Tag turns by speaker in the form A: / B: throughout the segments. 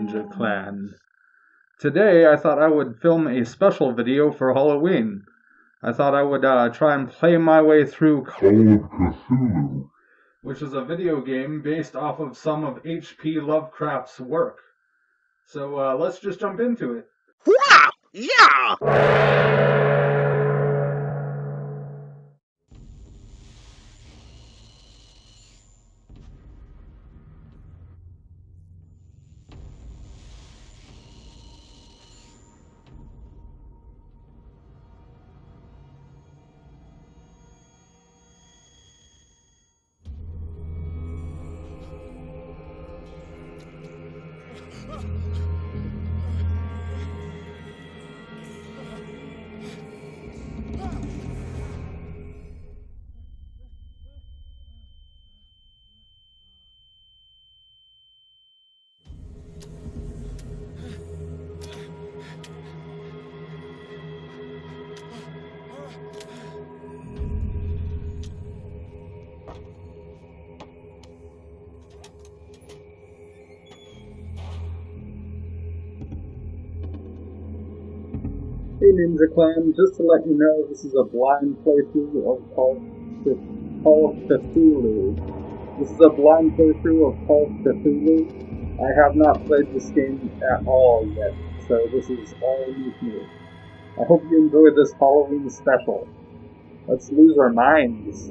A: Ninja Clan. Today I thought I would film a special video for Halloween. I thought I would try and play my way through Cthulhu, which is a video game based off of some of H.P. Lovecraft's work. So let's just jump into it.
B: Wow! Yeah!
A: Hey Ninja Clan, just to let you know, this is a blind playthrough of Call Cthulhu. This is a blind playthrough of Call Cthulhu. I have not played this game at all yet, so this is all new to me. I hope you enjoy this Halloween special. Let's lose our minds.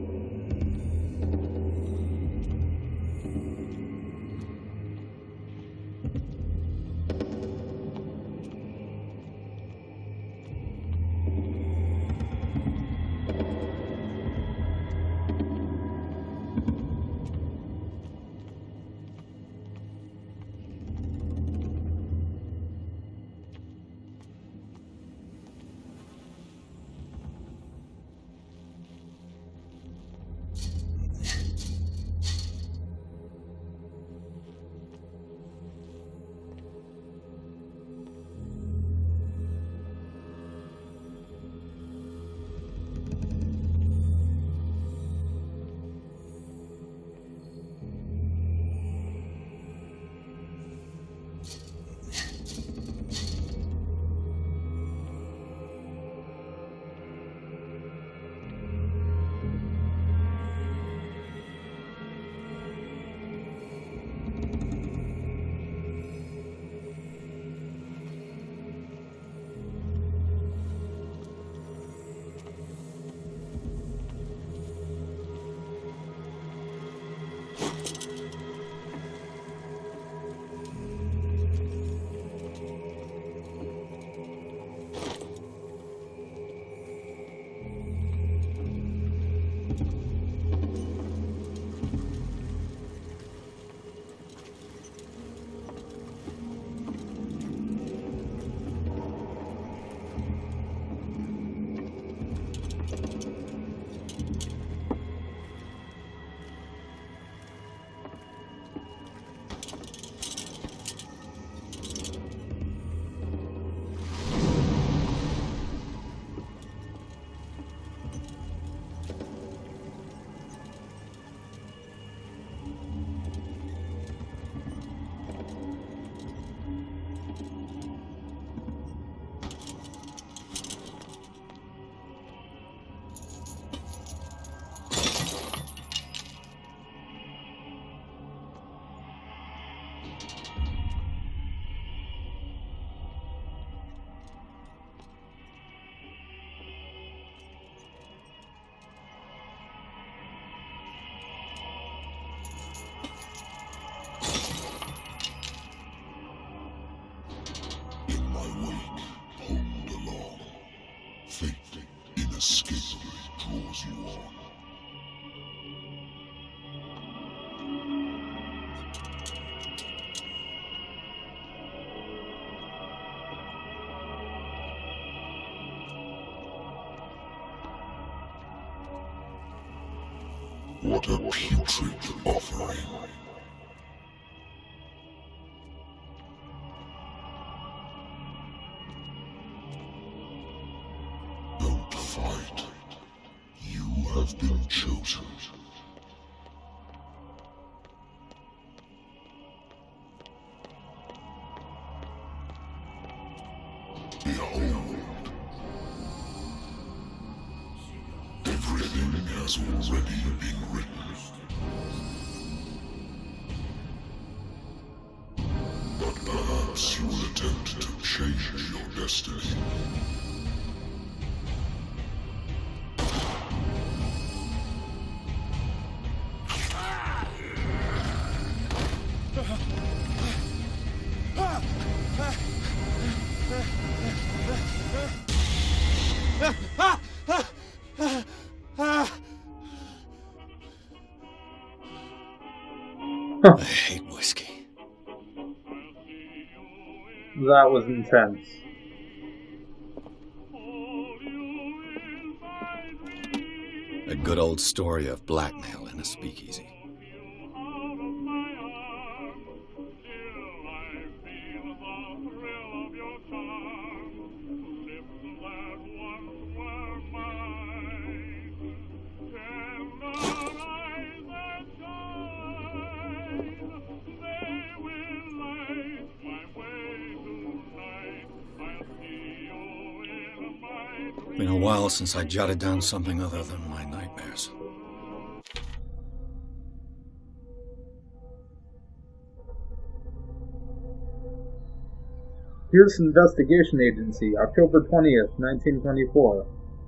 C: Fate inescapably draws you on. What a putrid offering. Don't fight. You have been chosen. has already been written. But perhaps you will attempt to change your destiny.
D: I hate whiskey.
A: That was intense.
D: A good old story of blackmail in a speakeasy. Been a while since I jotted down something other than my nightmares.
A: Pierce Investigation Agency, October 20th, 1924.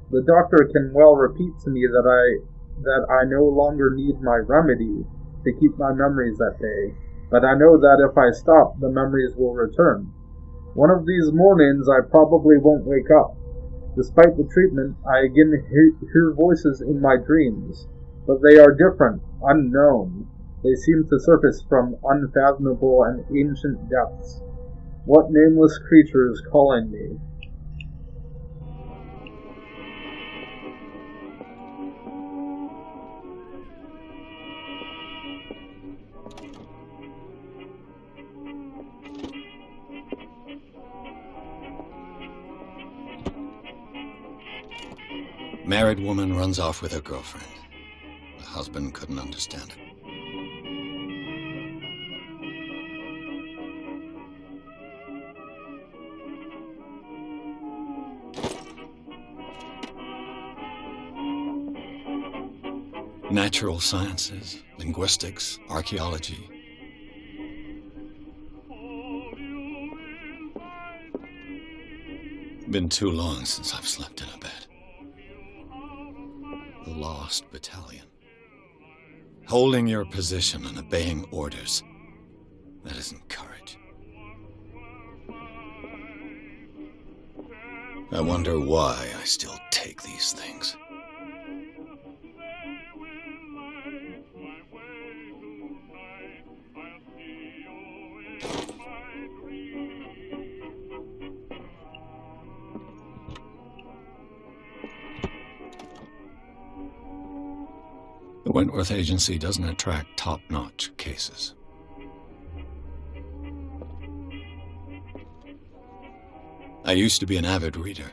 A: The doctor can well repeat to me that I no longer need my remedy to keep my memories at bay, but I know that if I stop, the memories will return. One of these mornings I probably won't wake up. Despite the treatment, I again hear voices in my dreams, but they are different, unknown. They seem to surface from unfathomable and ancient depths. What nameless creature is calling me?
D: Married woman runs off with her girlfriend. The husband couldn't understand it. Natural sciences, linguistics, archaeology. Been too long since I've slept in a bed. The Lost Battalion. Holding your position and obeying orders. That isn't courage. I wonder why I still take these things. The Wentworth Agency doesn't attract top-notch cases. I used to be an avid reader.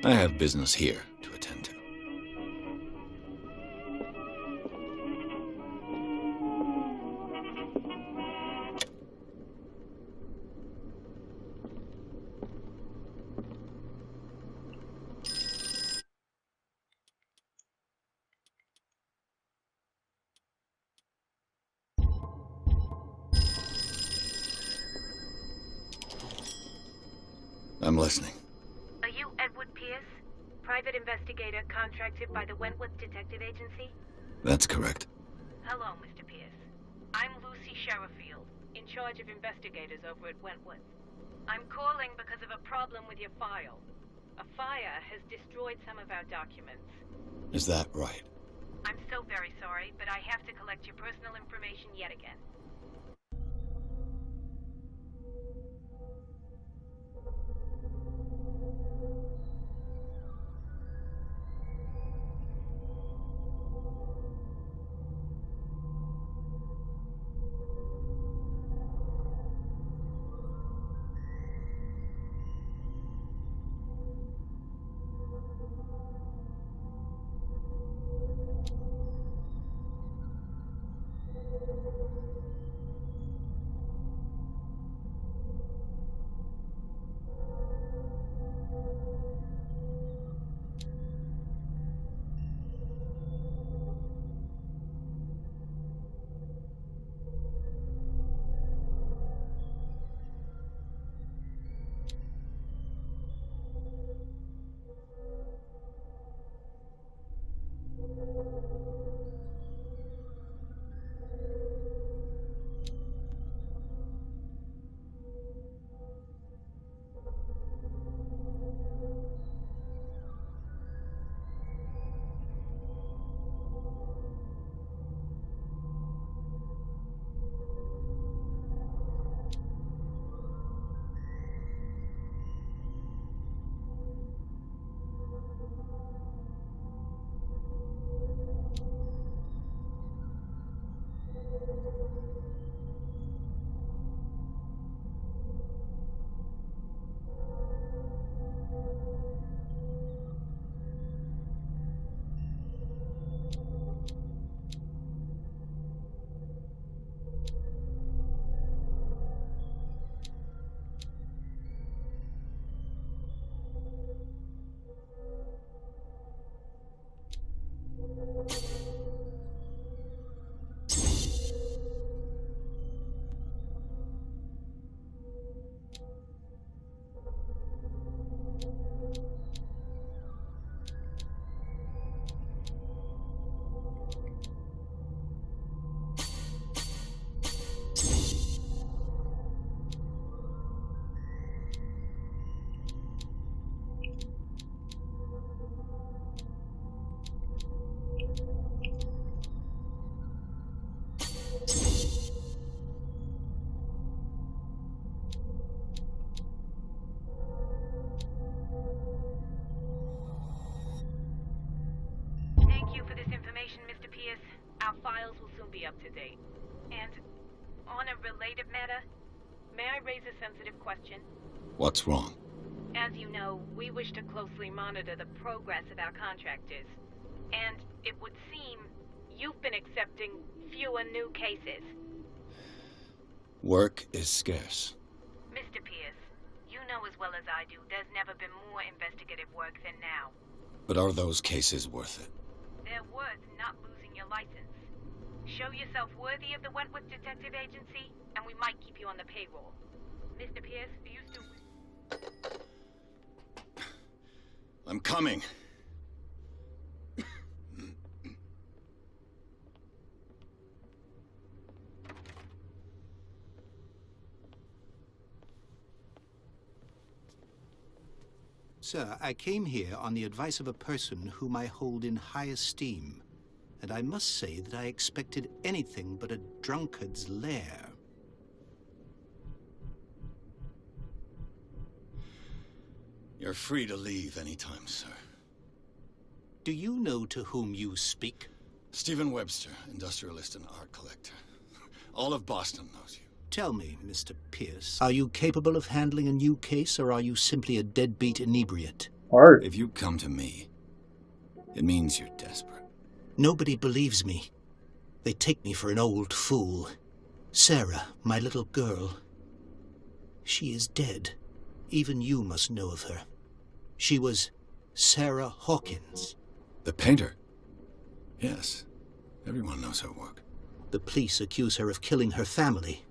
D: I have business here to attend to. I'm listening.
E: Are you Edward Pierce, private investigator contracted by the Wentworth Detective Agency?
D: That's correct.
E: Hello, Mr. Pierce. I'm Lucy Sherifield, in charge of investigators over at Wentworth. I'm calling because of a problem with your file. A fire has destroyed some of our documents.
D: Is that right?
E: I'm so very sorry, but I have to collect your personal information yet again. Thank you for this information, Mr. Pierce. Our files will soon be up to date. And on a related matter, may I raise a sensitive question?
D: What's wrong?
E: As you know, we wish to closely monitor the progress of our contractors. And it would seem you've been accepting fewer new cases.
D: Work is scarce.
E: Mr. Pierce, you know as well as I do, there's never been more investigative work than now.
D: But are those cases worth it?
E: They're worth not losing your license. Show yourself worthy of the Wentworth Detective Agency, and we might keep you on the payroll. Mr. Pierce, are you still...
D: I'm coming.
F: Sir, I came here on the advice of a person whom I hold in high esteem, and I must say that I expected anything but a drunkard's lair.
D: You're free to leave anytime, sir.
F: Do you know to whom you speak?
D: Stephen Webster, industrialist and art collector. All of Boston knows you.
F: Tell me, Mr. Pierce, are you capable of handling a new case, or are you simply a deadbeat inebriate?
A: Art.
D: If you come to me, it means you're desperate.
F: Nobody believes me. They take me for an old fool. Sarah, my little girl, she is dead. Even you must know of her. She was Sarah Hawkins.
D: The painter? Yes. Everyone knows her work.
F: The police accuse her of killing her family.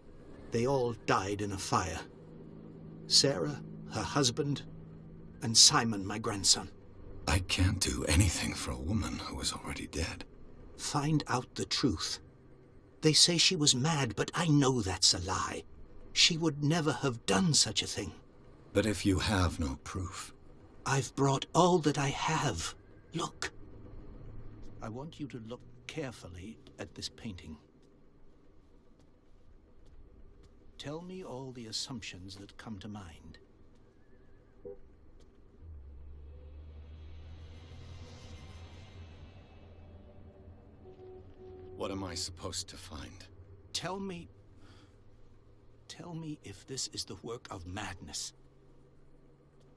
F: They all died in a fire. Sarah, her husband, and Simon, my grandson.
D: I can't do anything for a woman who is already dead.
F: Find out the truth. They say she was mad, but I know that's a lie. She would never have done such a thing.
D: But if you have no proof...
F: I've brought all that I have. Look. I want you to look carefully at this painting. Tell me all the assumptions that come to mind.
D: What am I supposed to find?
F: Tell me if this is the work of madness.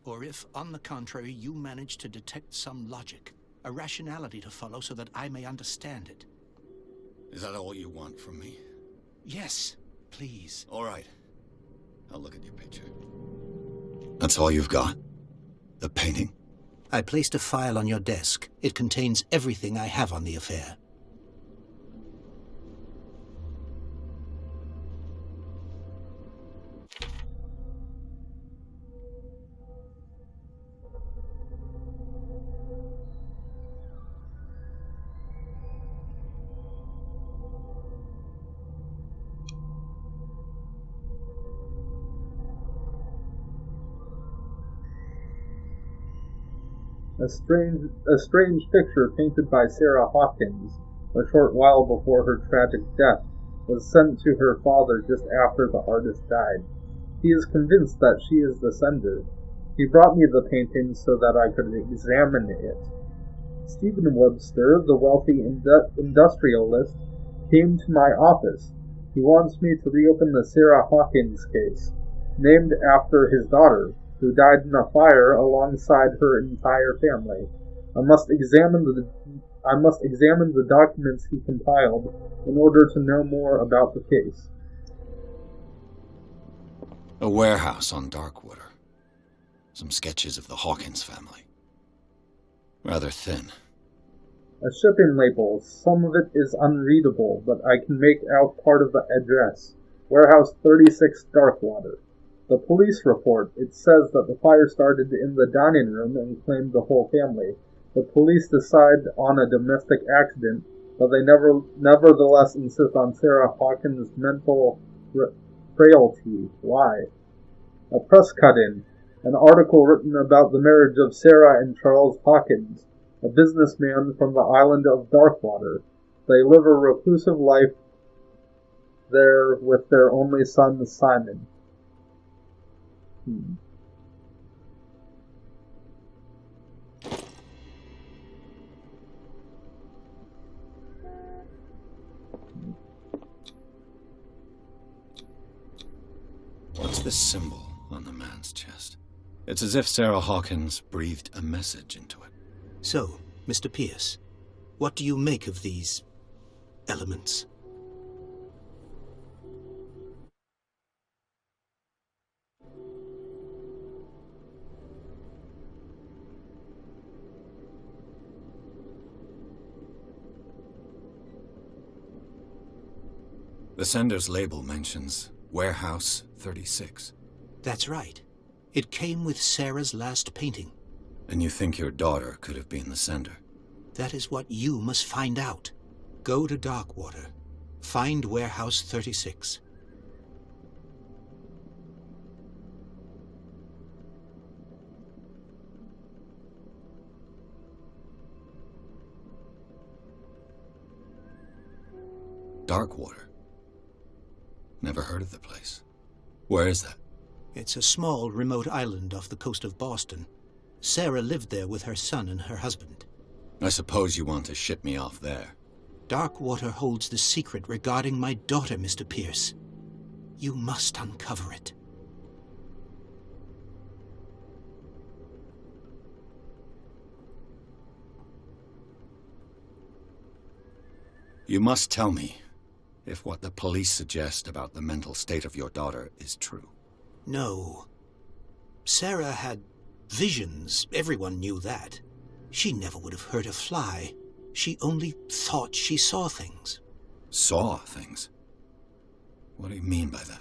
F: Or if, on the contrary, you manage to detect some logic, a rationality to follow so that I may understand it.
D: Is that all you want from me?
F: Yes, please.
D: All right. I'll look at your picture. That's all you've got? The painting?
F: I placed a file on your desk. It contains everything I have on the affair.
A: A strange picture painted by Sarah Hawkins a short while before her tragic death was sent to her father just after the artist died. He is convinced that she is the sender. He brought me the painting so that I could examine it. Stephen Webster, the wealthy industrialist, came to my office. He wants me to reopen the Sarah Hawkins case, named after his daughter, who died in a fire alongside her entire family. I must examine the documents he compiled in order to know more about the case.
D: A warehouse on Darkwater. Some sketches of the Hawkins family. Rather thin.
A: A shipping label. Some of it is unreadable, but I can make out part of the address. Warehouse 36 Darkwater. The police report, it says that the fire started in the dining room and claimed the whole family. The police decide on a domestic accident, but they nevertheless insist on Sarah Hawkins' mental frailty. Why? A press cut-in. An article written about the marriage of Sarah and Charles Hawkins, a businessman from the island of Darkwater. They live a reclusive life there with their only son, Simon.
D: The symbol on the man's chest. It's as if Sarah Hawkins breathed a message into it.
F: So, Mr. Pierce, what do you make of these elements?
D: The sender's label mentions Warehouse 36.
F: That's right. It came with Sarah's last painting.
D: And you think your daughter could have been the sender?
F: That is what you must find out. Go to Darkwater. Find Warehouse 36.
D: Darkwater? Never heard of the place. Where is that?
F: It's a small, remote island off the coast of Boston. Sarah lived there with her son and her husband.
D: I suppose you want to ship me off there.
F: Darkwater holds the secret regarding my daughter, Mr. Pierce. You must uncover it.
D: You must tell me if what the police suggest about the mental state of your daughter is true.
F: No. Sarah had visions. Everyone knew that. She never would have hurt a fly. She only thought she saw things.
D: Saw things? What do you mean by that?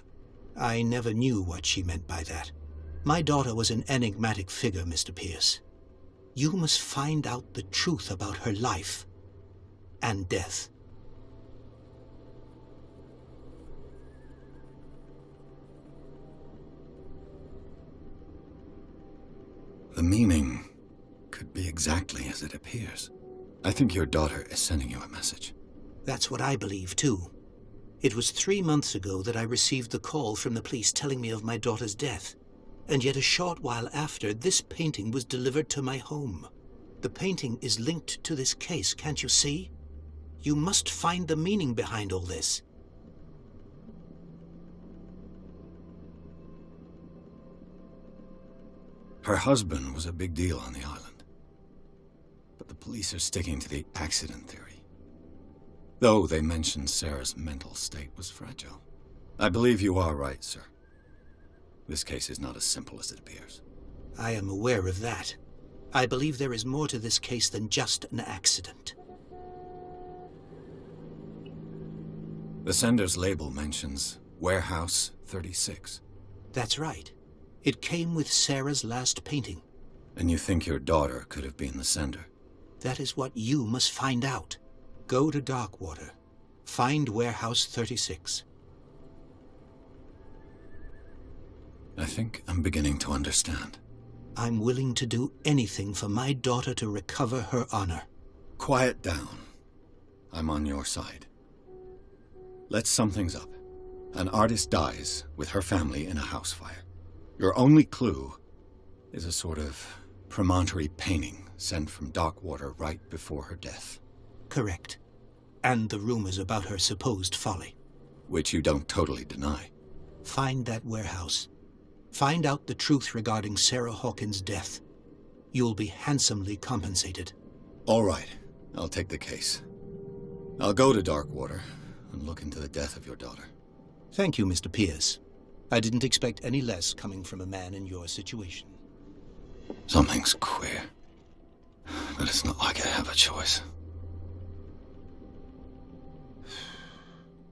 F: I never knew what she meant by that. My daughter was an enigmatic figure, Mr. Pierce. You must find out the truth about her life and death.
D: The meaning could be exactly as it appears. I think your daughter is sending you a message.
F: That's what I believe, too. It was 3 months ago that I received the call from the police telling me of my daughter's death. And yet a short while after, this painting was delivered to my home. The painting is linked to this case, can't you see? You must find the meaning behind all this.
D: Her husband was a big deal on the island. But the police are sticking to the accident theory. Though they mentioned Sarah's mental state was fragile. I believe you are right, sir. This case is not as simple as it appears.
F: I am aware of that. I believe there is more to this case than just an accident.
D: The sender's label mentions Warehouse 36.
F: That's right. It came with Sarah's last painting.
D: And you think your daughter could have been the sender?
F: That is what you must find out. Go to Darkwater. Find Warehouse 36.
D: I think I'm beginning to understand.
F: I'm willing to do anything for my daughter to recover her honor.
D: Quiet down. I'm on your side. Let's sum things up. An artist dies with her family in a house fire. Your only clue is a sort of promontory painting sent from Darkwater right before her death.
F: Correct. And the rumors about her supposed folly.
D: Which you don't totally deny.
F: Find that warehouse. Find out the truth regarding Sarah Hawkins' death. You'll be handsomely compensated.
D: All right. I'll take the case. I'll go to Darkwater and look into the death of your daughter.
F: Thank you, Mr. Pierce. I didn't expect any less coming from a man in your situation.
D: Something's queer. But it's not like I have a choice.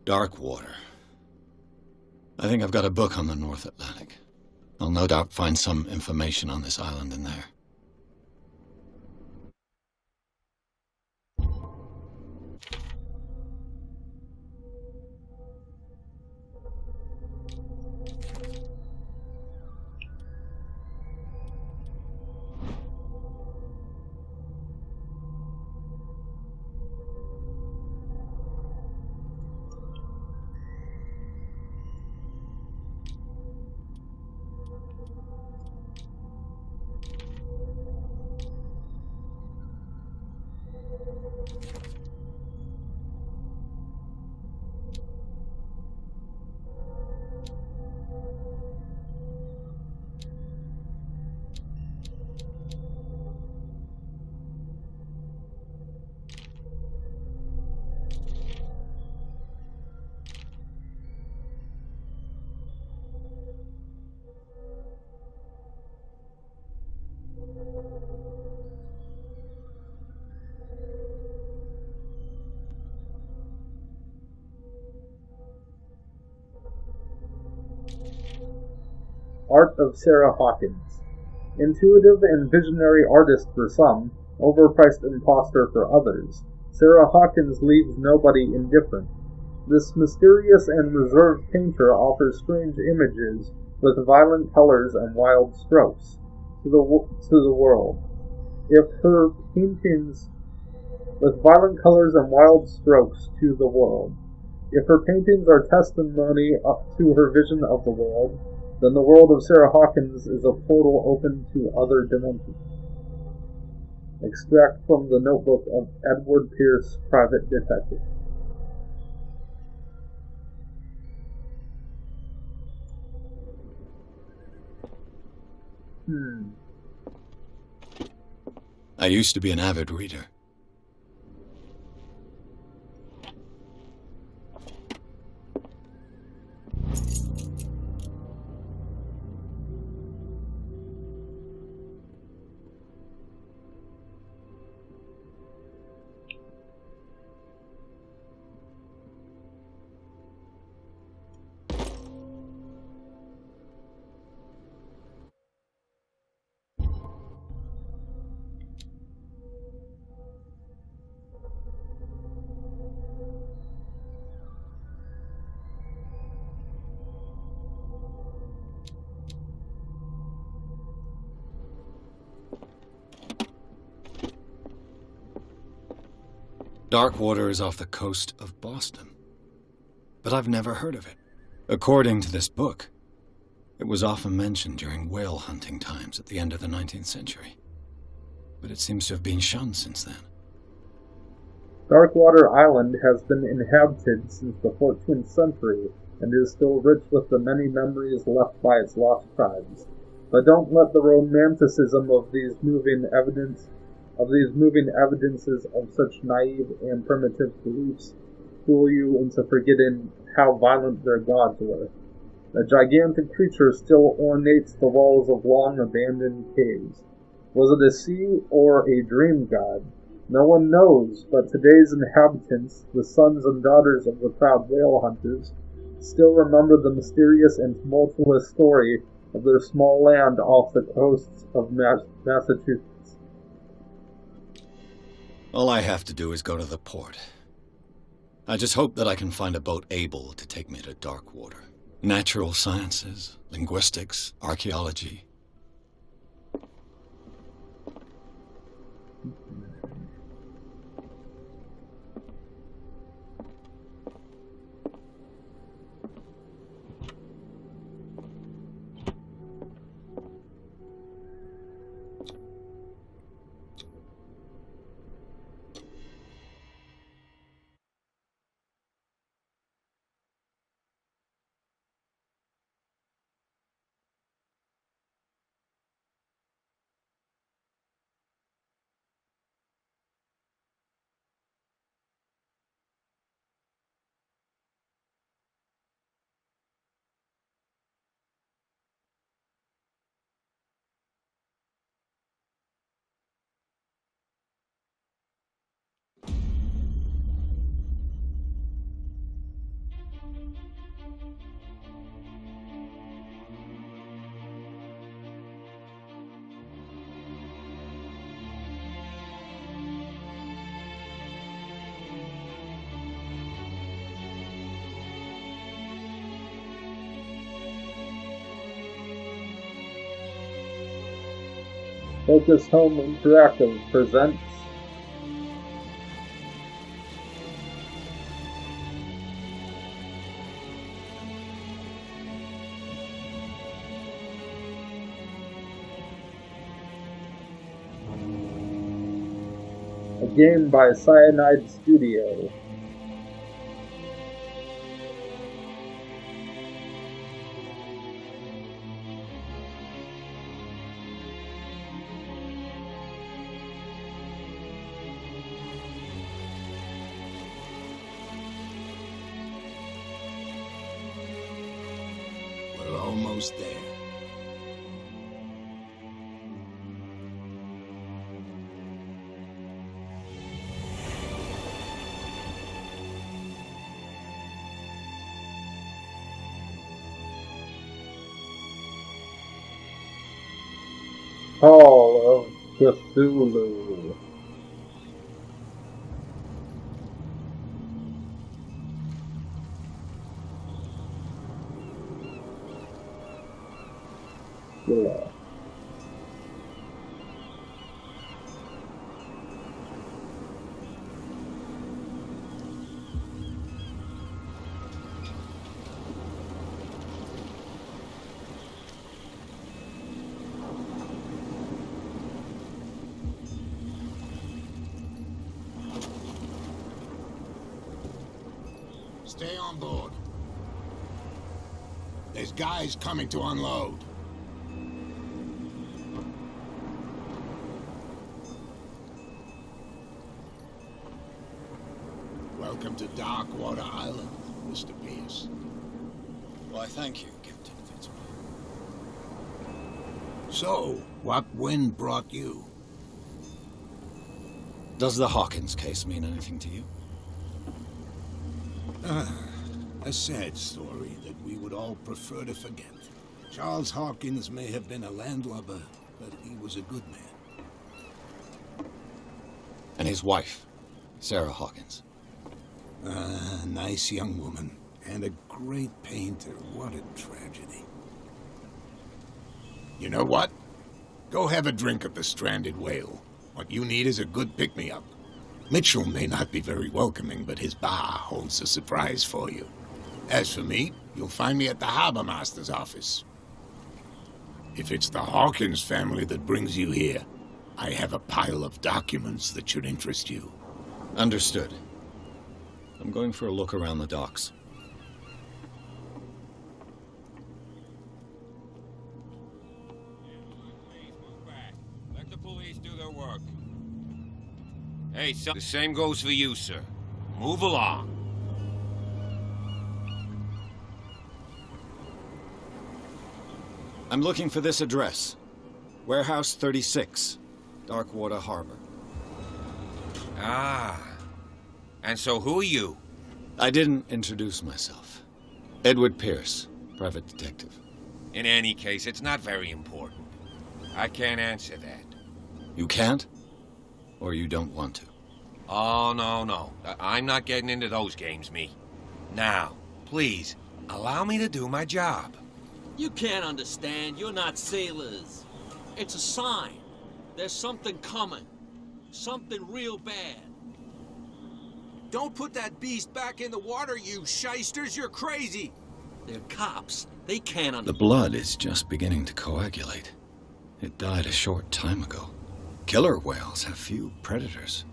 D: Darkwater. I think I've got a book on the North Atlantic. I'll no doubt find some information on this island in there.
A: Art of Sarah Hawkins. Intuitive and visionary artist for some, overpriced imposter for others, Sarah Hawkins leaves nobody indifferent. This mysterious and reserved painter offers strange images with violent colors and wild strokes to the world. If her paintings with violent colors and wild strokes to the world. If her paintings are testimony to her vision of the world, then the world of Sarah Hawkins is a portal open to other dimensions. Extract from the notebook of Edward Pierce, private detective.
D: I used to be an avid reader. Darkwater is off the coast of Boston, but I've never heard of it. According to this book, it was often mentioned during whale hunting times at the end of the 19th century, but it seems to have been shunned since then.
A: Darkwater Island has been inhabited since the 14th century and is still rich with the many memories left by its lost tribes. But don't let the romanticism of these moving evidences of such naive and primitive beliefs fool you into forgetting how violent their gods were. A gigantic creature still ornates the walls of long abandoned caves. Was it a sea or a dream god? No one knows, but today's inhabitants, the sons and daughters of the proud whale hunters, still remember the mysterious and tumultuous story of their small land off the coasts of Massachusetts.
D: All I have to do is go to the port. I just hope that I can find a boat able to take me to Darkwater. Natural sciences, linguistics, archaeology.
A: Focus Home Interactive presents a game by Cyanide Studio.
D: We're almost there.
A: Call of Cthulhu. Yeah.
G: Stay on board. There's guys coming to unload. Welcome to Darkwater Island, Mr. Pierce.
D: Why, thank you, Captain Fitzroy.
G: So, what wind brought you?
D: Does the Hawkins case mean anything to you?
G: A sad story that we would all prefer to forget. Charles Hawkins may have been a landlubber, but he was a good man.
D: And his wife, Sarah Hawkins.
G: Nice young woman. And a great painter. What a tragedy. You know what? Go have a drink at the Stranded Whale. What you need is a good pick-me-up. Mitchell may not be very welcoming, but his bar holds a surprise for you. As for me, you'll find me at the Harbor Master's office. If it's the Hawkins family that brings you here, I have a pile of documents that should interest you.
D: Understood. I'm going for a look around the docks.
H: Let the police do their work. Hey, the same goes for you, sir. Move along.
D: I'm looking for this address. Warehouse 36, Darkwater Harbor.
H: Ah. And so who are you?
D: I didn't introduce myself. Edward Pierce, private detective.
H: In any case, it's not very important. I can't answer that.
D: You can't? Or you don't want to?
H: Oh, no. I'm not getting into those games, me. Now, please, allow me to do my job.
I: You can't understand. You're not sailors. It's a sign. There's something coming. Something real bad.
B: Don't put that beast back in the water, you shysters! You're crazy!
I: They're cops. They can't
D: The
I: understand.
D: blood is just beginning to coagulate. It died a short time ago. Killer whales have few predators.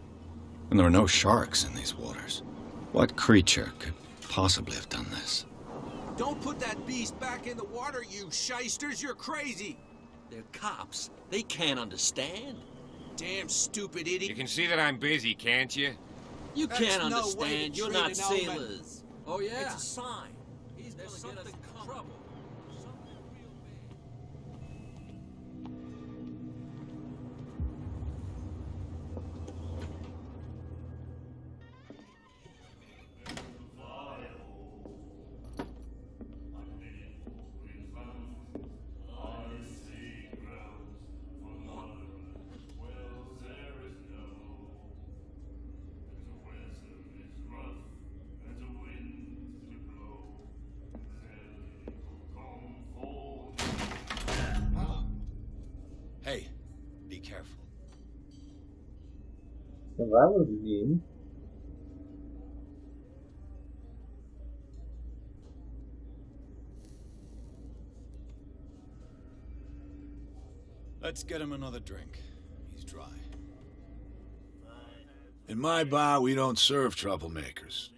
D: And there are no sharks in these waters. What creature could possibly have done this?
B: Don't put that beast back in the water, you shysters! You're crazy!
I: They're cops. They can't understand.
B: Damn stupid
H: You
B: idiot!
H: can see that I'm busy, can't you?
I: You
B: That's
I: can't
B: no way
I: understand.
B: to
I: You're
B: treat
I: not
B: an old man.
I: sailors. Oh, yeah? It's a sign. There's something coming. Trouble. Something real bad.
D: Hey, be careful.
A: So that was mean.
D: Let's get him another drink. He's dry.
J: In my bar, we don't serve troublemakers.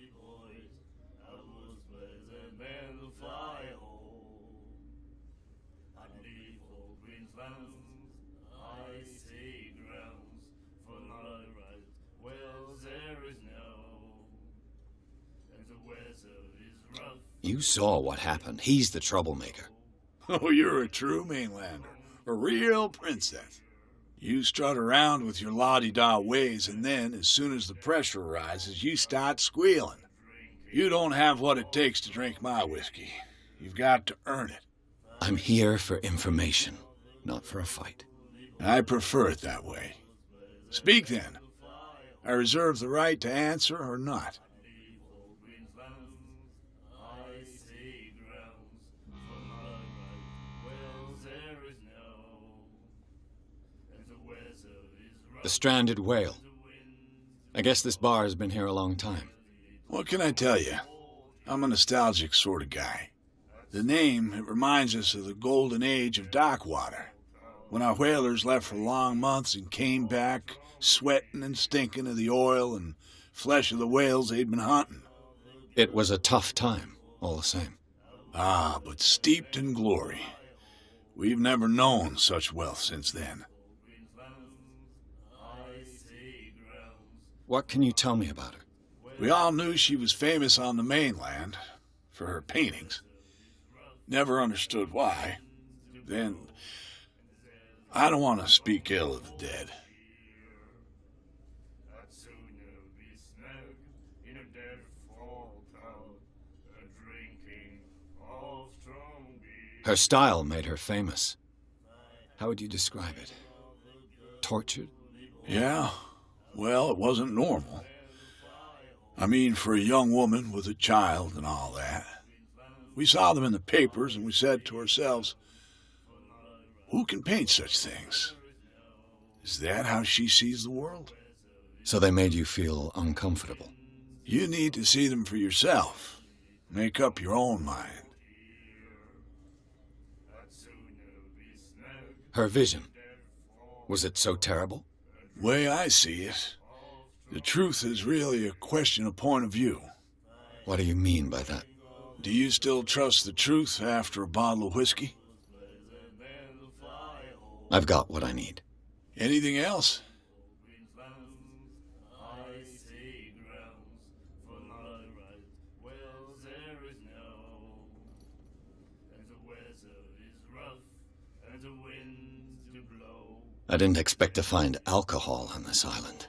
D: You saw what happened. He's the troublemaker.
J: Oh, you're a true mainlander. A real princess. You strut around with your la-di-da ways, and then, as soon as the pressure rises, you start squealing. You don't have what it takes to drink my whiskey. You've got to earn it.
D: I'm here for information, not for a fight.
J: I prefer it that way. Speak then. I reserve the right to answer or not.
D: The Stranded Whale. I guess this bar has been here a long time.
J: What can I tell you? I'm a nostalgic sort of guy. The name, it reminds us of the golden age of dockwater, when our whalers left for long months and came back sweating and stinking of the oil and flesh of the whales they'd been hunting.
D: It was a tough time, all the same.
J: Ah, but steeped in glory. We've never known such wealth since then.
D: What can you tell me about her?
J: We all knew she was famous on the mainland for her paintings. Never understood why. Then, I don't want to speak ill of the dead.
D: Her style made her famous. How would you describe it? Tortured?
J: Yeah. Well, it wasn't normal. I mean, for a young woman with a child and all that. We saw them in the papers and we said to ourselves, who can paint such things? Is that how she sees the world?
D: So they made you feel uncomfortable?
J: You need to see them for yourself. Make up your own mind.
D: Her vision. Was it so terrible?
J: Way I see it, the truth is really a question of point of view.
D: What do you mean by that?
J: Do you still trust the truth after a bottle of whiskey?
D: I've got what I need.
J: Anything else?
D: I didn't expect to find alcohol on this island.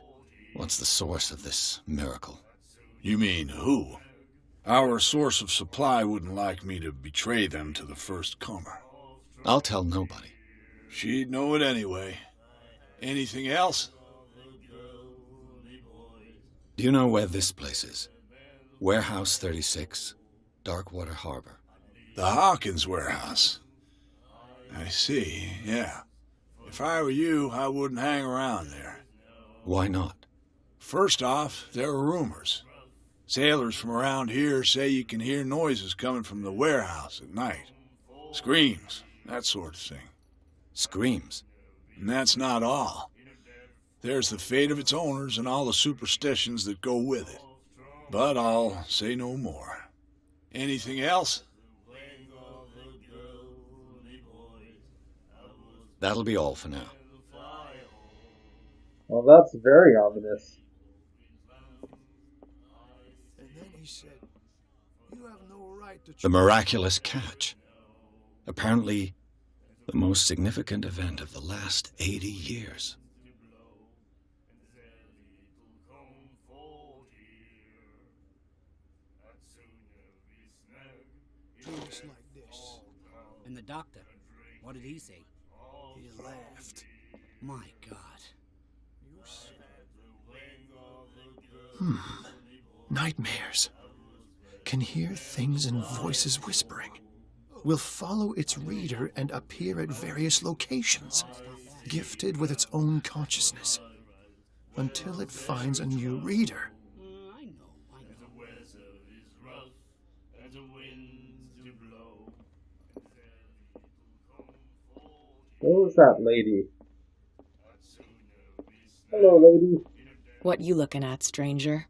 D: What's the source of this miracle?
J: You mean who? Our source of supply wouldn't like me to betray them to the first comer.
D: I'll tell nobody.
J: She'd know it anyway. Anything else?
D: Do you know where this place is? Warehouse 36, Darkwater Harbor.
J: The Hawkins warehouse. I see, yeah. If I were you, I wouldn't hang around there.
D: Why not?
J: First off, there are rumors. Sailors from around here say you can hear noises coming from the warehouse at night. Screams, that sort of thing.
D: Screams?
J: And that's not all. There's the fate of its owners and all the superstitions that go with it. But I'll say no more. Anything else?
D: That'll be all for now.
A: Well, that's very ominous.
K: And then he said, "You have no right to..."
D: The miraculous catch. Apparently, the most significant event of the last 80 years.
K: Just like this.
L: And the doctor, what did he say?
K: He laughed.
L: My God.
M: Nightmares. Can hear things and voices whispering. Will follow its reader and appear at various locations, gifted with its own consciousness, until it finds a new reader.
L: I know.
A: Where was that lady? Hello, lady.
N: What you looking at, stranger?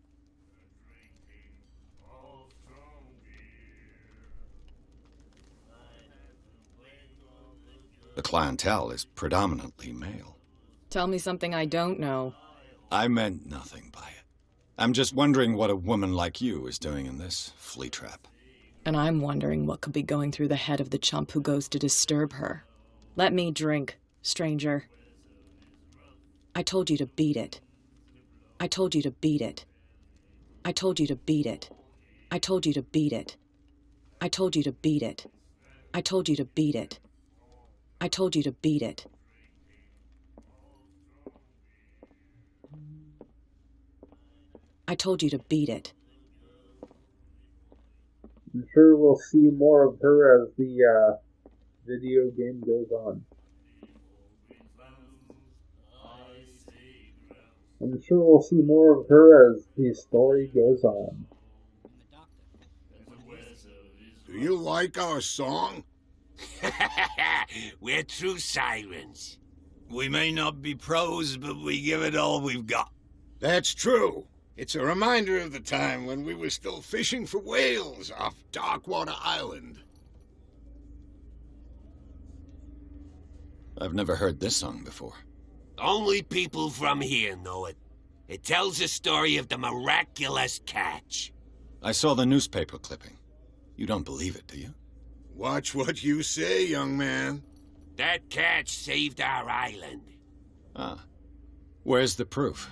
D: The clientele is predominantly male.
N: Tell me something I don't know.
D: I meant nothing by it. I'm just wondering what a woman like you is doing in this flea trap.
N: And I'm wondering what could be going through the head of the chump who goes to disturb her. Let me drink, stranger. I told you to beat it. I told you to beat it. I told you to beat it. I told you to beat it. I told you to beat it. I told you to beat it. I told you to beat it. I told you to beat it.
A: I'm sure we'll see more of her as the video game goes on. I'm sure we'll see more of her as the story goes on.
G: Do you like our song?
H: We're true sirens.
J: We may not be pros, but we give it all we've got.
G: That's true. It's a reminder of the time when we were still fishing for whales off Darkwater Island.
D: I've never heard this song before.
H: Only people from here know it. It tells the story of the miraculous catch.
D: I saw the newspaper clipping. You don't believe it, do you?
G: Watch what you say, young man.
H: That catch saved our island.
D: Ah. Where's the proof?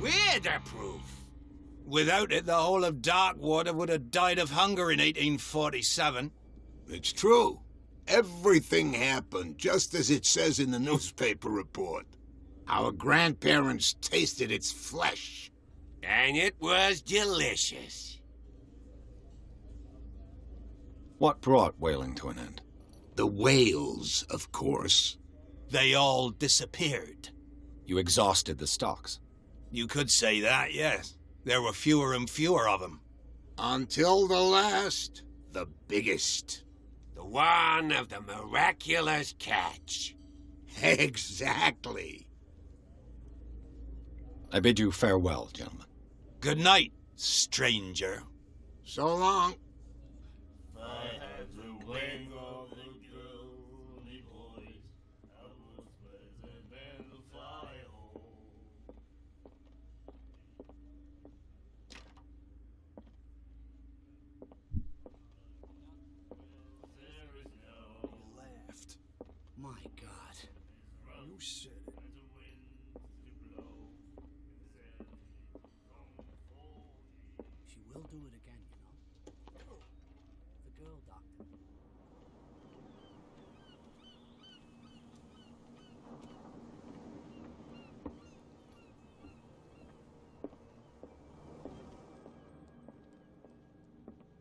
H: We're the proof.
J: Without it, the whole of Darkwater would have died of hunger in 1847.
G: It's true. Everything happened just as it says in the newspaper report. Our grandparents tasted its flesh.
H: And it was delicious.
D: What brought whaling to an end?
G: The whales, of course.
J: They all disappeared.
D: You exhausted the stocks.
J: You could say that, yes. There were fewer and fewer of them.
G: Until the last, the biggest.
H: The one of the miraculous catch.
G: Exactly.
D: I bid you farewell, gentlemen.
J: Good night, stranger.
G: So long.
L: My God. You said it. She will do it again, you know. The girl doctor.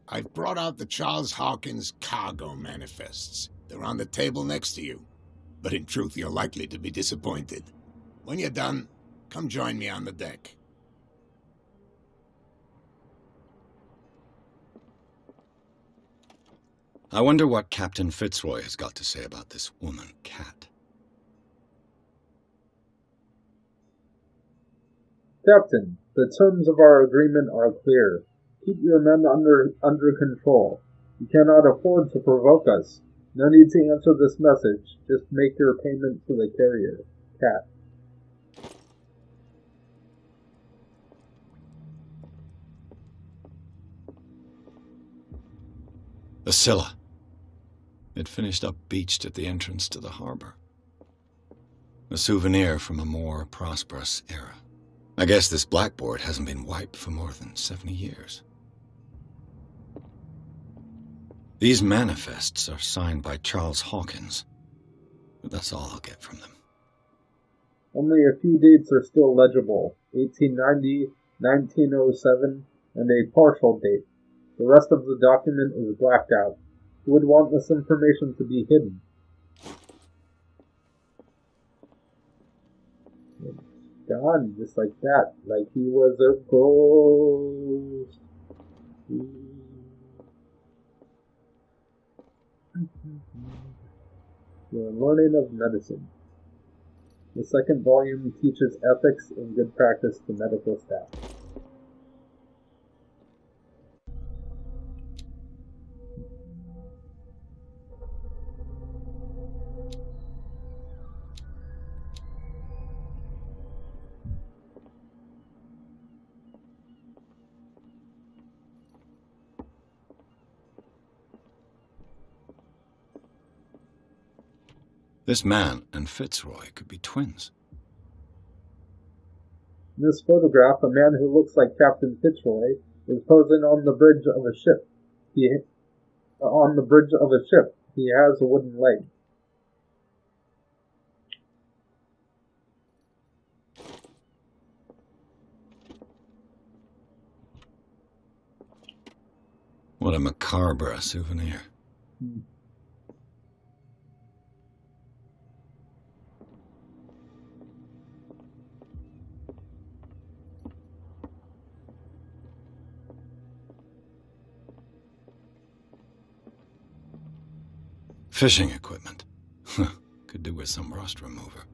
G: I've brought out the Charles Hawkins cargo manifests. They're on the table next to you. But in truth, you're likely to be disappointed. When you're done, come join me on the deck.
D: I wonder what Captain Fitzroy has got to say about this woman, Cat.
A: Captain, the terms of our agreement are clear. Keep your men under control. You cannot afford to provoke us. No need to answer this message. Just make your payment to the carrier. Cat.
D: The Scylla. It finished up beached at the entrance to the harbor. A souvenir from a more prosperous era. I guess this blackboard hasn't been wiped for more than 70 years. These manifests are signed by Charles Hawkins, but that's all I'll get from them.
A: Only a few dates are still legible. 1890, 1907, and a partial date. The rest of the document is blacked out. Who would want this information to be hidden? Gone, just like that, like he was a ghost. The Learning of Medicine. The second volume teaches ethics and good practice to medical staff.
D: This man and Fitzroy could be twins.
A: In this photograph, a man who looks like Captain Fitzroy is posing on the bridge of a ship. He has a wooden leg.
D: What a macabre souvenir. Fishing equipment. Could do with some rust remover.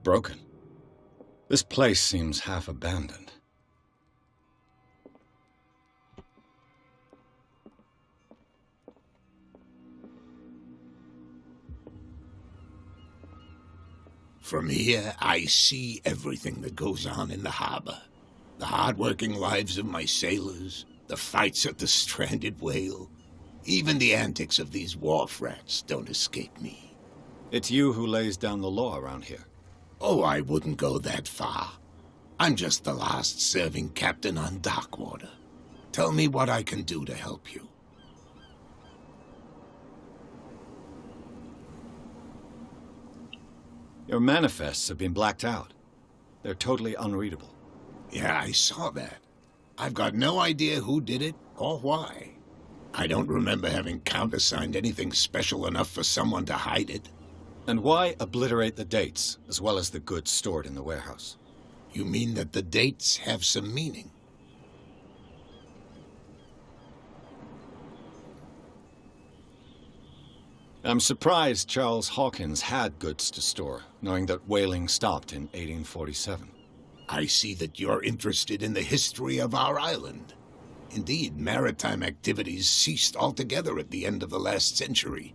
D: Broken. This place seems half abandoned.
G: From here, I see everything that goes on in the harbor. The hard-working lives of my sailors, the fights at the stranded whale. Even the antics of these wharf rats don't escape me.
D: It's you who lays down the law around here.
G: Oh, I wouldn't go that far. I'm just the last serving captain on Darkwater. Tell me what I can do to help you.
D: Your manifests have been blacked out. They're totally unreadable.
G: Yeah, I saw that. I've got no idea who did it or why. I don't remember having countersigned anything special enough for someone to hide it.
D: And why obliterate the dates, as well as the goods stored in the warehouse?
G: You mean that the dates have some meaning?
D: I'm surprised Charles Hawkins had goods to store, knowing that whaling stopped in 1847.
G: I see that you're interested in the history of our island. Indeed, maritime activities ceased altogether at the end of the last century.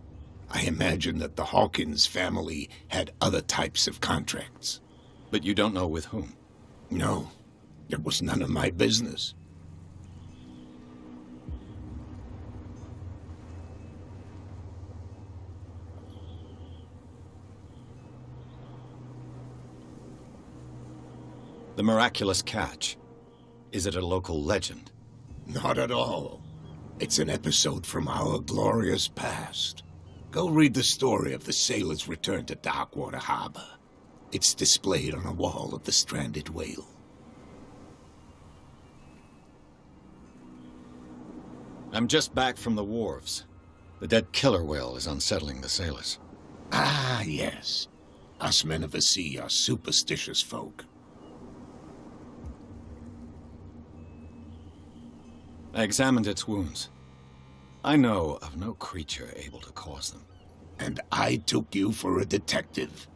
G: I imagine that the Hawkins family had other types of contracts.
D: But you don't know with whom?
G: No, it was none of my business.
D: The miraculous catch. Is it a local legend?
G: Not at all. It's an episode from our glorious past. Go read the story of the sailor's return to Darkwater Harbor. It's displayed on a wall of the stranded whale.
D: I'm just back from the wharves. The dead killer whale is unsettling the sailors.
G: Ah, yes. Us men of the sea are superstitious folk.
D: I examined its wounds. I know of no creature able to cause them.
G: And I took you for a detective.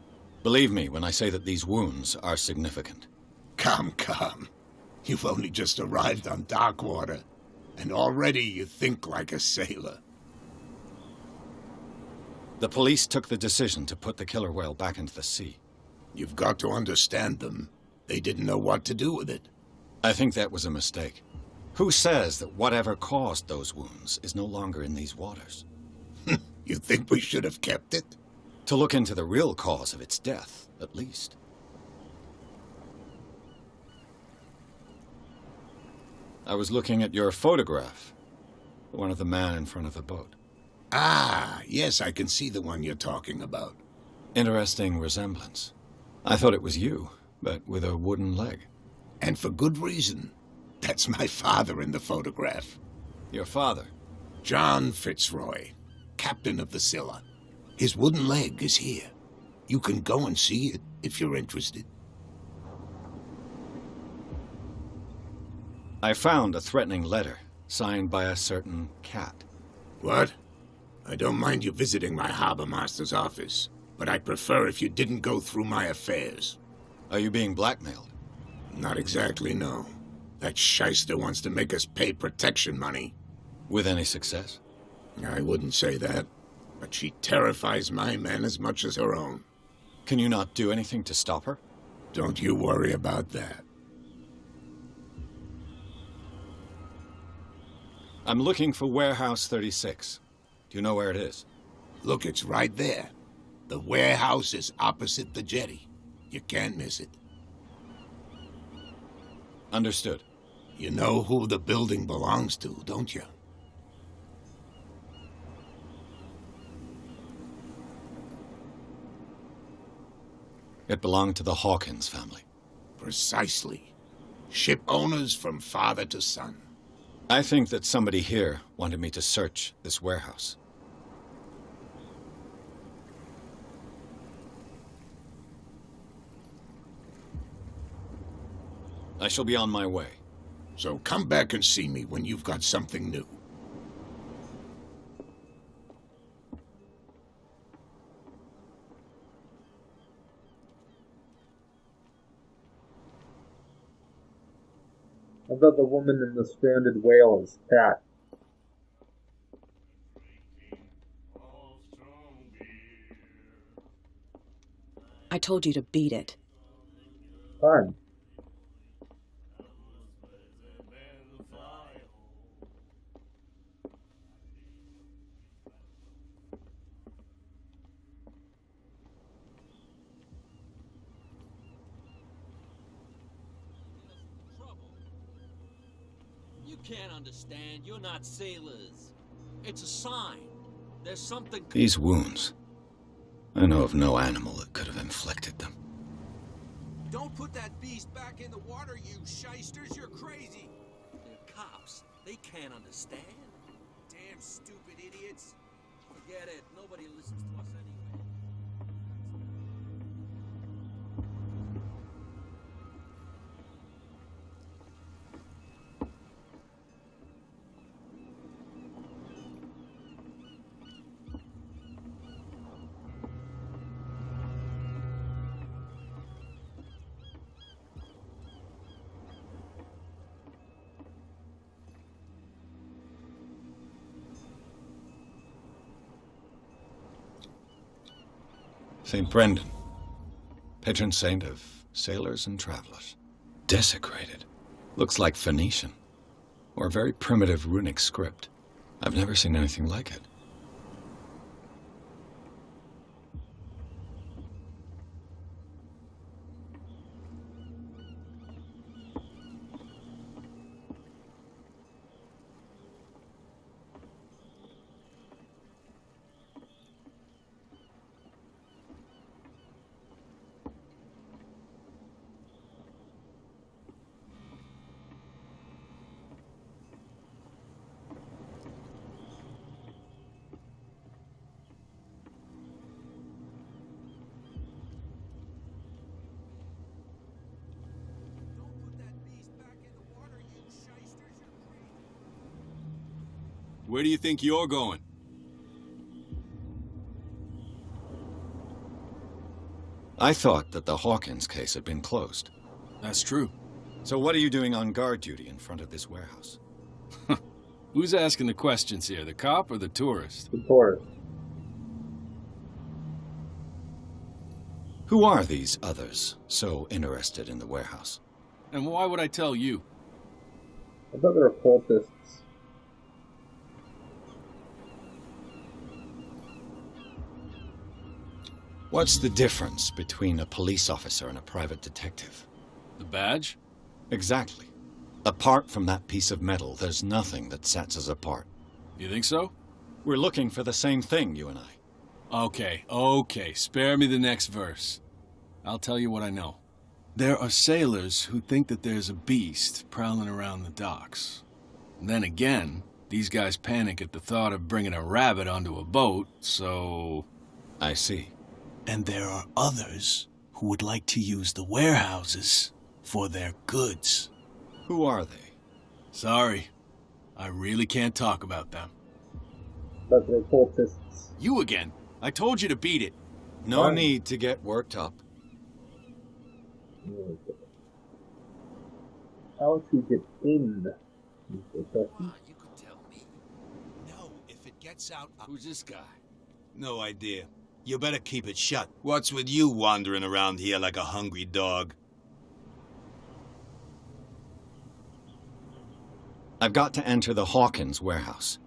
D: Believe me when I say that these wounds are significant.
G: Come. You've only just arrived on Darkwater, and already you think like a sailor.
D: The police took the decision to put the killer whale back into the sea.
G: You've got to understand them. They didn't know what to do with it.
D: I think that was a mistake. Who says that whatever caused those wounds is no longer in these waters?
G: You think we should have kept it?
D: To look into the real cause of its death, at least. I was looking at your photograph. One of the man in front of the boat.
G: Ah, yes, I can see the one you're talking about.
D: Interesting resemblance. I thought it was you, but with a wooden leg.
G: And for good reason. That's my father in the photograph.
D: Your father?
G: John Fitzroy, captain of the Scylla. His wooden leg is here. You can go and see it if you're interested.
D: I found a threatening letter, signed by a certain cat.
G: What? I don't mind you visiting my harbor master's office, but I'd prefer if you didn't go through my affairs.
D: Are you being blackmailed?
G: Not exactly, no. That shyster wants to make us pay protection money.
D: With any success?
G: I wouldn't say that, but she terrifies my men as much as her own.
D: Can you not do anything to stop her?
G: Don't you worry about that.
D: I'm looking for Warehouse 36. Do you know where it is?
G: Look, it's right there. The warehouse is opposite the jetty. You can't miss it.
D: Understood.
G: You know who the building belongs to, don't you?
D: It belonged to the Hawkins family.
G: Precisely. Ship owners from father to son.
D: I think that somebody here wanted me to search this warehouse. I shall be on my way.
G: So come back and see me when you've got something new.
A: I bet the woman in the stranded whale is fat.
N: I told you to beat it.
A: Fine.
I: You can't understand. You're not sailors. It's a sign. There's something...
D: These wounds. I know of no animal that could have inflicted them.
B: Don't put that beast back in the water, you shysters. You're crazy.
I: They're cops. They can't understand.
B: Damn stupid idiots.
I: Forget it. Nobody listens to us anyway.
D: St. Brendan, patron saint of sailors and travelers. Desecrated. Looks like Phoenician, or a very primitive runic script. I've never seen anything like it.
O: Where do you think you're going?
D: I thought that the Hawkins case had been closed.
O: That's true.
D: So what are you doing on guard duty in front of this warehouse?
O: Who's asking the questions here, the cop or the tourist?
A: The tourist.
D: Who are these others so interested in the warehouse?
O: And why would I tell you?
A: I bet they're occultists.
D: What's the difference between a police officer and a private detective?
O: The badge?
D: Exactly. Apart from that piece of metal, there's nothing that sets us apart.
O: You think so?
D: We're looking for the same thing, you and I.
O: Okay. Spare me the next verse. I'll tell you what I know. There are sailors who think that there's a beast prowling around the docks. And then again, these guys panic at the thought of bringing a rabbit onto a boat, so...
D: I see.
F: And there are others who would like to use the warehouses for their goods.
D: Who are they?
O: Sorry. I really can't talk about them.
A: But they're cultists.
O: You again. I told you to beat it.
D: No need to get worked up.
A: How to get in?
I: You could tell me.
F: No, if it gets out...
I: Who's this guy?
P: No idea. You better keep it shut. What's with you wandering around here like a hungry dog?
D: I've got to enter the Hawkins warehouse.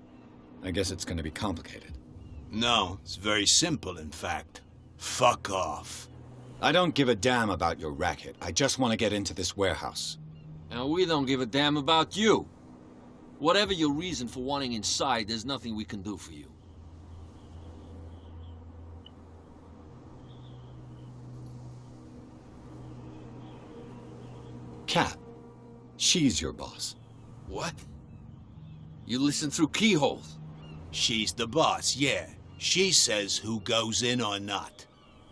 D: I guess it's going to be complicated.
P: No, it's very simple, in fact. Fuck off.
D: I don't give a damn about your racket. I just want to get into this warehouse.
I: And we don't give a damn about you. Whatever your reason for wanting inside, there's nothing we can do for you.
D: Cat, she's your boss.
I: What? You listen through keyholes?
P: She's the boss, yeah. She says who goes in or not.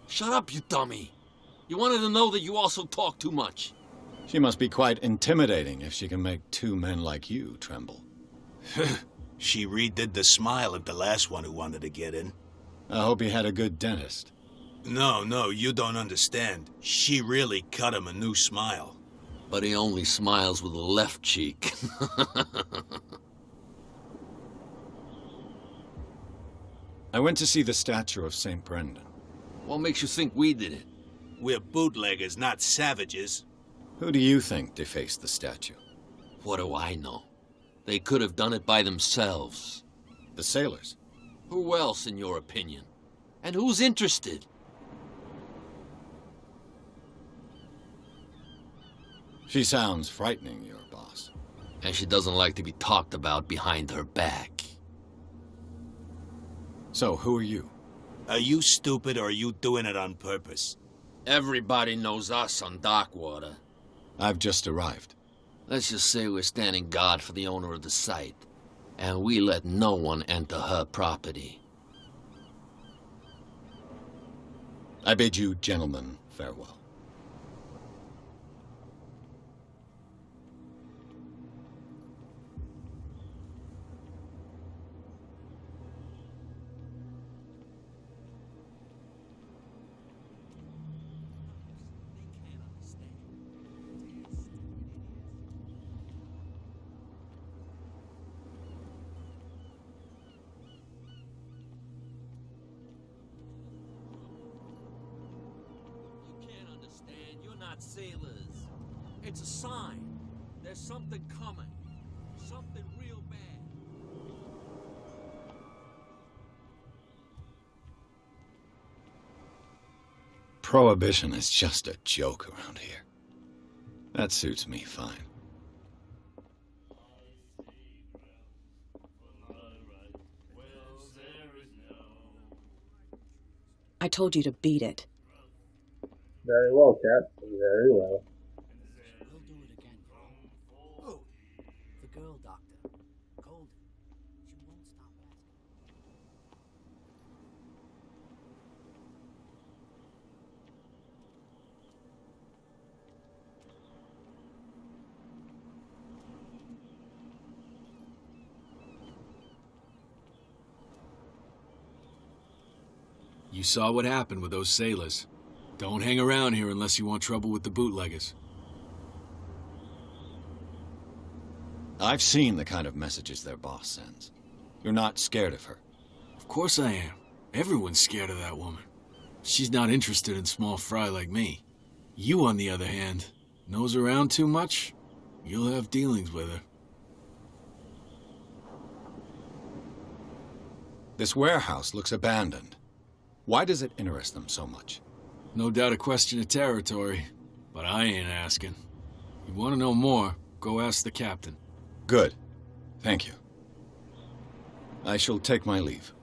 I: Shut up, you dummy. You wanted to know that you also talk too much.
D: She must be quite intimidating if she can make two men like you tremble.
P: She redid the smile at the last one who wanted to get in.
D: I hope he had a good dentist.
P: No, you don't understand. She really cut him a new smile.
I: But he only smiles with the left cheek.
D: I went to see the statue of St. Brendan.
I: What makes you think we did it?
P: We're bootleggers, not savages.
D: Who do you think defaced the statue?
I: What do I know? They could have done it by themselves.
D: The sailors?
I: Who else, in your opinion? And who's interested?
D: She sounds frightening, your boss.
I: And she doesn't like to be talked about behind her back.
D: So, who are you?
P: Are you stupid or are you doing it on purpose?
I: Everybody knows us on Darkwater.
D: I've just arrived.
I: Let's just say we're standing guard for the owner of the site. And we let no one enter her property.
D: I bid you gentlemen farewell.
I: Sailors. It's a sign. There's something coming. Something real bad.
D: Prohibition is just a joke around here. That suits me fine.
N: I told you to beat it.
A: Very well, Cat. Very well.
L: We'll do it again. Oh, the girl doctor. Golden. She won't stop asking.
O: You saw what happened with those sailors. Don't hang around here unless you want trouble with the bootleggers.
D: I've seen the kind of messages their boss sends. You're not scared of her.
O: Of course I am. Everyone's scared of that woman. She's not interested in small fry like me. You, on the other hand, nose around too much, you'll have dealings with her.
D: This warehouse looks abandoned. Why does it interest them so much?
O: No doubt a question of territory, but I ain't asking. You want to know more, go ask the captain.
D: Good. Thank you. I shall take my leave.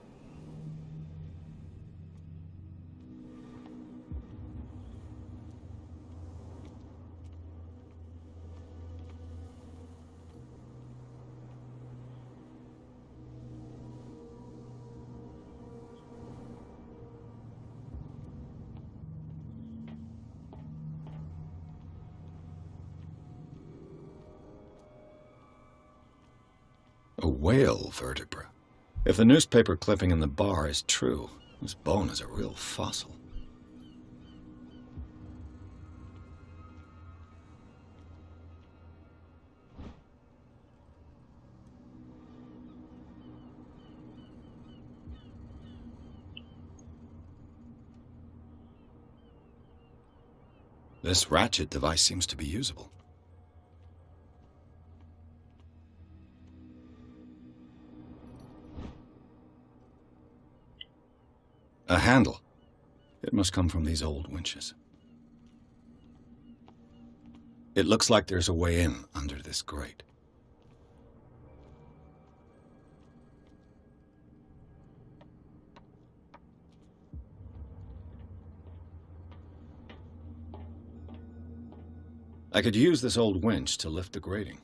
D: A whale vertebra. If the newspaper clipping in the bar is true, this bone is a real fossil. This ratchet device seems to be usable. A handle. It must come from these old winches. It looks like there's a way in under this grate. I could use this old winch to lift the grating.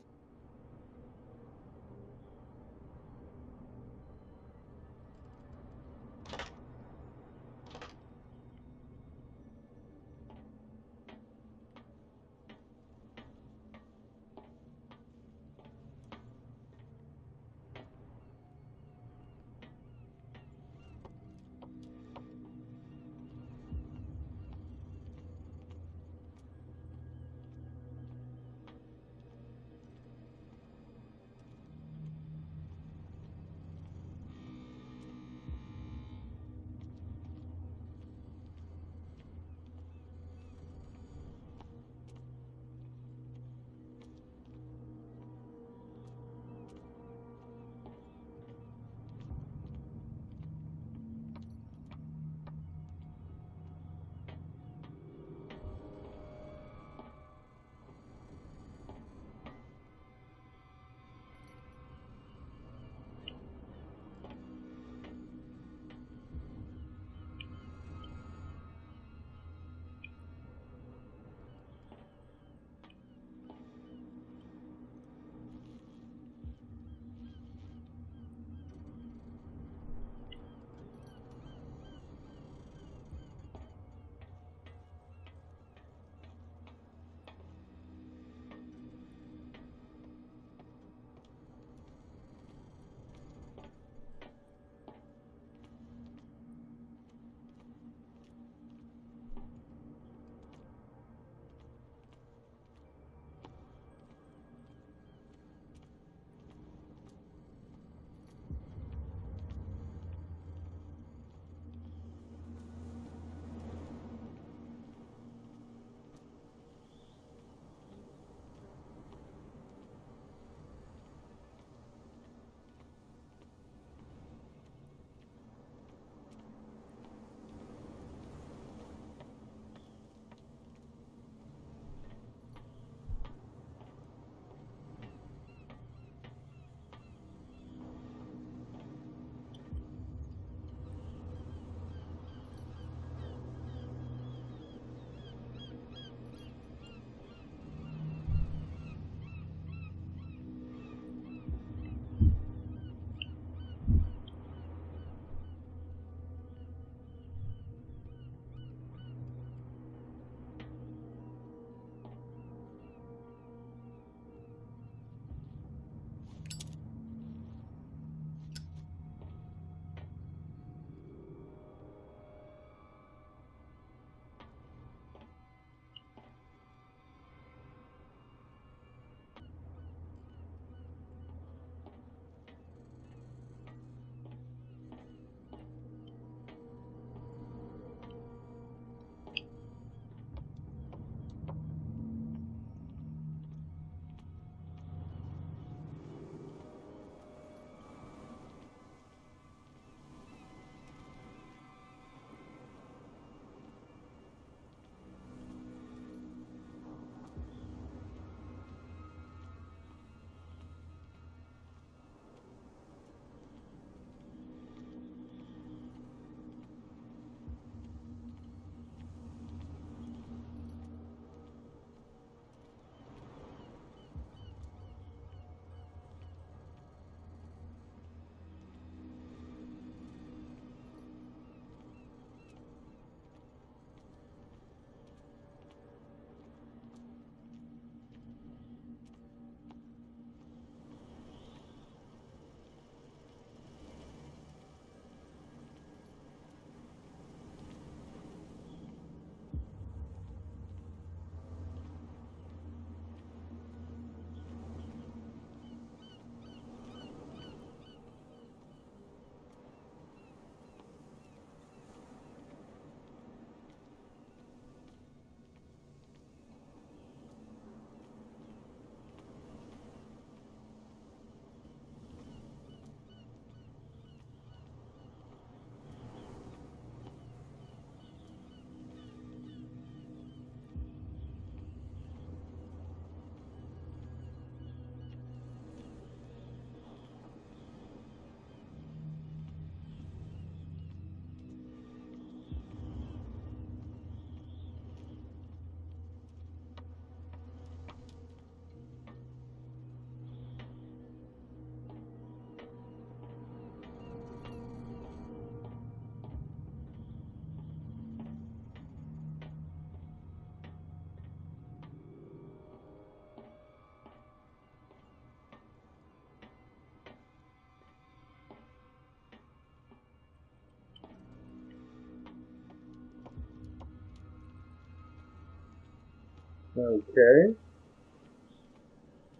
A: Okay.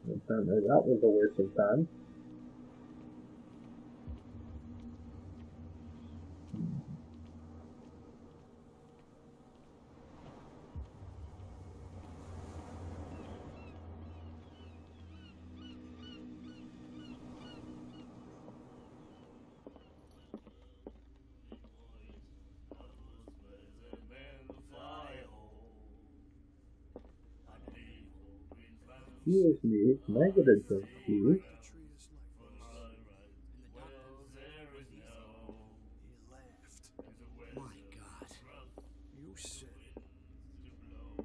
A: Apparently that was a waste of time. Excuse me, can I get a drink, please?
K: My God. You said it.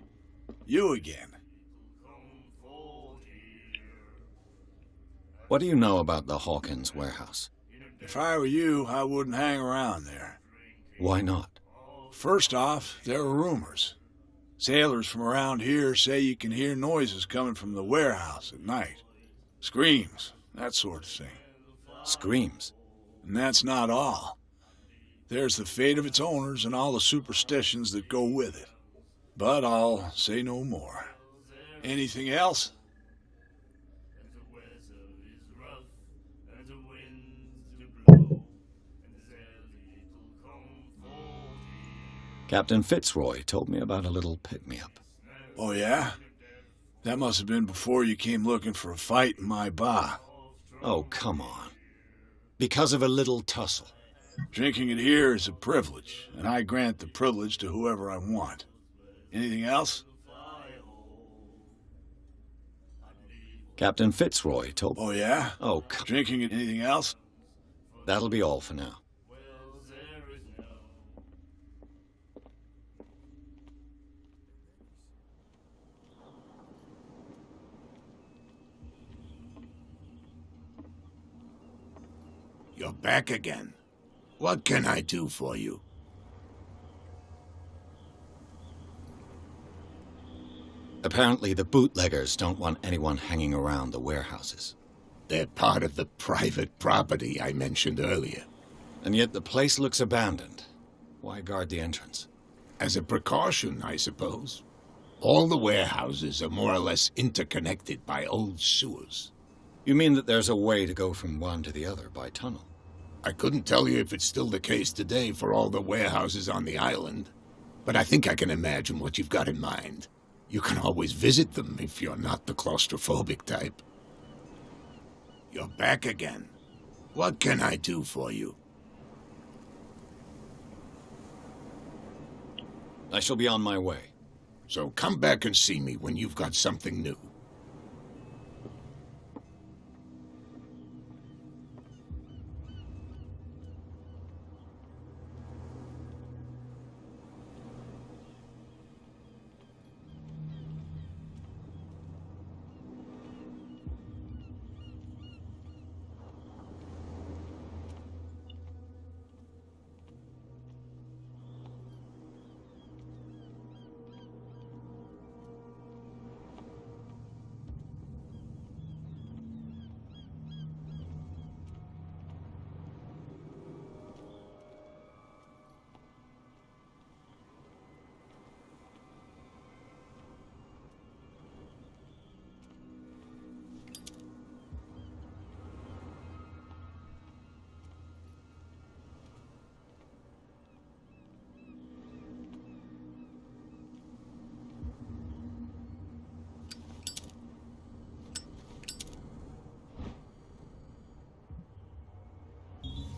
J: You again.
D: What do you know about the Hawkins warehouse?
J: If I were you, I wouldn't hang around there.
D: Why not?
J: First off, there are rumors. Sailors from around here say you can hear noises coming from the warehouse at night. Screams, that sort of thing.
D: Screams?
J: And that's not all. There's the fate of its owners and all the superstitions that go with it. But I'll say no more. Anything else?
D: Captain Fitzroy told me about a little pick-me-up.
J: Oh, yeah? That must have been before you came looking for a fight in my bar.
D: Oh, come on. Because of a little tussle.
J: Drinking it here is a privilege, and I grant the privilege to whoever I want. Anything else?
D: Captain Fitzroy told...
J: Oh, yeah?
D: Oh,
J: Drinking it... Anything else?
D: That'll be all for now.
G: You're back again. What can I do for you?
D: Apparently the bootleggers don't want anyone hanging around the warehouses.
G: They're part of the private property I mentioned earlier.
D: And yet the place looks abandoned. Why guard the entrance?
G: As a precaution, I suppose. All the warehouses are more or less interconnected by old sewers.
D: You mean that there's a way to go from one to the other by tunnel?
G: I couldn't tell you if it's still the case today for all the warehouses on the island, but I think I can imagine what you've got in mind. You can always visit them if you're not the claustrophobic type. You're back again. What can I do for you?
D: I shall be on my way.
G: So come back and see me when you've got something new.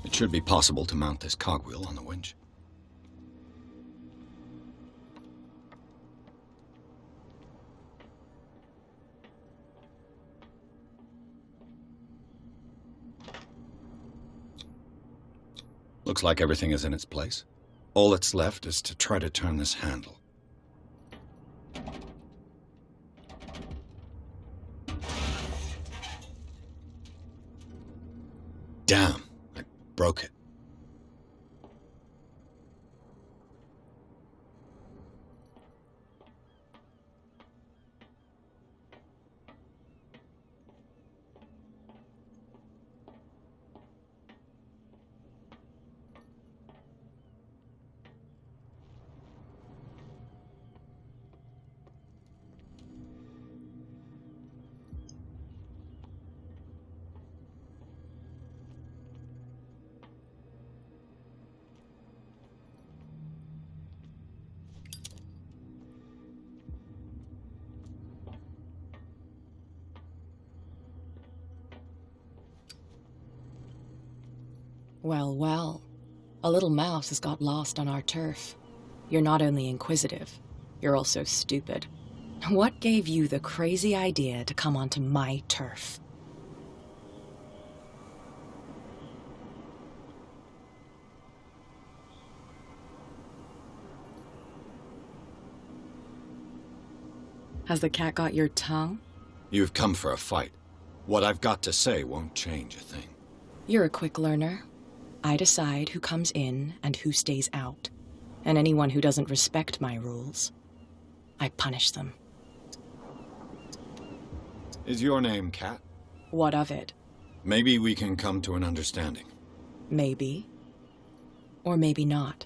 D: It should be possible to mount this cogwheel on the winch. Looks like everything is in its place. All that's left is to try to turn this handle. Damn, I broke it.
N: Well, well. A little mouse has got lost on our turf. You're not only inquisitive, you're also stupid. What gave you the crazy idea to come onto my turf? Has the cat got your tongue?
D: You've come for a fight. What I've got to say won't change a thing.
N: You're a quick learner. I decide who comes in and who stays out. And anyone who doesn't respect my rules, I punish them.
D: Is your name Cat?
N: What of it?
D: Maybe we can come to an understanding.
N: Maybe. Or maybe not.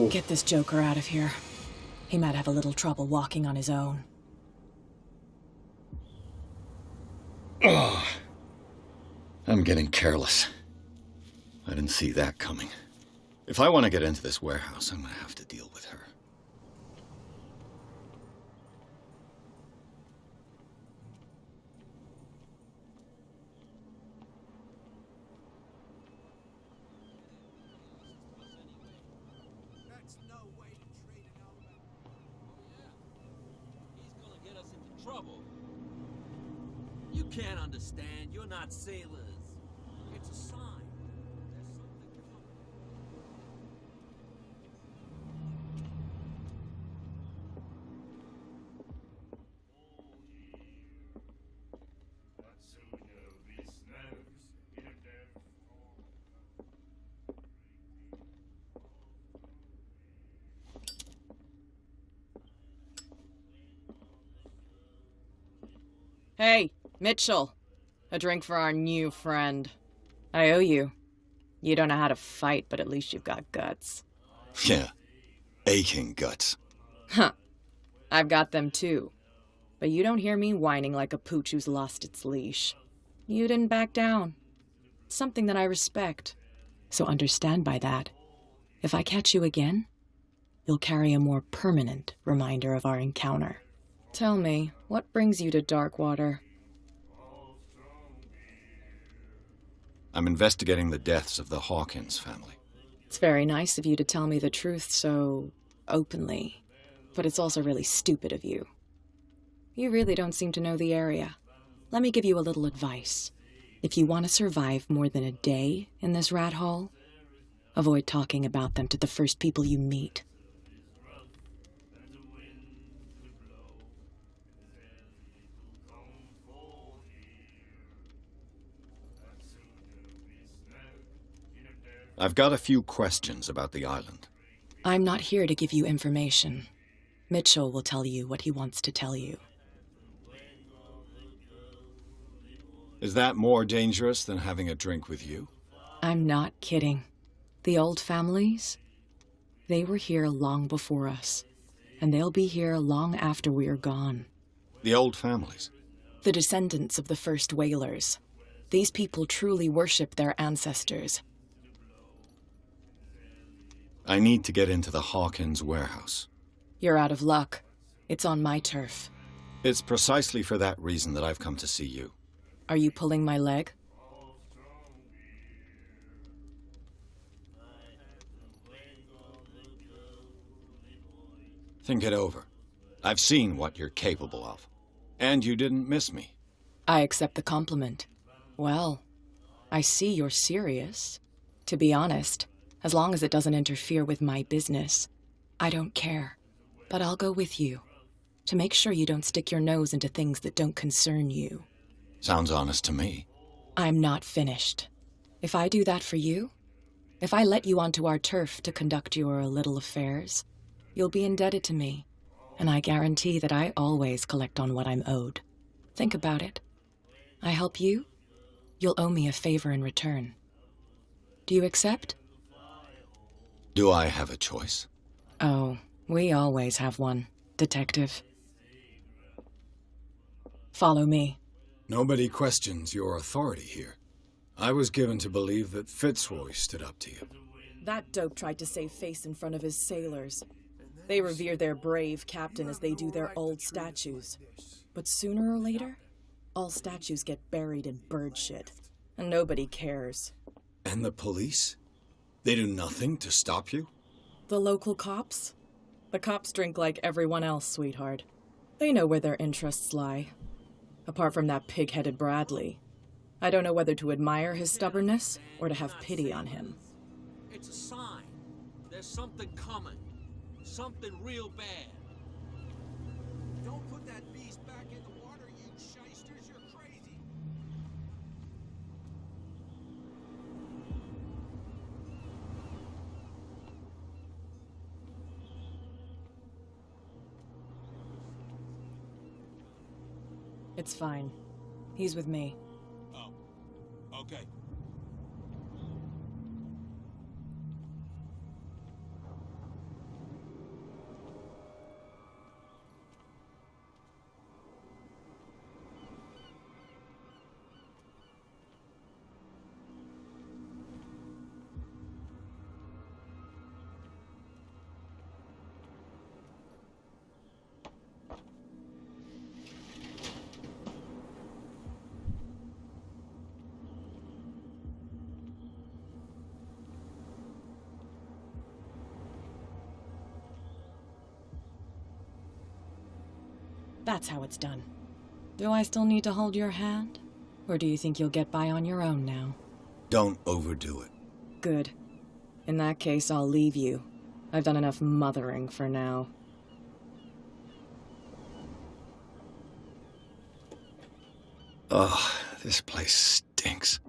N: Get this joker out of here. He might have a little trouble walking on his own.
D: Oh, I'm getting careless. I didn't see that coming. If I want to get into this warehouse, I'm going to have to deal with her.
I: Trouble. You can't understand. You're not sailors. It's a sign. There's something coming.
N: Hey, Mitchell. A drink for our new friend. I owe you. You don't know how to fight, but at least you've got guts.
D: Yeah, aching guts.
N: Huh. I've got them too. But you don't hear me whining like a pooch who's lost its leash. You didn't back down. It's something that I respect. So understand by that, if I catch you again, you'll carry a more permanent reminder of our encounter. Tell me, what brings you to Darkwater?
D: I'm investigating the deaths of the Hawkins family.
N: It's very nice of you to tell me the truth so openly, but it's also really stupid of you. You really don't seem to know the area. Let me give you a little advice. If you want to survive more than a day in this rat hole, avoid talking about them to the first people you meet.
D: I've got a few questions about the island.
N: I'm not here to give you information. Mitchell will tell you what he wants to tell you.
D: Is that more dangerous than having a drink with you?
N: I'm not kidding. The old families, they were here long before us, and they'll be here long after we are gone.
D: The old families?
N: The descendants of the first whalers. These people truly worship their ancestors.
D: I need to get into the Hawkins warehouse.
N: You're out of luck. It's on my turf.
D: It's precisely for that reason that I've come to see you.
N: Are you pulling my leg?
D: Think it over. I've seen what you're capable of. And you didn't miss me.
N: I accept the compliment. Well, I see you're serious. To be honest, as long as it doesn't interfere with my business, I don't care. But I'll go with you, to make sure you don't stick your nose into things that don't concern you.
D: Sounds honest to me.
N: I'm not finished. If I do that for you, if I let you onto our turf to conduct your little affairs, you'll be indebted to me, and I guarantee that I always collect on what I'm owed. Think about it. I help you, you'll owe me a favor in return. Do you accept?
D: Do I have a choice?
N: Oh, we always have one, Detective. Follow me.
M: Nobody questions your authority here. I was given to believe that Fitzroy stood up to you.
N: That dope tried to save face in front of his sailors. They revere their brave captain as they do their old statues. But sooner or later, all statues get buried in bird shit, and nobody cares.
D: And the police? They do nothing to stop you?
N: The local cops? The cops drink like everyone else, sweetheart. They know where their interests lie. Apart from that pig-headed Bradley, I don't know whether to admire his stubbornness or to have pity on him.
I: It's a sign. There's something coming. Something real bad.
B: Don't put that beast back in the water, you shysters. You're crazy.
N: It's fine. He's with me.
P: Oh, okay.
N: That's how it's done. Do I still need to hold your hand? Or do you think you'll get by on your own now?
D: Don't overdo it.
N: Good. In that case, I'll leave you. I've done enough mothering for now.
D: Ugh, this place stinks.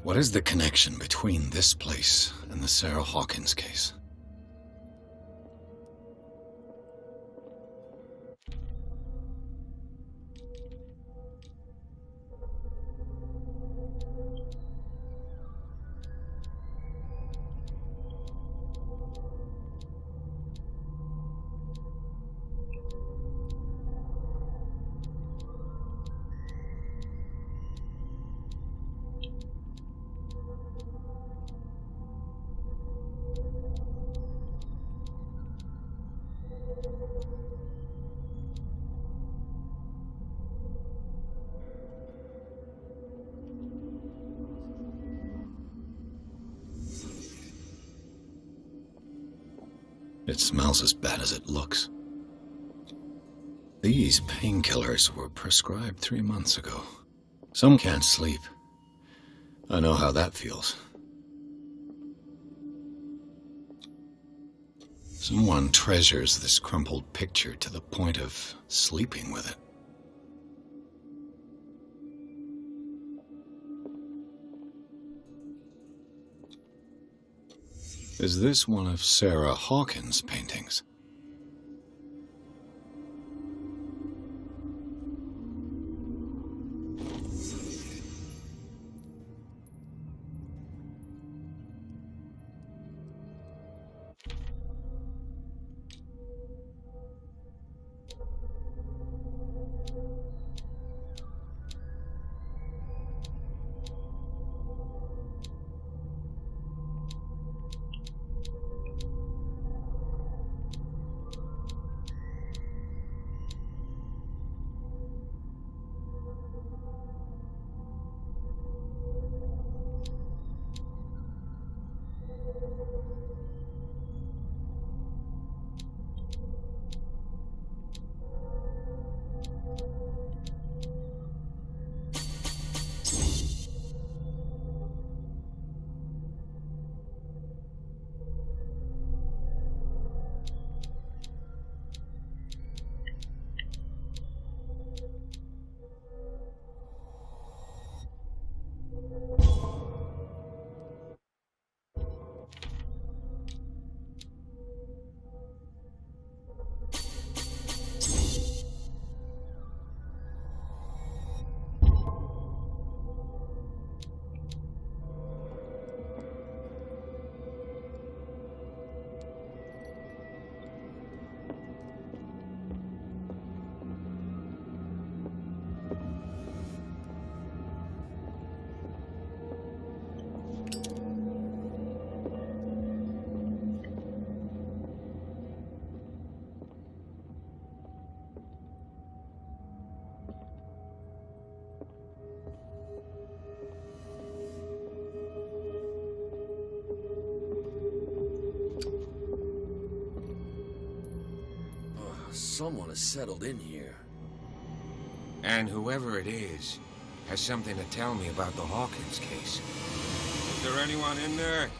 D: What is the connection between this place and the Sarah Hawkins case? It smells as bad as it looks. These painkillers were prescribed 3 months ago. Some can't sleep. I know how that feels. Someone treasures this crumpled picture to the point of sleeping with it. Is this one of Sarah Hawkins' paintings?
Q: someone has settled in here.
H: And whoever it is has something to tell me about the Hawkins case. Is there anyone in there?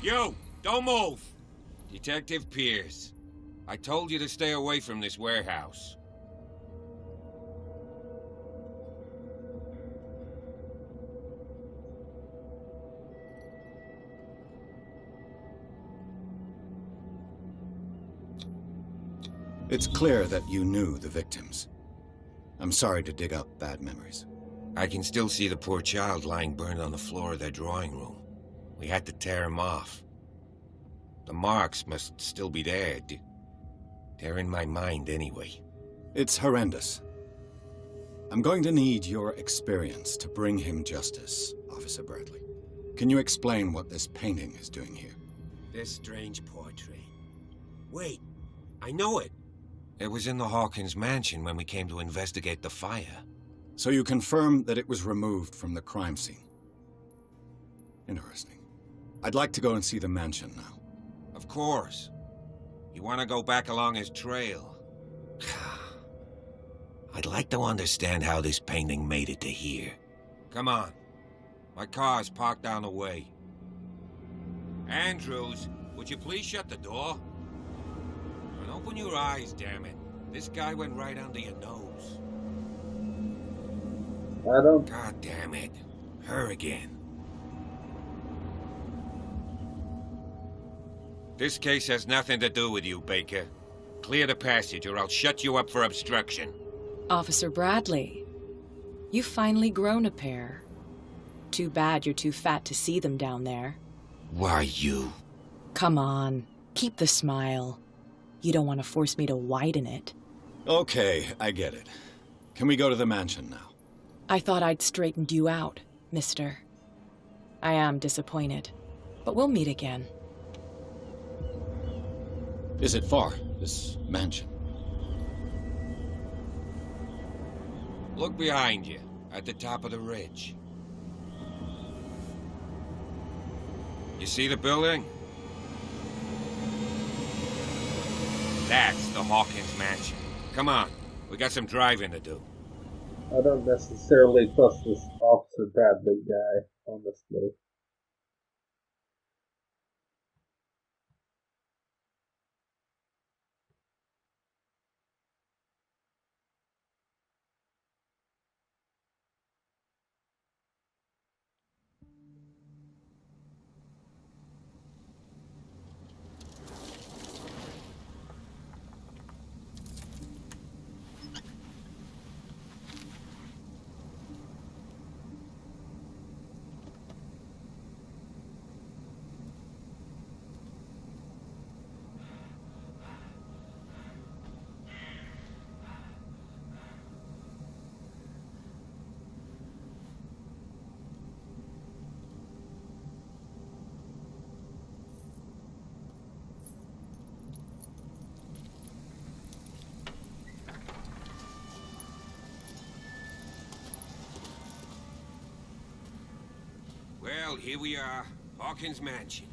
H: You! Don't move! Detective Pierce. I told you to stay away from this warehouse.
D: It's clear that you knew the victims. I'm sorry to dig up bad memories.
H: I can still see the poor child lying burned on the floor of their drawing room. We had to tear him off. The marks must still be there. They're in my mind anyway.
D: It's horrendous. I'm going to need your experience to bring him justice, Officer Bradley. Can you explain what this painting is doing here?
H: This strange portrait. Wait, I know it. It was in the Hawkins mansion when we came to investigate the fire.
D: So you confirm that it was removed from the crime scene? Interesting. I'd like to go and see the mansion now.
H: Of course. You want to go back along his trail? I'd like to understand how this painting made it to here. Come on. My car's parked down the way. Andrews, would you please shut the door? And open your eyes, damn it. This guy went right under your nose.
A: I don't...
H: God damn it. Her again. This case has nothing to do with you, Baker. Clear the passage or I'll shut you up for obstruction.
N: Officer Bradley, you've finally grown a pair. Too bad you're too fat to see them down there.
H: Why you?
N: Come on, keep the smile. You don't want to force me to widen it.
D: Okay, I get it. Can we go to the mansion now?
N: I thought I'd straightened you out, mister. I am disappointed, but we'll meet again.
D: Is it far, this mansion?
H: Look behind you, at the top of the ridge. You see the building? That's the Hawkins mansion. Come on, we got some driving to do.
A: I don't necessarily trust this Officer Bradley guy, honestly.
H: Well, here we are, Hawkins Mansion.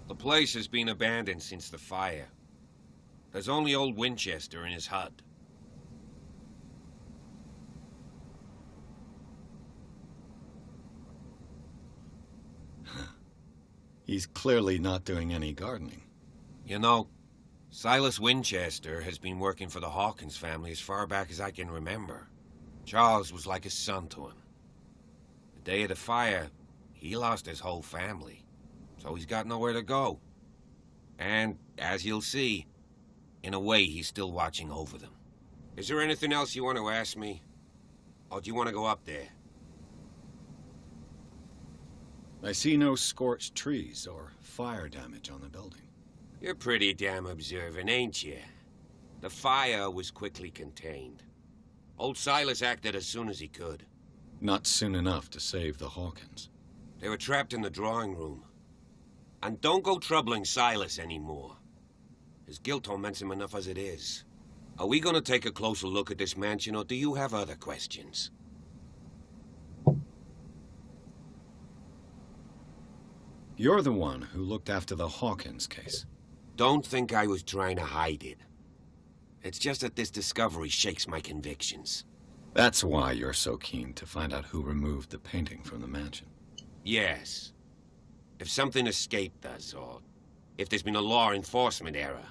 H: The place has been abandoned since the fire. There's only old Winchester in his hut.
D: He's clearly not doing any gardening.
H: You know, Silas Winchester has been working for the Hawkins family as far back as I can remember. Charles was like a son to him. The day of the fire, he lost his whole family, so he's got nowhere to go. And, as you'll see, in a way, he's still watching over them. Is there anything else you want to ask me? Or do you want to go up there?
D: I see no scorched trees or fire damage on the building.
H: You're pretty damn observant, ain't you? The fire was quickly contained. Old Silas acted as soon as he could.
D: Not soon enough to save the Hawkins.
H: They were trapped in the drawing room. And don't go troubling Silas anymore. His guilt torments him enough as it is. Are we gonna take a closer look at this mansion, or do you have other questions?
D: You're the one who looked after the Hawkins case.
H: Don't think I was trying to hide it. It's just that this discovery shakes my convictions.
D: That's why you're so keen to find out who removed the painting from the mansion.
H: Yes. If something escaped us, or if there's been a law enforcement error,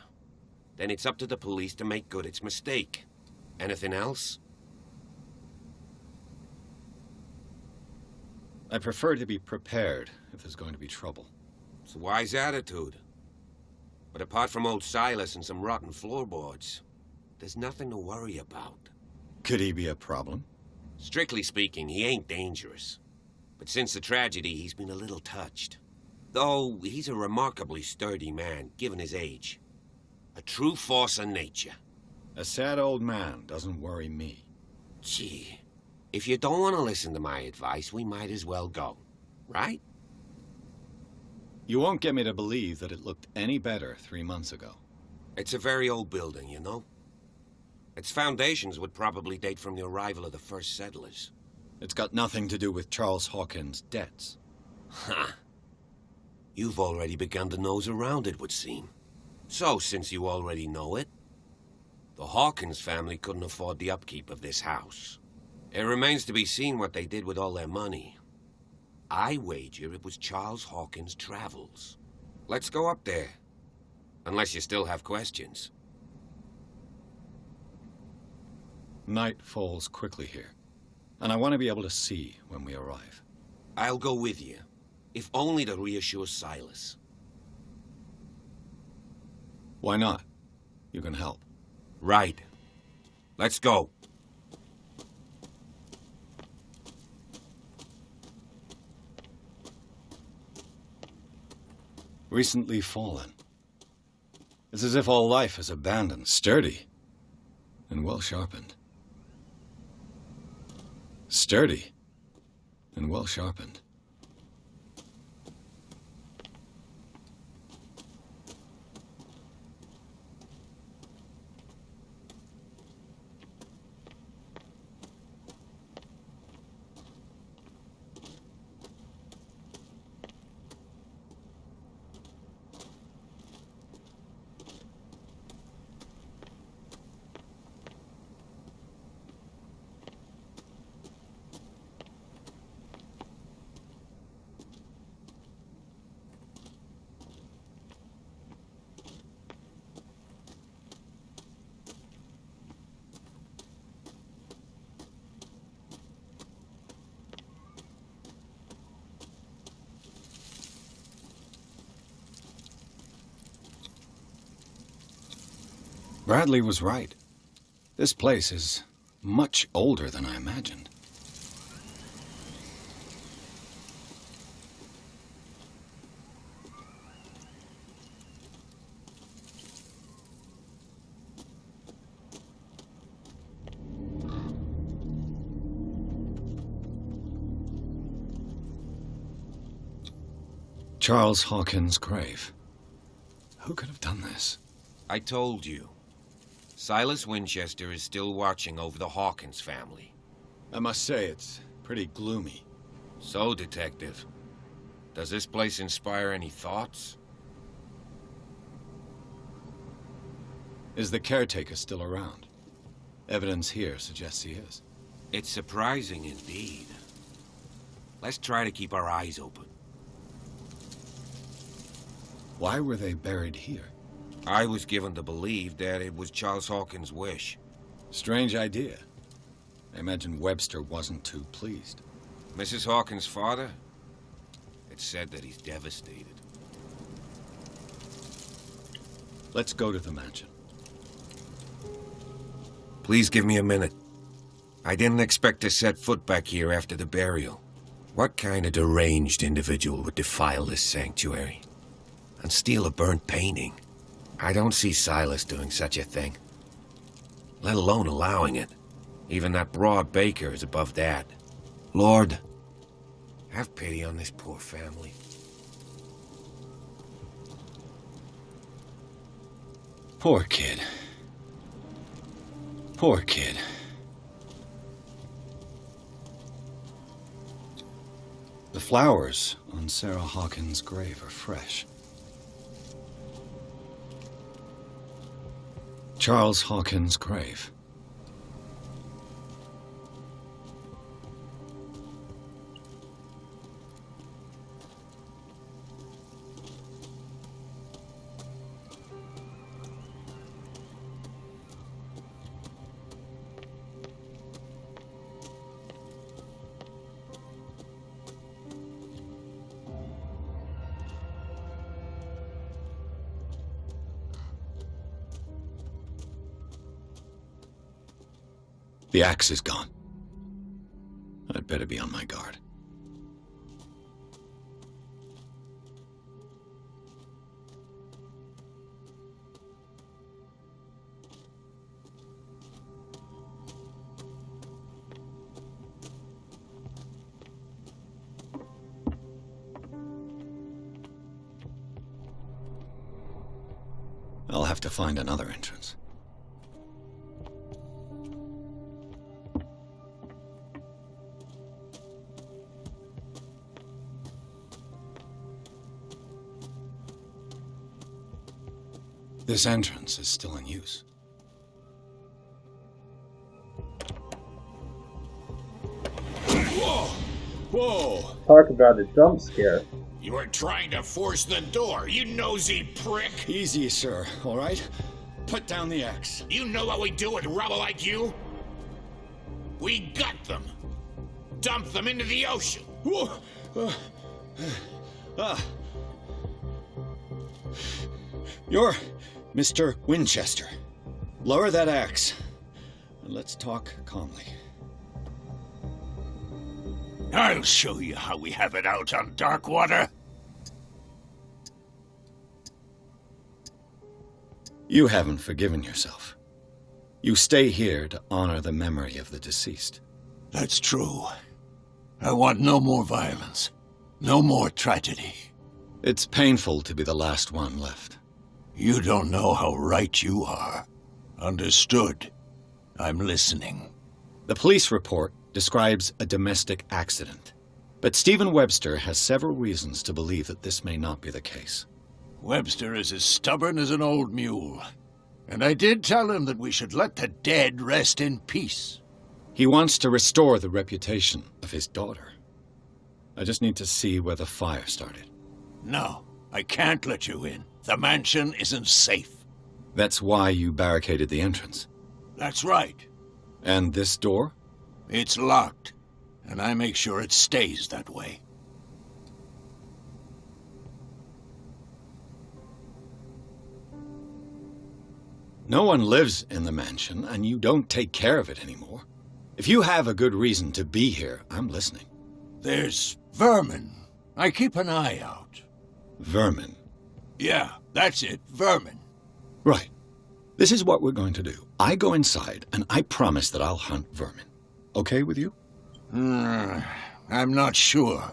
H: then it's up to the police to make good its mistake. Anything else?
D: I prefer to be prepared if there's going to be trouble.
H: It's a wise attitude. But apart from old Silas and some rotten floorboards, there's nothing to worry about.
D: Could he be a problem?
H: Strictly speaking, he ain't dangerous. But since the tragedy, he's been a little touched. Though he's a remarkably sturdy man, given his age. A true force of nature.
D: A sad old man doesn't worry me.
H: Gee, if you don't want to listen to my advice, we might as well go. Right?
D: You won't get me to believe that it looked any better 3 months ago.
H: It's a very old building, you know? Its foundations would probably date from the arrival of the first settlers.
D: It's got nothing to do with Charles Hawkins' debts.
H: Ha! You've already begun to nose around, it would seem. So, since you already know it, the Hawkins family couldn't afford the upkeep of this house. It remains to be seen what they did with all their money. I wager it was Charles Hawkins' travels. Let's go up there. Unless you still have questions.
D: Night falls quickly here, and I want to be able to see when we arrive.
H: I'll go with you, if only to reassure Silas.
D: Why not? You can help.
H: Right. Let's go.
D: Recently fallen. It's as if all life is abandoned, sturdy, and well sharpened. Sturdy and well sharpened. Bradley was right. This place is much older than I imagined. Charles Hawkins' grave. Who could have done this?
H: I told you. Silas Winchester is still watching over the Hawkins family.
D: I must say, it's pretty gloomy.
H: So, Detective, does this place inspire any thoughts?
D: Is the caretaker still around? Evidence here suggests he is.
H: It's surprising indeed. Let's try to keep our eyes open.
D: Why were they buried here?
H: I was given to believe that it was Charles Hawkins' wish.
D: Strange idea. I imagine Webster wasn't too pleased.
H: Mrs. Hawkins' father? It's said that he's devastated.
D: Let's go to the mansion.
H: Please give me a minute. I didn't expect to set foot back here after the burial. What kind of deranged individual would defile this sanctuary and steal a burnt painting? I don't see Silas doing such a thing, let alone allowing it. Even that broad baker is above that. Lord, have pity on this poor family.
D: Poor kid. Poor kid. The flowers on Sarah Hawkins' grave are fresh. Charles Hawkins' grave. The axe is gone. I'd better be on my guard. I'll have to find another entrance. This entrance is still in use.
G: Whoa! Whoa!
A: Talk about a jump scare.
G: You were trying to force the door, you nosy prick!
D: Easy, sir, all right? Put down the axe.
G: You know what we do with rubble like you? We gut them. Dump them into the ocean.
D: You're Mr. Winchester. Lower that axe, and let's talk calmly.
G: I'll show you how we have it out on Darkwater.
D: You haven't forgiven yourself. You stay here to honor the memory of the deceased.
G: That's true. I want no more violence. No more tragedy.
D: It's painful to be the last one left.
G: You don't know how right you are. Understood. I'm listening.
D: The police report describes a domestic accident, but Stephen Webster has several reasons to believe that this may not be the case.
G: Webster is as stubborn as an old mule, and I did tell him that we should let the dead rest in peace.
D: He wants to restore the reputation of his daughter. I just need to see where the fire started.
G: No, I can't let you in. The mansion isn't safe.
D: That's why you barricaded the entrance.
G: That's right.
D: And this door?
G: It's locked, and I make sure it stays that way.
D: No one lives in the mansion, and you don't take care of it anymore. If you have a good reason to be here, I'm listening.
G: There's vermin. I keep an eye out.
D: Vermin?
G: Yeah, that's it, vermin.
D: Right. This is what we're going to do. I go inside, and I promise that I'll hunt vermin. Okay with you?
G: I'm not sure.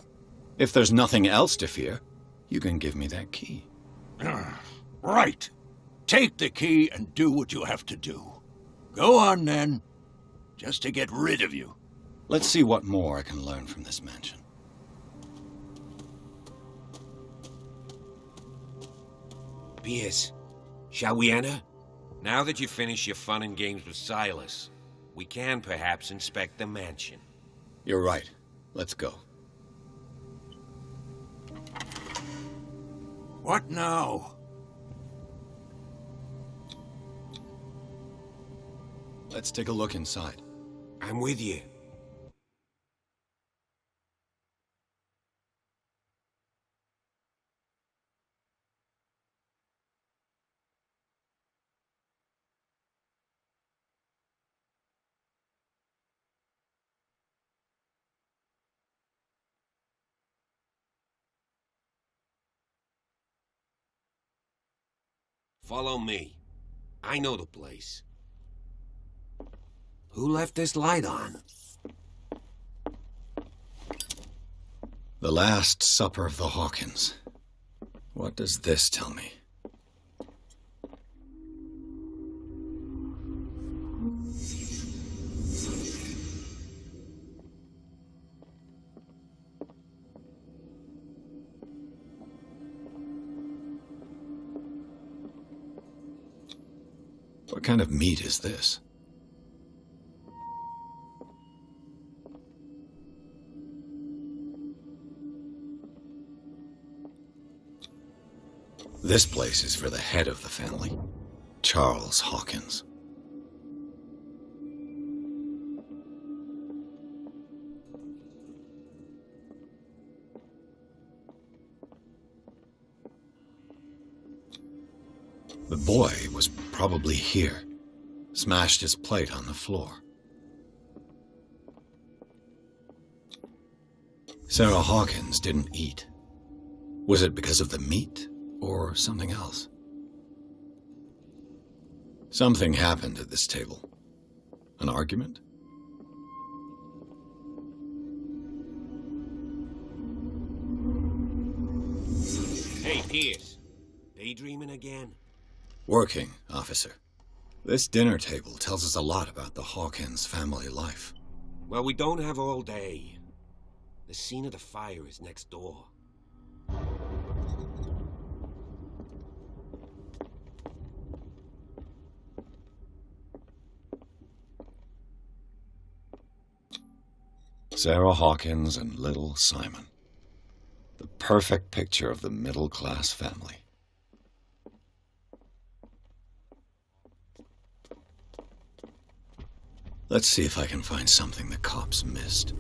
D: If there's nothing else to fear, you can give me that key.
G: Right. Take the key and do what you have to do. Go on, then. Just to get rid of you.
D: Let's see what more I can learn from this mansion.
H: Pierce, shall we enter? Now that you've finished your fun and games with Silas, we can perhaps inspect the mansion.
D: You're right. Let's go.
G: What now?
D: Let's take a look inside.
H: I'm with you. Follow me. I know the place. Who left this light on?
D: The Last Supper of the Hawkins. What does this tell me? What kind of meat is this? This place is for the head of the family, Charles Hawkins. The boy was probably here, smashed his plate on the floor. Sarah Hawkins didn't eat. Was it because of the meat or something else? Something happened at this table. An argument?
H: Hey, Pierce. Daydreaming again?
D: Working, officer. This dinner table tells us a lot about the Hawkins family life.
H: Well, we don't have all day. The scene of the fire is next door.
D: Sarah Hawkins and little Simon. The perfect picture of the middle-class family. Let's see if I can find something the cops missed.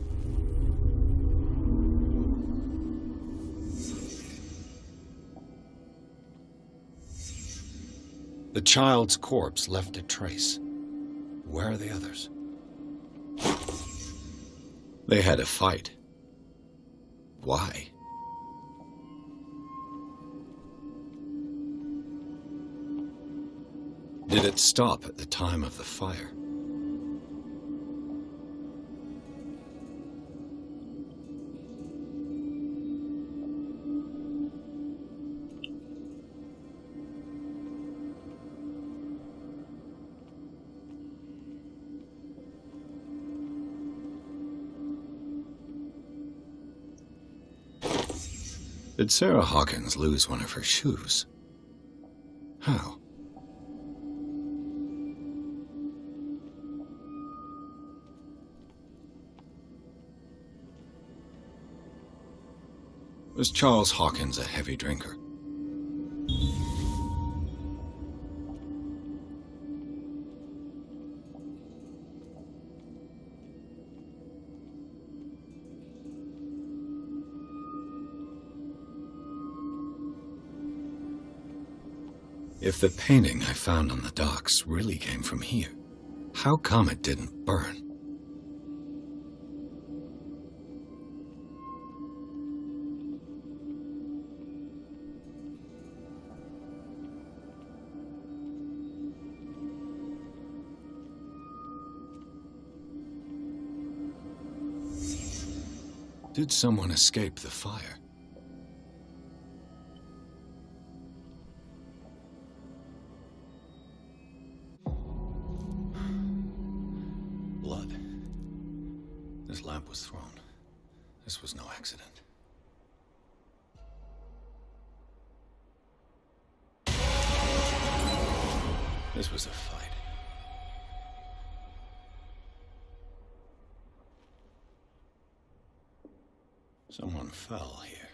D: The child's corpse left a trace. Where are the others? They had a fight. Why? Did it stop at the time of the fire? Did Sarah Hawkins lose one of her shoes? How? Was Charles Hawkins a heavy drinker? If the painting I found on the docks really came from here, how come it didn't burn? Did someone escape the fire? Blood. This lamp was thrown. This was no accident. This was a fight. Someone fell here.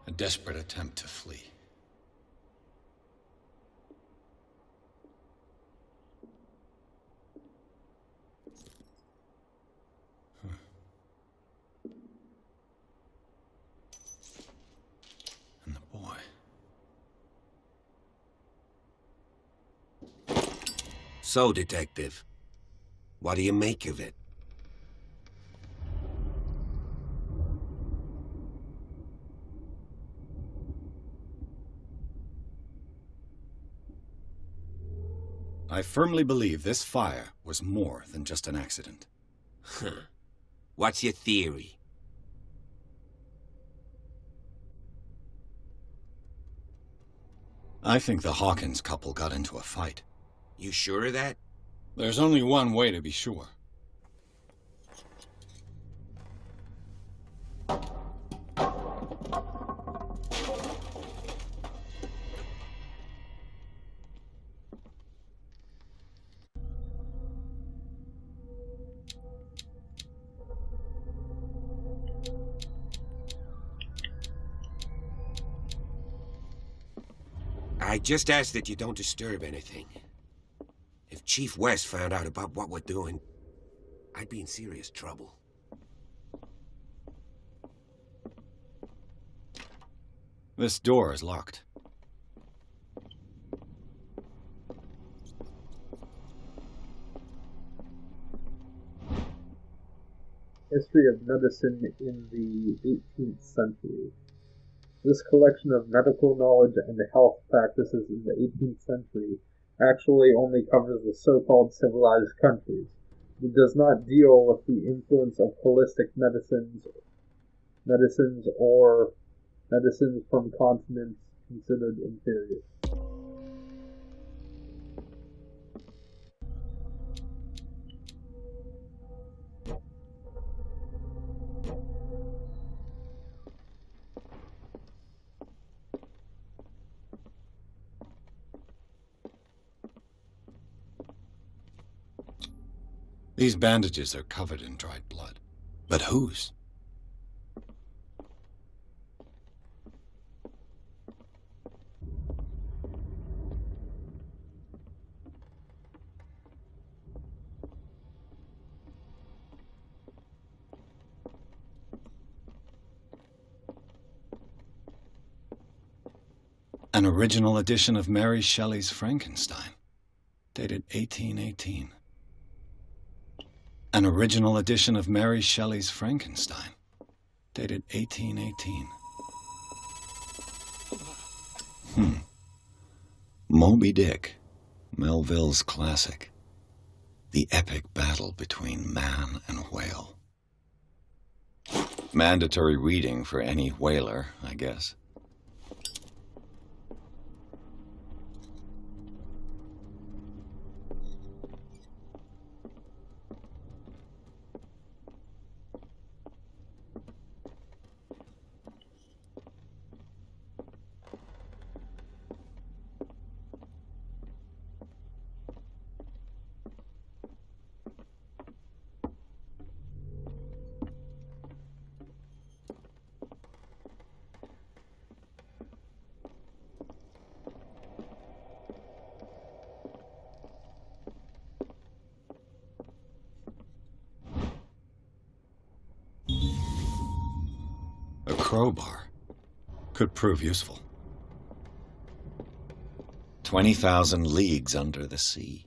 D: A desperate attempt to flee. And the boy.
H: So, Detective, what do you make of it?
D: I firmly believe this fire was more than just an accident.
H: Huh. What's your theory?
D: I think the Hawkins couple got into a fight.
H: You sure of that?
D: There's only one way to be sure.
H: I just ask that you don't disturb anything. If Chief West found out about what we're doing, I'd be in serious trouble.
D: This door is locked.
A: History of medicine in the 18th century. This collection of medical knowledge and health practices in the 18th century actually only covers the so-called civilized countries. It does not deal with the influence of holistic medicines or medicines from continents considered inferior.
D: These bandages are covered in dried blood. But whose? An original edition of Mary Shelley's Frankenstein, dated 1818. An original edition of Mary Shelley's Frankenstein, dated 1818. Moby Dick, Melville's classic. The epic battle between man and whale. Mandatory reading for any whaler, I guess. A crowbar could prove useful. 20,000 leagues under the sea.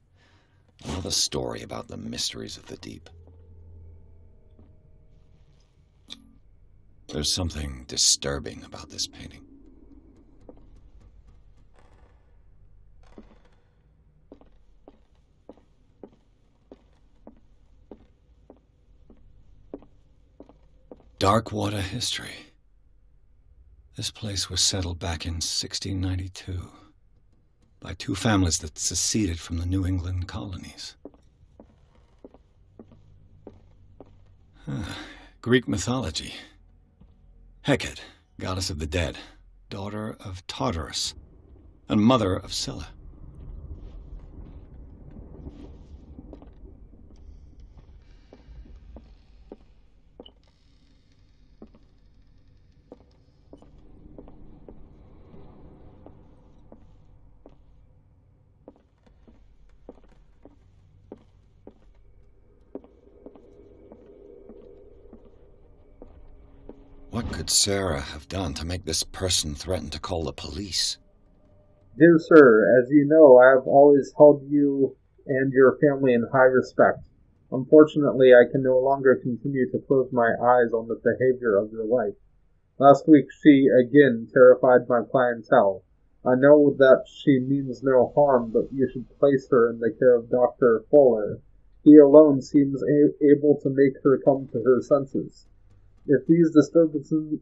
D: Another story about the mysteries of the deep. There's something disturbing about this painting. Darkwater history. This place was settled back in 1692 by two families that seceded from the New England colonies. Greek mythology. Hecate, goddess of the dead, daughter of Tartarus, and mother of Scylla. What could Sarah have done to make this person threaten to call the police?
A: Dear sir, as you know, I have always held you and your family in high respect. Unfortunately, I can no longer continue to close my eyes on the behavior of your wife. Last week she again terrified my clientele. I know that she means no harm, but you should place her in the care of Dr. Fuller. He alone seems able to make her come to her senses. If these disturbances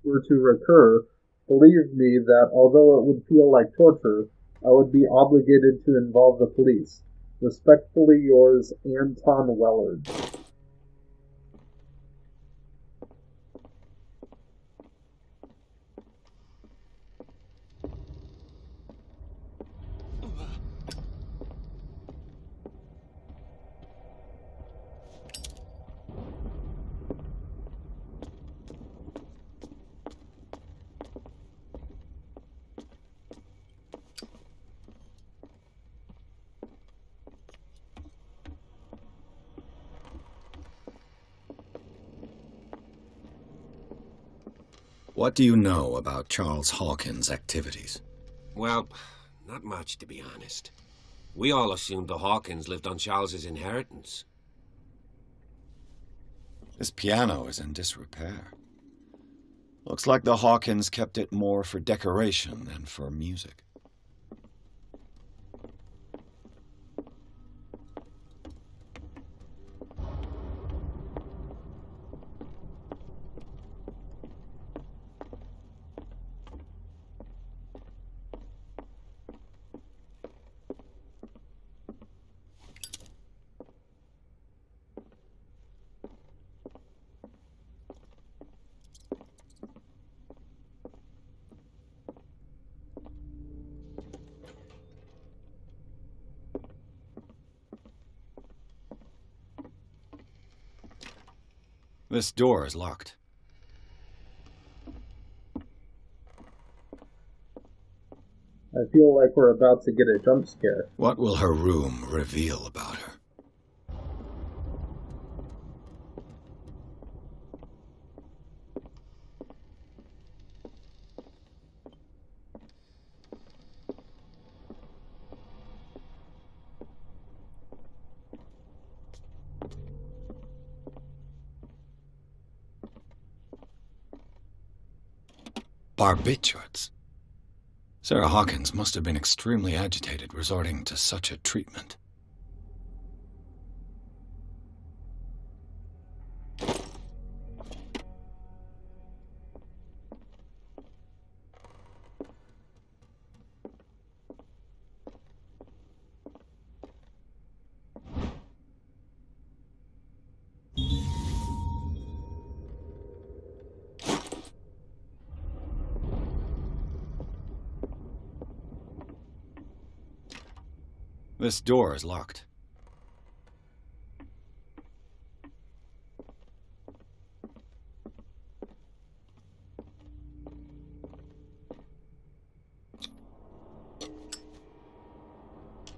A: were to recur, believe me that although it would feel like torture, I would be obligated to involve the police. Respectfully yours, Anton Wellard.
D: What do you know about Charles Hawkins' activities?
H: Well, not much, to be honest. We all assumed the Hawkins lived on Charles's inheritance.
D: This piano is in disrepair. Looks like the Hawkins kept it more for decoration than for music. This door is locked.
A: I feel like we're about to get a jump scare.
D: What will her room reveal about her? Barbiturates. Sarah Hawkins must have been extremely agitated resorting to such a treatment. This door is locked.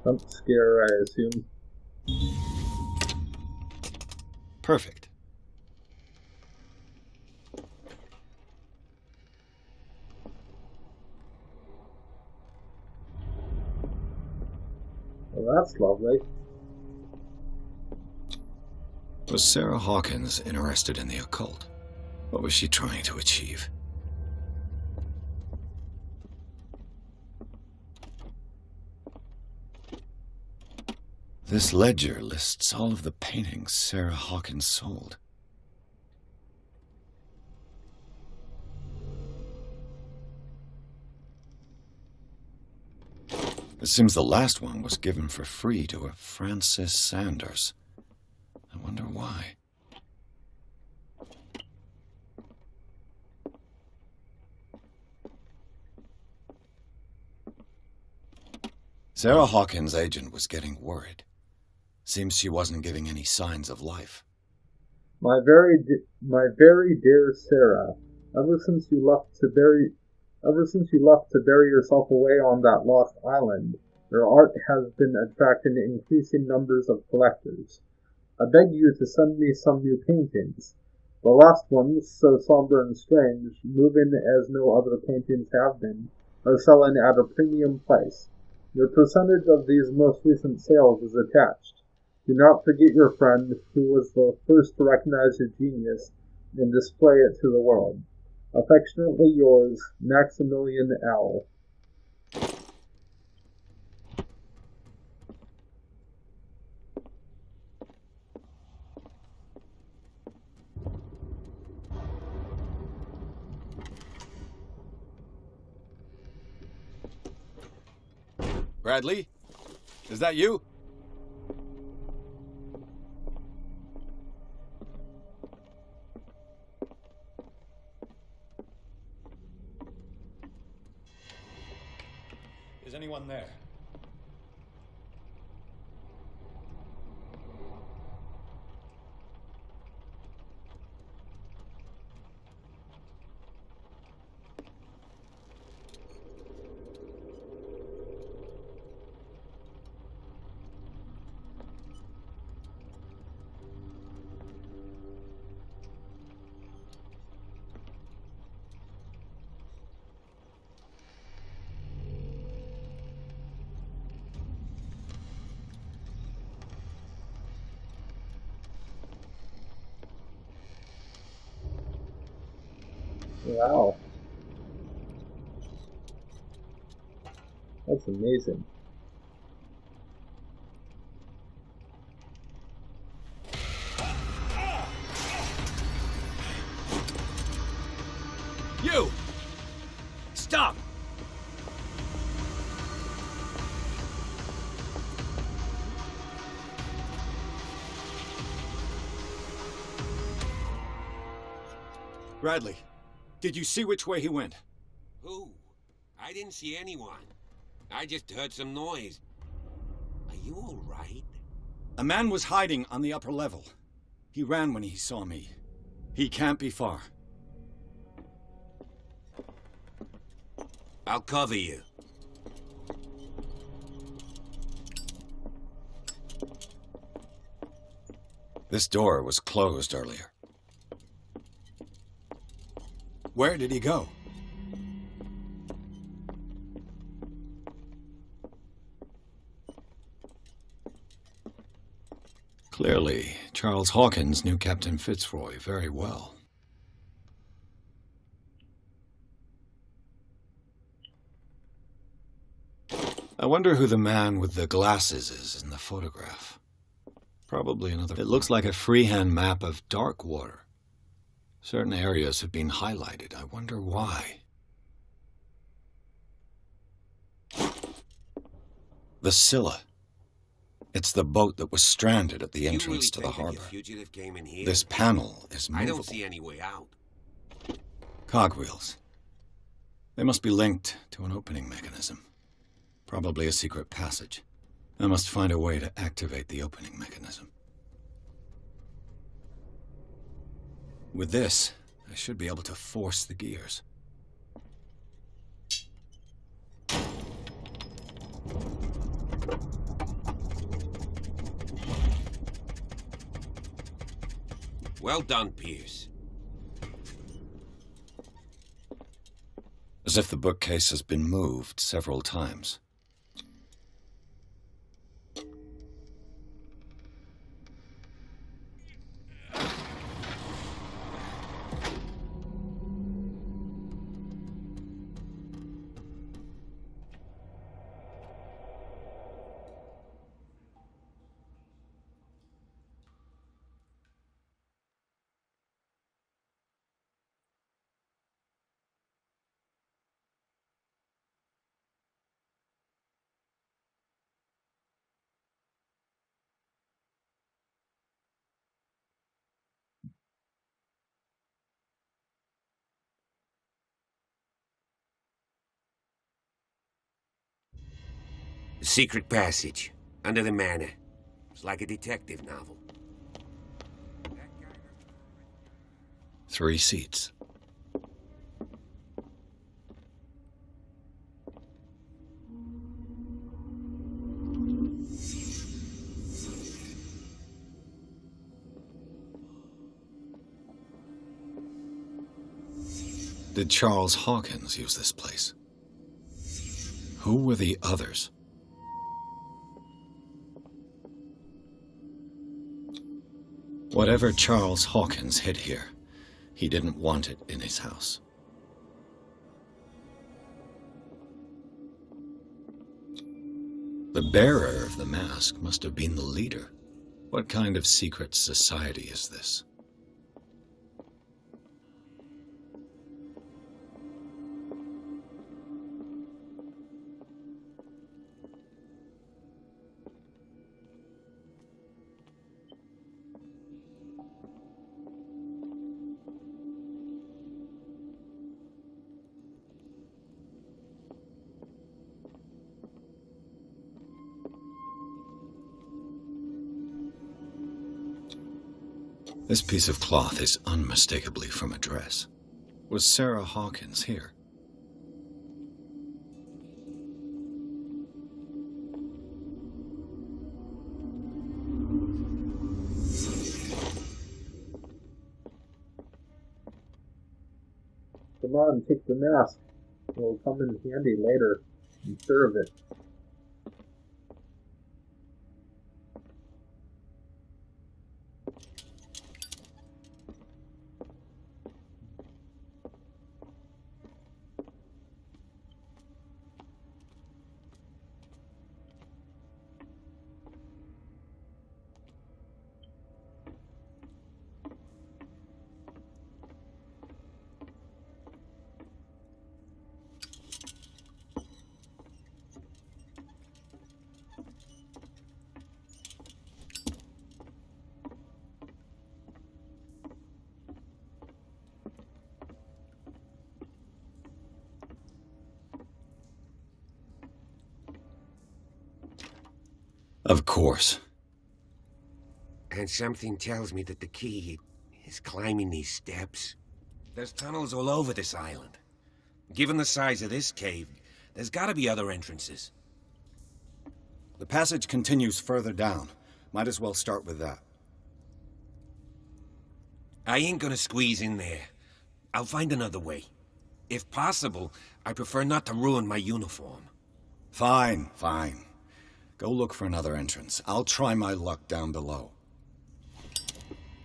A: Jump scare, I assume.
D: Perfect.
A: Well, that's lovely.
D: Was Sarah Hawkins interested in the occult? What was she trying to achieve? This ledger lists all of the paintings Sarah Hawkins sold. It seems the last one was given for free to a Francis Sanders. I wonder why. Sarah Hawkins' agent was getting worried. Seems she wasn't giving any signs of life.
A: My very dear Sarah, ever since you left to bury yourself away on that lost island, your art has been attracting increasing numbers of collectors. I beg you to send me some new paintings. The last ones, so somber and strange, moving as no other paintings have been, are selling at a premium price. Your percentage of these most recent sales is attached. Do not forget your friend, who was the first to recognize your genius and display it to the world. Affectionately yours, Maximilian L.
D: Bradley? Is that you? Is anyone there?
A: Wow. That's amazing.
D: You! Stop! Bradley, did you see which way he went?
H: Who? I didn't see anyone. I just heard some noise. Are you all right?
D: A man was hiding on the upper level. He ran when he saw me. He can't be far.
H: I'll cover you.
D: This door was closed earlier. Where did he go? Clearly, Charles Hawkins knew Captain Fitzroy very well. I wonder who the man with the glasses is in the photograph. Probably another... It looks like a freehand map of dark water. Certain areas have been highlighted. I wonder why. The Scylla. It's the boat that was stranded at the entrance to the harbor. This panel is movable.
H: I don't see any way out.
D: Cogwheels. They must be linked to an opening mechanism. Probably a secret passage. I must find a way to activate the opening mechanism. With this, I should be able to force the gears.
H: Well done, Pierce.
D: As if the bookcase has been moved several times.
H: The secret passage, under the manor. It's like a detective novel.
D: 3 seats. Did Charles Hawkins use this place? Who were the others? Whatever Charles Hawkins hid here, he didn't want it in his house. The bearer of the mask must have been the leader. What kind of secret society is this? This piece of cloth is unmistakably from a dress. Was Sarah Hawkins here?
A: Come on, take the mask. It will come in handy later. I'm sure of it.
D: Of course.
H: And something tells me that the key is climbing these steps. There's tunnels all over this island. Given the size of this cave, there's gotta be other entrances.
D: The passage continues further down. Might as well start with that.
H: I ain't gonna squeeze in there. I'll find another way. If possible, I prefer not to ruin my uniform.
D: Fine, fine. Go look for another entrance. I'll try my luck down below.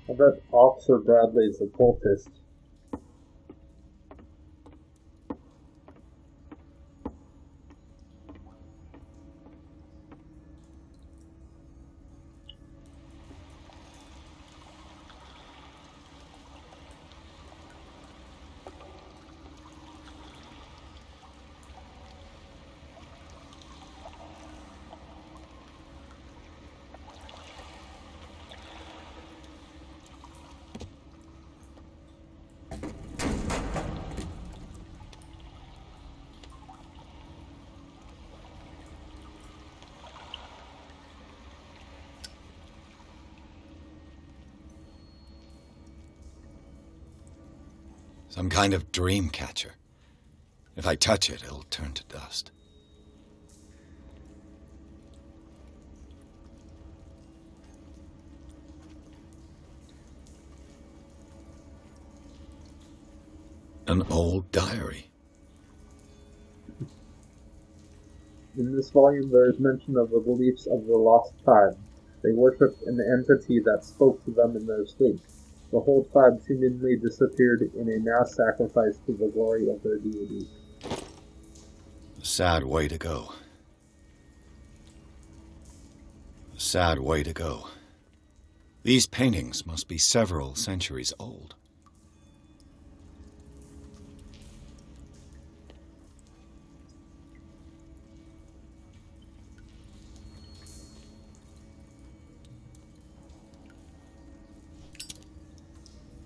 A: I bet Officer Bradley's a cultist.
D: Some kind of dream catcher. If I touch it, it'll turn to dust. An old diary.
A: In this volume there is mention of the beliefs of the lost tribe. They worshipped an entity that spoke to them in their sleep. The whole tribe seemingly disappeared in a mass sacrifice to the glory of their deity.
D: A sad way to go. A sad way to go. These paintings must be several centuries old.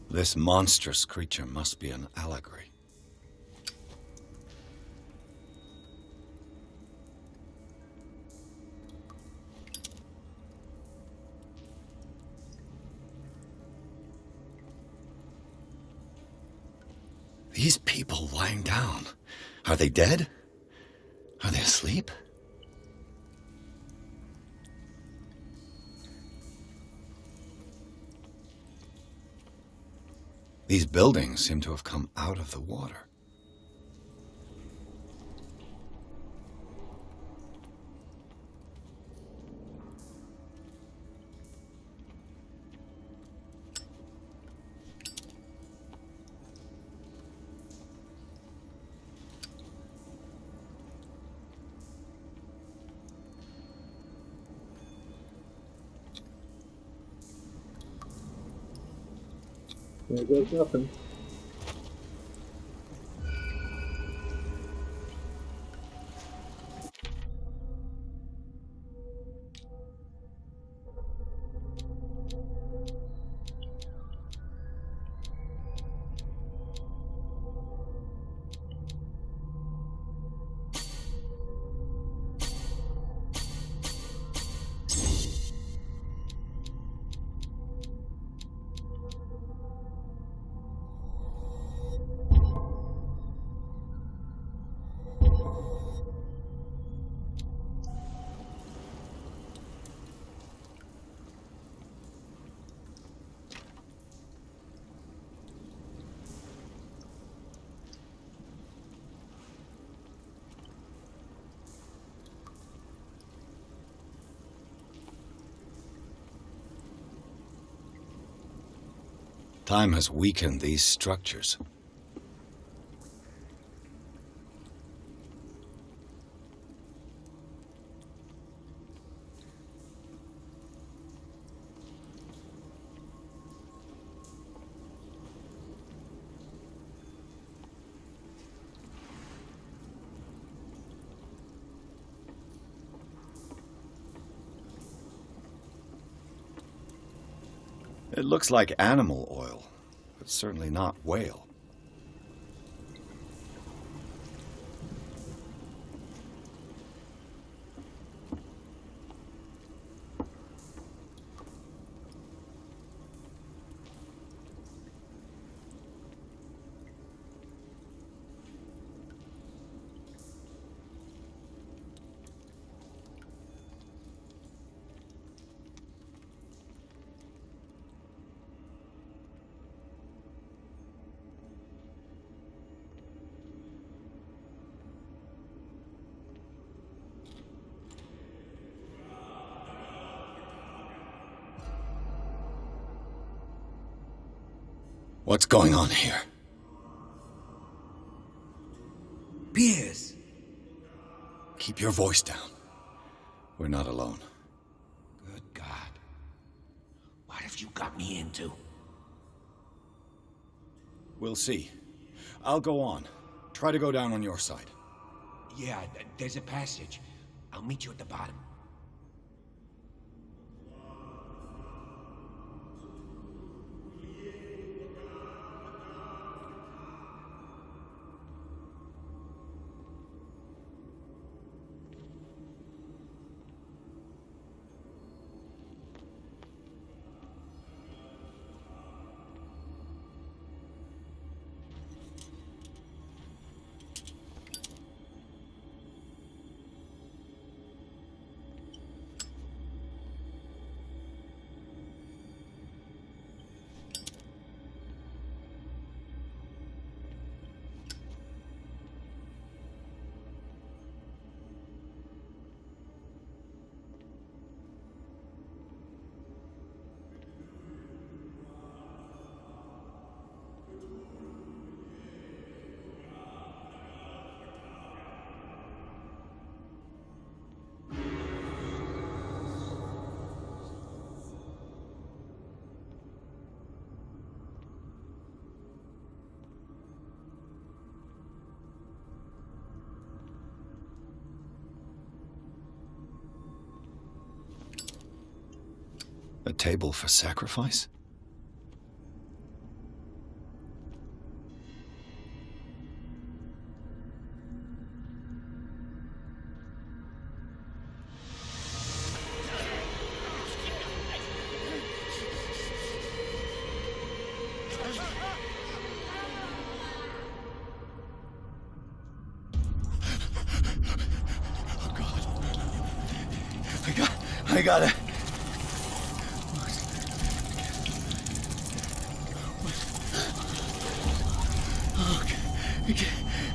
D: This monstrous creature must be an allegory. These people lying down, are they dead? Are they asleep? These buildings seem to have come out of the water.
A: There goes nothing.
D: Time has weakened these structures. It looks like animal oil, but certainly not whale. What's going on here?
P: Pierce!
D: Keep your voice down. We're not alone.
P: Good God. What have you got me into?
D: We'll see. I'll go on. Try to go down on your side.
P: Yeah, there's a passage. I'll meet you at the bottom.
D: A table for sacrifice? I got it.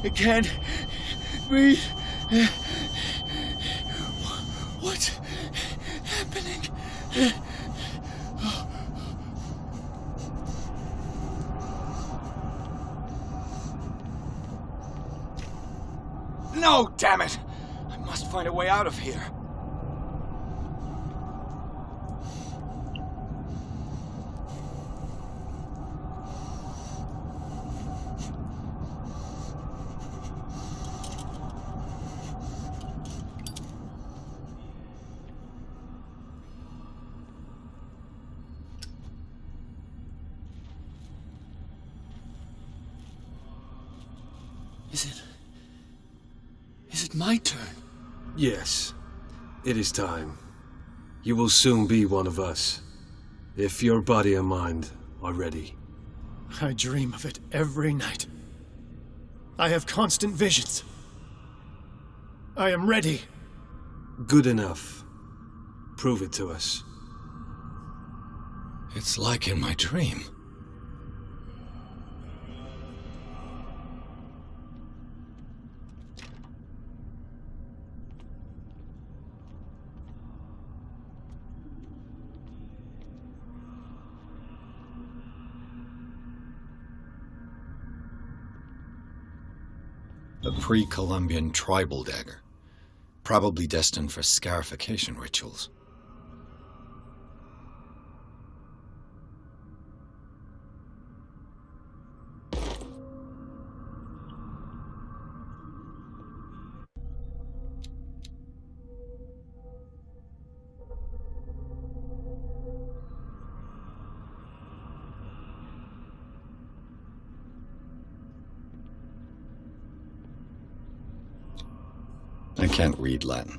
D: I can't breathe. What's happening? No, damn it! I must find a way out of here.
M: Is it my turn?
O: Yes. It is time. You will soon be one of us, if your body and mind are ready.
M: I dream of it every night. I have constant visions. I am ready.
O: Good enough. Prove it to us.
D: It's like in my dream. A pre-Columbian tribal dagger, probably destined for scarification rituals. I can't read Latin.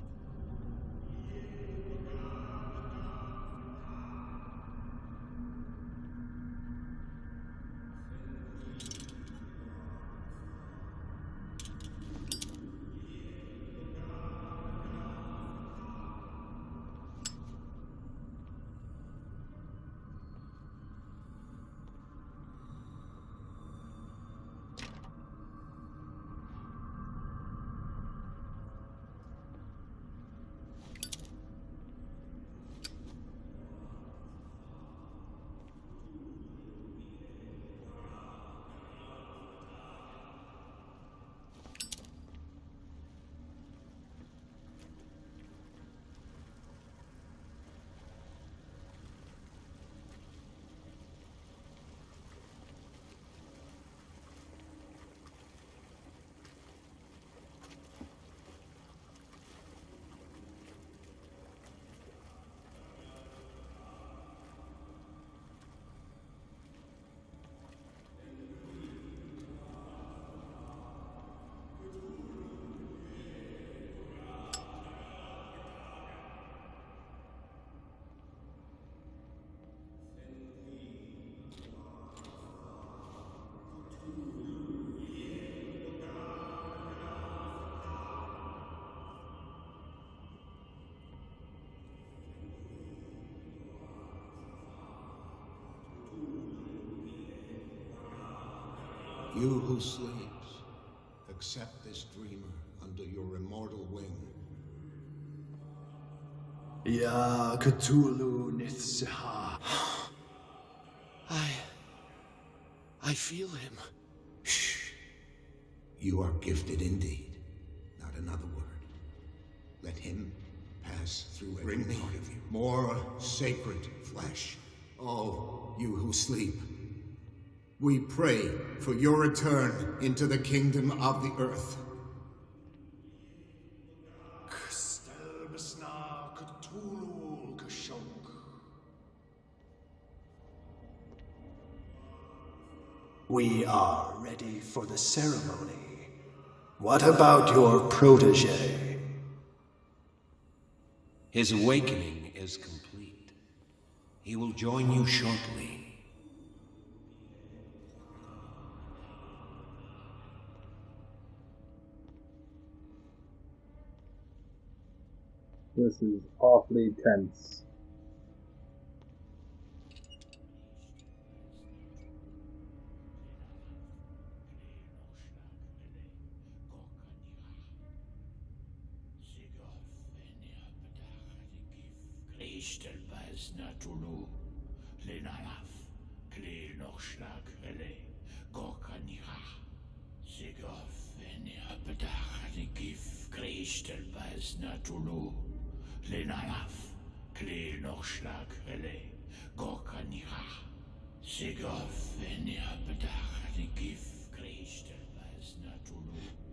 G: You who sleeps, accept this dreamer under your immortal wing.
M: Ya Cthulhu Nithsiha.
F: I feel him.
G: Shh. You are gifted indeed. Not another word. Let him pass through every part of you. More sacred flesh. Oh, you who sleep. We pray for your return into the kingdom of the earth.
M: We are ready for the ceremony. What about your protege?
H: His awakening is complete. He will join you shortly.
A: This is awfully tense.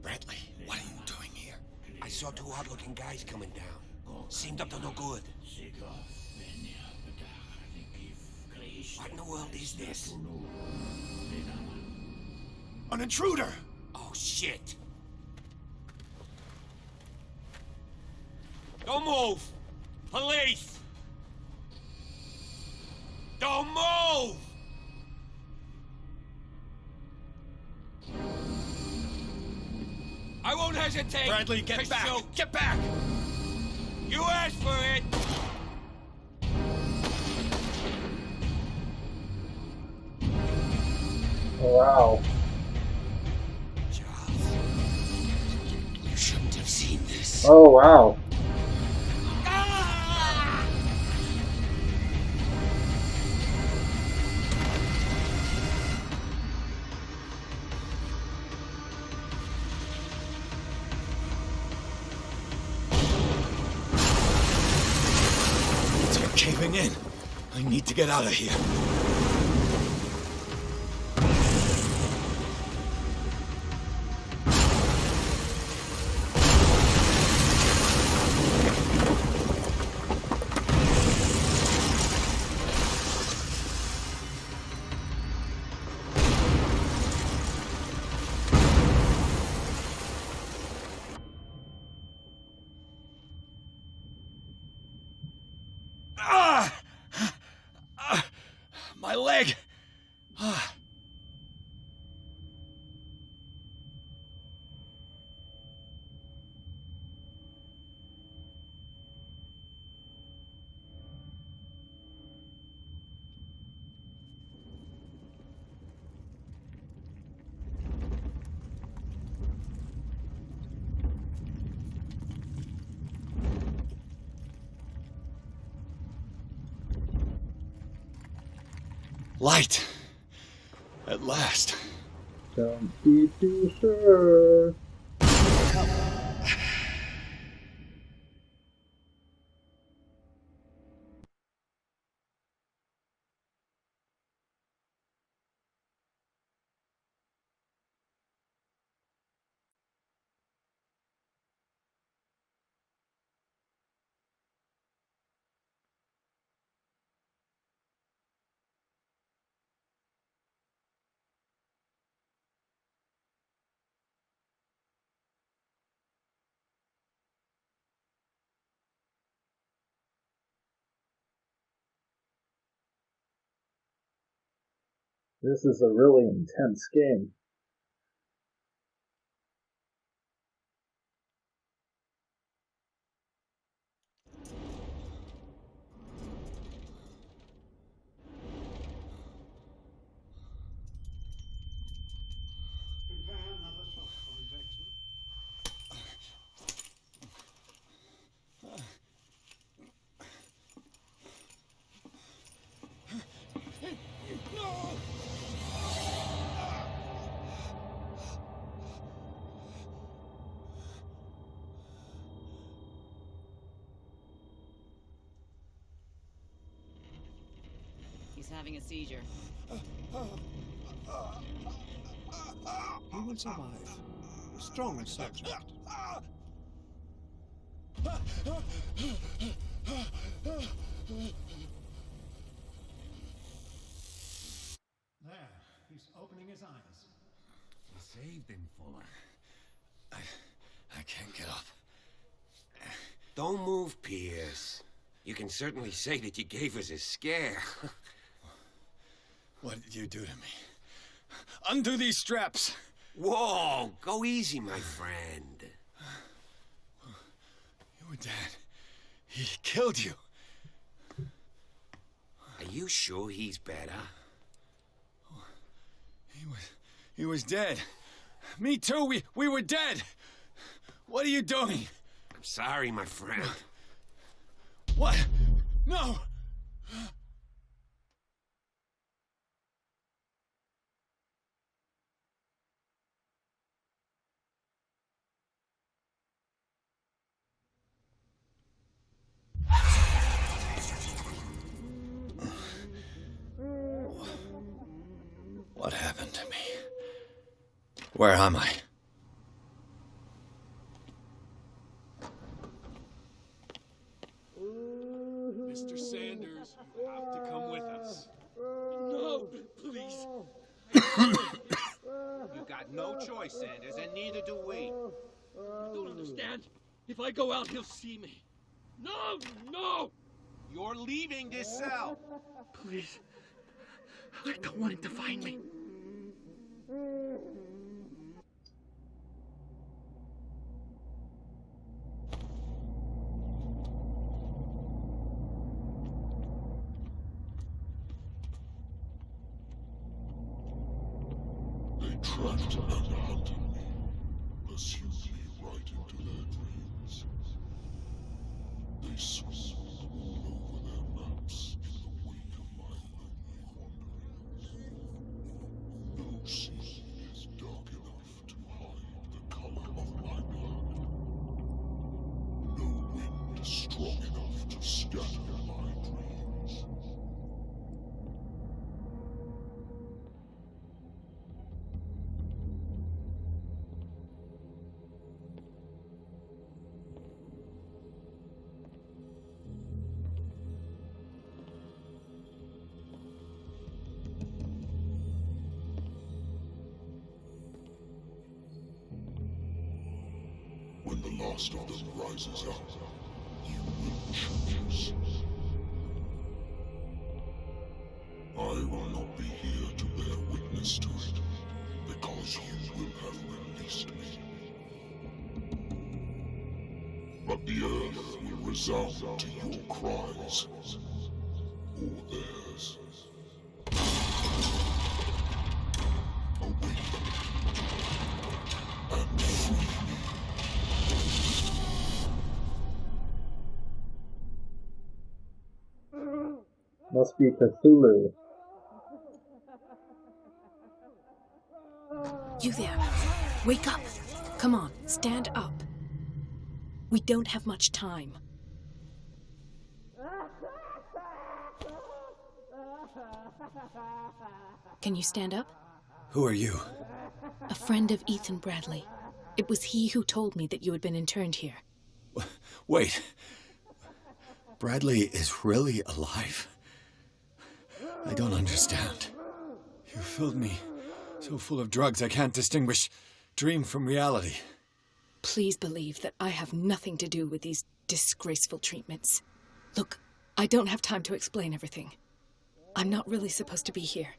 H: Bradley, what are you doing here? I saw two odd-looking guys coming down. Seemed up to no good. What in the world is this?
J: An intruder!
H: Oh, shit! Don't move! Police! Don't move! I won't hesitate!
J: Bradley, get back!
H: Shoot.
J: Get back!
H: You asked for it!
A: Wow.
H: Charles, you shouldn't have seen this.
A: Oh, wow.
J: It's caving in. I need to get out of here. My leg! Light! At last.
A: Don't be too sure. This is a really intense game.
Q: having a seizure.
K: He will survive. A strong subject.
M: There, he's opening his eyes.
H: You saved him, Fuller.
D: I can't get up.
H: Don't move, Pierce. You can certainly say that you gave us a scare.
D: What did you do to me? Undo these straps!
H: Whoa! Go easy, my friend.
D: Your dad, he killed you.
H: Are you sure he's better?
D: He was dead. Me too, we were dead. What are you doing?
H: I'm sorry, my friend.
D: What? No! What happened to me? Where am I?
O: Mr. Sanders, you have to come with us.
I: No, please.
B: You got no choice, Sanders, and neither do we.
I: You don't understand. If I go out, he'll see me. No, no!
B: You're leaving this cell.
I: Please. I don't want him to find me.
C: They tracked and hunted me, pursued me right into their dreams. They swirled all over their maps in the wake of my lonely wanderings. No sea is dark enough to hide the color of my blood. No wind strong enough to scatter my dreams. When the last of them rises up, you will choose. I will not be here to bear witness to it, because you will have released me. But the earth will resound to your cries, or theirs. Awaken and free me.
A: Must be Cthulhu.
N: You there. Wake up. Come on, stand up. We don't have much time. Can you stand up?
D: Who are you?
N: A friend of Ethan Bradley. It was he who told me that you had been interned here.
D: Wait. Bradley is really alive? I don't understand. You filled me so full of drugs I can't distinguish dream from reality.
N: Please believe that I have nothing to do with these disgraceful treatments. Look, I don't have time to explain everything. I'm not really supposed to be here.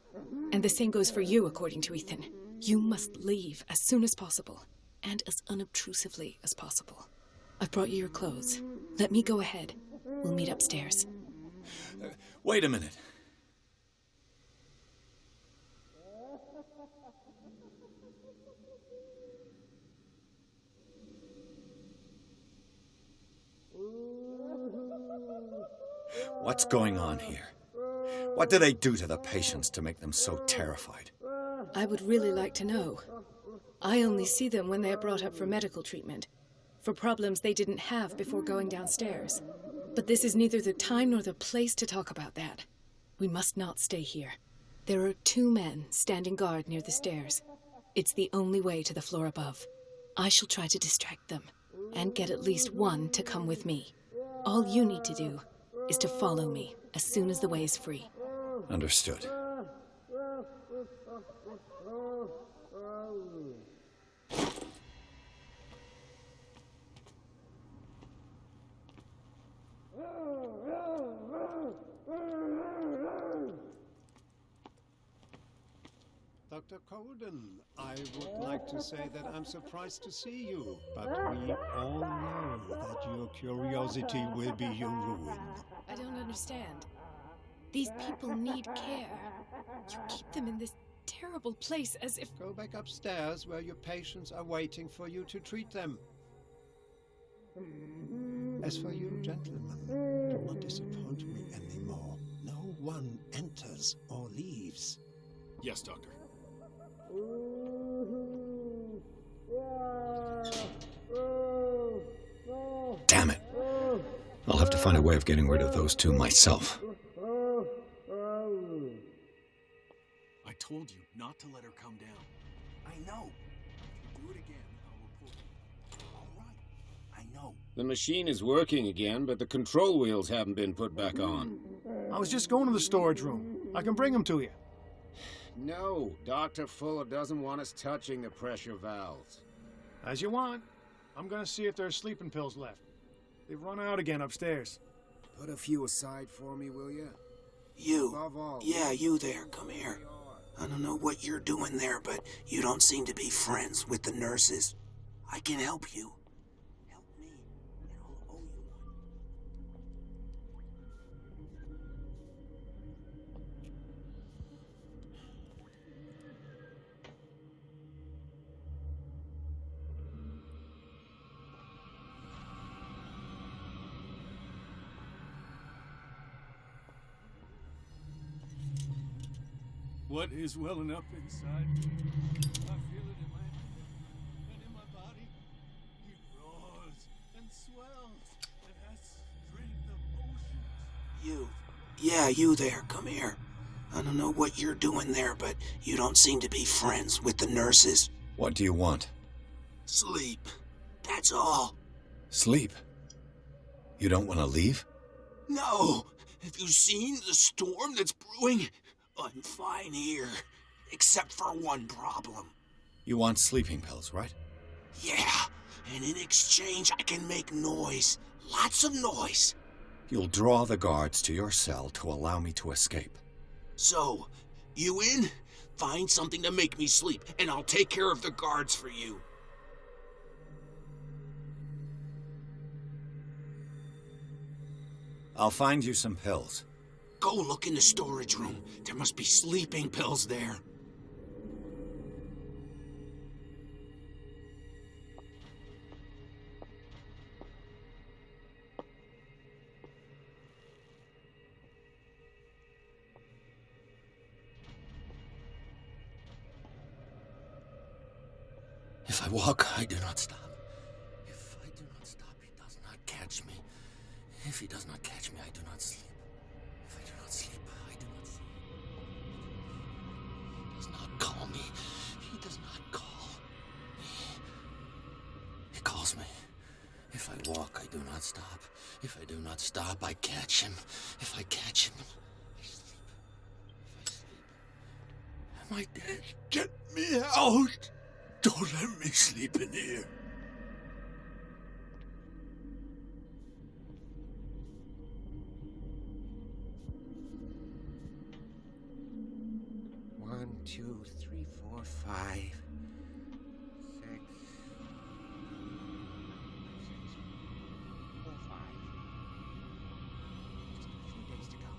N: And the same goes for you, according to Ethan. You must leave as soon as possible, and as unobtrusively as possible. I've brought you your clothes. Let me go ahead. We'll meet upstairs.
D: Wait a minute. What's going on here? What do they do to the patients to make them so terrified?
N: I would really like to know. I only see them when they are brought up for medical treatment, for problems they didn't have before going downstairs. But this is neither the time nor the place to talk about that.
Q: We must not stay here. There are 2 men standing guard near the stairs. It's the only way to the floor above. I shall try to distract them, and get at least one to come with me. All you need to do is to follow me as soon as the way is free.
D: Understood.
R: Dr. Colden, I would like to say that I'm surprised to see you, but we all know that your curiosity will be your ruin.
Q: I don't understand. These people need care. You keep them in this terrible place as if...
R: Go back upstairs where your patients are waiting for you to treat them. As for you, gentlemen, do not disappoint me anymore. No one enters or leaves.
O: Yes, Doctor.
D: Damn it. I'll have to find a way of getting rid of those 2 myself.
O: I told you not to let her come down.
K: I know. If you do it again, I'll report you. All right. I know.
S: The machine is working again, but the control wheels haven't been put back on.
M: I was just going to the storage room. I can bring them to you.
S: No, Dr. Fuller doesn't want us touching the pressure valves.
M: As you want. I'm going to see if there's sleeping pills left. They've run out again upstairs.
K: Put a few aside for me, will you?
F: You. Yeah, you there. Come here. I don't know what you're doing there, but you don't seem to be friends with the nurses. I can help you. Help me, and I'll owe you one.
O: What is welling up inside me? I feel it in my head and in my body. It roars and swells. It has strength of oceans.
F: You. Yeah, you there. Come here. I don't know what you're doing there, but you don't seem to be friends with the nurses.
D: What do you want?
F: Sleep. That's all.
D: Sleep? You don't want to leave?
F: No. Have you seen the storm that's brewing? I'm fine here, except for one problem.
D: You want sleeping pills, right?
F: Yeah, and in exchange I can make noise. Lots of noise.
D: You'll draw the guards to your cell to allow me to escape.
F: So, you in? Find something to make me sleep, and I'll take care of the guards for you.
D: I'll find you some pills.
F: Go look in the storage room. There must be sleeping pills there.
D: If I walk, I do not stop. If I do not stop, he does not catch me. If he does not catch me, I do not sleep. If I do not sleep, I do not sleep. He does not call me. He does not call me. He calls me. If I walk, I do not stop. If I do not stop, I catch him. If I catch him, I sleep. If I sleep, am I dead?
J: Get me out! Don't let me sleep in here.
G: One, 2, 3, 4, 5, 6. Just a few days to go.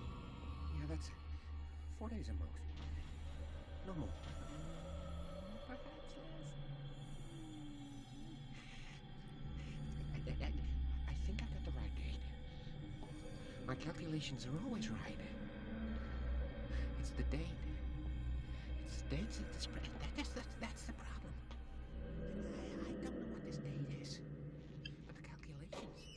G: Yeah, that's it. 4 days at most. No more. Perhaps less. I think I got the right date. My calculations are always right. It's the date. It's the dates of the spring. That's the problem. I don't know what this date is. But the calculations.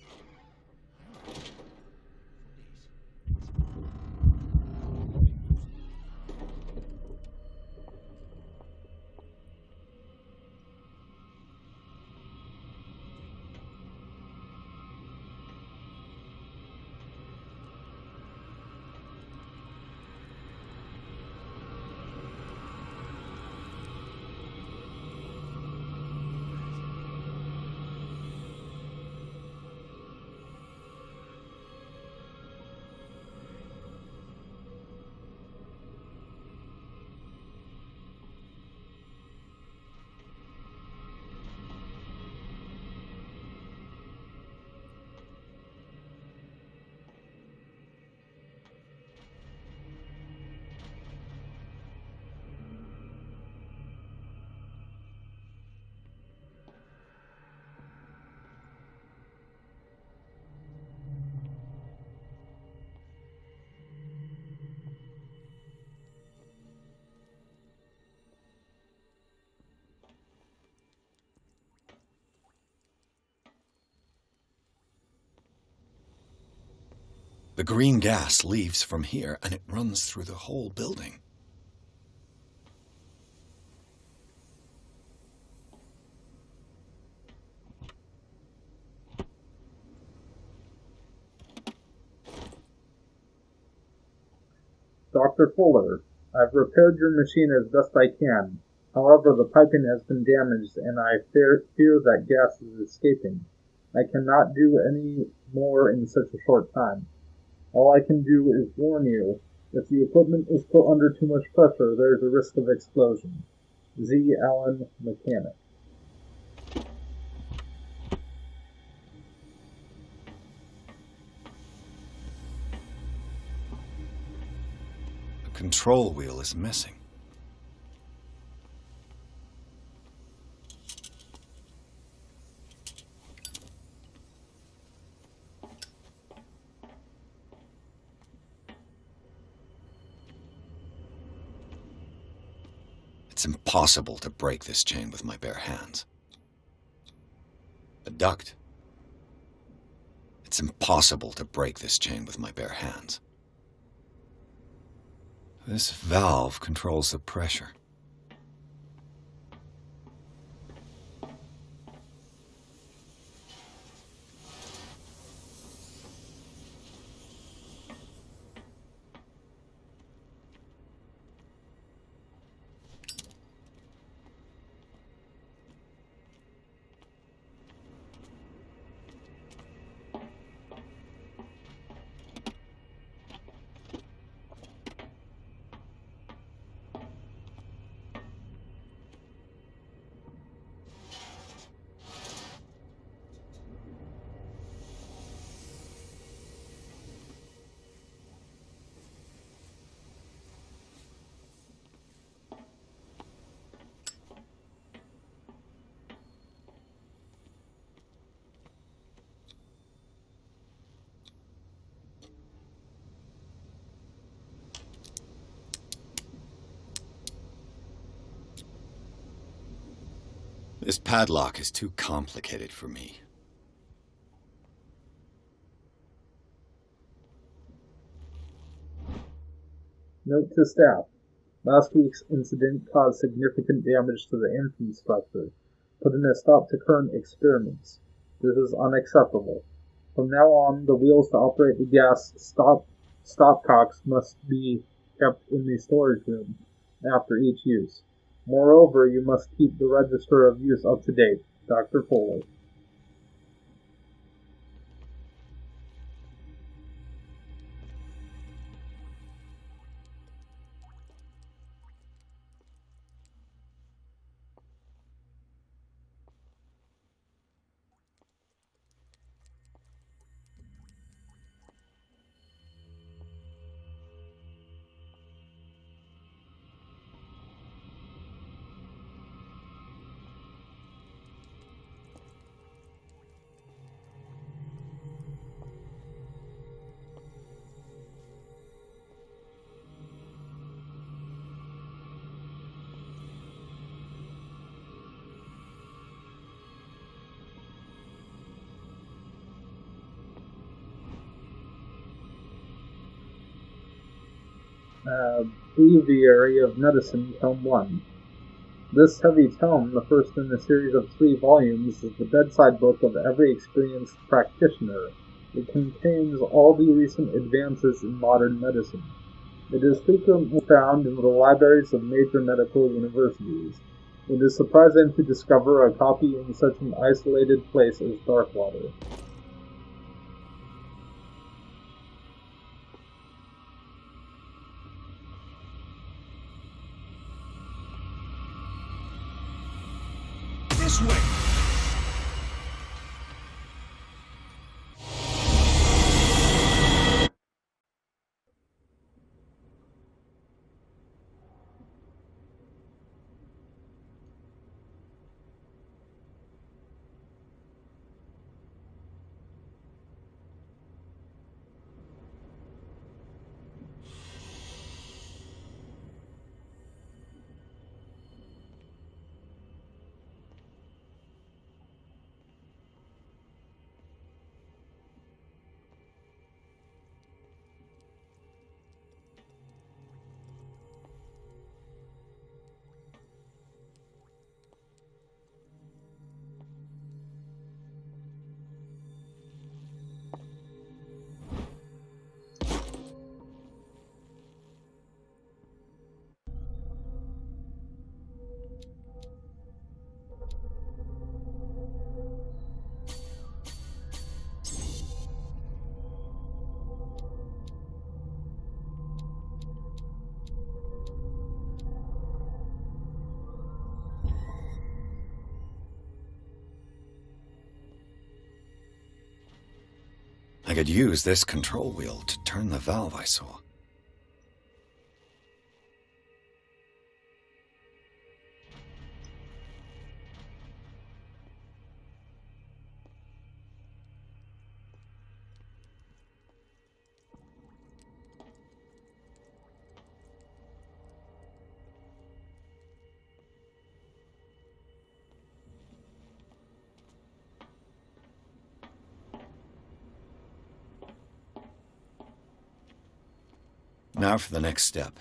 D: The green gas leaves from here and it runs through the whole building.
A: Dr. Fuller, I've repaired your machine as best I can. However, the piping has been damaged and I fear that gas is escaping. I cannot do any more in such a short time. All I can do is warn you. If the equipment is put under too much pressure, there is a risk of explosion. Z. Allen, Mechanic.
D: The control wheel is missing. It's impossible to break this chain with my bare hands. A duct. It's impossible to break this chain with my bare hands. This valve controls the pressure. This padlock is too complicated for me.
A: Note to staff. Last week's incident caused significant damage to the infrastructure, putting a stop to current experiments. This is unacceptable. From now on, the wheels to operate the gas stopcocks must be kept in the storage room after each use. Moreover, you must keep the register of use up to date. Dr. Fuller. Breviary of Medicine, Tome 1. This heavy tome, the first in a series of 3 volumes, is the bedside book of every experienced practitioner. It contains all the recent advances in modern medicine. It is frequently found in the libraries of major medical universities. It is surprising to discover a copy in such an isolated place as Darkwater.
B: This way!
D: I could use this control wheel to turn the valve I saw. Now for the next step.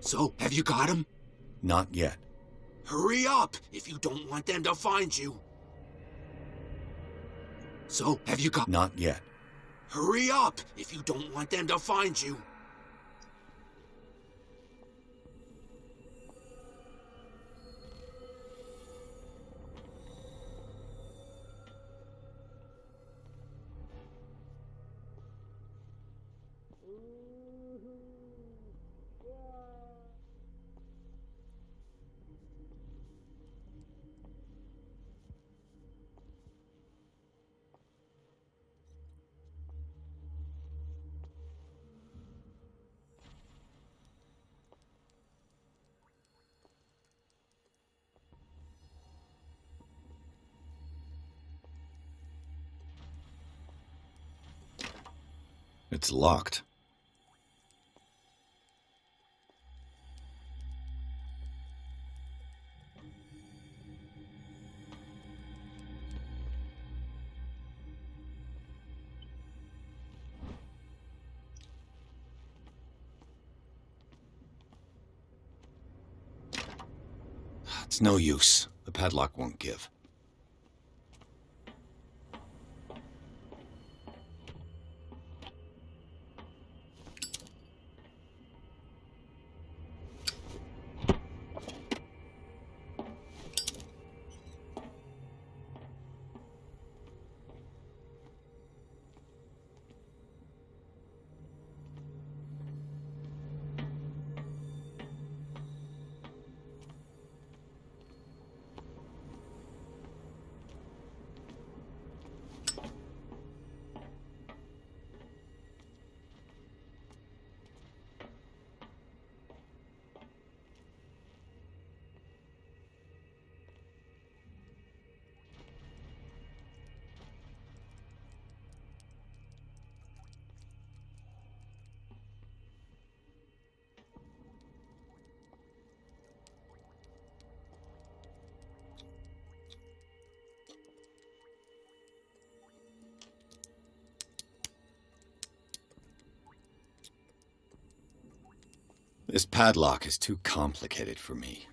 B: So, have you got him?
D: Not yet.
B: Hurry up, if you don't want them to find you. So, have you got...
D: Not yet.
B: Hurry up, if you don't want them to find you.
D: It's locked. It's no use. The padlock won't give. This padlock is too complicated for me.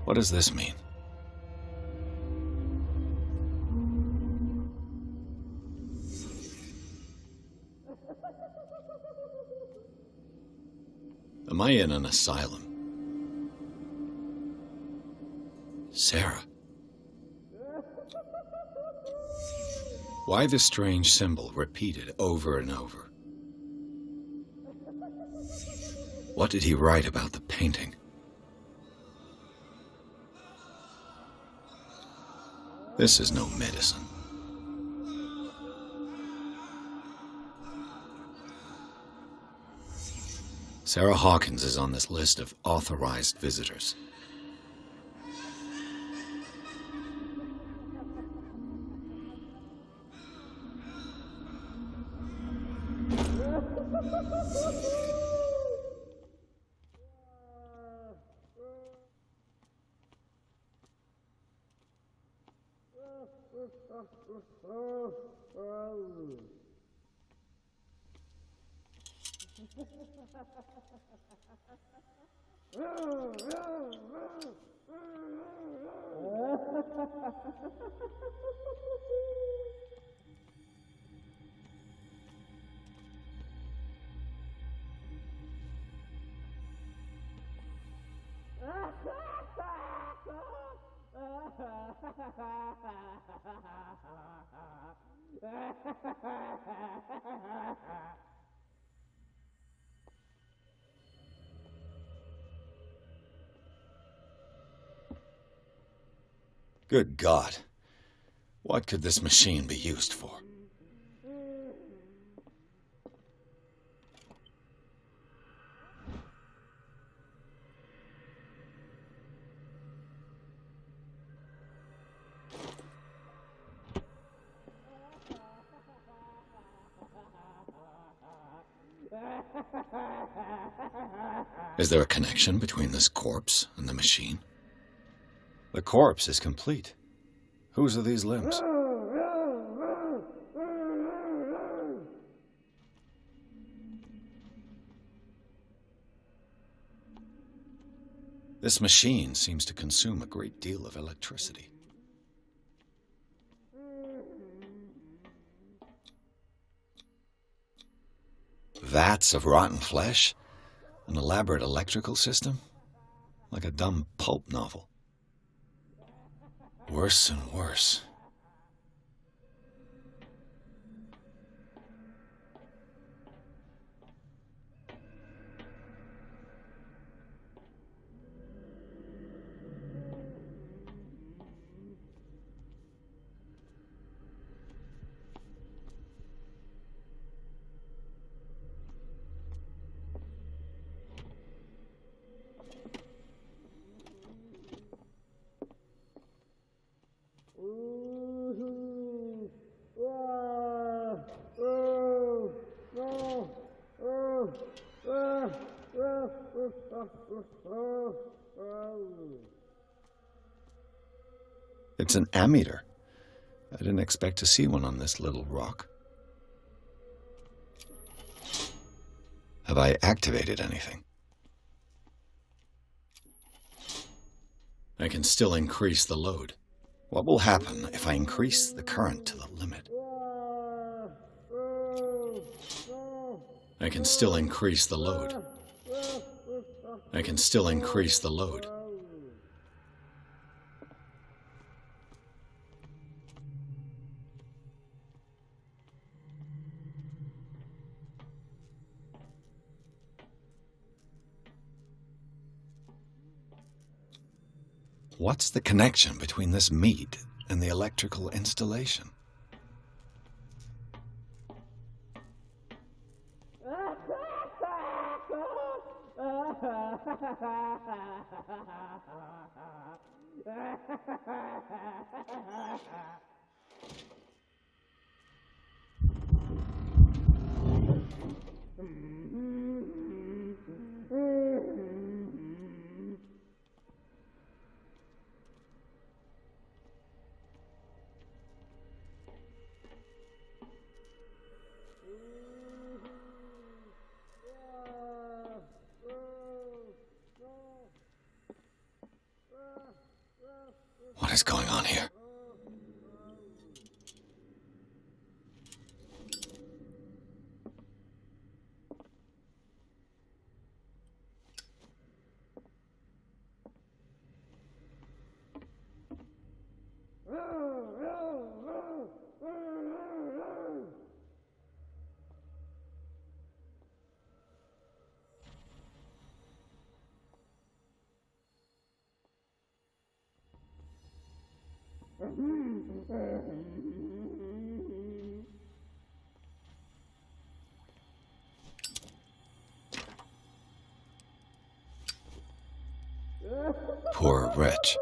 D: What does this mean? Am I in an asylum? Sarah. Why the strange symbol repeated over and over? What did he write about the painting? This is no medicine. Sarah Hawkins is on this list of authorized visitors. Good God. What could this machine be used for? Is there a connection between this corpse and the machine? The corpse is complete. Whose are these limbs? This machine seems to consume a great deal of electricity. Vats of rotten flesh? An elaborate electrical system? Like a dumb pulp novel. Worse and worse. It's an ammeter. I didn't expect to see one on this little rock. Have I activated anything? I can still increase the load. What will happen if I increase the current to the limit? I can still increase the load. I can still increase the load. What's the connection between this meat and the electrical installation? What is going on here? Poor wretch.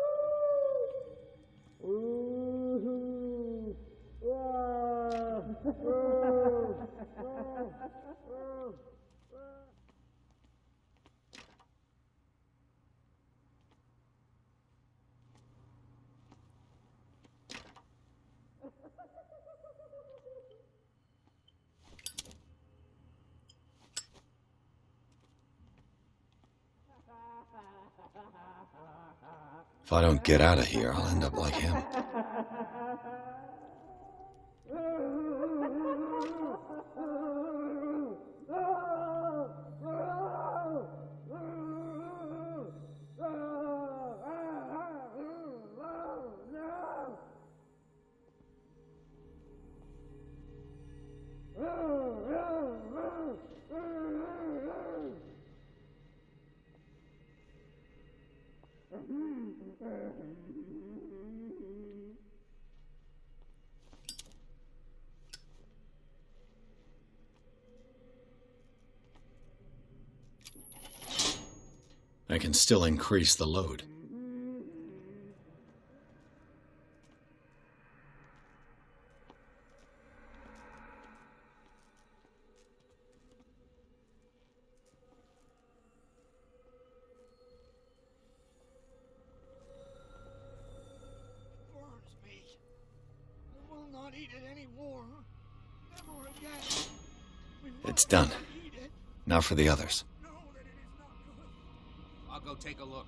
D: If I don't get out of here, I'll end up like him. I can still increase the load.
T: Burns me. I will not eat it anymore. Never again.
D: It's done. Now for the others.
H: I'll go take a look.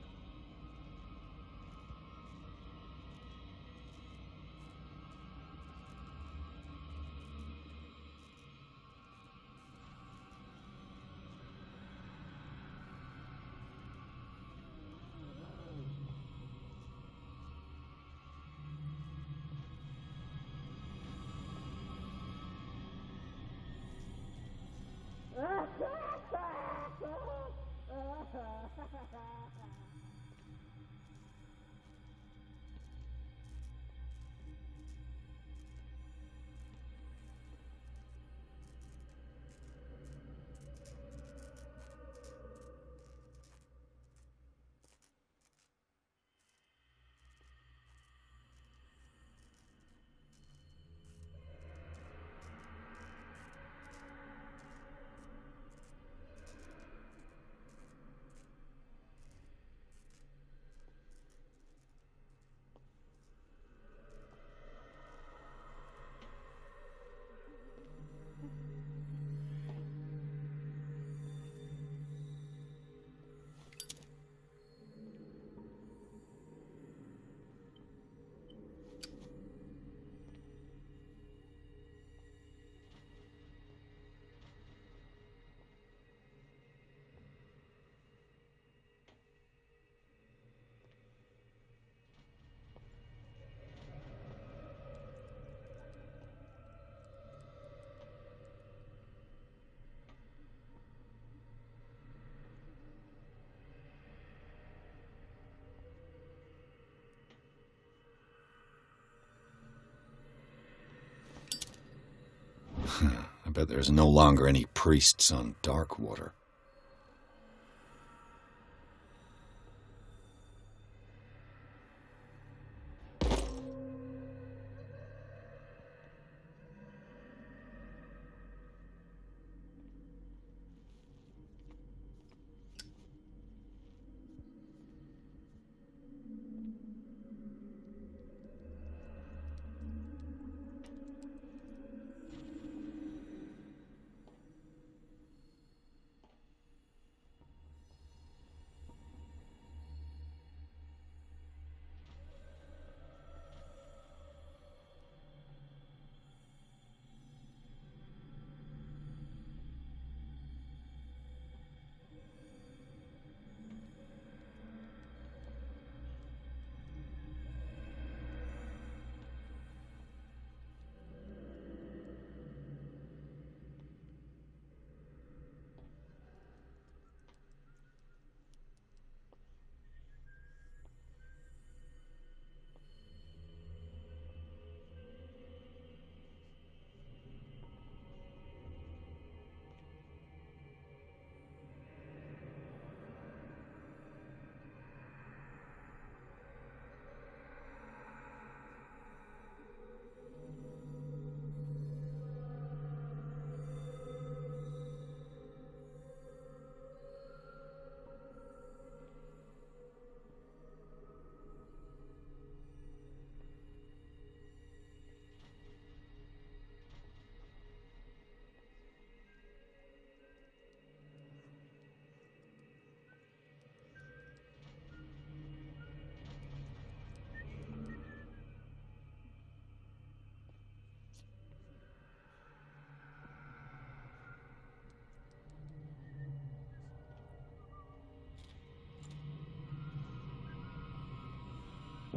D: I bet there's no longer any priests on Darkwater.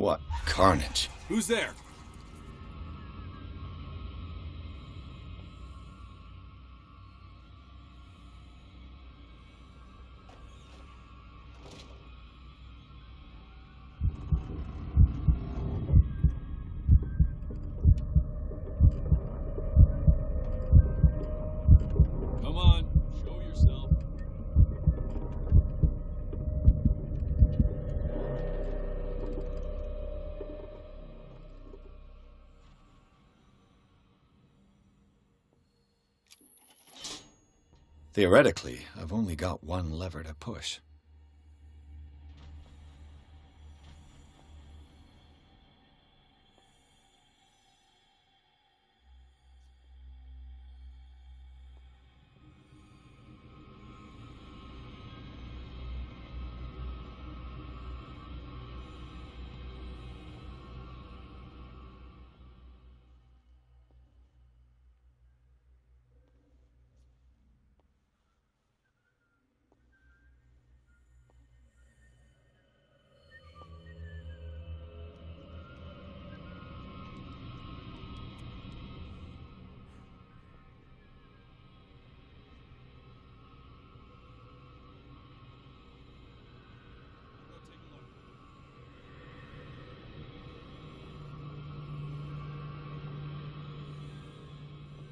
D: What carnage?
O: Who's there? Come on, show yourself.
D: Theoretically, I've only got one lever to push.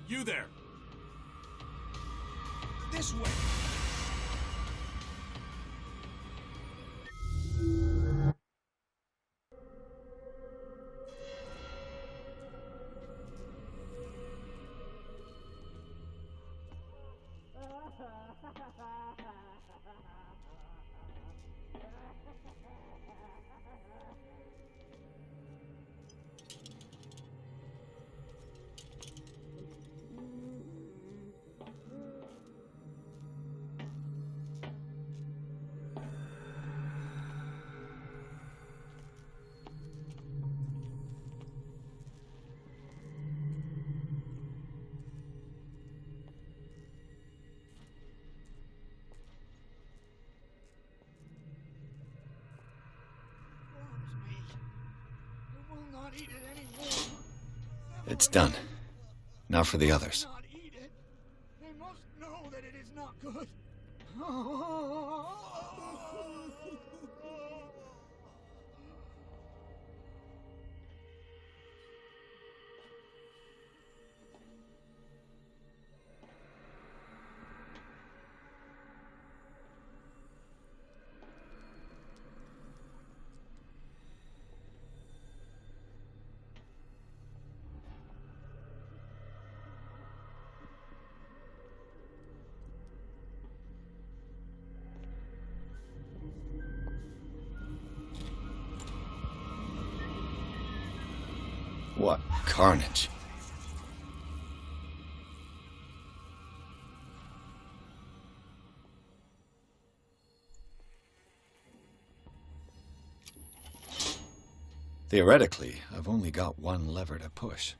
O: You there!
T: This way! Not eat it anymore.
D: It's done. Now for the others.
T: Not eat it. They must know that it is not good.
D: What carnage? Theoretically, I've only got one lever to push.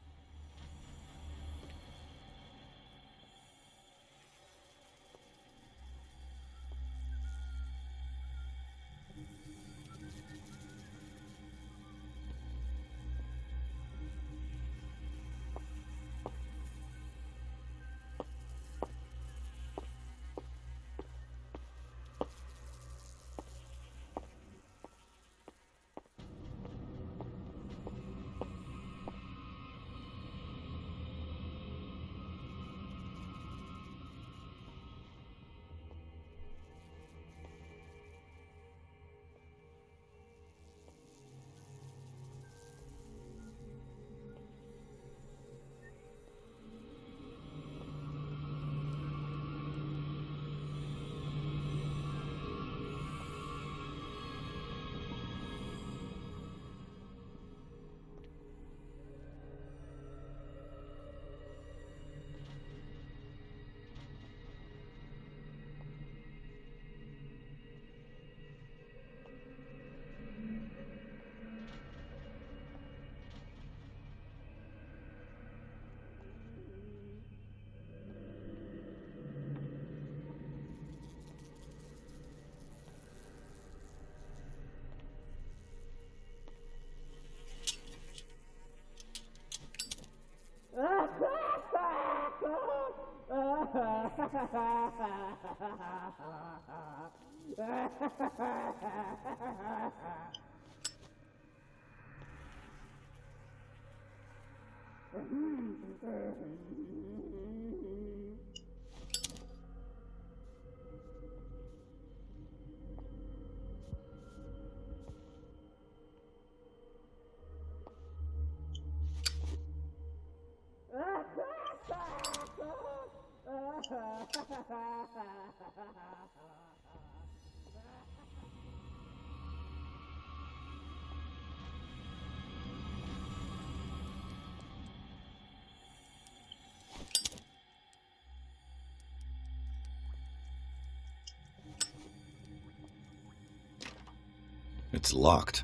D: It's locked.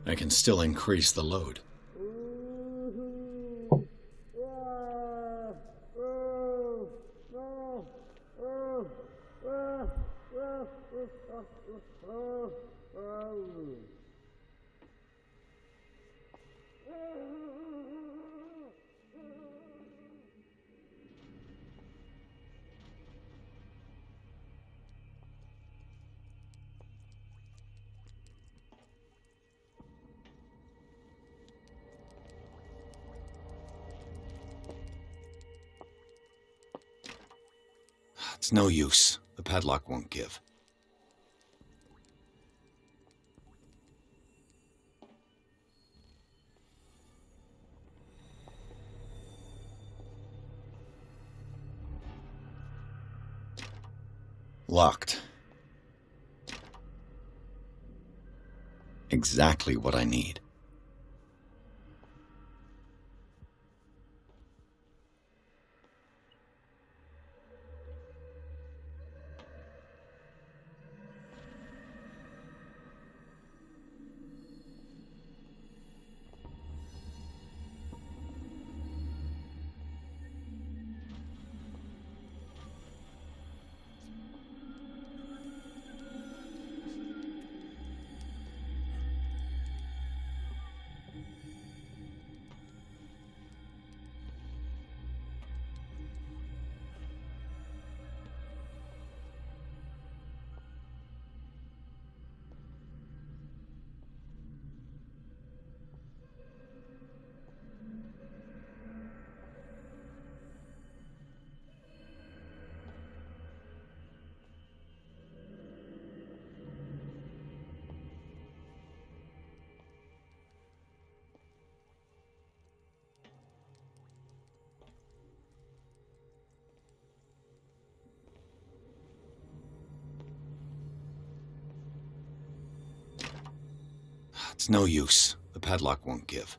D: I can still increase the load. It's no use. The padlock won't give. Locked. Exactly what I need. It's no use. The padlock won't give.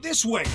J: This way!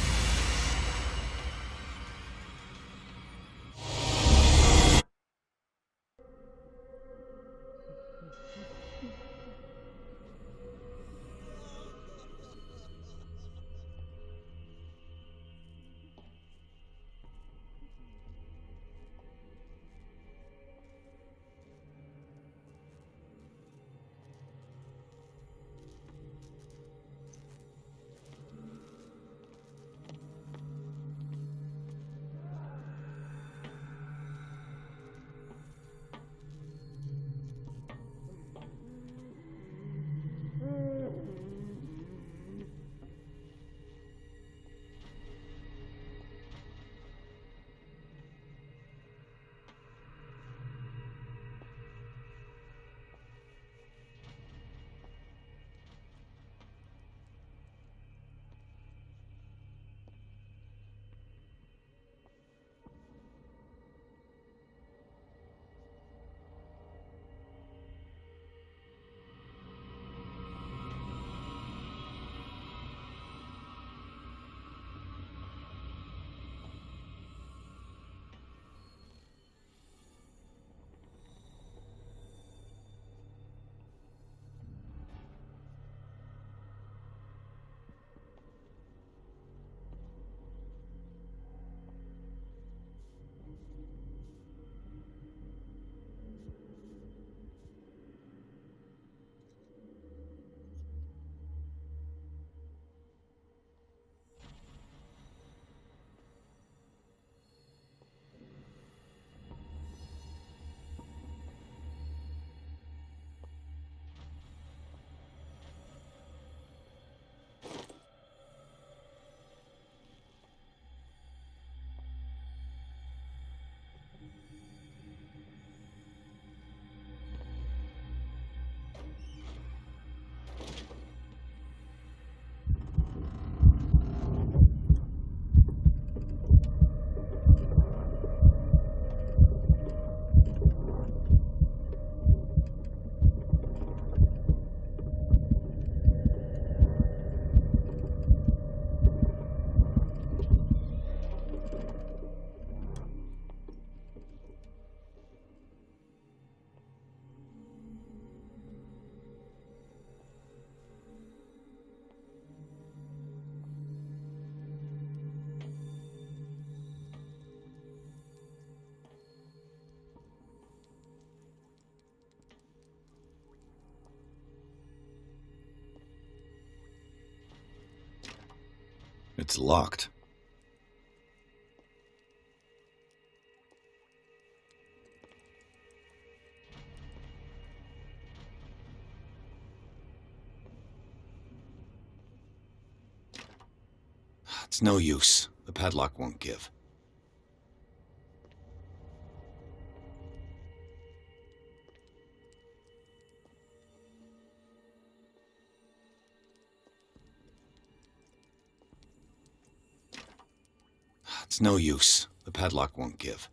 D: It's locked. It's no use. The padlock won't give. It's no use. The padlock won't give.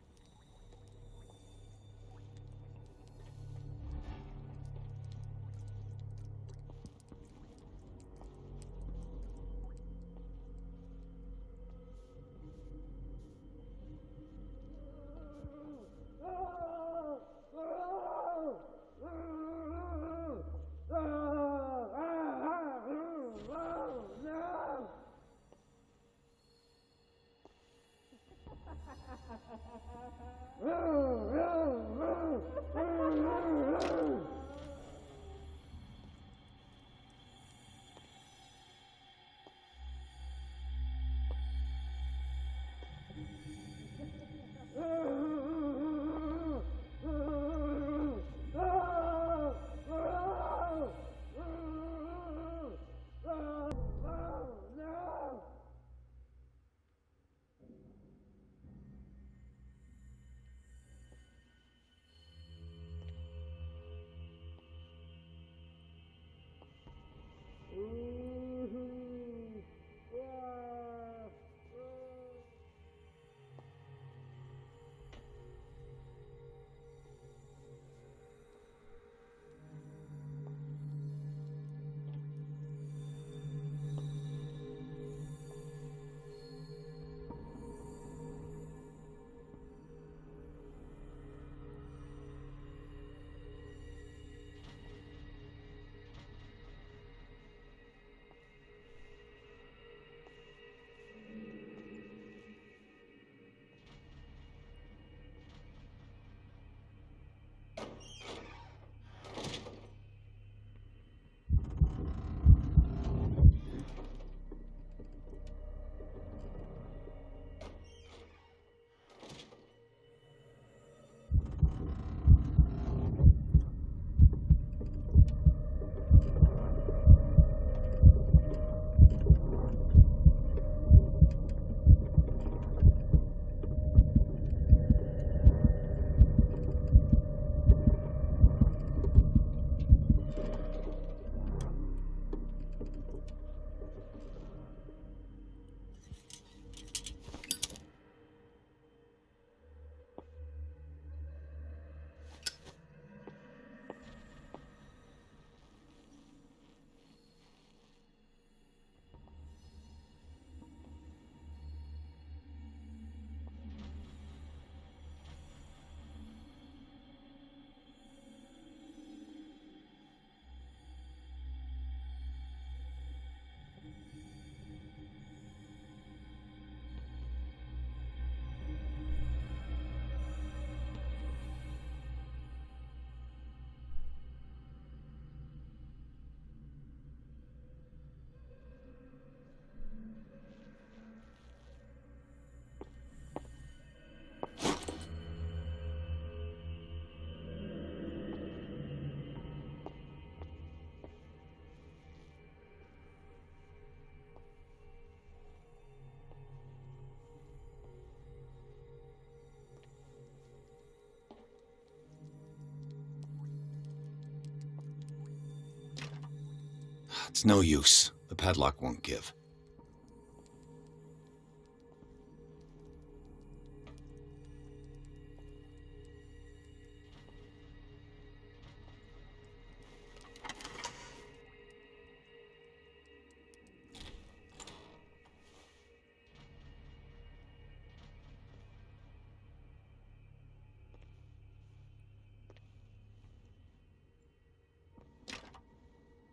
D: It's no use. The padlock won't give.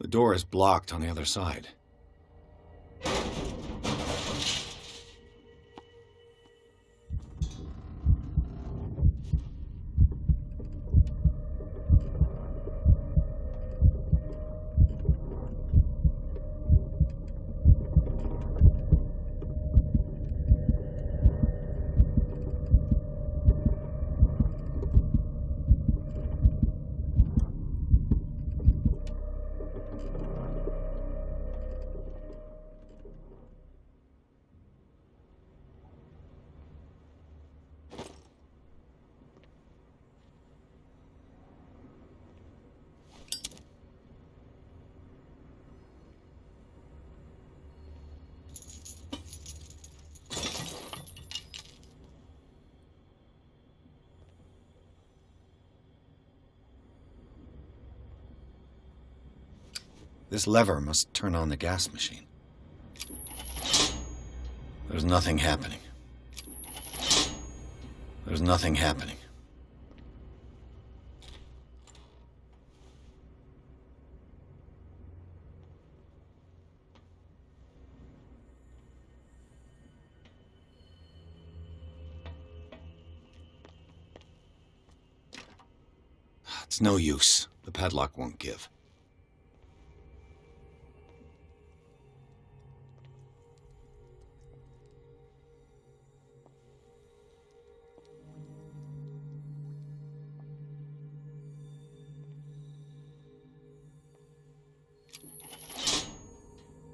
D: The door is blocked on the other side. This lever must turn on the gas machine. There's nothing happening. There's nothing happening. It's no use. The padlock won't give.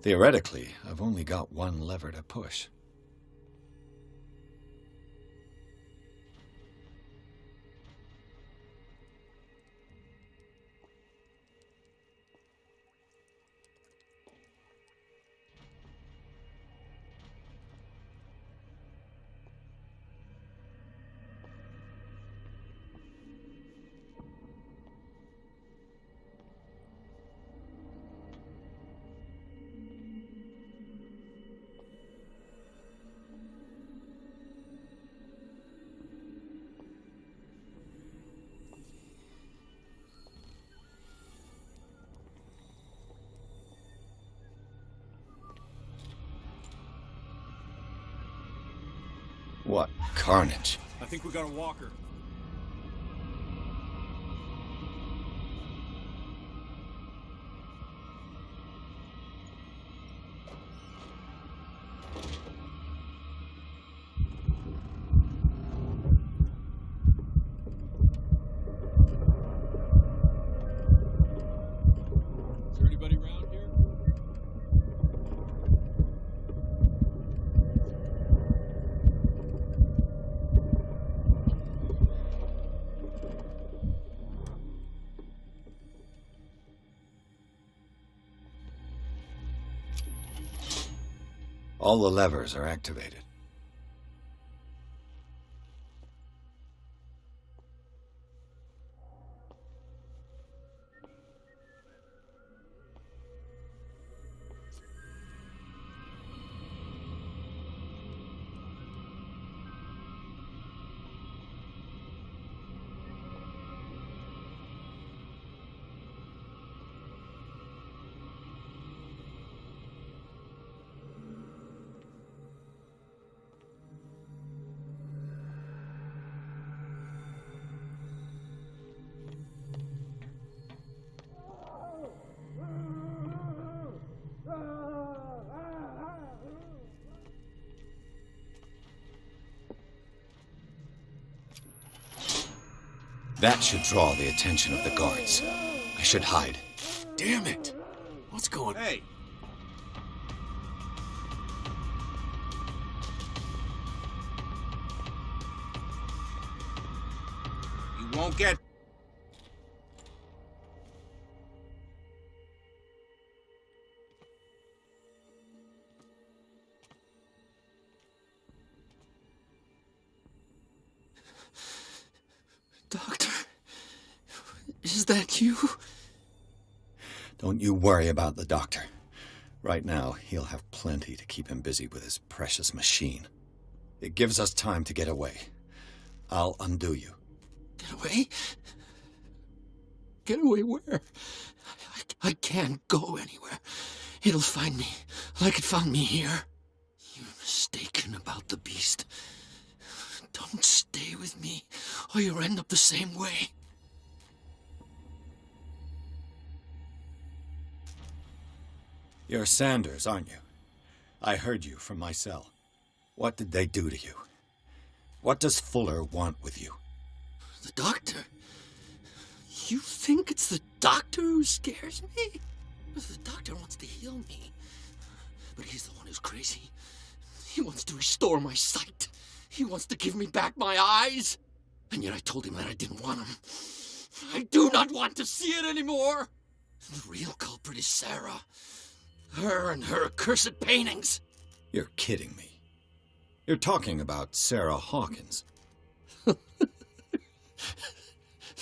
D: Theoretically, I've only got one lever to push. What carnage.
O: I think we got a walker. Is there anybody around here?
D: All the levers are activated. That should draw the attention of the guards. I should hide.
O: Damn it! What's going on? Hey!
G: You won't get...
M: Is that you?
D: Don't you worry about the doctor. Right now, he'll have plenty to keep him busy with his precious machine. It gives us time to get away. I'll undo you.
M: Get away? Get away where? I can't go anywhere. It'll find me, like it found me here. You're mistaken about the beast. Don't stay with me, or you'll end up the same way.
D: You're Sanders, aren't you? I heard you from my cell. What did they do to you? What does Fuller want with you?
M: The doctor? You think it's the doctor who scares me? The doctor wants to heal me. But he's the one who's crazy. He wants to restore my sight. He wants to give me back my eyes. And yet I told him that I didn't want him. I do not want to see it anymore. The real culprit is Sarah. Her and her accursed paintings.
D: You're kidding me. You're talking about Sarah Hawkins.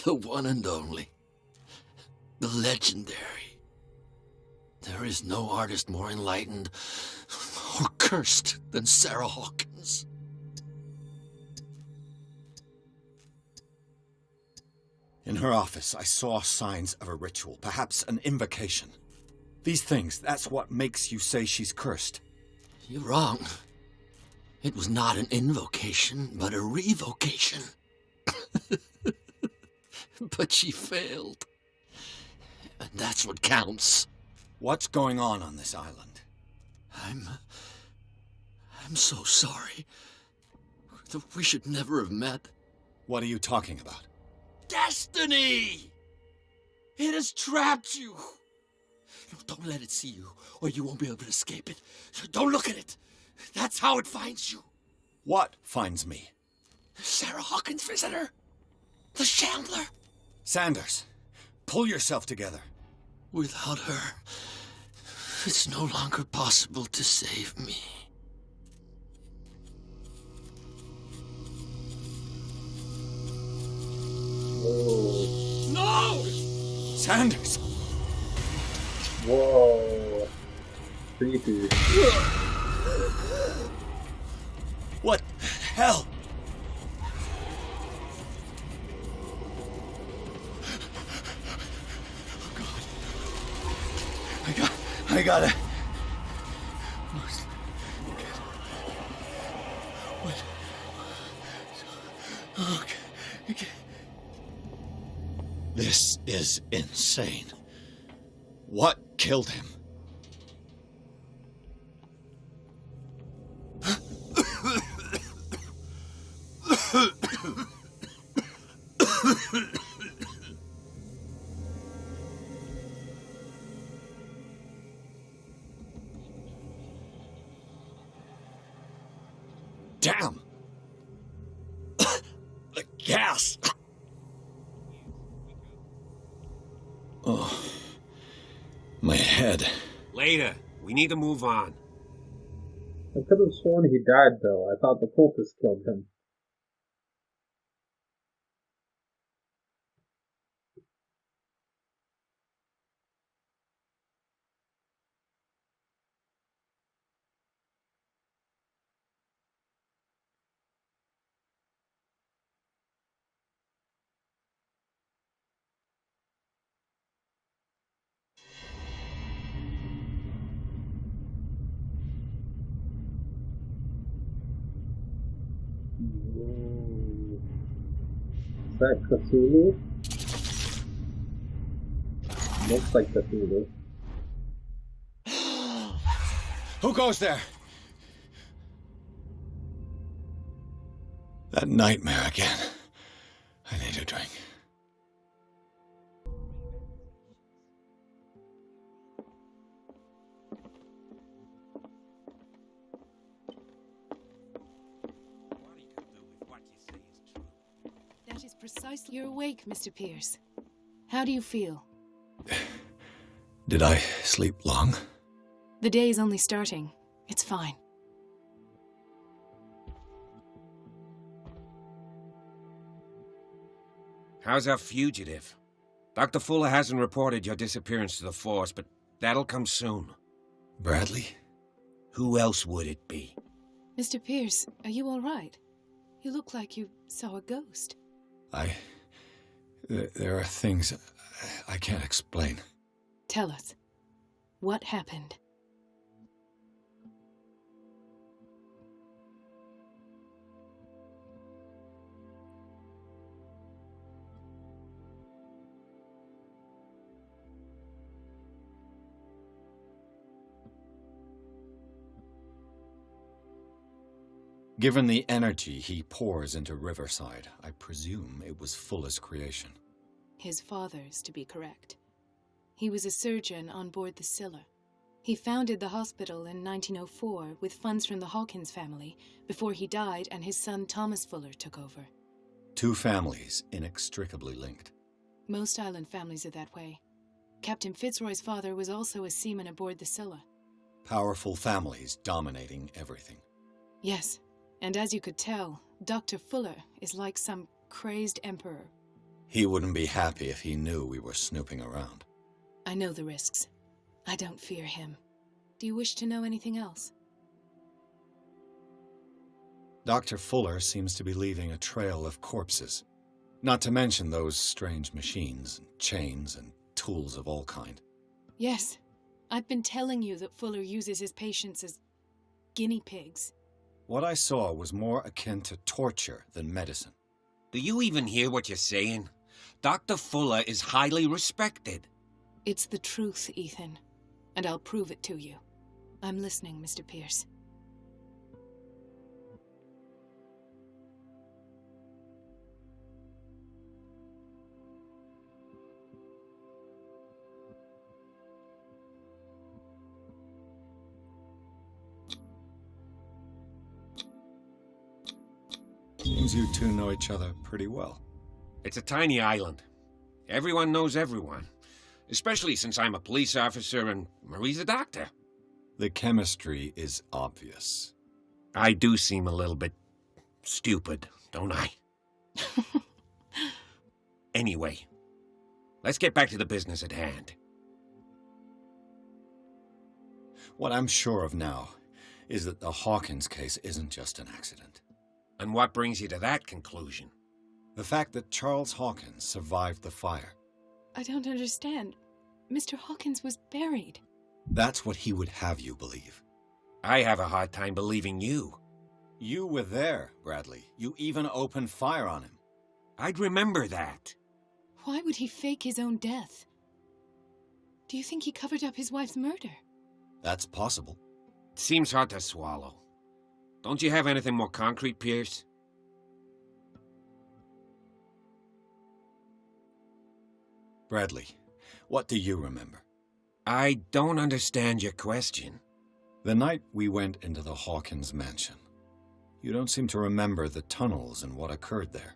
M: The one and only. The legendary. There is no artist more enlightened or cursed than Sarah Hawkins.
D: In her office, I saw signs of a ritual, perhaps an invocation. These things, that's what makes you say she's cursed.
M: You're wrong. It was not an invocation, but a revocation. But she failed. And that's what counts.
D: What's going on this island?
M: I'm so sorry. We should never have met.
D: What are you talking about?
M: Destiny! It has trapped you. Don't let it see you, or you won't be able to escape it. Don't look at it. That's how it finds you.
D: What finds me?
M: Sarah Hawkins' visitor. The Shambler.
D: Sanders, pull yourself together.
M: Without her, it's no longer possible to save me.
A: Whoa.
M: No!
D: Sanders!
A: Whoa. Creepy.
D: What the hell? I gotta... What? Okay. This is insane. What killed him? Damn! The gas! Oh. My head.
H: Later. We need to move on.
A: I could have sworn he died, though. I thought the cultist killed him. Is that Cthulhu? Looks like Cthulhu.
D: Who goes there? That nightmare again. I need a drink.
Q: That is precisely... You're awake, Mr. Pierce. How do you feel?
D: Did I sleep long?
Q: The day is only starting. It's fine.
H: How's our fugitive? Dr. Fuller hasn't reported your disappearance to the force, but that'll come soon.
D: Bradley?
H: Who else would it be?
Q: Mr. Pierce, are you all right? You look like you saw a ghost.
D: There are things I can't explain.
Q: Tell us. What happened?
D: Given the energy he pours into Riverside, I presume it was Fuller's creation.
Q: His father's, to be correct. He was a surgeon on board the Scylla. He founded the hospital in 1904 with funds from the Hawkins family before he died and his son Thomas Fuller took over.
D: Two families inextricably linked.
Q: Most island families are that way. Captain Fitzroy's father was also a seaman aboard the Scylla.
D: Powerful families dominating everything.
Q: Yes, and as you could tell, Dr. Fuller is like some crazed emperor.
D: He wouldn't be happy if he knew we were snooping around.
Q: I know the risks. I don't fear him. Do you wish to know anything else?
D: Dr. Fuller seems to be leaving a trail of corpses. Not to mention those strange machines, and chains, and tools of all kind.
Q: Yes. I've been telling you that Fuller uses his patients as guinea pigs.
D: What I saw was more akin to torture than medicine.
H: Do you even hear what you're saying? Dr. Fuller is highly respected.
Q: It's the truth, Ethan. And I'll prove it to you. I'm listening, Mr. Pierce.
D: Seems you two know each other pretty well.
H: It's a tiny island. Everyone knows everyone. Especially since I'm a police officer and Marie's a doctor.
D: The chemistry is obvious.
H: I do seem a little bit stupid, don't I? Anyway, let's get back to the business at hand.
D: What I'm sure of now is that the Hawkins case isn't just an accident.
H: And what brings you to that conclusion?
D: The fact that Charles Hawkins survived the fire.
Q: I don't understand. Mr. Hawkins was buried.
D: That's what he would have you believe.
H: I have a hard time believing you.
D: You were there, Bradley. You even opened fire on him.
H: I'd remember that.
Q: Why would he fake his own death? Do you think he covered up his wife's murder?
D: That's possible.
H: Seems hard to swallow. Don't you have anything more concrete, Pierce?
D: Bradley, what do you remember?
H: I don't understand your question.
D: The night we went into the Hawkins mansion. You don't seem to remember the tunnels and what occurred there.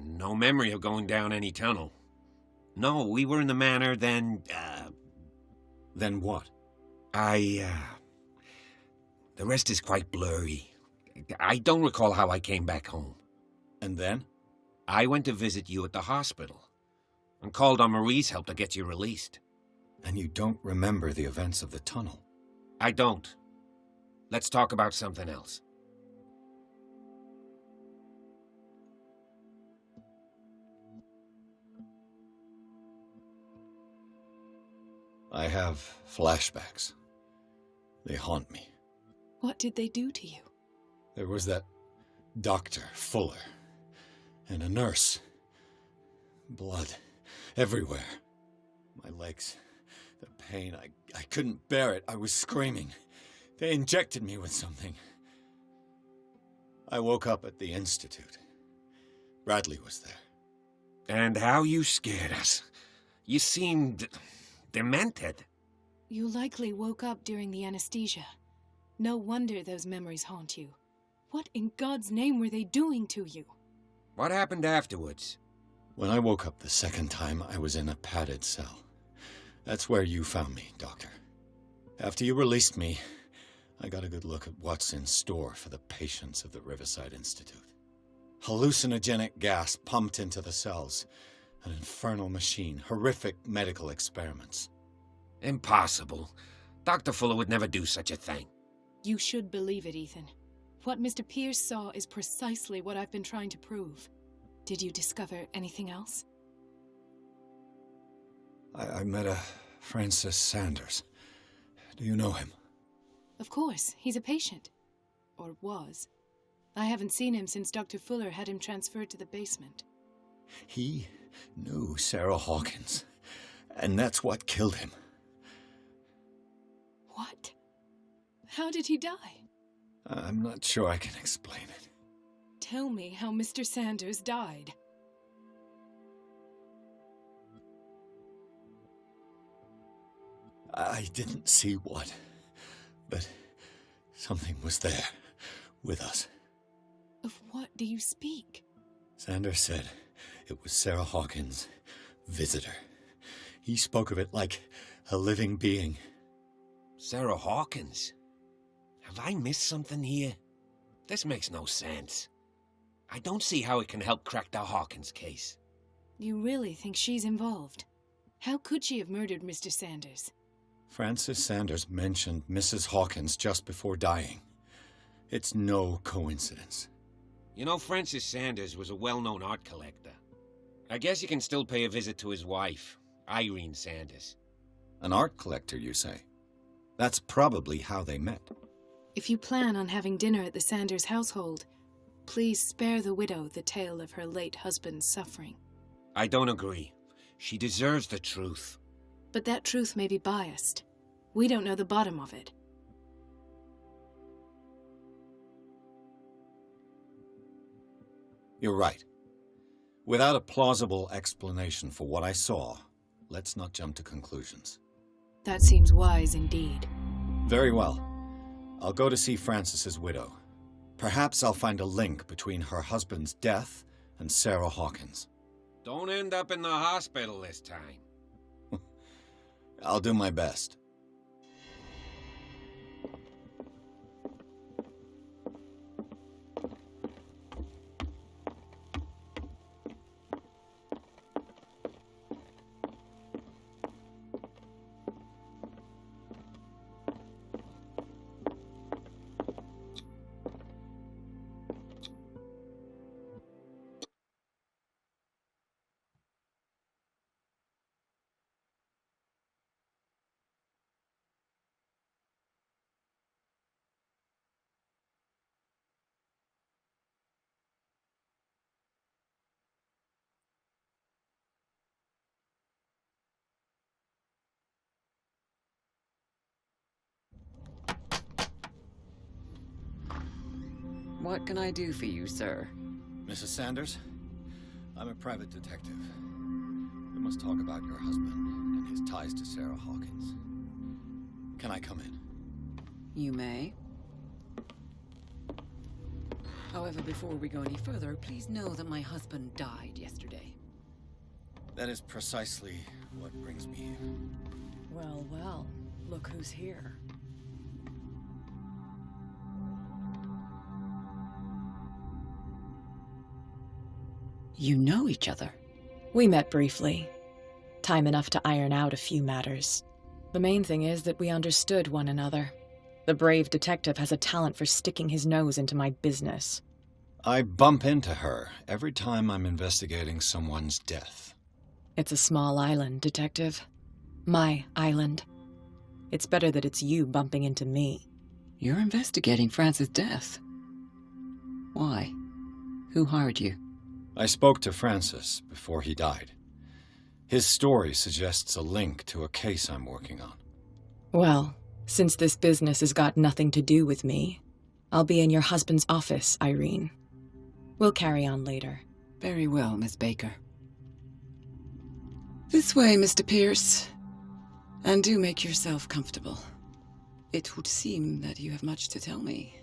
H: No memory of going down any tunnel. No, we were in the manor, then,
D: Then what?
H: The rest is quite blurry. I don't recall how I came back home.
D: And then?
H: I went to visit you at the hospital, and called on Marie's help to get you released.
D: And you don't remember the events of the tunnel?
H: I don't. Let's talk about something else.
D: I have flashbacks. They haunt me.
Q: What did they do to you?
D: There was that Dr. Fuller, and a nurse. Blood everywhere. My legs, the pain, I couldn't bear it. I was screaming. They injected me with something. I woke up at the Institute. Bradley was there.
H: And how you scared us. You seemed demented.
Q: You likely woke up during the anesthesia. No wonder those memories haunt you. What in God's name were they doing to you?
H: What happened afterwards?
D: When I woke up the second time, I was in a padded cell. That's where you found me, Doctor. After you released me, I got a good look at what's in store for the patients of the Riverside Institute. Hallucinogenic gas pumped into the cells, An infernal machine, horrific medical experiments.
H: Impossible. Dr. Fuller would never do such a thing.
Q: You should believe it, Ethan. What Mr. Pierce saw is precisely what I've been trying to prove. Did you discover anything else?
D: I met a Francis Sanders. Do you know him?
Q: Of course, he's a patient. Or was. I haven't seen him since Dr. Fuller had him transferred to the basement.
D: He knew Sarah Hawkins, and that's what killed him.
Q: What? How did he die?
D: I'm not sure I can explain it.
Q: Tell me how Mr. Sanders died.
D: I didn't see what, but something was there, with us.
Q: Of what do you speak?
D: Sanders said it was Sarah Hawkins' visitor. He spoke of it like a living being.
H: Sarah Hawkins? Have I missed something here? This makes no sense. I don't see how it can help crack the Hawkins case.
Q: You really think she's involved? How could she have murdered Mr. Sanders?
D: Francis Sanders mentioned Mrs. Hawkins just before dying. It's no coincidence.
H: You know, Francis Sanders was a well-known art collector. I guess you can still pay a visit to his wife, Irene Sanders.
D: An art collector, you say? That's probably how they met.
Q: If you plan on having dinner at the Sanders household, please spare the widow the tale of her late husband's suffering.
H: I don't agree. She deserves the truth.
Q: But that truth may be biased. We don't know the bottom of it.
D: You're right. Without a plausible explanation for what I saw, let's not jump to conclusions.
Q: That seems wise indeed.
D: Very well. I'll go to see Francis's widow. Perhaps I'll find a link between her husband's death and Sarah Hawkins.
H: Don't end up in the hospital this time.
D: I'll do my best.
U: What can I do for you, sir?
D: Mrs. Sanders, I'm a private detective. We must talk about your husband and his ties to Sarah Hawkins. Can I come in?
U: You may. However, before we go any further, please know that my husband died yesterday.
D: That is precisely what brings me here.
N: Well, well, look who's here.
U: You know each other?
N: We met briefly. Time enough to iron out a few matters. The main thing is that we understood one another. The brave detective has a talent for sticking his nose into my business.
D: I bump into her every time I'm investigating someone's death.
N: It's a small island, Detective. My island. It's better that it's you bumping into me.
U: You're investigating Francis' death. Why? Who hired you?
D: I spoke to Francis before he died. His story suggests a link to a case I'm working on.
N: Well, since this business has got nothing to do with me, I'll be in your husband's office, Irene. We'll carry on later.
U: Very well, Miss Baker. This way, Mr. Pierce. And do make yourself comfortable. It would seem that you have much to tell me.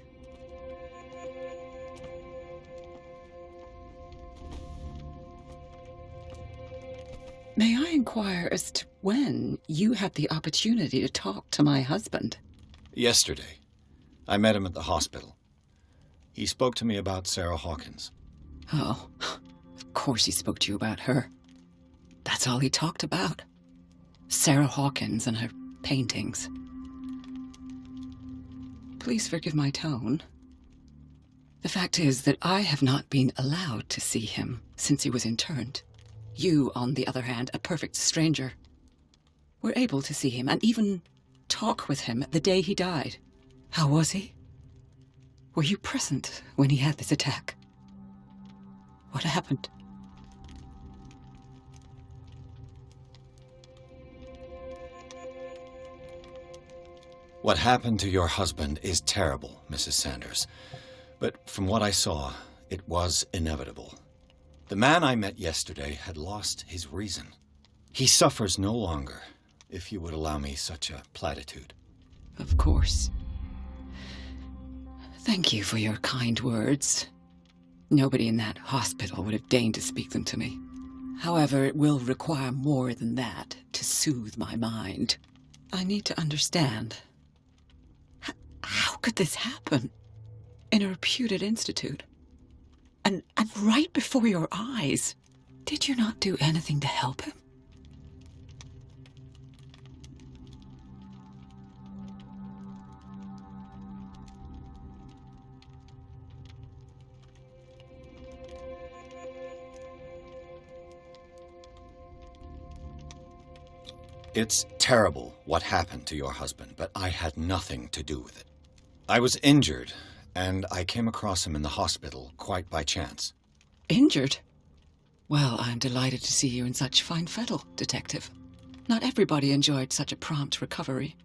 U: May I inquire as to when you had the opportunity to talk to my husband?
D: Yesterday. I met him at the hospital. He spoke to me about Sarah Hawkins.
U: Oh, of course he spoke to you about her. That's all he talked about. Sarah Hawkins and her paintings. Please forgive my tone. The fact is that I have not been allowed to see him since he was interned. You, on the other hand, a perfect stranger, were able to see him and even talk with him the day he died. How was he? Were you present when he had this attack? What happened?
D: What happened to your husband is terrible, Mrs. Sanders. But from what I saw, it was inevitable. The man I met yesterday had lost his reason. He suffers no longer, if you would allow me such a platitude.
U: Of course. Thank you for your kind words. Nobody in that hospital would have deigned to speak them to me. However, it will require more than that to soothe my mind. I need to understand. How could this happen? In a reputed institute? And right before your eyes? Did you not do anything to help him?
D: It's terrible what happened to your husband, but I had nothing to do with it. I was injured, and I came across him in the hospital quite by chance.
U: Injured? Well, I'm delighted to see you in such fine fettle, Detective. Not everybody enjoyed such a prompt recovery.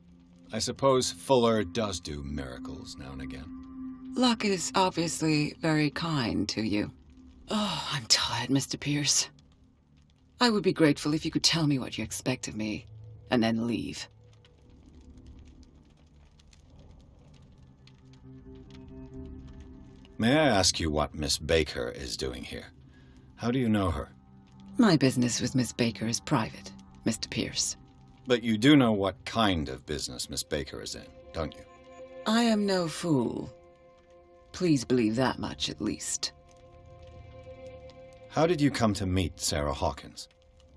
D: I suppose Fuller does do miracles now and again.
U: Luck is obviously very kind to you. Oh, I'm tired, Mr. Pierce. I would be grateful if you could tell me what you expect of me, and then leave.
D: May I ask you what Miss Baker is doing here? How do you know her?
U: My business with Miss Baker is private, Mr. Pierce.
D: But you do know what kind of business Miss Baker is in, don't you?
U: I am no fool. Please believe that much, at least.
D: How did you come to meet Sarah Hawkins?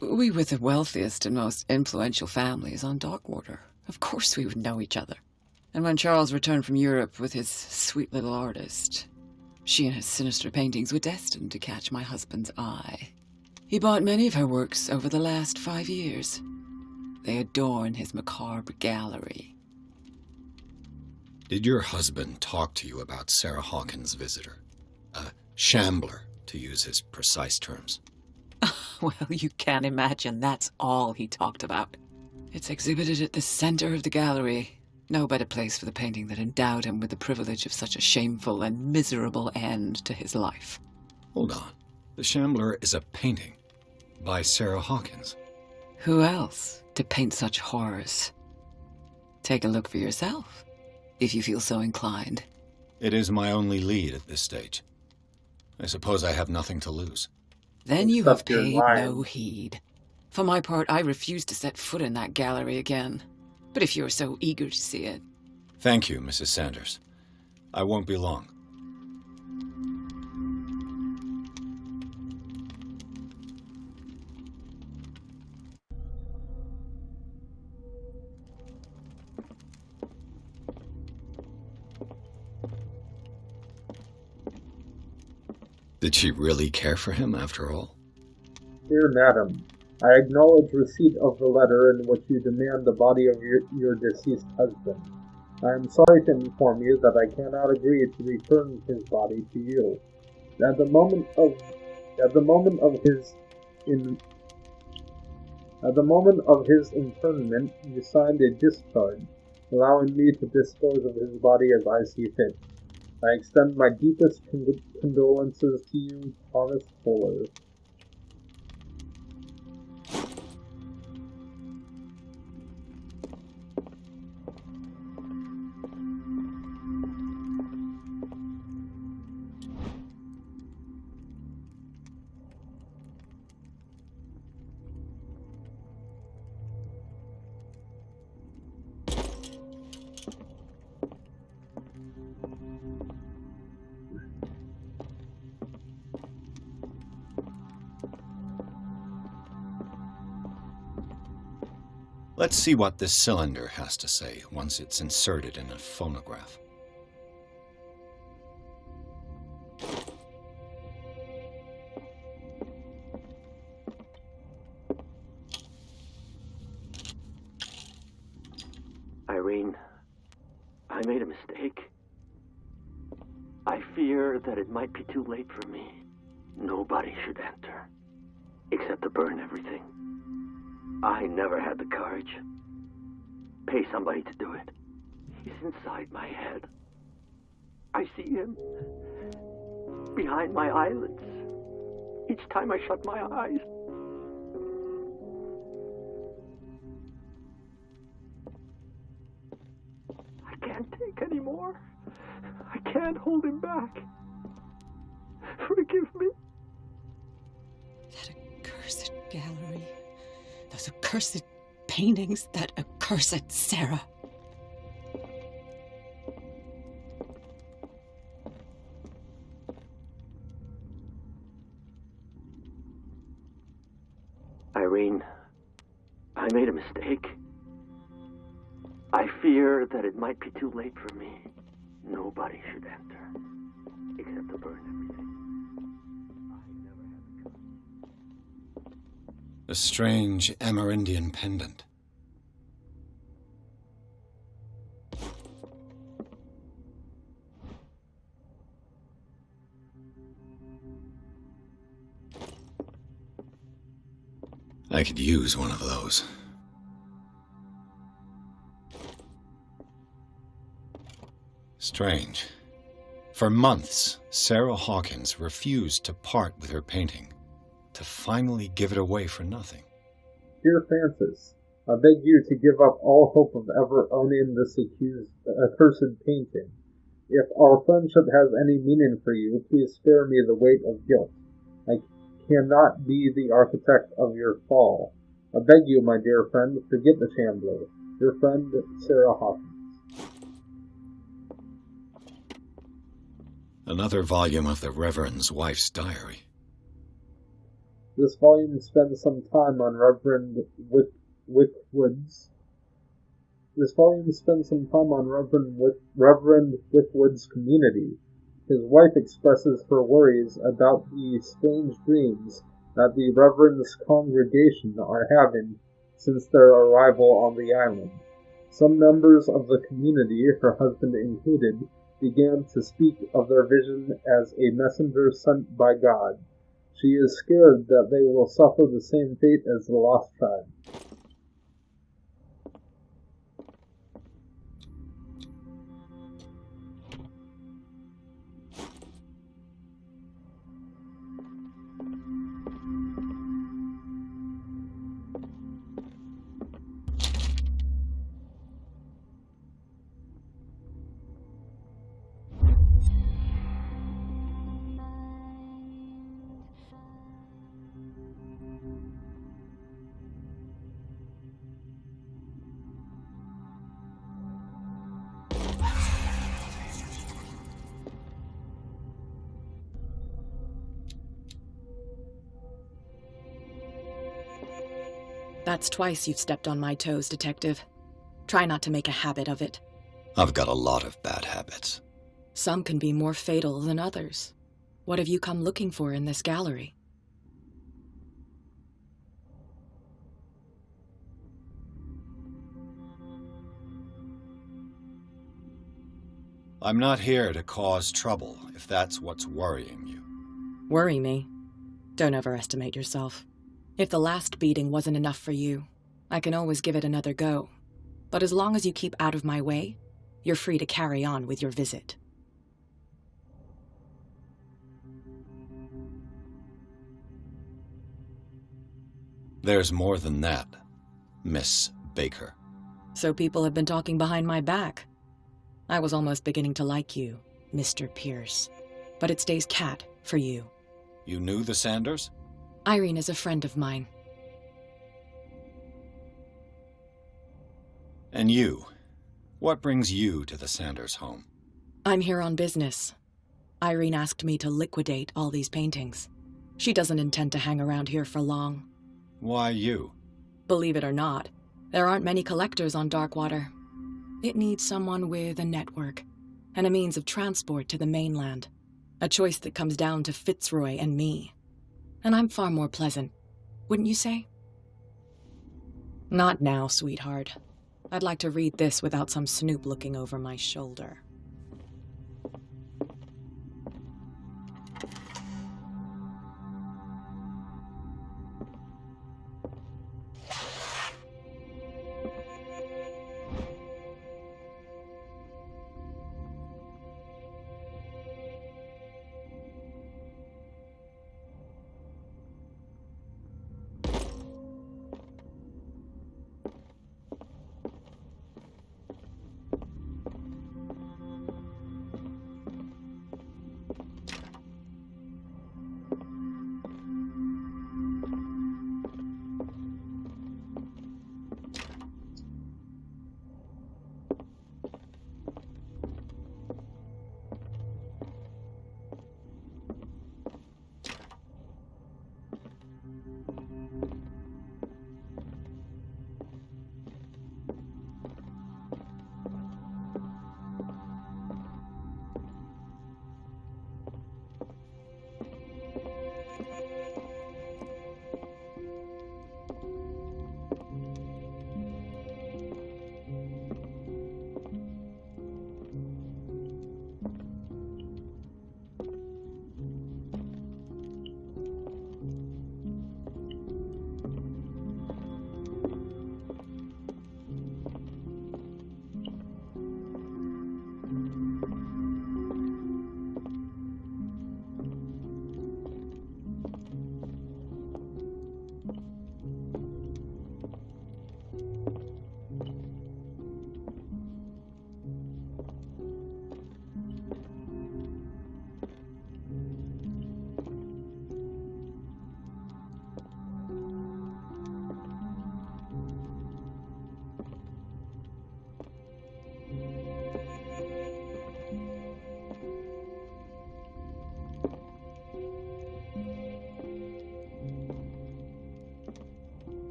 U: We were the wealthiest and most influential families on Darkwater. Of course we would know each other. And when Charles returned from Europe with his sweet little artist, she and his sinister paintings were destined to catch my husband's eye. He bought many of her works over the last 5 years. They adorn his Macabre gallery.
D: Did your husband talk to you about Sarah Hawkins' visitor? A shambler, to use his precise terms.
U: Well, you can't imagine that's all he talked about. It's exhibited at the center of the gallery. No better place for the painting that endowed him with the privilege of such a shameful and miserable end to his life.
D: Hold on. The Shambler is a painting by Sarah Hawkins.
U: Who else to paint such horrors? Take a look for yourself, if you feel so inclined.
D: It is my only lead at this stage. I suppose I have nothing to lose.
U: Then you have paid no heed. For my part, I refuse to set foot in that gallery again. But if you're so eager to see it...
D: Thank you, Mrs. Sanders. I won't be long. Did she really care for him after all?
A: Dear Madam, I acknowledge receipt of the letter in which you demand the body of your deceased husband. I am sorry to inform you that I cannot agree to return his body to you. At the moment of his internment, you signed a discharge, allowing me to dispose of his body as I see fit. I extend my deepest condolences to you, Thomas Fuller.
D: Let's see what this cylinder has to say once it's inserted in a phonograph.
E: Irene, I made a mistake. I fear that it might be too late for me. Nobody should enter, except to burn everything. I never had the courage. Pay somebody to do it. He's inside my head. I see him behind my eyelids each time I shut my eyes. I can't take any more. I can't hold him back. Forgive me.
U: That accursed gallery. Those accursed paintings. That accursed Sarah.
E: Irene, I made a mistake. I fear that it might be too late for me. Nobody should enter, except to burn everything.
D: A strange Amerindian pendant. I could use one of those. Strange. For months, Sarah Hawkins refused to part with her painting, to finally give it away for nothing.
A: Dear Francis, I beg you to give up all hope of ever owning this accursed painting. If our friendship has any meaning for you, please spare me the weight of guilt. I cannot be the architect of your fall. I beg you, my dear friend, forget the Chandler. Your friend, Sarah Hawkins.
D: Another volume of the Reverend's wife's diary.
A: This volume spends some time on Reverend Wickwood's. Reverend Wickwood's community. His wife expresses her worries about the strange dreams that the Reverend's congregation are having since their arrival on the island. Some members of the community, her husband included, began to speak of their vision as a messenger sent by God. She is scared that they will suffer the same fate as the lost tribe.
N: That's twice you've stepped on my toes, Detective. Try not to make a habit of it.
D: I've got a lot of bad habits.
N: Some can be more fatal than others. What have you come looking for in this gallery?
D: I'm not here to cause trouble, if that's what's worrying you.
N: Worry me? Don't overestimate yourself. If the last beating wasn't enough for you, I can always give it another go. But as long as you keep out of my way, you're free to carry on with your visit.
D: There's more than that, Miss Baker.
N: So people have been talking behind my back. I was almost beginning to like you, Mr. Pierce. But it stays cat for you.
D: You knew the Sanders?
N: Irene is a friend of mine.
D: And you? What brings you to the Sanders home?
N: I'm here on business. Irene asked me to liquidate all these paintings. She doesn't intend to hang around here for long.
D: Why you?
N: Believe it or not, There aren't many collectors on Darkwater. It needs someone with a network and a means of transport to the mainland. A choice that comes down to Fitzroy and me. And I'm far more pleasant, wouldn't you say? Not now, sweetheart. I'd like to read this without some snoop looking over my shoulder.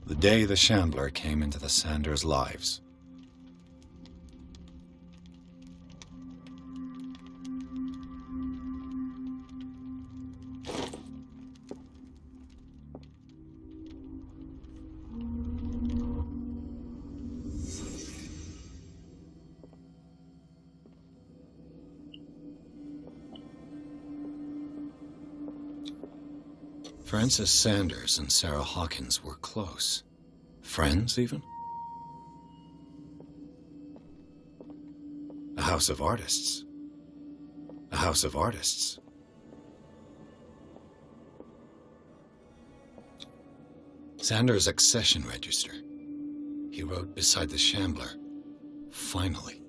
D: The day the Shambler came into the Sanders' lives. Francis Sanders and Sarah Hawkins were close. Friends, even? A house of artists. A house of artists. Sanders' accession register. He wrote beside the Shambler. Finally.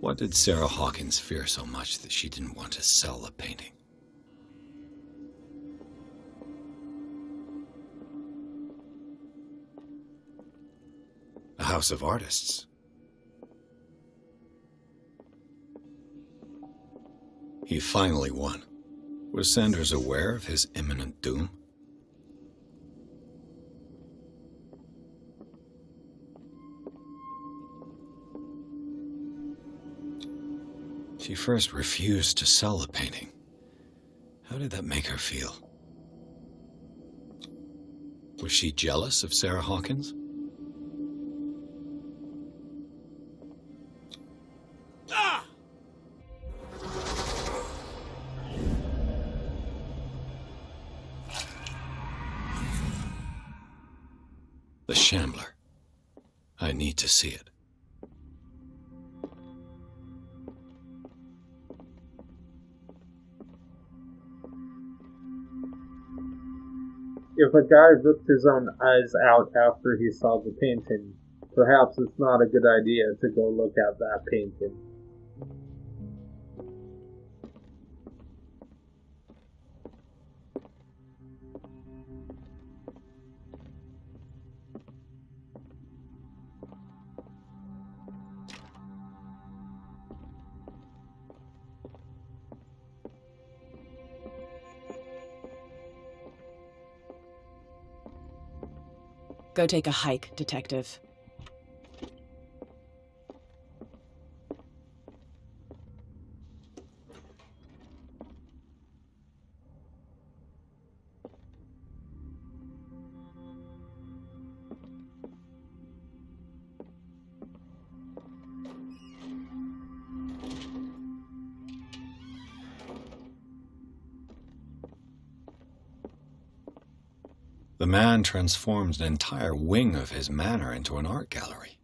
D: What did Sarah Hawkins fear so much that she didn't want to sell the painting? A house of artists. He finally won. Was Sanders aware of his imminent doom? She first refused to sell the painting. How did that make her feel? Was she jealous of Sarah Hawkins? The Shambler. I need to see it.
A: If a guy ripped his own eyes out after he saw the painting, perhaps it's not a good idea to go look at that painting.
N: Go take a hike, Detective.
D: The man transforms an entire wing of his manor into an art gallery.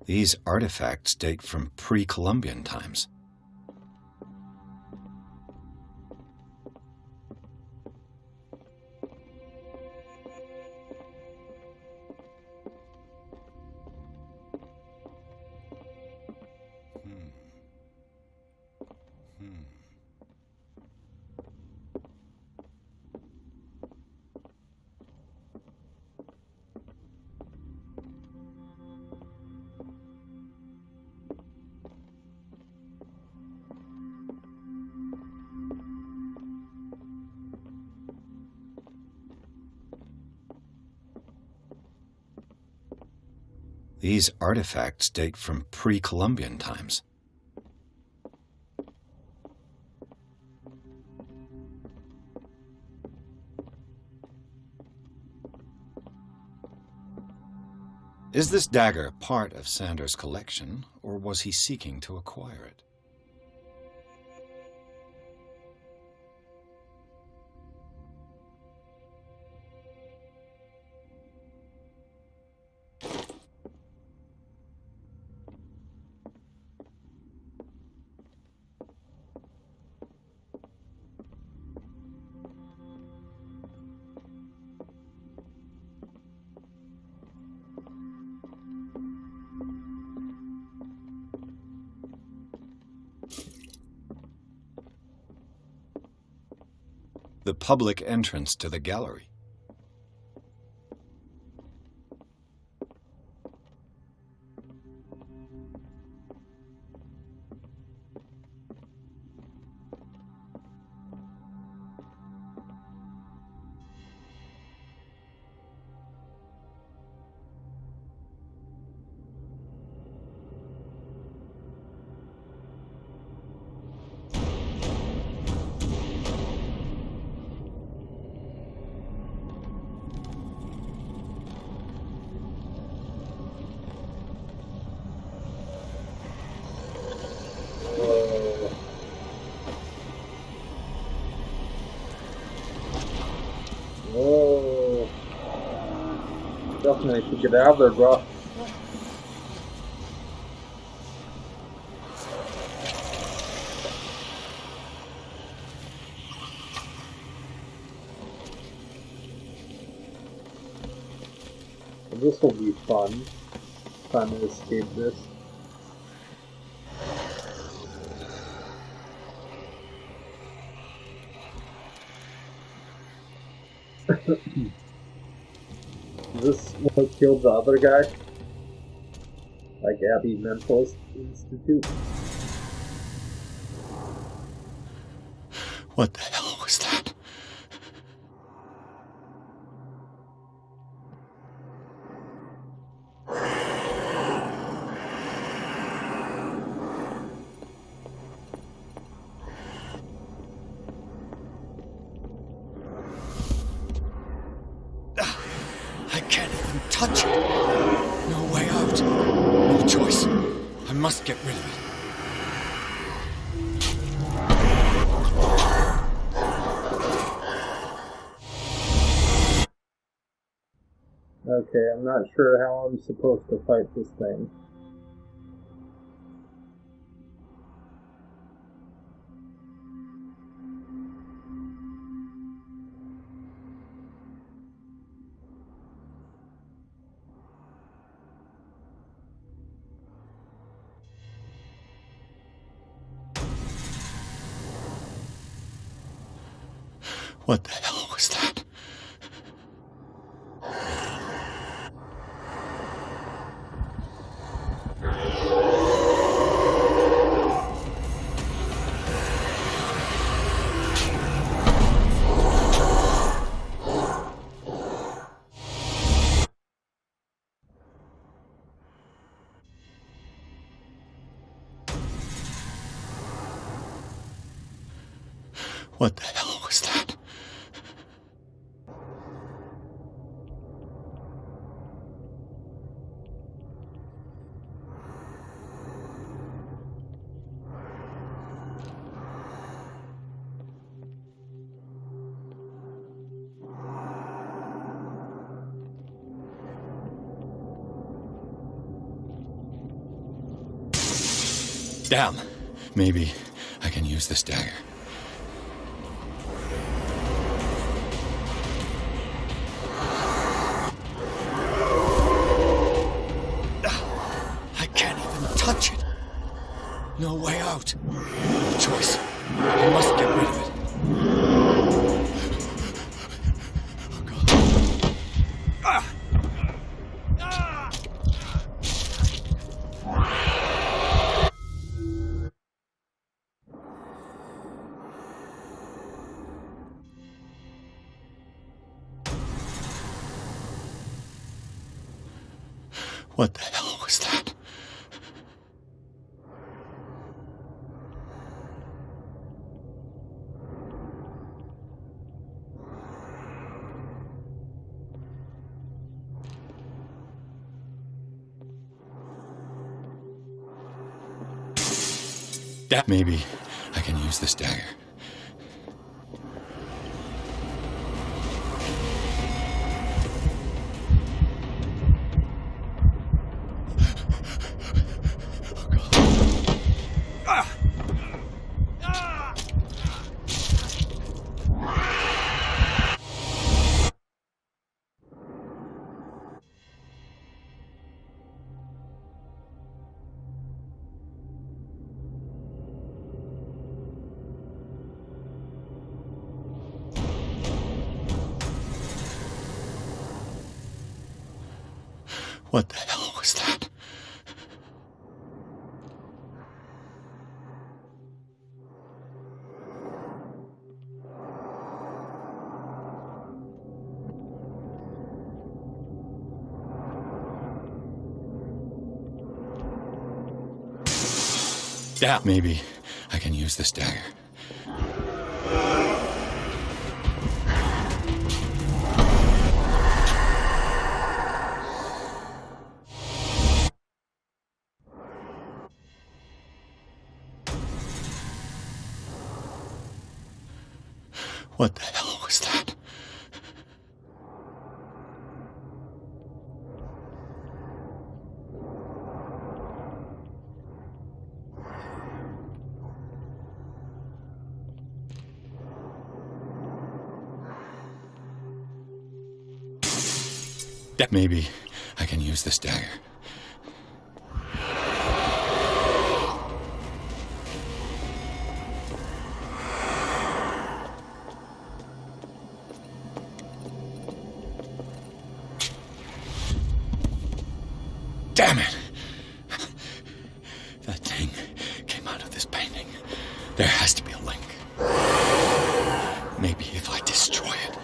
D: These artifacts date from pre-Columbian times. These artifacts date from pre-Columbian times. Is this dagger part of Sanders' collection, or was he seeking to acquire it? The public entrance to the gallery.
A: Whoa. Definitely should get out of there, bro. This will be fun. Trying to escape this. Is this what killed the other guy? Like Abbey Mental Institute?
D: What the hell was that? touch it. No way out. No choice. I must get rid of it.
A: Okay, I'm not sure how I'm supposed to fight this thing.
D: What the hell was that? What the hell was that? Damn. Maybe I can use this dagger. I can't even touch it. No way out. No choice. I must get rid of it. What the hell was that? Maybe I can use this dagger. What the hell was that? Maybe I can use this dagger. What the hell was that? Maybe I can use this dagger. Damn it! That thing came out of this painting. There has to be a link. Maybe if I destroy it.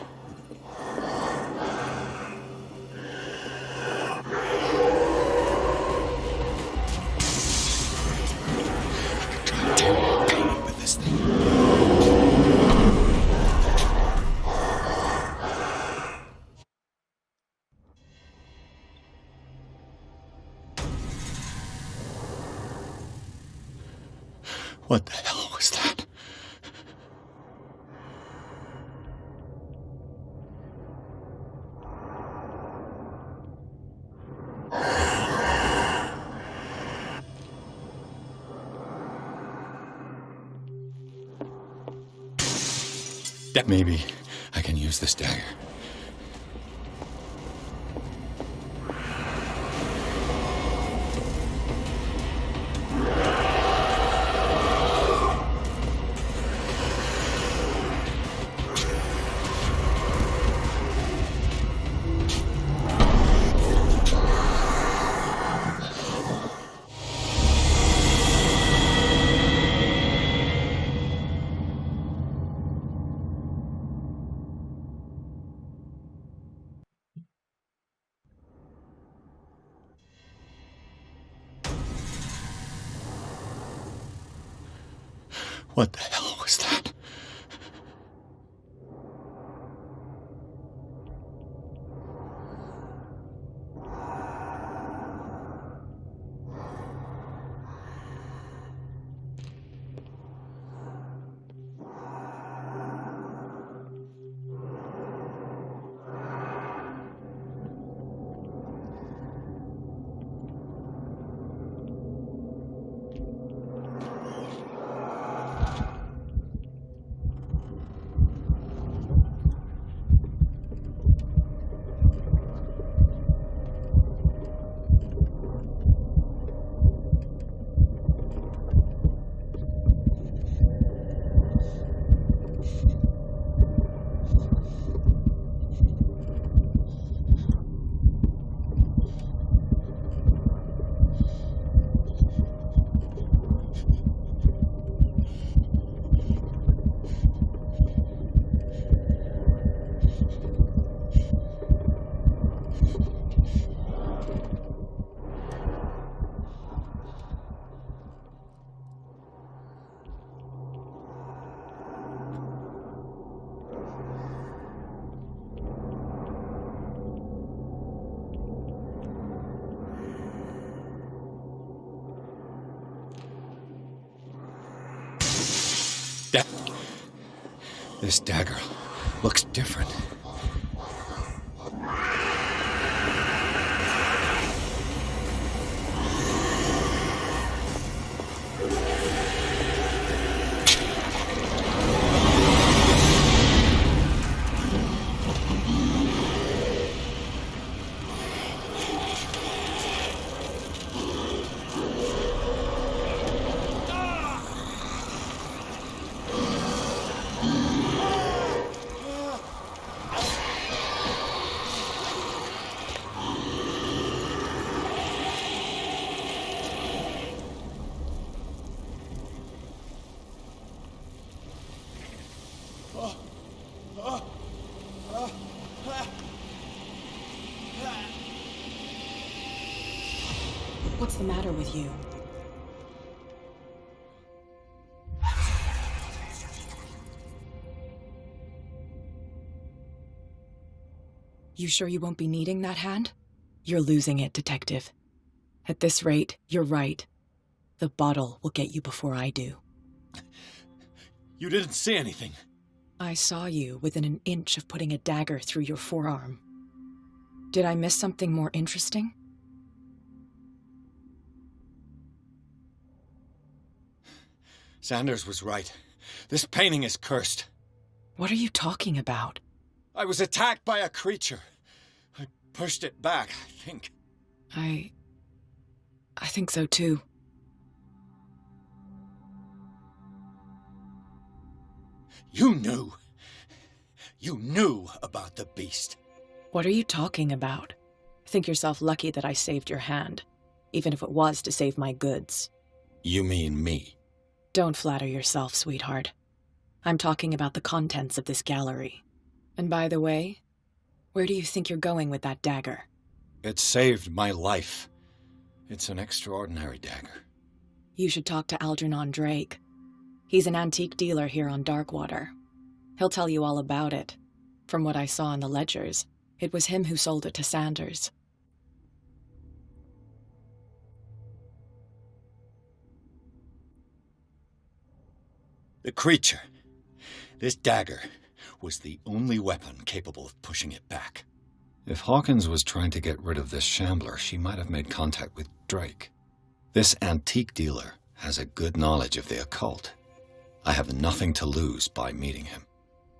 D: What the hell was that? Maybe I can use this dagger. What the hell was that? This dagger looks different.
N: What's the matter with you? You sure you won't be needing that hand? You're losing it, Detective. At this rate, you're right. The bottle will get you before I do.
D: You didn't see anything.
N: I saw you within an inch of putting a dagger through your forearm. Did I miss something more interesting?
D: Sanders was right. This painting is cursed.
N: What are you talking about?
D: I was attacked by a creature. I pushed it back, I think.
N: I think so too.
D: You knew. You knew about the beast.
N: What are you talking about? Think yourself lucky that I saved your hand, even if it was to save my goods.
D: You mean me?
N: Don't flatter yourself, sweetheart. I'm talking about the contents of this gallery. And by the way, where do you think you're going with that dagger?
D: It saved my life. It's an extraordinary dagger.
N: You should talk to Algernon Drake. He's an antique dealer here on Darkwater. He'll tell you all about it. From what I saw in the ledgers, it was him who sold it to Sanders.
D: The creature. This dagger was the only weapon capable of pushing it back. If Hawkins was trying to get rid of this shambler, she might have made contact with Drake. This antique dealer has a good knowledge of the occult. I have nothing to lose by meeting him.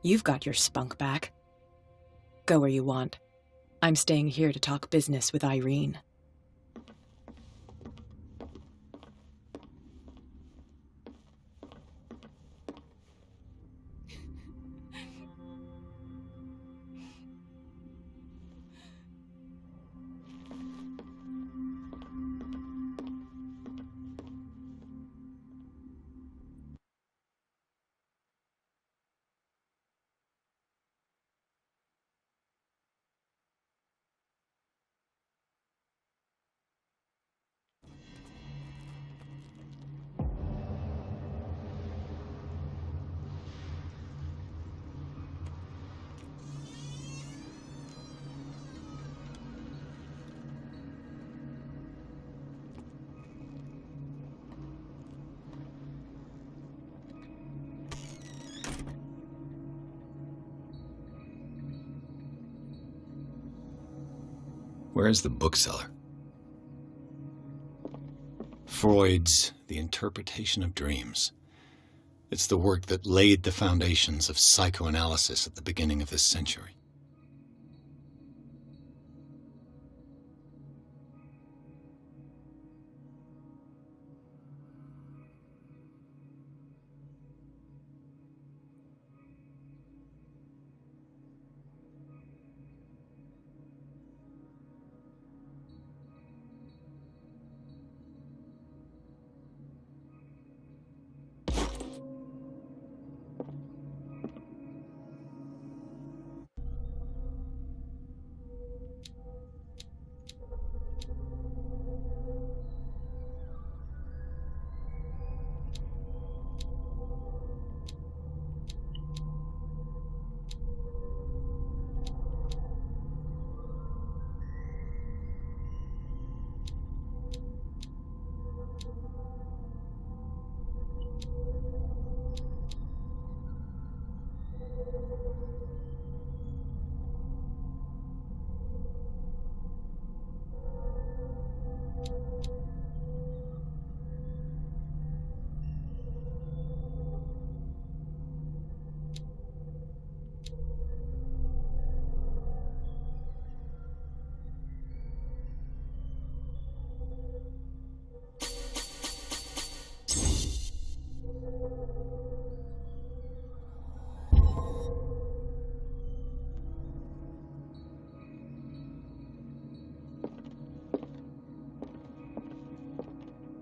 N: You've got your spunk back. Go where you want. I'm staying here to talk business with Irene.
D: Where is the bookseller? Freud's The Interpretation of Dreams. It's the work that laid the foundations of psychoanalysis at the beginning of this century.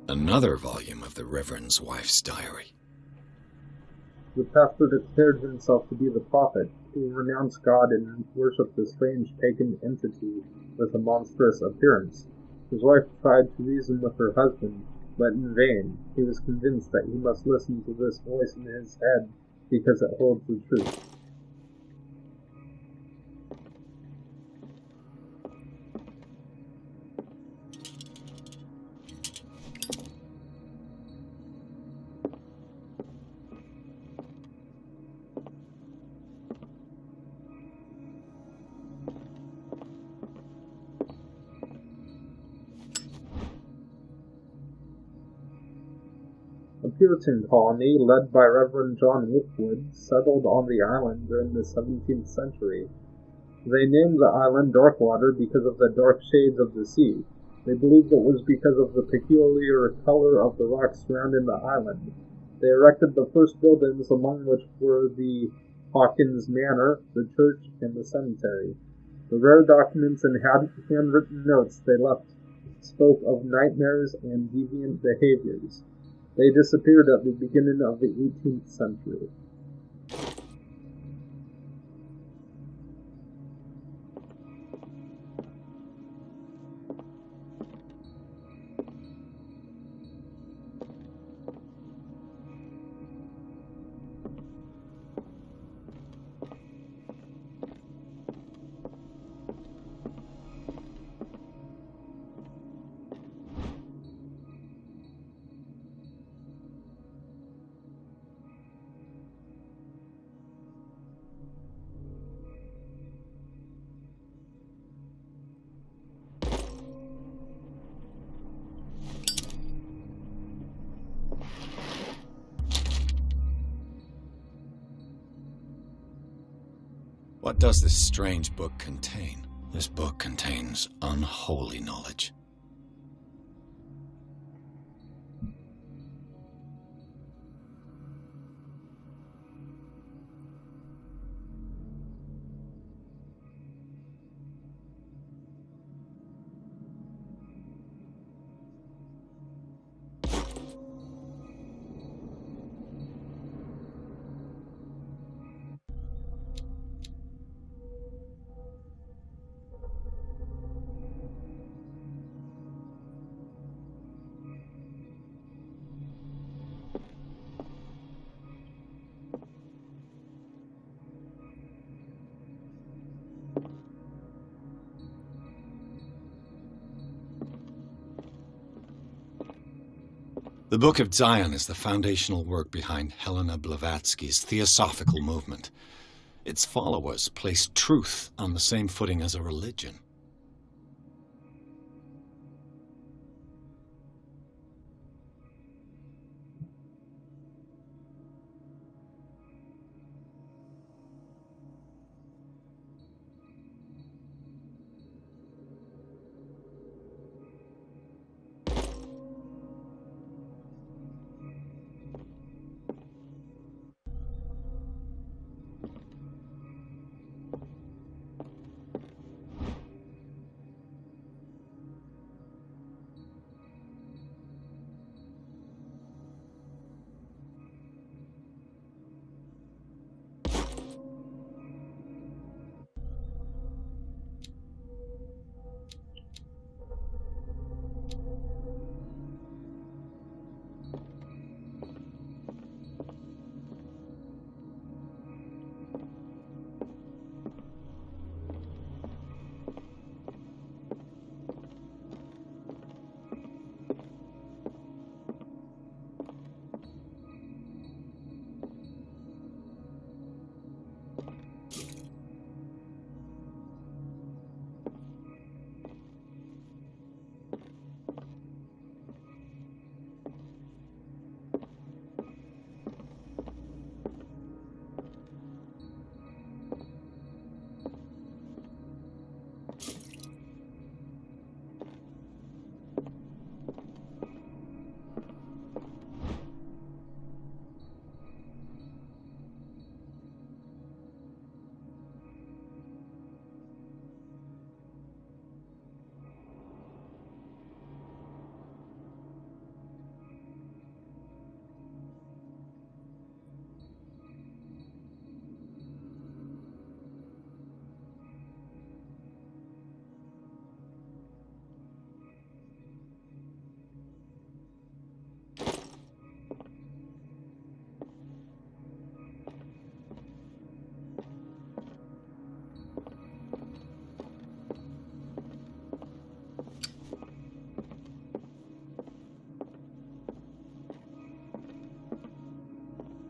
D: Another volume of the Reverend's wife's diary.
A: The pastor declared himself to be the prophet, who renounced God and worshipped a strange pagan entity with a monstrous appearance. His wife tried to reason with her husband, but in vain. He was convinced that he must listen to this voice in his head because it holds the truth. A Puritan colony led by Reverend John Wolfwood settled on the island during the 17th century. They named the island Darkwater because of the dark shades of the sea. They believed it was because of the peculiar color of the rocks surrounding the island. They erected the first buildings, among which were the Hawkins Manor, the church, and the cemetery. The rare documents and handwritten notes they left spoke of nightmares and deviant behaviors. They disappeared at the beginning of the 18th century.
D: What does this strange book contain? This book contains unholy knowledge. The Book of Zion is the foundational work behind Helena Blavatsky's Theosophical movement. Its followers place truth on the same footing as a religion.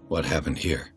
D: What happened here?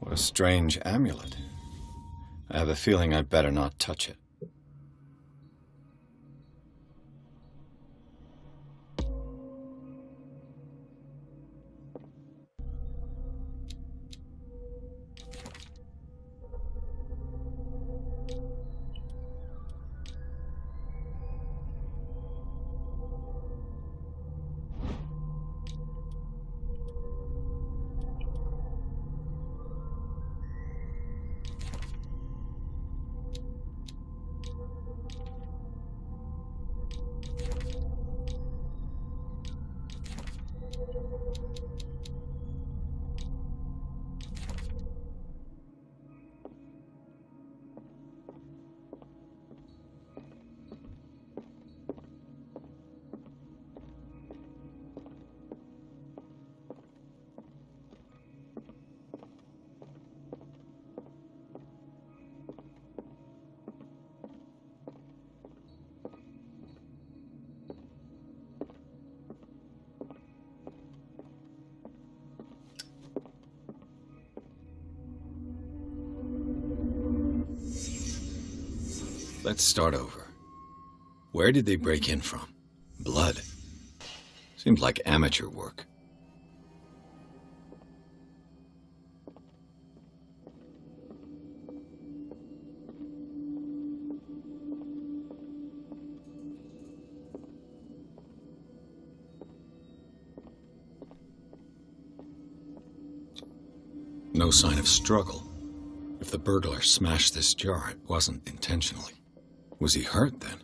D: What a strange amulet. I have a feeling I'd better not touch it. Let's start over. Where did they break in from? Blood. Seems like amateur work. No sign of struggle. If the burglar smashed this jar, it wasn't intentionally. Was he hurt then?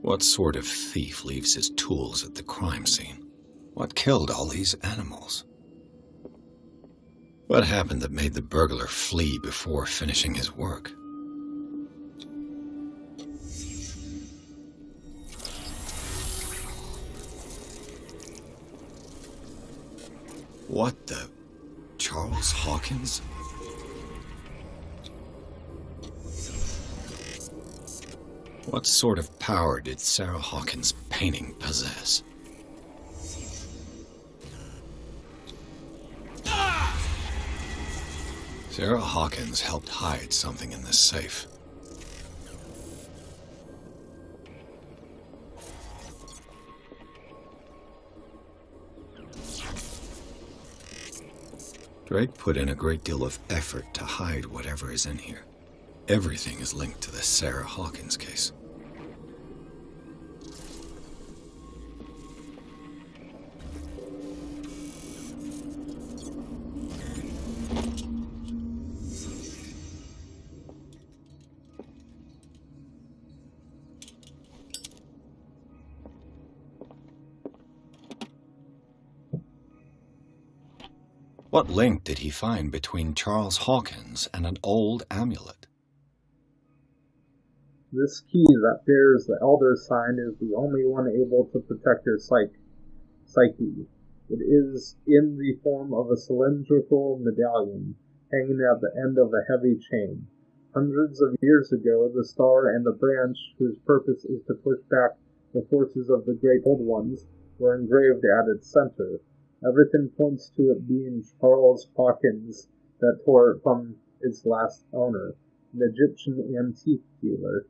D: What sort of thief leaves his tools at the crime scene? What killed all these animals? What happened that made the burglar flee before finishing his work? What the? Charles Hawkins? What sort of power did Sarah Hawkins' painting possess? Sarah Hawkins helped hide something in this safe. Drake put in a great deal of effort to hide whatever is in here. Everything is linked to the Sarah Hawkins case. What link did he find between Charles Hawkins and an old amulet?
A: This key that bears the Elder's sign is the only one able to protect your psyche. It is in the form of a cylindrical medallion, hanging at the end of a heavy chain. Hundreds of years ago, the star and the branch, whose purpose is to push back the forces of the great old ones, were engraved at its center. Everything points to it being Charles Hawkins that tore it from its last owner, an Egyptian antique dealer.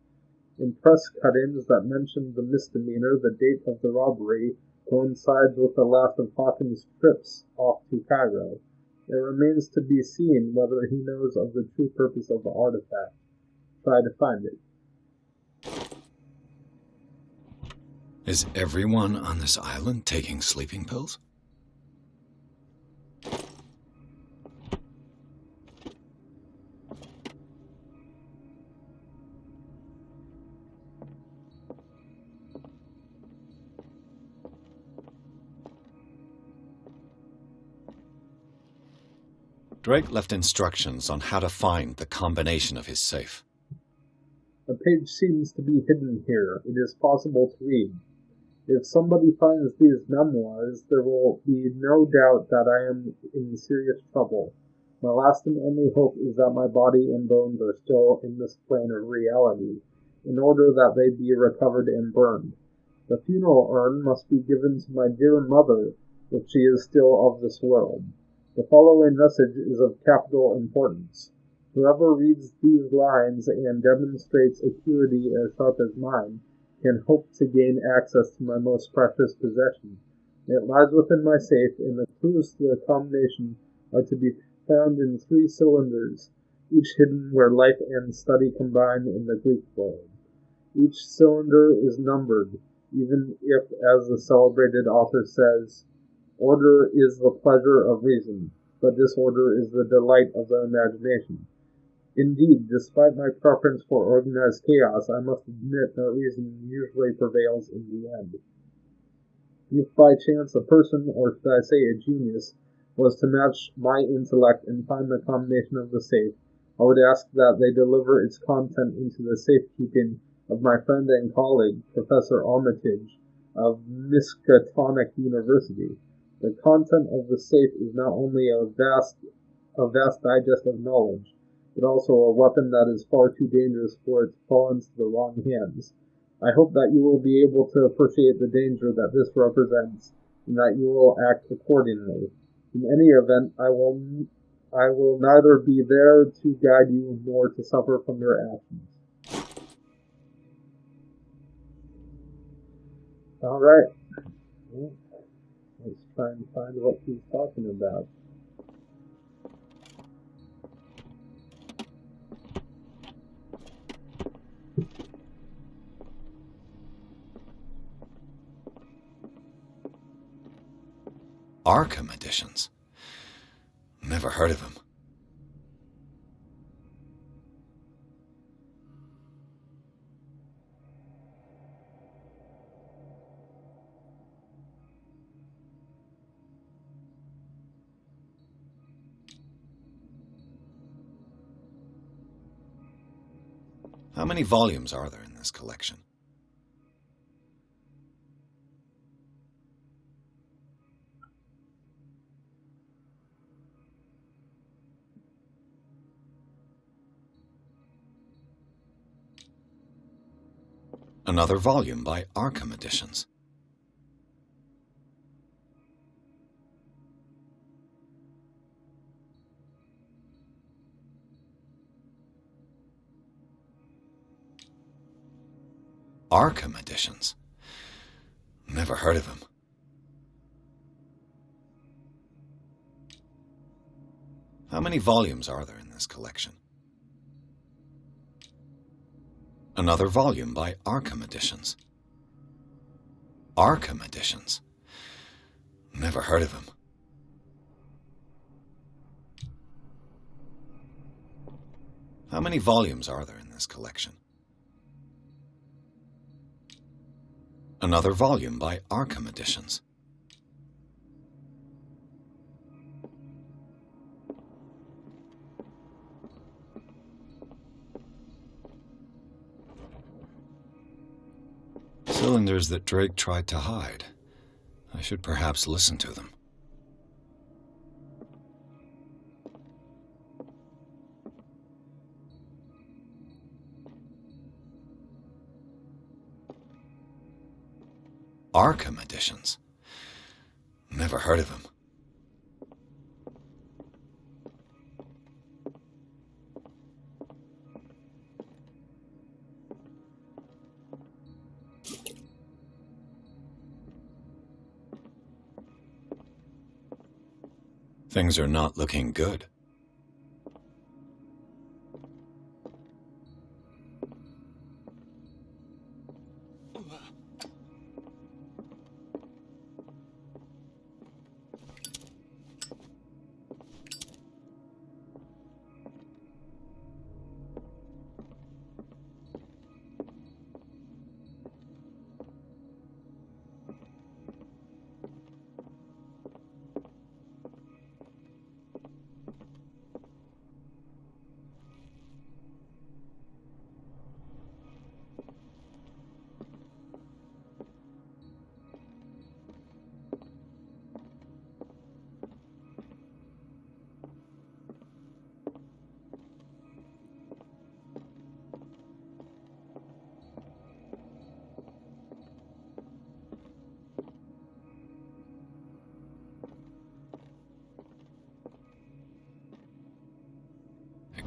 A: In press cuttings that mention the misdemeanor, the date of the robbery coincides with the last of Hawkins' trips off to Cairo. It remains to be seen whether he knows of the true purpose of the artifact. Try to find it.
D: Is everyone on this island taking sleeping pills? Drake left instructions on how to find the combination of his safe.
A: A page seems to be hidden here. It is possible to read. If somebody finds these memoirs, there will be no doubt that I am in serious trouble. My last and only hope is that my body and bones are still in this plane of reality, in order that they be recovered and burned. The funeral urn must be given to my dear mother, if she is still of this world. The following message is of capital importance. Whoever reads these lines and demonstrates acuity as sharp as mine can hope to gain access to my most precious possession. It lies within my safe, and the clues to the combination are to be found in 3 cylinders, each hidden where life and study combine in the Greek world. Each cylinder is numbered, even if, as the celebrated author says, order is the pleasure of reason, but disorder is the delight of the imagination. Indeed, despite my preference for organized chaos, I must admit that reason usually prevails in the end. If by chance a person, or should I say a genius, was to match my intellect and find the combination of the safe, I would ask that they deliver its content into the safekeeping of my friend and colleague, Professor Armitage, of Miskatonic University. The content of the safe is not only a vast digest of knowledge, but also a weapon that is far too dangerous for it to fall into the wrong hands. I hope that you will be able to appreciate the danger that this represents, and that you will act accordingly. In any event, I will neither be there to guide you nor to suffer from your actions. Alright. Let's try and find what he's talking about.
D: Arkham editions. Never heard of him. How many volumes are there in this collection? Another volume by Arkham Editions. Arkham Editions. Never heard of him. How many volumes are there in this collection? Another volume by Arkham Editions. Arkham Editions. Never heard of him. How many volumes are there in this collection? Another volume by Arkham Editions. Cylinders that Drake tried to hide. I should perhaps listen to them. Arkham Editions. Never heard of him. Things are not looking good.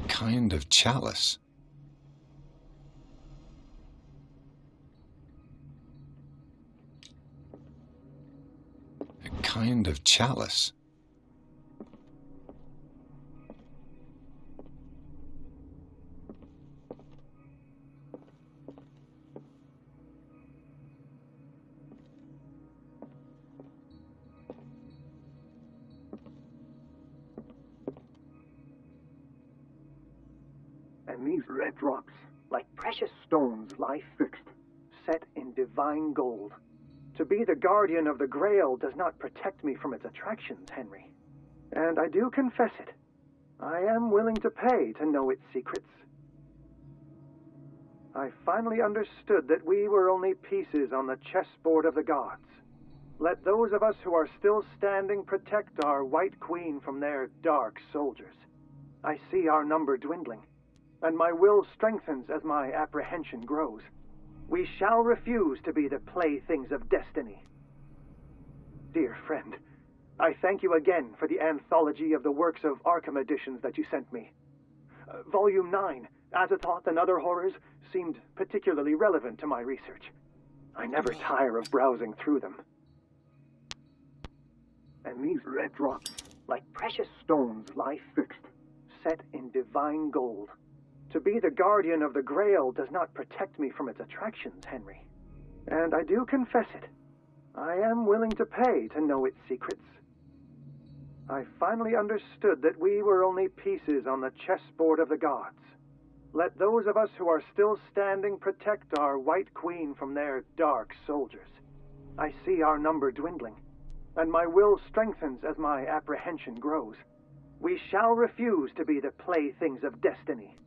D: Kind of chalice. A kind of chalice.
L: And these red drops, like precious stones, lie fixed, set in divine gold. To be the guardian of the Grail does not protect me from its attractions, Henry. And I do confess it. I am willing to pay to know its secrets. I finally understood that we were only pieces on the chessboard of the gods. Let those of us who are still standing protect our White Queen from their dark soldiers. I see our number dwindling, and my will strengthens as my apprehension grows. We shall refuse to be the playthings of destiny. Dear friend, I thank you again for the anthology of the works of Arkham editions that you sent me. Volume 9, Azathoth and Other Horrors, seemed particularly relevant to my research. I never tire of browsing through them. And these red drops, like precious stones, lie fixed, set in divine gold. To be the guardian of the Grail does not protect me from its attractions, Henry. And I do confess it. I am willing to pay to know its secrets. I finally understood that we were only pieces on the chessboard of the gods. Let those of us who are still standing protect our White Queen from their dark soldiers. I see our number dwindling, and my will strengthens as my apprehension grows. We shall refuse to be the playthings of destiny.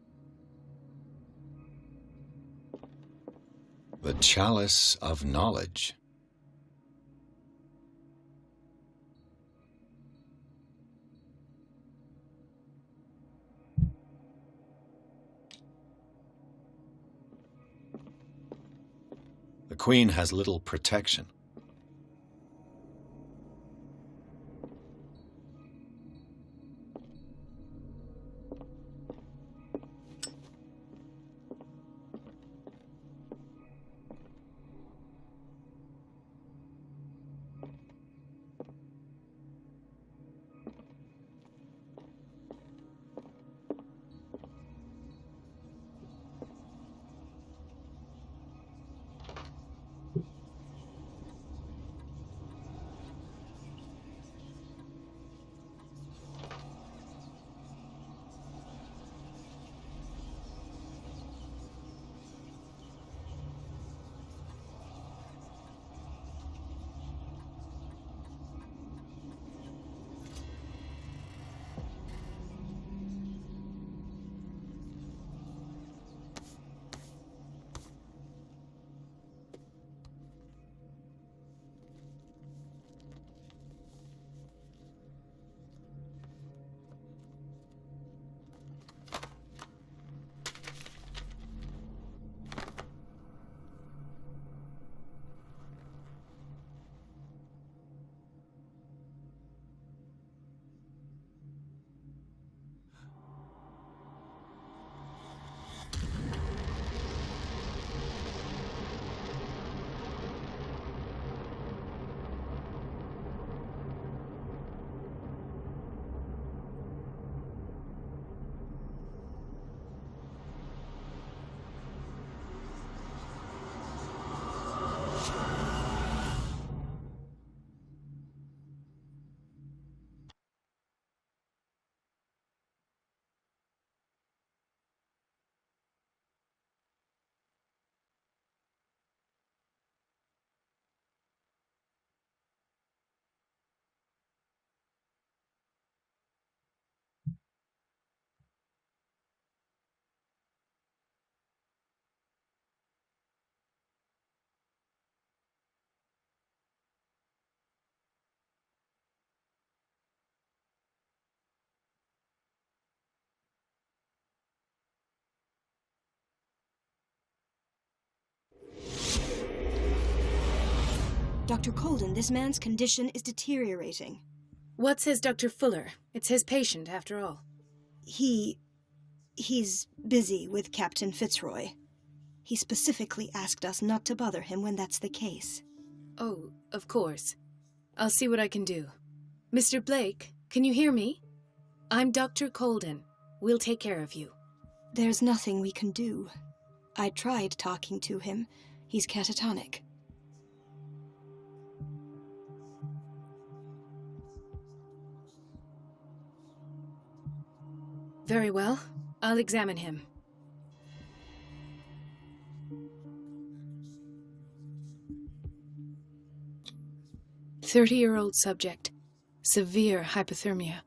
D: The Chalice of Knowledge. The Queen has little protection.
P: Dr. Colden, this man's condition is deteriorating.
Q: What says Dr. Fuller? It's his patient, after all.
P: He's busy with Captain Fitzroy. He specifically asked us not to bother him when that's the case.
Q: Oh, of course. I'll see what I can do. Mr. Blake, can you hear me? I'm Dr. Colden. We'll take care of you.
P: There's nothing we can do. I tried talking to him. He's catatonic.
Q: Very well. I'll examine him. "30-year-old subject. Severe hypothermia.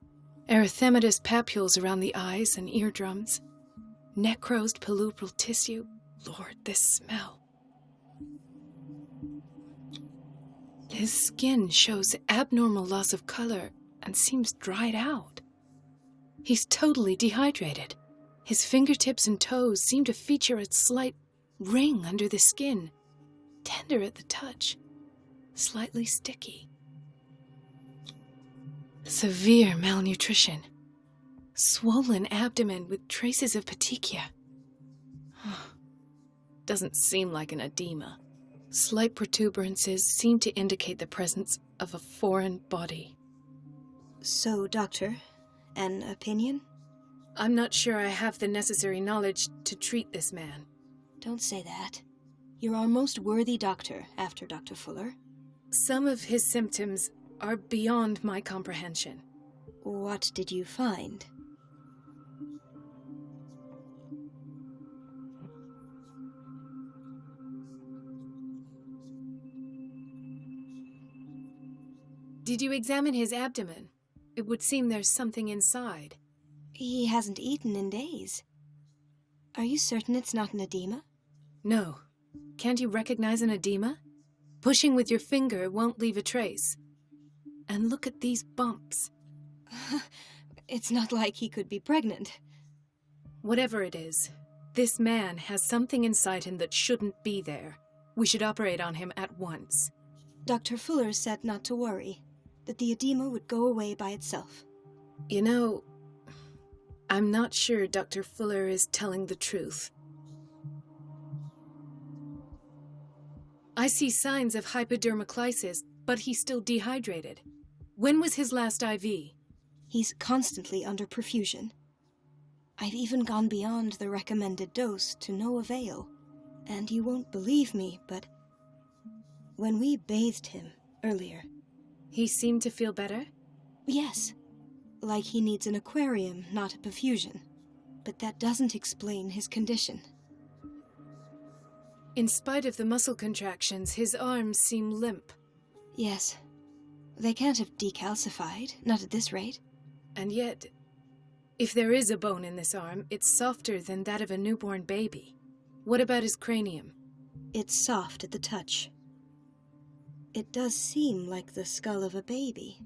Q: Erythematous papules around the eyes and eardrums. Necrosed palpebral tissue. Lord, this smell. His skin shows abnormal loss of color and seems dried out. He's totally dehydrated. His fingertips and toes seem to feature a slight ring under the skin, tender at the touch, slightly sticky. Severe malnutrition. Swollen abdomen with traces of petechia. Doesn't seem like an edema. Slight protuberances seem to indicate the presence of a foreign body.
P: So, Doctor, an opinion?
Q: I'm not sure I have the necessary knowledge to treat this man.
P: Don't say that. You're our most worthy doctor after Dr. Fuller.
Q: Some of his symptoms are beyond my comprehension.
P: What did you find?
Q: Did you examine his abdomen? It would seem there's something inside.
P: He hasn't eaten in days. Are you certain it's not an edema?
Q: No. Can't you recognize an edema? Pushing with your finger won't leave a trace. And look at these bumps.
P: It's not like he could be pregnant.
Q: Whatever it is, this man has something inside him that shouldn't be there. We should operate on him at once.
P: Dr. Fuller said not to worry, that the edema would go away by itself.
Q: You know, I'm not sure Dr. Fuller is telling the truth. I see signs of hypodermoclysis, but he's still dehydrated. When was his last IV?
P: He's constantly under perfusion. I've even gone beyond the recommended dose to no avail. And you won't believe me, but when we bathed him earlier...
Q: He seemed to feel better?
P: Yes. Like he needs an aquarium, not a perfusion. But that doesn't explain his condition.
Q: In spite of the muscle contractions, his arms seem limp.
P: Yes. They can't have decalcified, not at this rate.
Q: And yet, if there is a bone in this arm, it's softer than that of a newborn baby. What about his cranium?
P: It's soft at the touch. It does seem like the skull of a baby.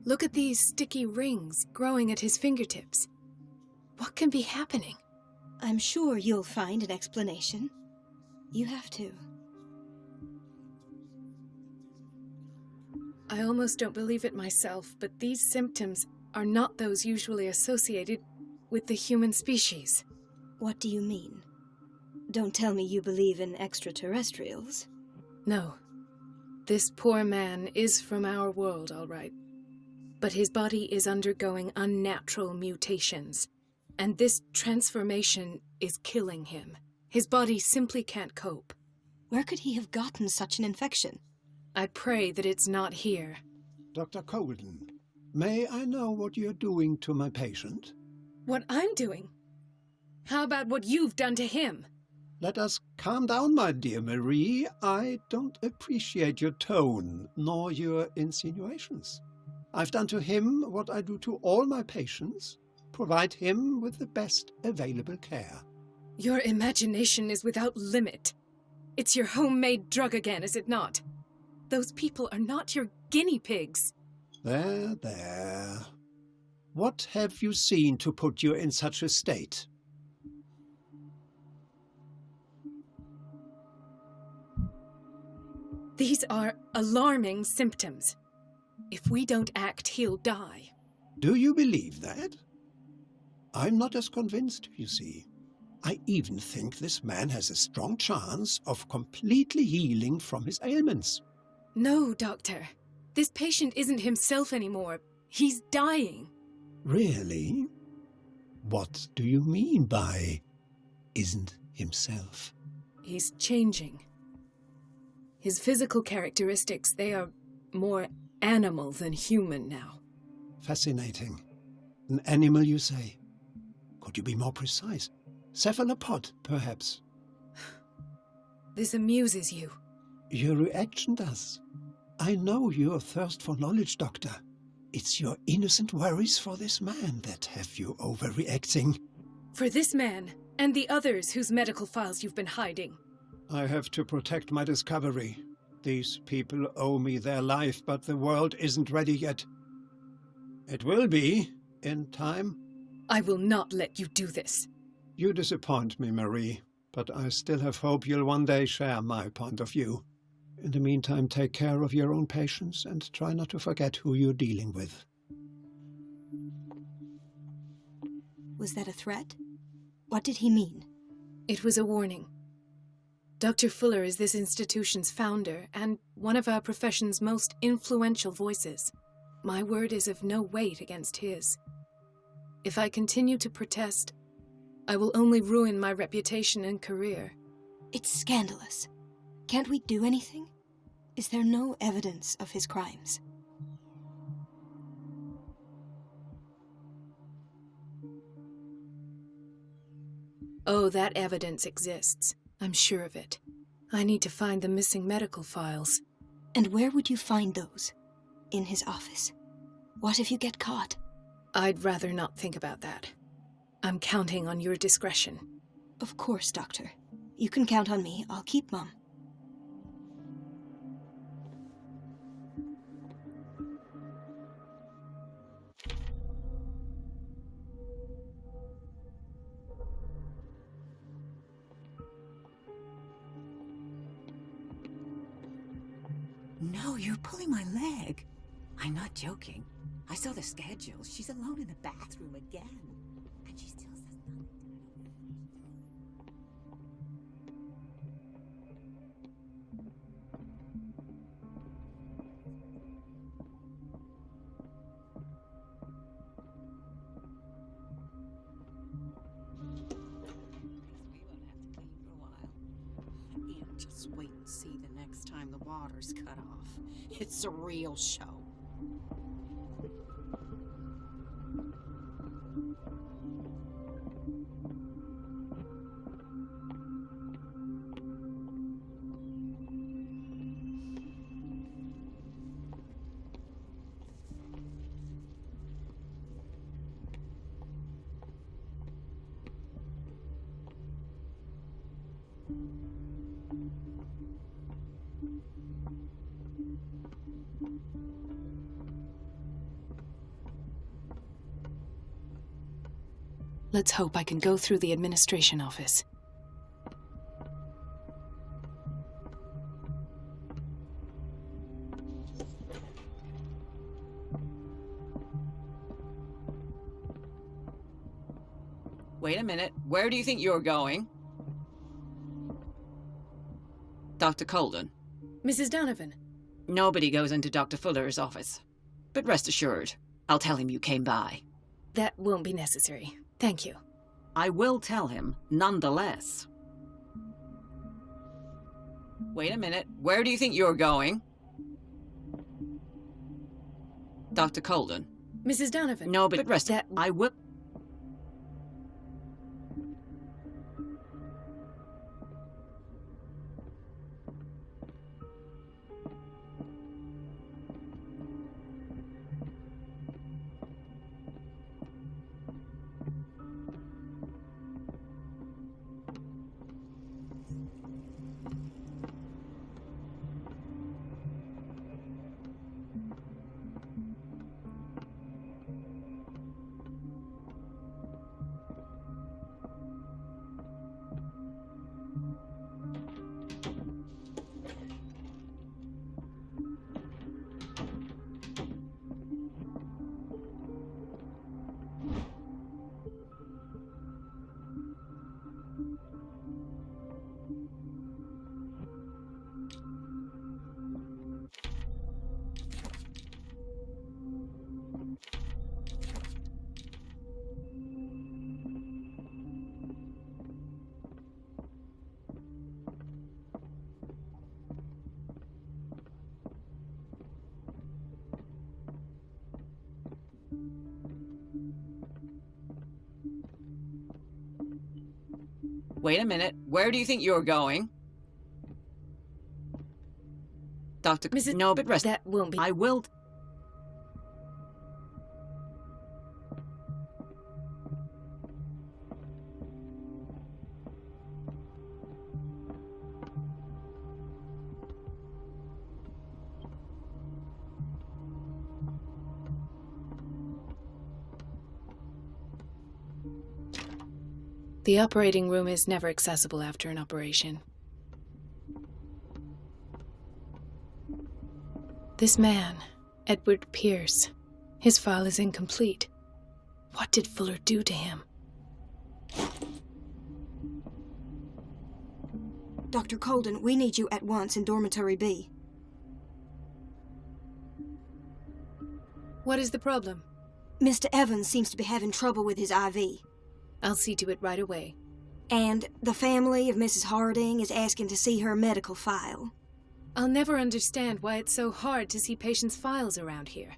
Q: Look at these sticky rings growing at his fingertips. What can be happening?
P: I'm sure you'll find an explanation. You have to.
Q: I almost don't believe it myself, but these symptoms are not those usually associated with the human species.
P: What do you mean? Don't tell me you believe in extraterrestrials.
Q: No. This poor man is from our world, all right. But his body is undergoing unnatural mutations, and this transformation is killing him. His body simply can't cope.
P: Where could he have gotten such an infection?
Q: I pray that it's not here.
R: Dr. Colden, may I know what you're doing to my patient?
Q: What I'm doing? How about what you've done to him?
R: Let us calm down, my dear Marie. I don't appreciate your tone, nor your insinuations. I've done to him what I do to all my patients, provide him with the best available care.
Q: Your imagination is without limit. It's your homemade drug again, is it not? Those people are not your guinea pigs.
R: There, there. What have you seen to put you in such a state?
Q: These are alarming symptoms. If we don't act, he'll die.
R: Do you believe that? I'm not as convinced, you see. I even think this man has a strong chance of completely healing from his ailments.
Q: No, Doctor. This patient isn't himself anymore. He's dying.
R: Really? What do you mean by isn't himself?
Q: He's changing. His physical characteristics, they are more animal than human now.
R: Fascinating. An animal, you say? Could you be more precise? Cephalopod, perhaps?
Q: This amuses you.
R: Your reaction does. I know your thirst for knowledge, Doctor. It's your innocent worries for this man that have you overreacting.
Q: For this man, and the others whose medical files you've been hiding.
R: I have to protect my discovery. These people owe me their life, but the world isn't ready yet. It will be, in time.
Q: I will not let you do this.
R: You disappoint me, Marie, but I still have hope you'll one day share my point of view. In the meantime, take care of your own patients and try not to forget who you're dealing with.
P: Was that a threat? What did he mean?
Q: It was a warning. Dr. Fuller is this institution's founder and one of our profession's most influential voices. My word is of no weight against his. If I continue to protest, I will only ruin my reputation and career.
P: It's scandalous. Can't we do anything? Is there no evidence of his crimes?
Q: Oh, that evidence exists. I'm sure of it. I need to find the missing medical files.
P: And where would you find those? In his office? What if you get caught?
Q: I'd rather not think about that. I'm counting on your discretion.
P: Of course, Doctor. You can count on me. I'll keep Mum.
I: No, you're pulling my leg. I'm not joking. I saw the schedule. She's alone in the bathroom again. And she still says nothing.
V: Just wait and see the next time the water's cut off. It's a real show.
Q: Let's hope I can go through the administration office.
U: Wait a minute. Where do you think you're going? Dr. Colden.
Q: Mrs. Donovan.
U: Nobody goes into Dr. Fuller's office. But rest assured, I'll tell him you came by.
Q: That won't be necessary. Thank you.
U: I will tell him, nonetheless. Wait a minute. Where do you think you're going? Dr. Colden.
Q: Mrs. Donovan.
U: No, but rest. I will. Wait a minute. Where do you think you're going? Dr.
Q: Mrs.
U: No, but rest.
Q: That won't be.
U: I will.
Q: The operating room is never accessible after an operation. This man, Edward Pierce, his file is incomplete. What did Fuller do to him?
P: Dr. Colden, we need you at once in Dormitory B.
Q: What is the problem?
P: Mr. Evans seems to be having trouble with his IV.
Q: I'll see to it right away.
P: And the family of Mrs. Harding is asking to see her medical file.
Q: I'll never understand why it's so hard to see patients' files around here.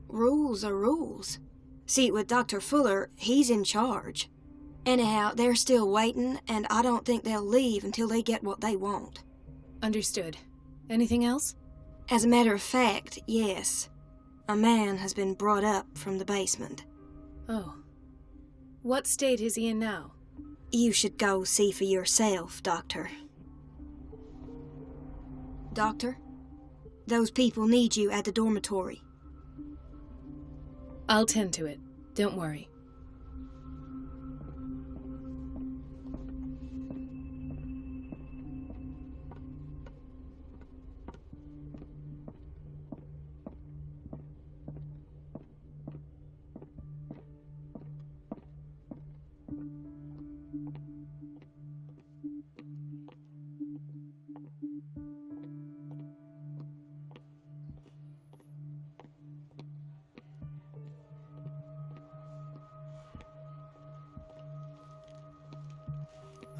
P: Rules are rules. See, with Dr. Fuller, he's in charge. Anyhow, they're still waiting, and I don't think they'll leave until they get what they want.
Q: Understood. Anything else?
P: As a matter of fact, yes. A man has been brought up from the basement.
Q: Oh. What state is he in now?
P: You should go see for yourself, Doctor. Doctor, those people need you at the dormitory.
Q: I'll tend to it. Don't worry.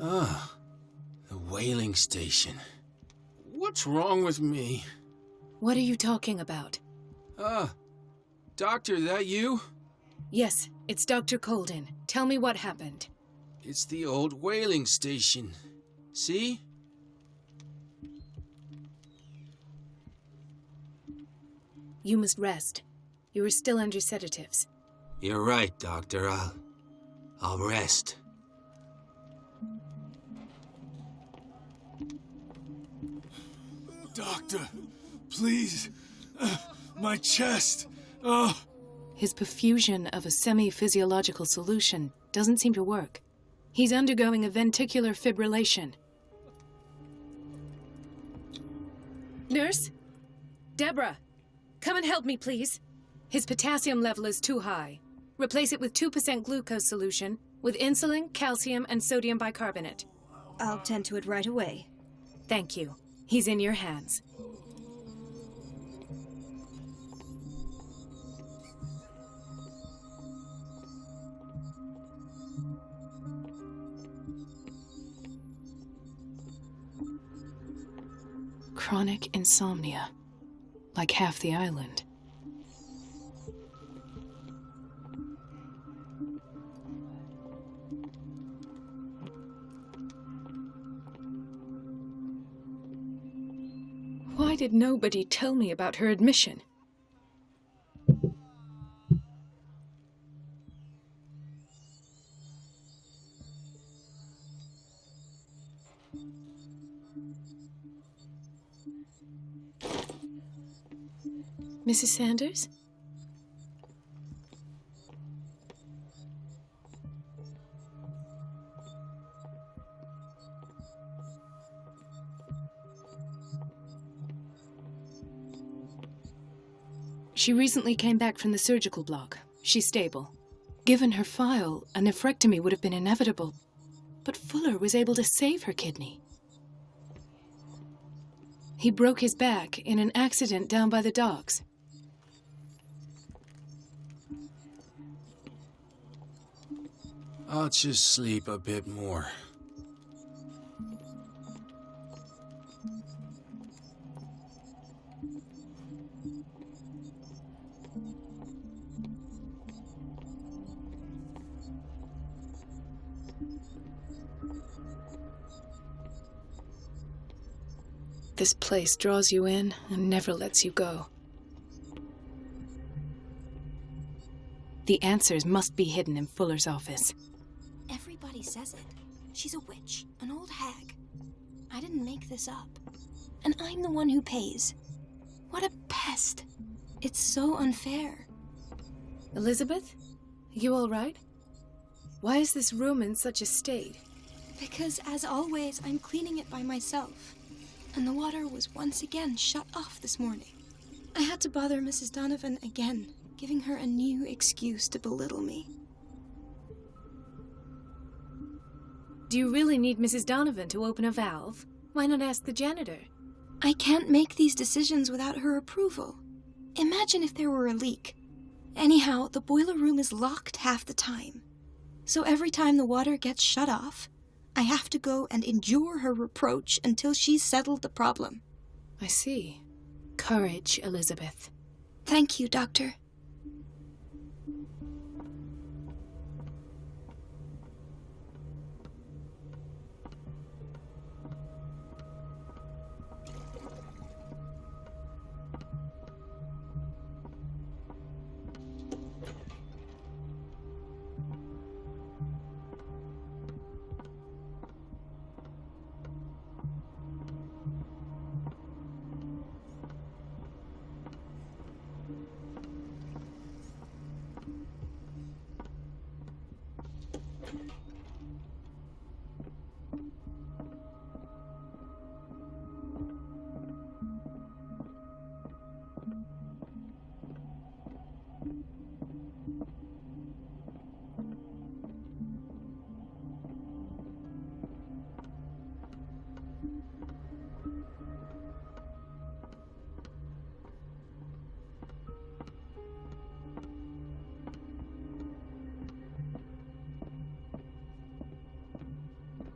C: Ah, the whaling station. What's wrong with me?
Q: What are you talking about?
C: Doctor, that you?
Q: Yes, it's Dr. Colden. Tell me what happened.
C: It's the old whaling station. See?
Q: You must rest. You are still under sedatives.
C: You're right, Doctor. I'll rest.
O: Doctor, please. My chest. Oh.
Q: His perfusion of a semi-physiological solution doesn't seem to work. He's undergoing a ventricular fibrillation. Nurse? Deborah, come and help me, please. His potassium level is too high. Replace it with 2% glucose solution with insulin, calcium, and sodium bicarbonate.
P: I'll tend to it right away.
Q: Thank you. He's in your hands. Chronic insomnia, like half the island. Why did nobody tell me about her admission? Mrs. Sanders? She recently came back from the surgical block. She's stable. Given her file, a nephrectomy would have been inevitable, but Fuller was able to save her kidney. He broke his back in an accident down by the docks.
C: I'll just sleep a bit more.
Q: This place draws you in and never lets you go. The answers must be hidden in Fuller's office.
P: Everybody says it. She's a witch, an old hag. I didn't make this up. And I'm the one who pays. What a pest. It's so unfair.
Q: Elizabeth? You all right? Why is this room in such a state?
P: Because, as always, I'm cleaning it by myself. And the water was once again shut off this morning. I had to bother Mrs. Donovan again, giving her a new excuse to belittle me.
Q: Do you really need Mrs. Donovan to open a valve? Why not ask the janitor?
P: I can't make these decisions without her approval. Imagine if there were a leak. Anyhow, the boiler room is locked half the time. So every time the water gets shut off, I have to go and endure her reproach until she's settled the problem.
Q: I see. Courage, Elizabeth.
P: Thank you, Doctor.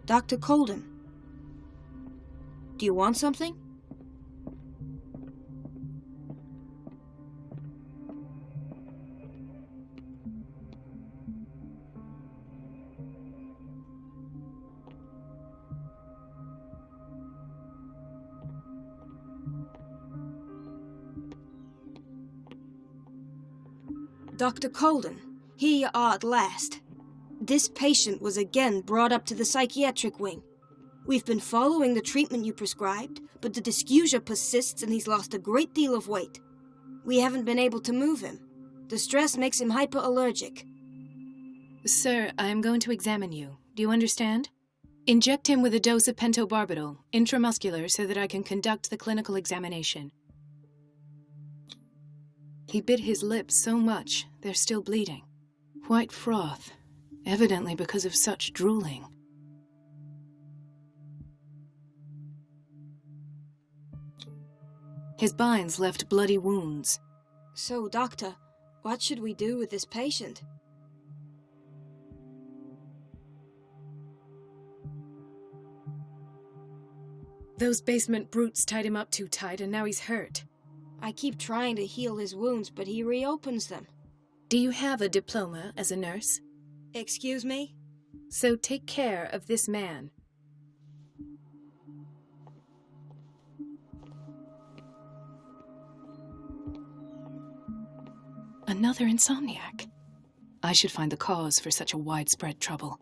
P: Dr. Colden. Do you want something? Dr. Colden, here you are at last. This patient was again brought up to the psychiatric wing. We've been following the treatment you prescribed, but the dysgeusia persists and he's lost a great deal of weight. We haven't been able to move him. The stress makes him hyperallergic.
Q: Sir, I am going to examine you. Do you understand? Inject him with a dose of pentobarbital, intramuscular, so that I can conduct the clinical examination. He bit his lips so much, they're still bleeding. White froth, evidently because of such drooling. His binds left bloody wounds.
P: So, Doctor, what should we do with this patient?
Q: Those basement brutes tied him up too tight and now he's hurt.
P: I keep trying to heal his wounds, but he reopens them.
Q: Do you have a diploma as a nurse?
P: Excuse me?
Q: So take care of this man. Another insomniac. I should find the cause for such a widespread trouble.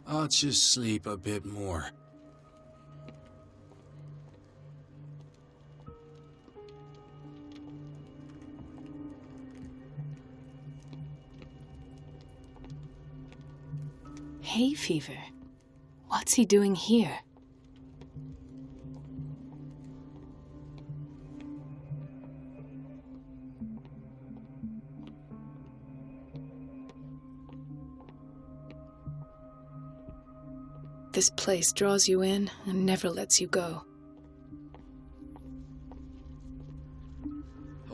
C: I'll just sleep a bit more.
Q: Hay fever. What's he doing here? This place draws you in and never lets you go.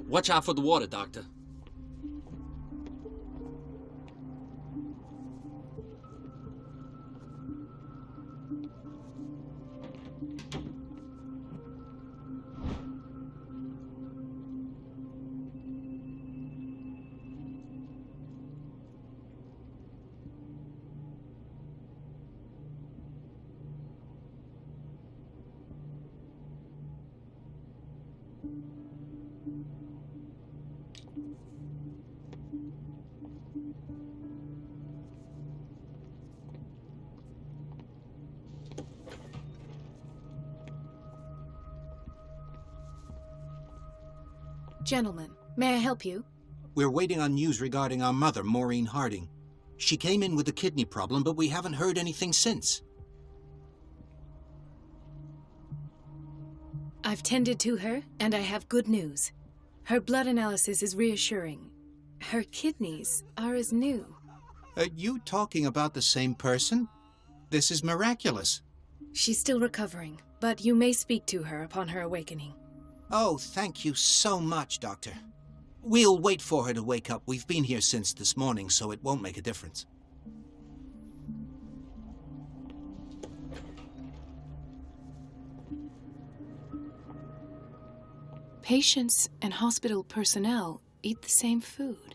K: Watch out for the water, Doctor.
Q: Gentlemen, may I help you?
F: We're waiting on news regarding our mother, Maureen Harding. She came in with a kidney problem, but we haven't heard anything since.
Q: I've tended to her, and I have good news. Her blood analysis is reassuring. Her kidneys are as new.
F: Are you talking about the same person? This is miraculous.
Q: She's still recovering, but you may speak to her upon her awakening.
F: Oh, thank you so much, Doctor. We'll wait for her to wake up. We've been here since this morning, so it won't make a difference.
Q: Patients and hospital personnel eat the same food.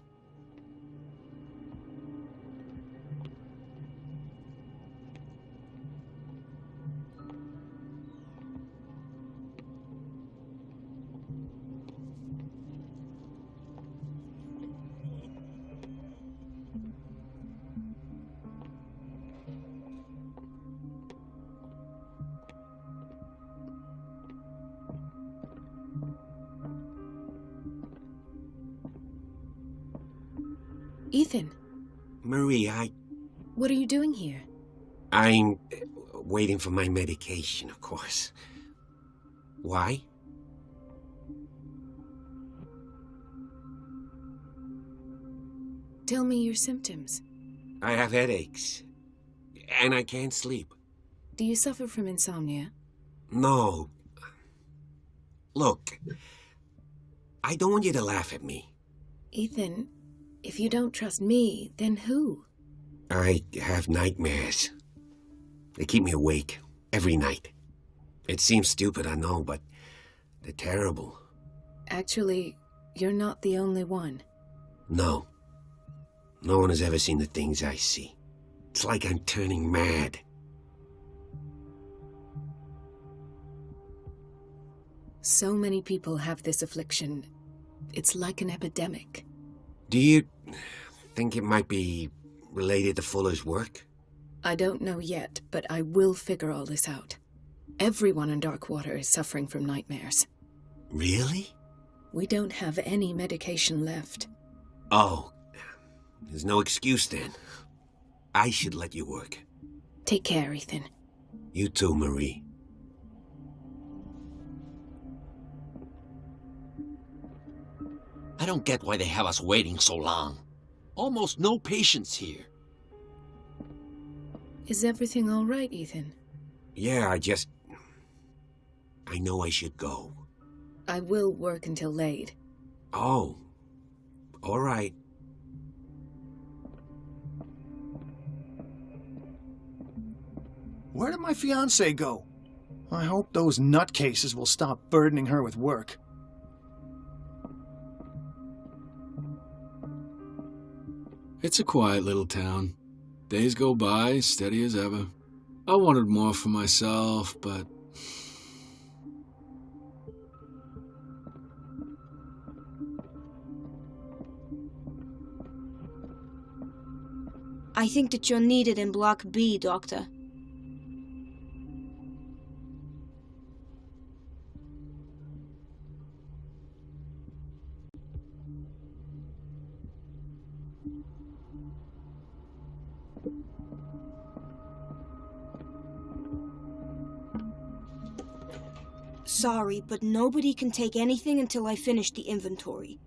Q: Ethan.
H: Marie,
Q: What are you doing here?
H: I'm waiting for my medication, of course. Why?
Q: Tell me your symptoms.
H: I have headaches. And I can't sleep.
Q: Do you suffer from insomnia?
H: No. Look, I don't want you to laugh at me.
Q: Ethan, if you don't trust me, then who?
H: I have nightmares. They keep me awake every night. It seems stupid, I know, but they're terrible.
Q: Actually, you're not the only one.
H: No. No one has ever seen the things I see. It's like I'm turning mad.
Q: So many people have this affliction. It's like an epidemic.
H: Do you think it might be related to Fuller's work?
Q: I don't know yet, but I will figure all this out. Everyone in Darkwater is suffering from nightmares.
H: Really?
Q: We don't have any medication left.
H: Oh, there's no excuse then. I should let you work.
Q: Take care, Ethan.
H: You too, Marie.
K: I don't get why they have us waiting so long. Almost no patients here.
Q: Is everything all right, Ethan?
H: Yeah, I know I should go.
Q: I will work until late.
H: Oh, all right.
M: Where did my fiancée go? I hope those nutcases will stop burdening her with work.
O: It's a quiet little town. Days go by, steady as ever. I wanted more for myself, but...
P: I think that you're needed in Block B, Doctor. Sorry, but nobody can take anything until I finish the inventory.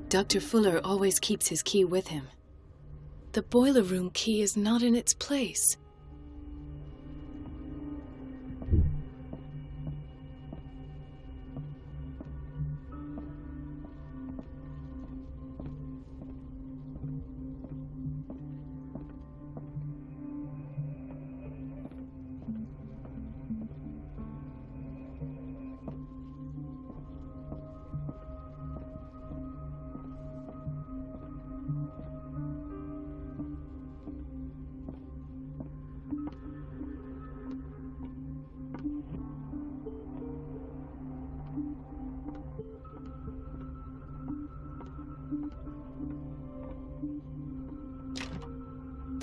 Q: Dr. Fuller always keeps his key with him. The boiler room key is not in its place.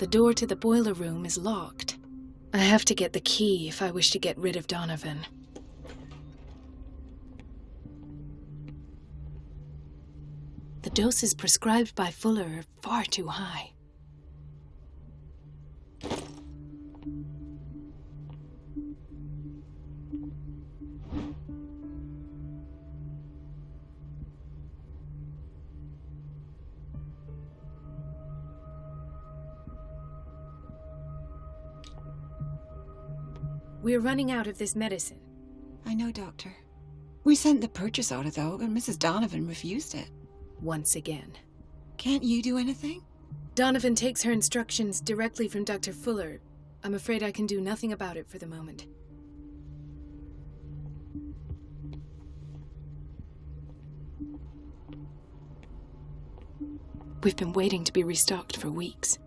Q: The door to the boiler room is locked. I have to get the key if I wish to get rid of Donovan. The doses prescribed by Fuller are far too high. We're running out of this medicine.
U: I know, Doctor. We sent the purchase order, though, but Mrs. Donovan refused it.
Q: Once again.
U: Can't you do anything?
Q: Donovan takes her instructions directly from Dr. Fuller. I'm afraid I can do nothing about it for the moment. We've been waiting to be restocked for weeks.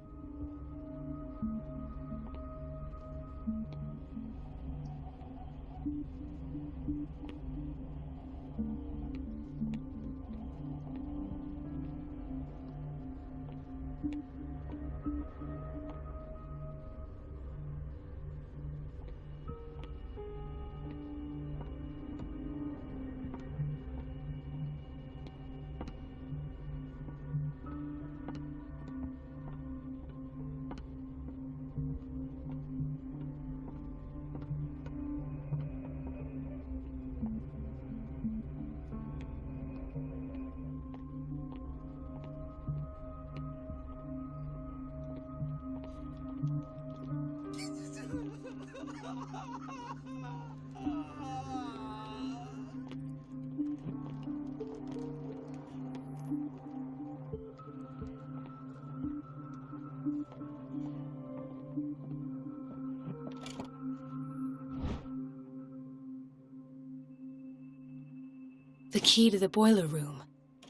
Q: The key to the boiler room.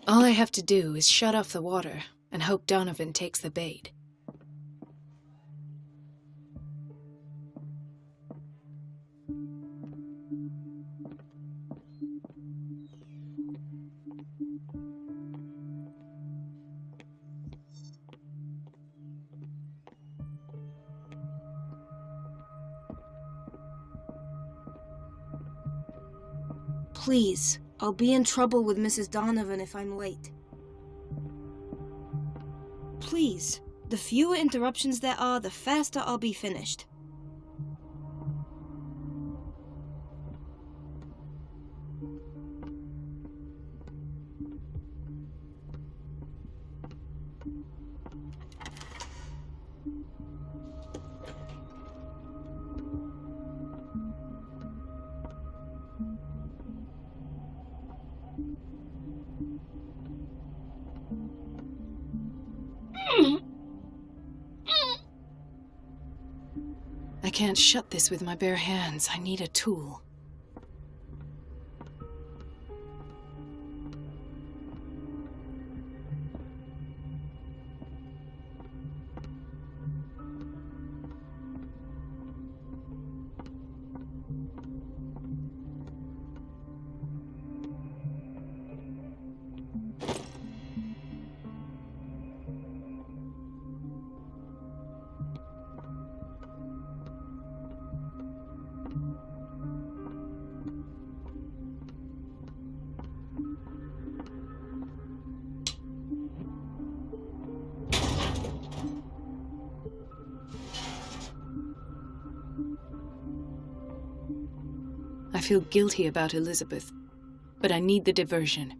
Q: All I have to do is shut off the water and hope Donovan takes the bait.
P: Please, I'll be in trouble with Mrs. Donovan if I'm late. Please, the fewer interruptions there are, the faster I'll be finished.
Q: I can't shut this with my bare hands. I need a tool. I feel guilty about Elizabeth, but I need the diversion.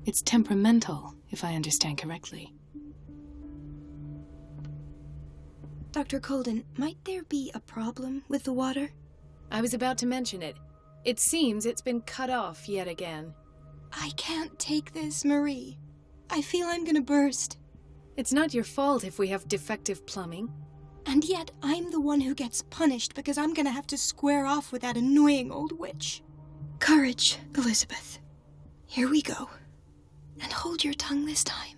Q: It's temperamental, if I understand correctly.
P: Dr. Colden, might there be a problem with the water?
Q: I was about to mention it. It seems it's been cut off yet again.
P: I can't take this, Marie. I feel I'm gonna burst.
Q: It's not your fault if we have defective plumbing.
P: And yet, I'm the one who gets punished because I'm gonna have to square off with that annoying old witch. Courage, Elizabeth. Here we go. And hold your tongue this time.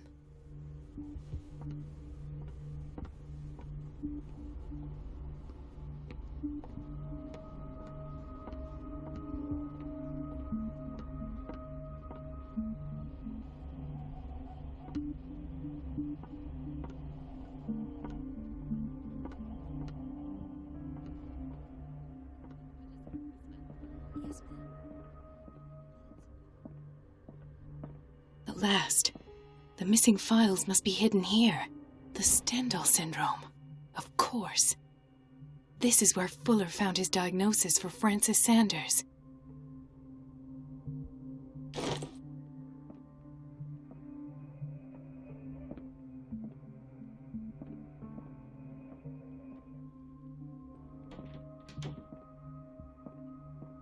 Q: At last. The missing files must be hidden here. The Stendhal syndrome. Of course. This is where Fuller found his diagnosis for Francis Sanders.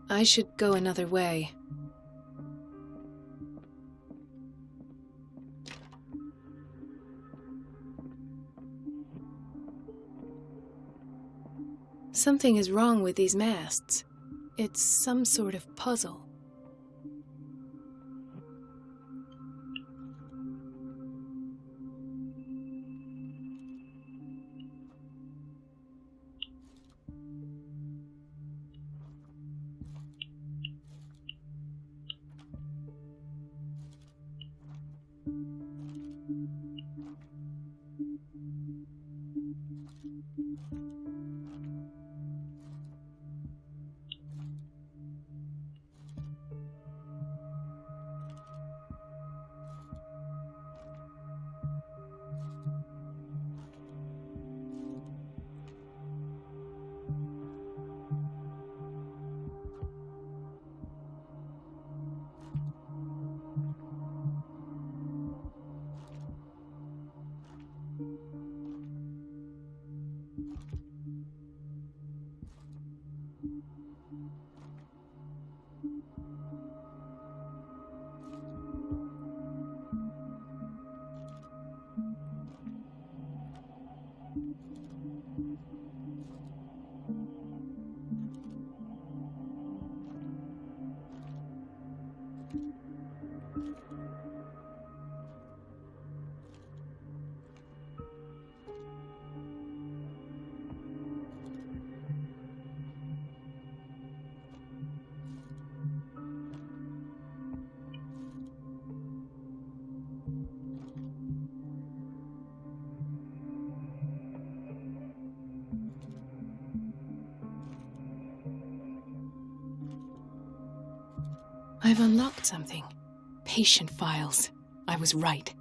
Q: I should go another way. Something is wrong with these masts. It's some sort of puzzle. I've unlocked something. Patient files. I was right.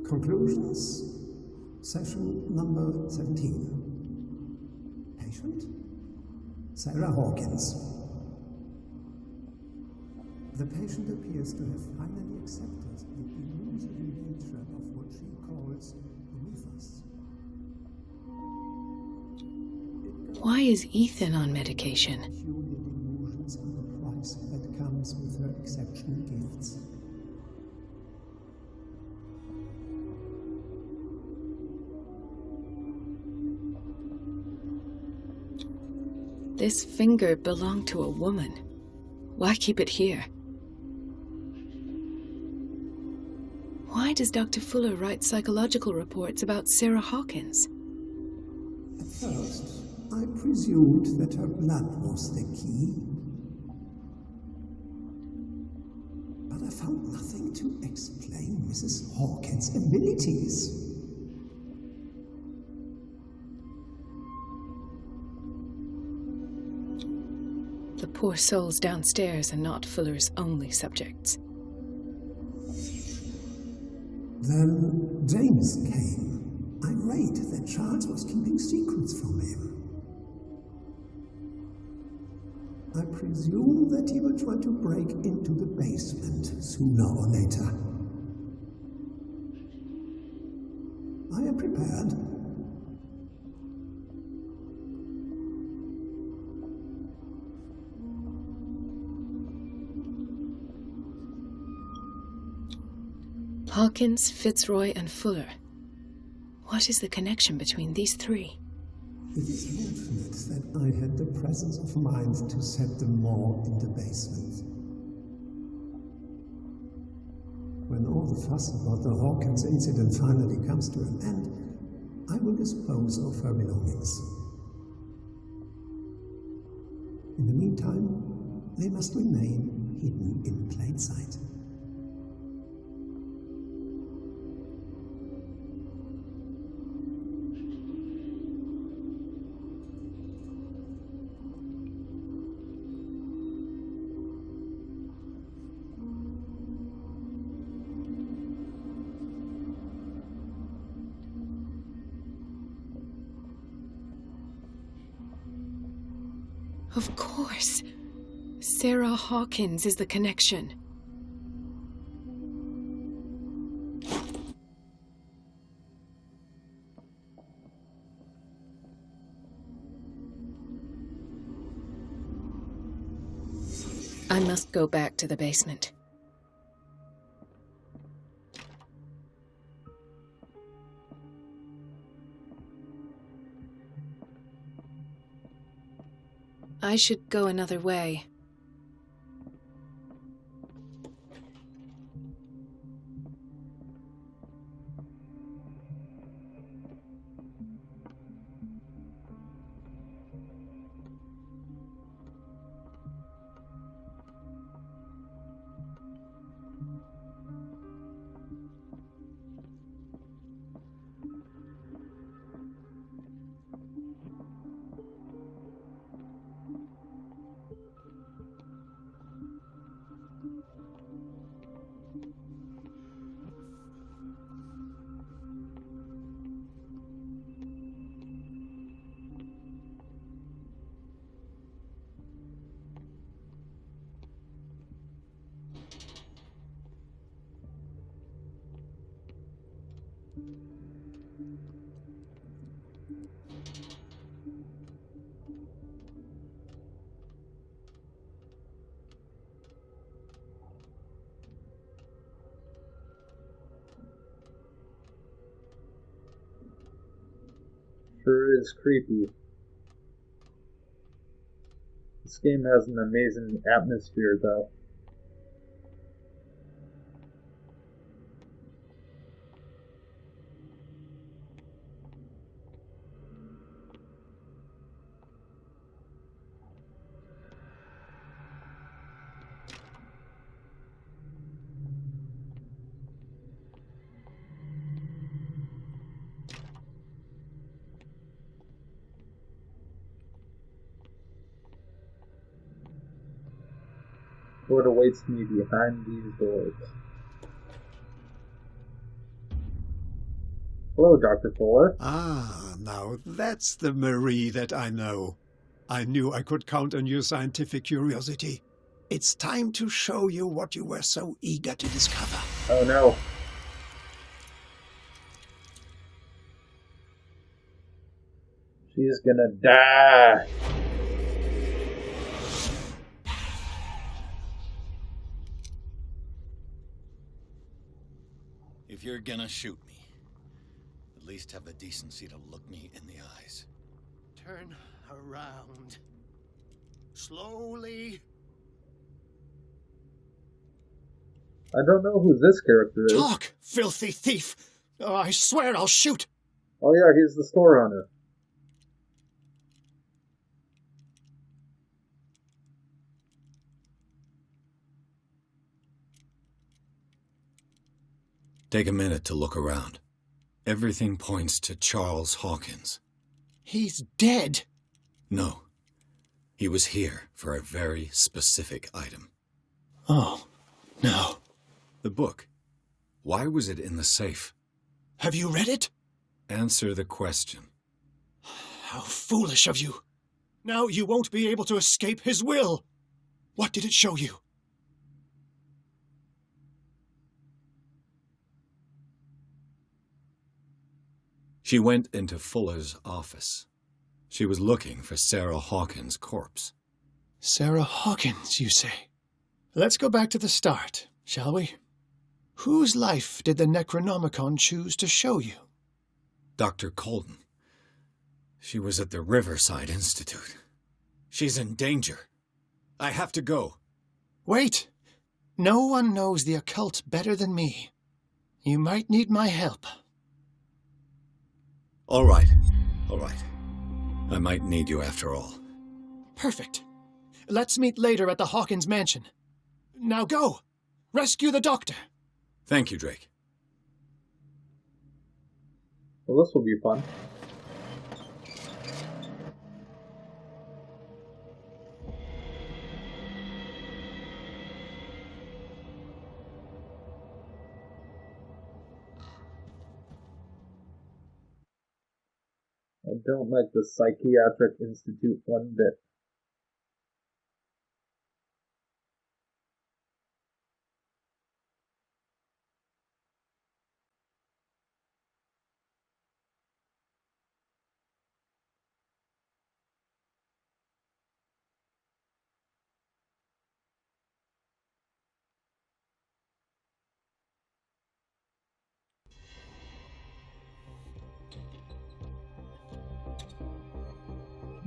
R: Conclusions. Session number 17. Patient? Sarah Hawkins. The patient appears to have finally accepted the illusory nature of what she calls the mythos.
Q: Why is Ethan on medication?
R: Peculiar delusions are the price that comes with her exceptional gifts.
Q: This finger belonged to a woman. Why keep it here? Why does Dr. Fuller write psychological reports about Sarah Hawkins?
R: At first, I presumed that her blood was the key. But I found nothing to explain Mrs. Hawkins' abilities.
Q: The poor souls downstairs are not Fuller's only subjects.
R: Then James came, irate that Charles was keeping secrets from him. I presume that he will try to break into the basement sooner or later. I am prepared.
Q: Hawkins, Fitzroy, and Fuller. What is the connection between these three?
R: It is fortunate that I had the presence of mind to set them more in the basement. When all the fuss about the Hawkins incident finally comes to an end, I will dispose of her belongings. In the meantime, they must remain hidden in plain sight.
Q: Of course. Sarah Hawkins is the connection. I must go back to the basement. I should go another way.
A: Sure is creepy. This game has an amazing atmosphere, though. What awaits me behind these doors? Hello, Dr. Fuller.
R: Ah, now that's the Marie that I know. I knew I could count on your scientific curiosity. It's time to show you what you were so eager to discover.
A: Oh no. She's gonna die.
D: If you're gonna shoot me, at least have the decency to look me in the eyes.
F: Turn around. Slowly.
A: I don't know who this character is.
F: Talk, filthy thief! Oh, I swear I'll shoot!
A: Oh yeah, he's the store owner.
D: Take a minute to look around. Everything points to Charles Hawkins.
F: He's dead!
D: No. He was here for a very specific item.
F: Oh, no.
D: The book. Why was it in the safe?
F: Have you read it?
D: Answer the question.
F: How foolish of you. Now you won't be able to escape his will. What did it show you?
D: She went into Fuller's office. She was looking for Sarah Hawkins' corpse.
F: Sarah Hawkins, you say? Let's go back to the start, shall we? Whose life did the Necronomicon choose to show you?
D: Dr. Colden. She was at the Riverside Institute. She's in danger. I have to go.
M: Wait! No one knows the occult better than me. You might need my help.
D: All right. All right. I might need you after all.
M: Perfect. Let's meet later at the Hawkins mansion. Now go! Rescue the doctor!
D: Thank you, Drake.
A: Well, this will be fun. I don't like the Psychiatric Institute one bit.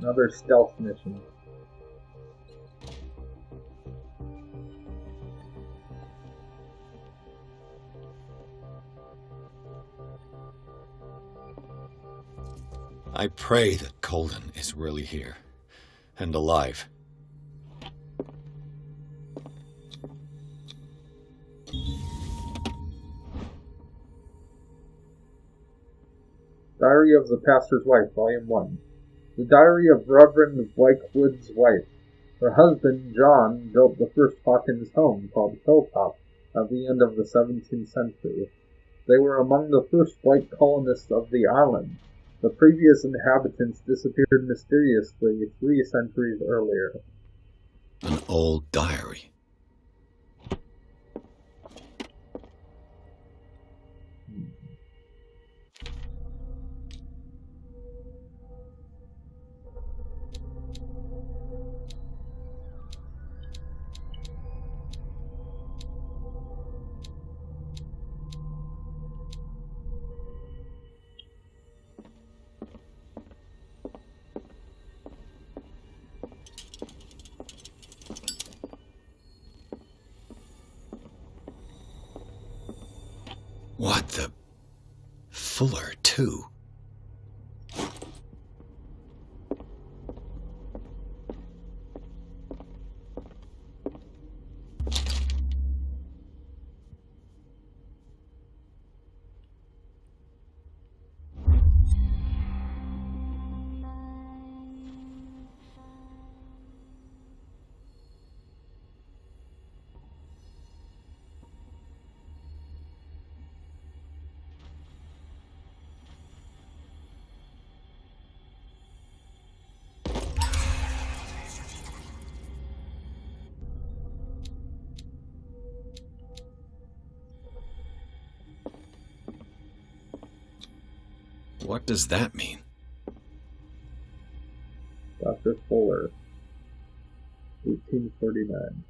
A: Another stealth mission.
D: I pray that Colden is really here. And alive.
A: Diary of the Pastor's Wife, Volume 1. The Diary of Reverend Blakewood's wife. Her husband, John, built the first Hawkins home, called Hilltop, at the end of the 17th century. They were among the first white colonists of the island. The previous inhabitants disappeared mysteriously 3 centuries earlier.
D: An old diary. What the... Fuller, too. What does that mean?
A: Dr. Fuller, 1849.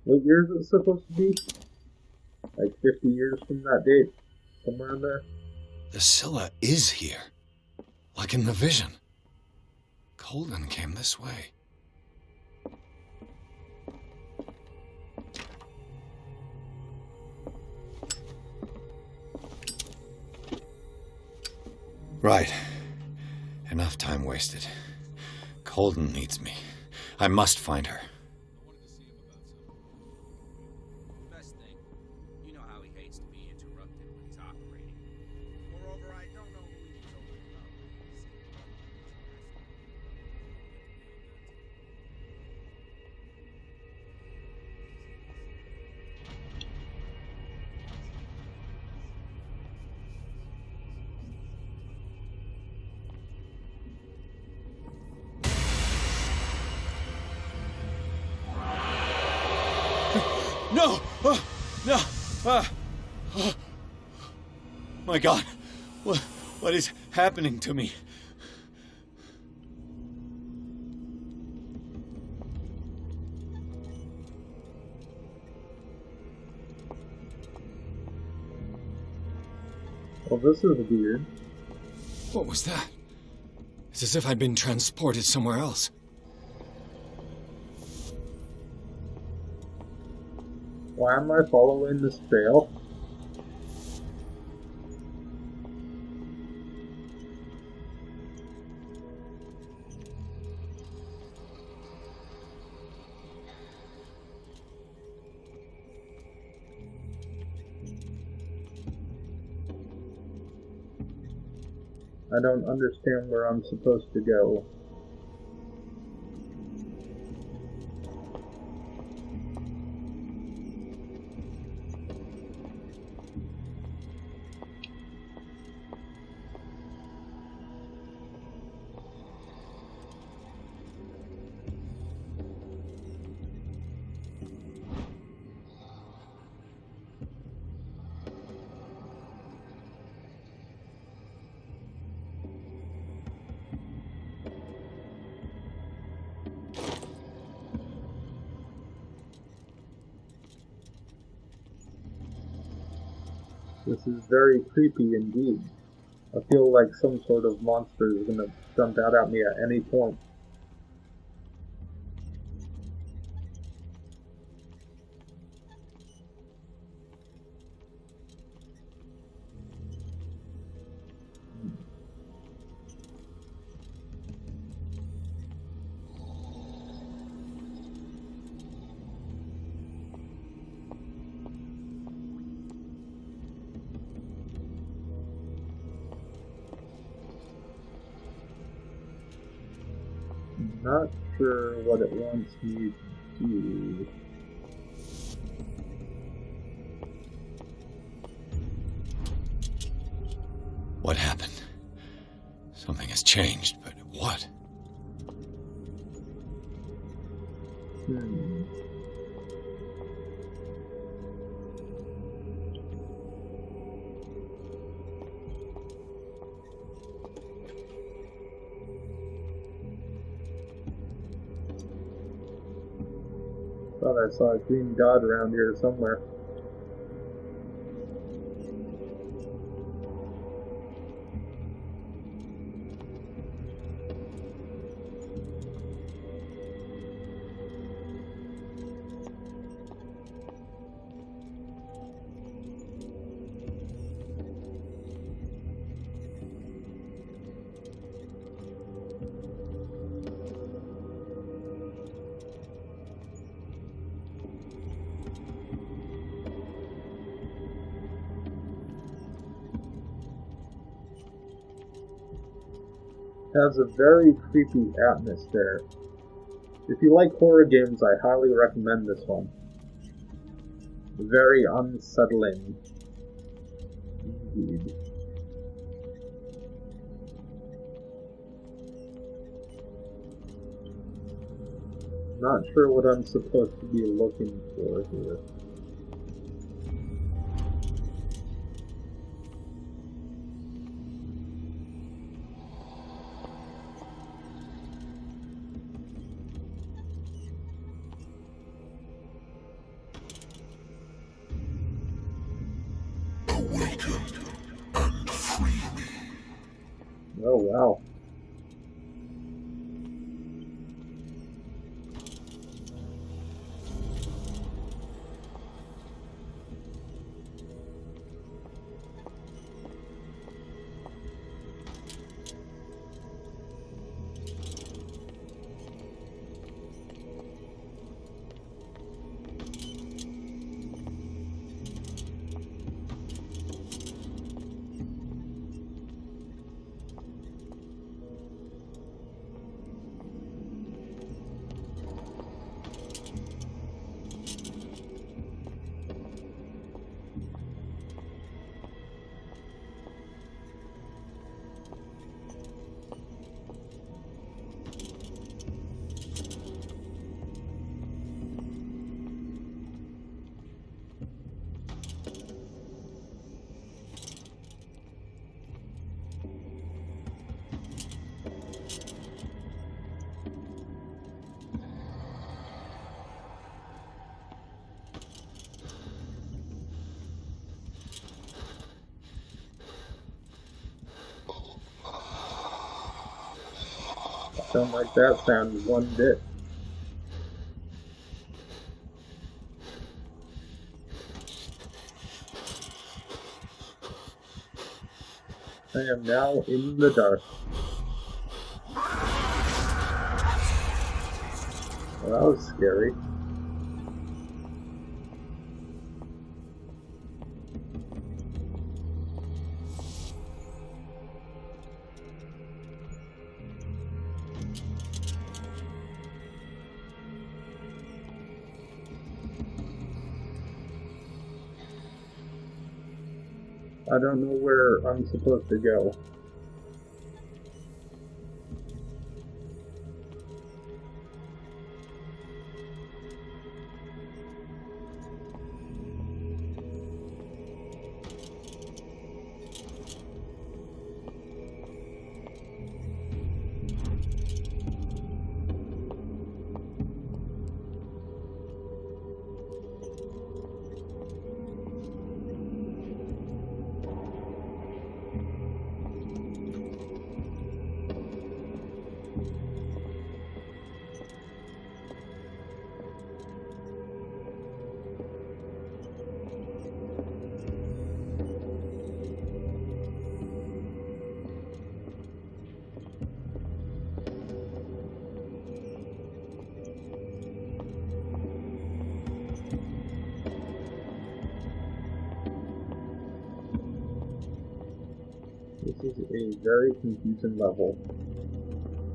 A: What year is it supposed to be? Like 50 years from that date? Somewhere in there?
D: The Scylla is here. Like in the vision. Colden came this way. Right. Enough time wasted. Colden needs me. I must find her.
C: Best thing, you know how he hates to be interrupted when he's operating. Moreover, I don't know who he was over
D: No! No! My God! What is happening to me?
A: Well, this is weird.
D: What was that? It's as if I'd been transported somewhere else.
A: Why am I following this trail? I don't understand where I'm supposed to go. This is very creepy indeed. I feel like some sort of monster is gonna jump out at me at any point. Not sure what it wants me to do.
D: What happened? Something has changed, but what?
A: Thought I saw a green dot around here somewhere. Has a very creepy atmosphere. If you like horror games, I highly recommend this one. Very unsettling indeed. Not sure what I'm supposed to be looking for here. Oh, wow. Don't like that sound one bit. I am now in the dark. Well, that was scary. I don't know where I'm supposed to go. This is a very confusing level.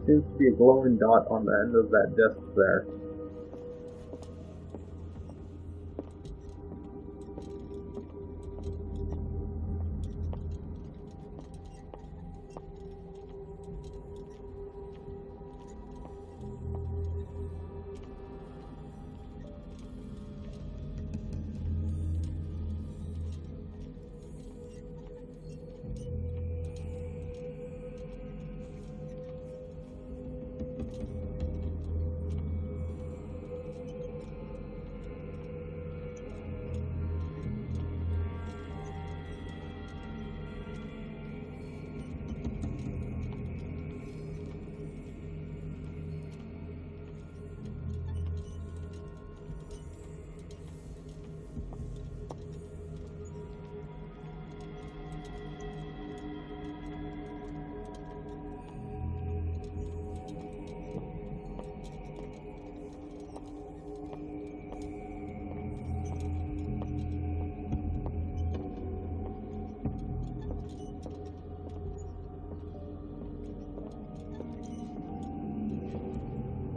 A: Seems to be a glowing dot on the end of that disc there.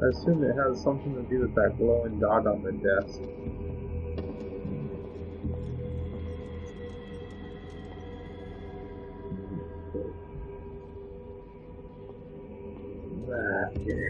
A: I assume it has something to do with that glowing dot on the desk. Yeah.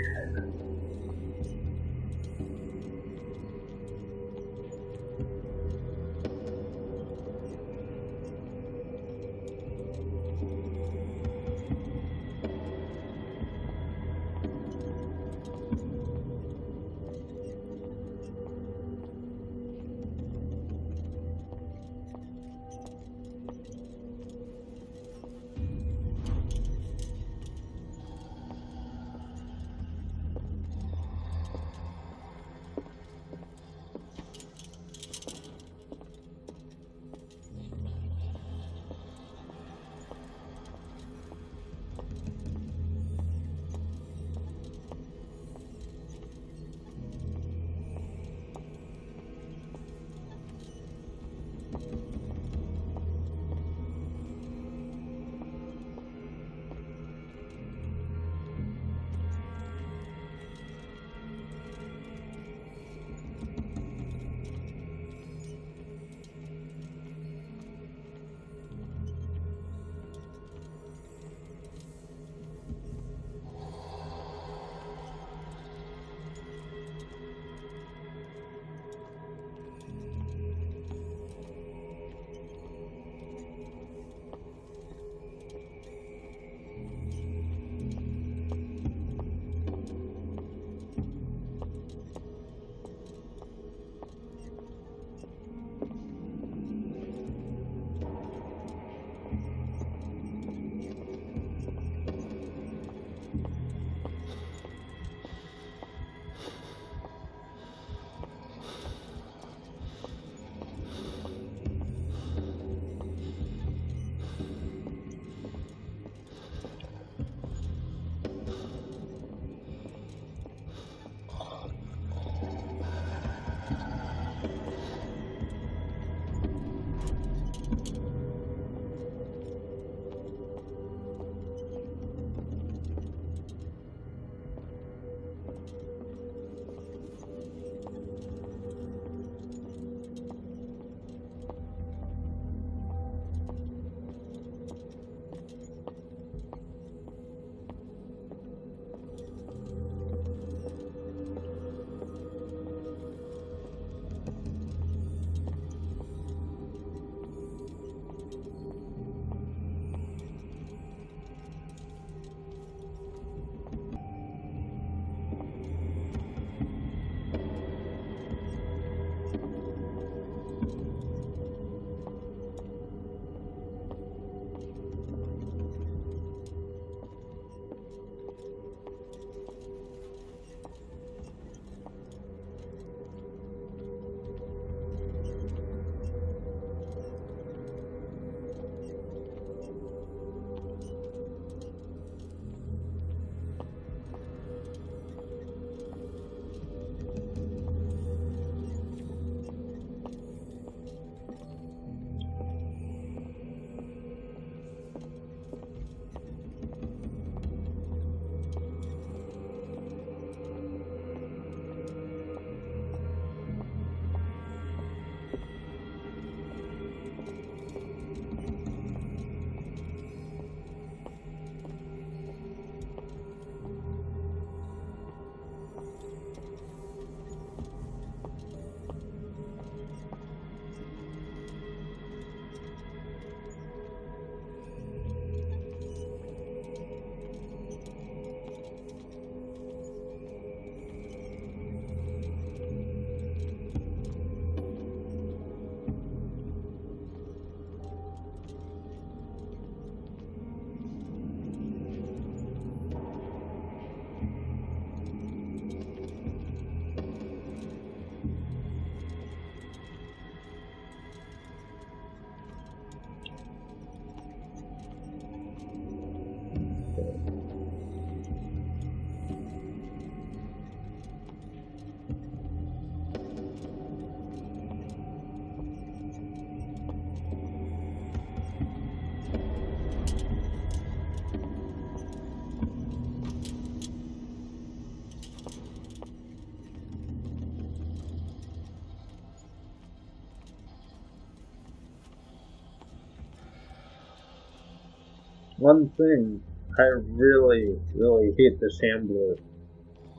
A: One thing, I really, really hate the Shambler.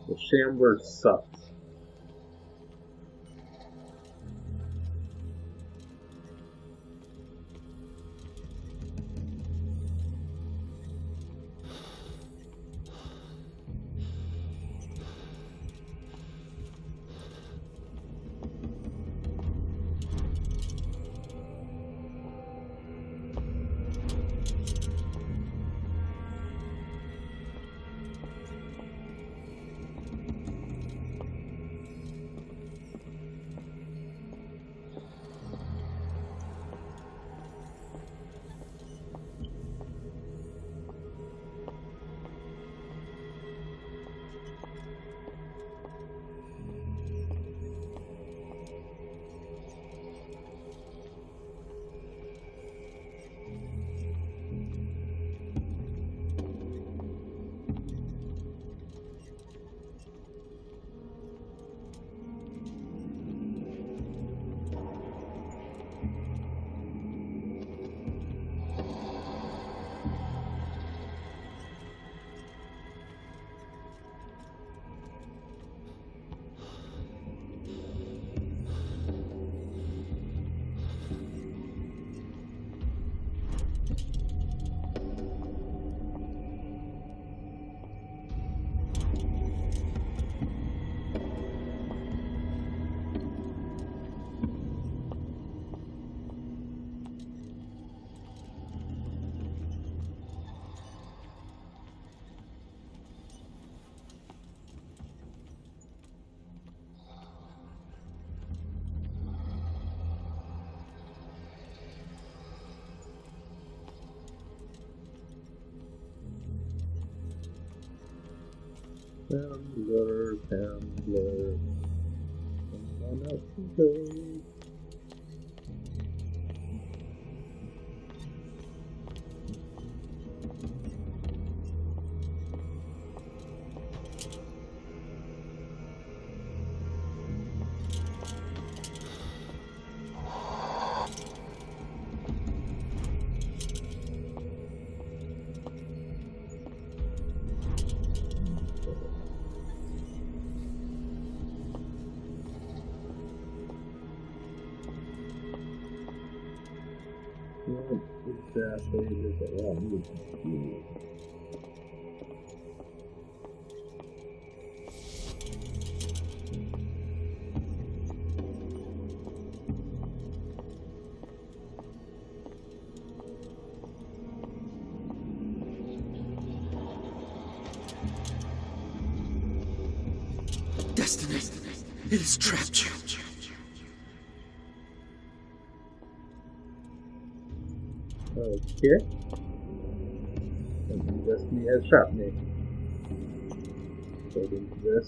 A: The Shambler sucks. Tumbler, someone else can go. What exactly is it wrong with you?
K: Destiny, it has trapped you.
A: Okay. And Destiny has trapped me. According to this.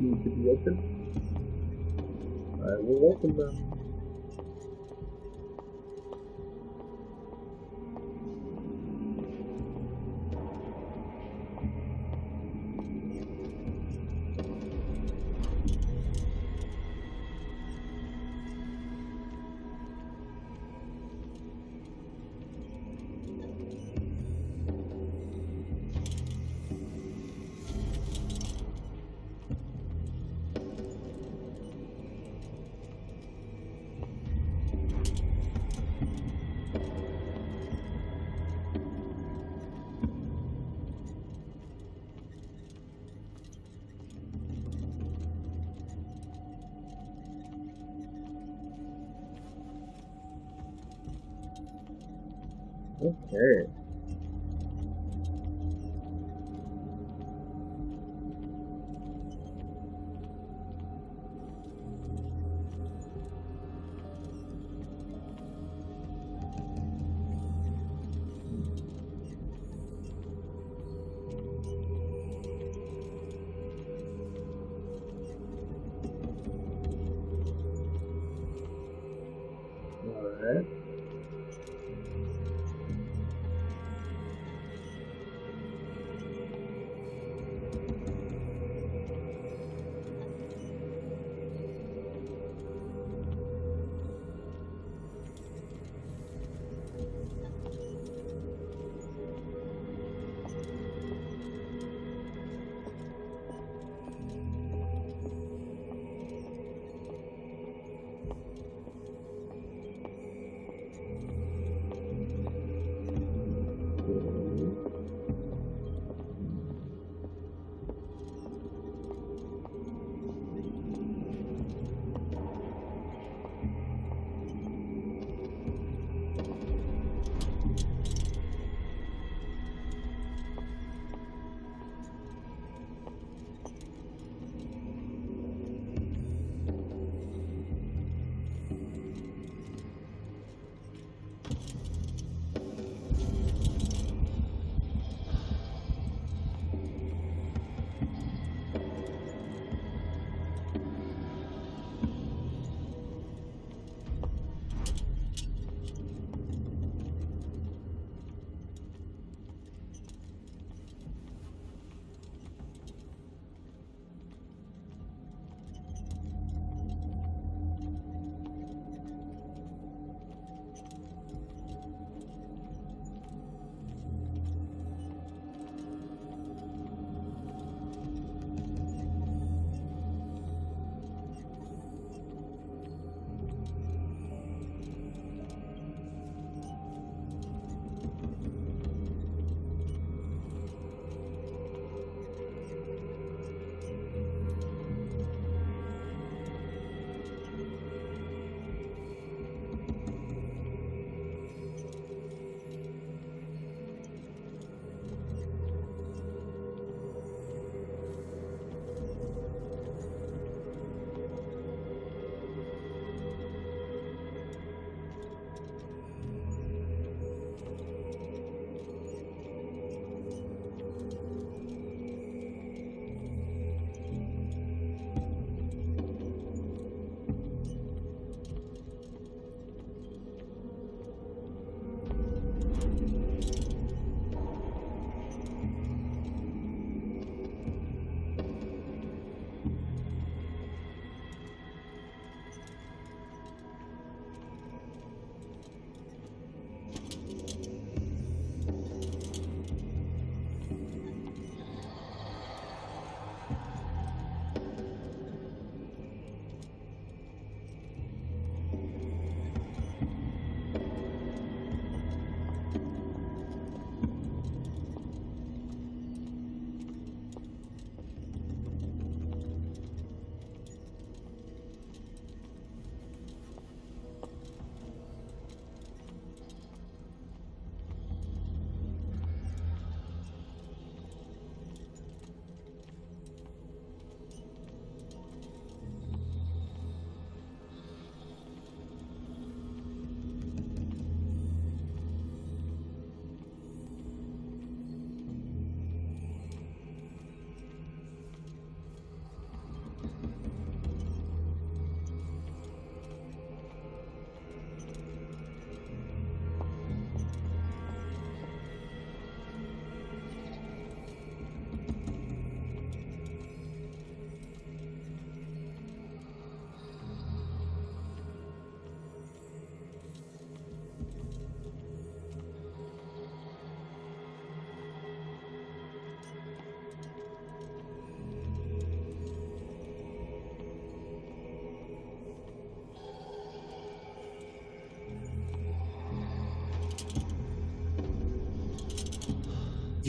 A: me to be open, I will open them. Okay. Alright.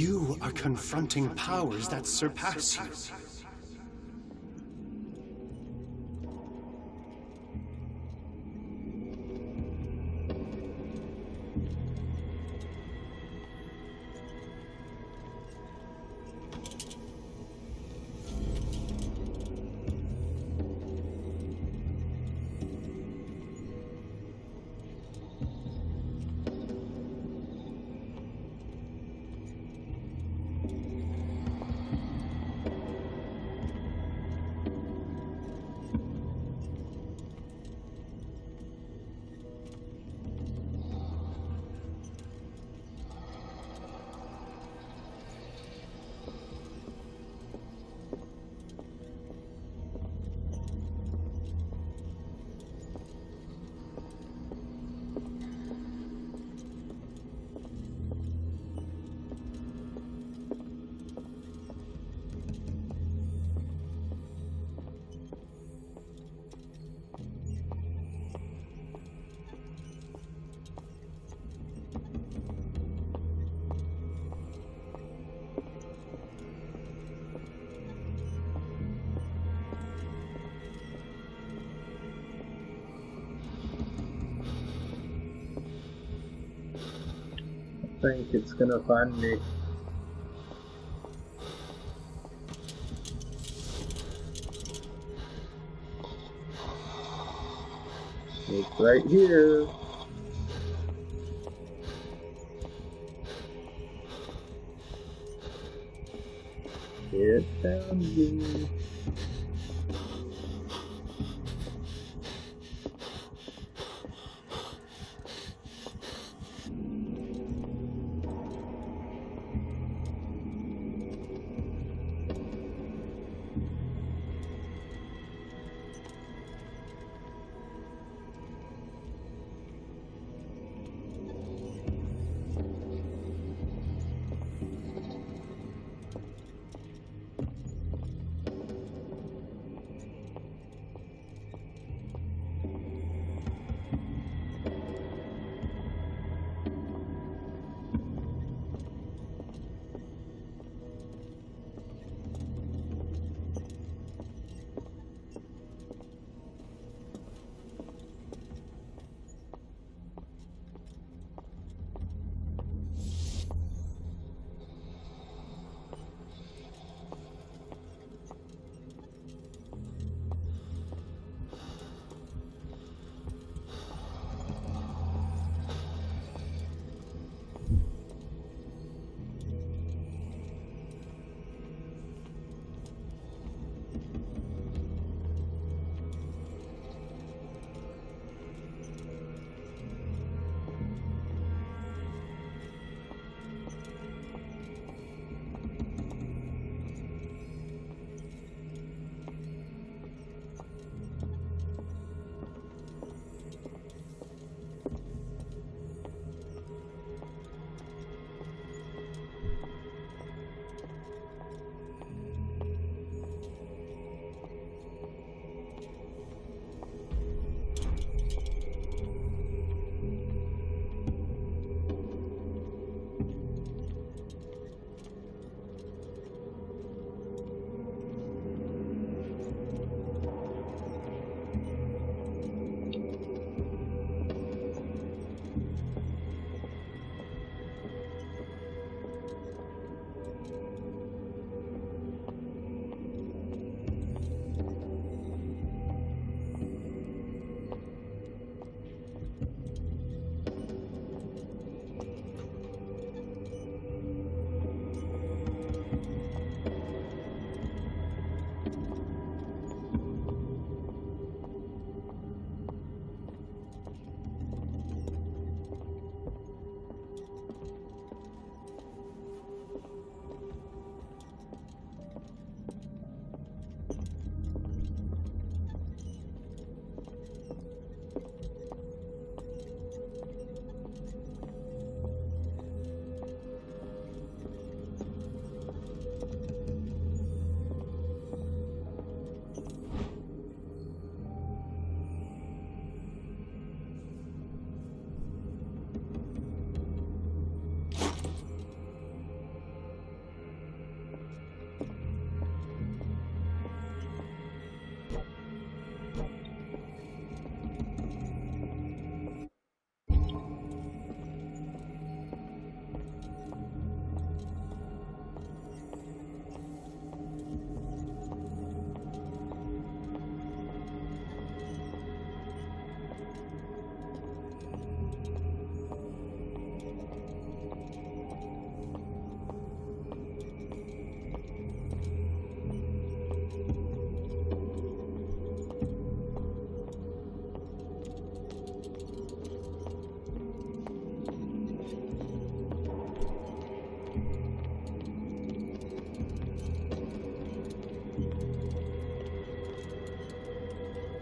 R: You are confronting powers that surpass you.
A: I think it's gonna find me. It's right here. It found you.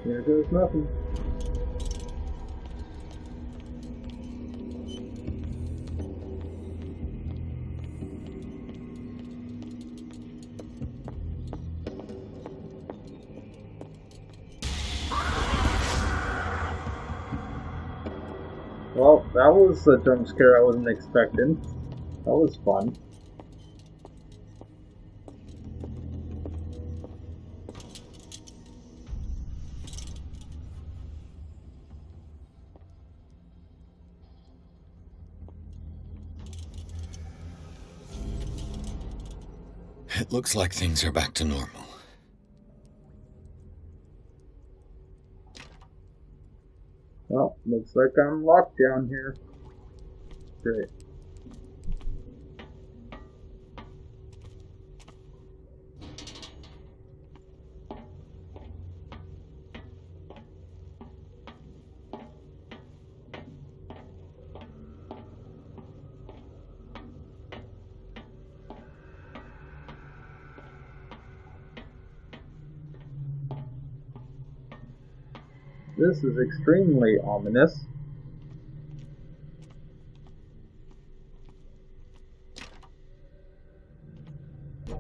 A: Here goes nothing. Well, that was a jump scare I wasn't expecting. That was fun.
D: It looks like things are back to normal.
A: Well, looks like I'm locked down here. Great. This is extremely ominous. I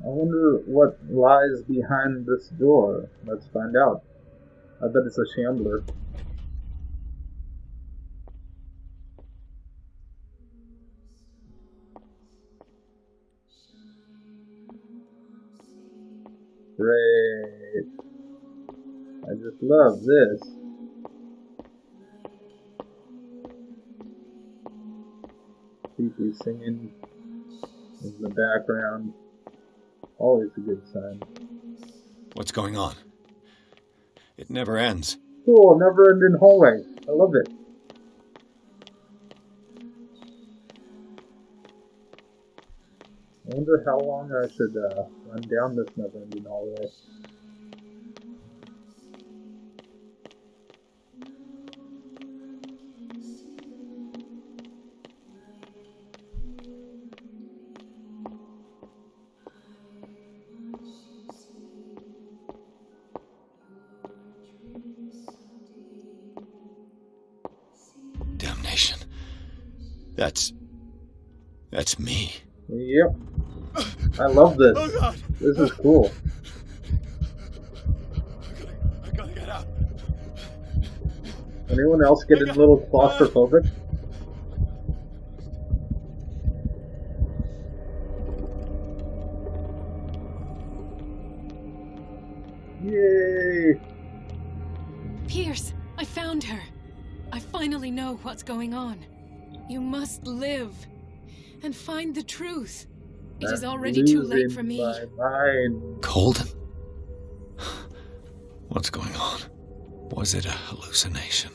A: wonder what lies behind this door. Let's find out. I bet it's a shambler. Great. I just love this. People singing in the background. Always a good sign.
D: What's going on? It never ends.
A: Cool, never ending hallway. I love it. I wonder how long I should run down this never ending hallway.
D: Damnation. That's me.
A: Yep. I love this.
D: Oh God.
A: This is cool.
D: I gotta get out.
A: Anyone else getting a little claustrophobic? Yay!
Q: Pierce, I found her. I finally know what's going on. You must live and find the truth. It is already too late for me.
D: Colden? What's going on? Was it a hallucination?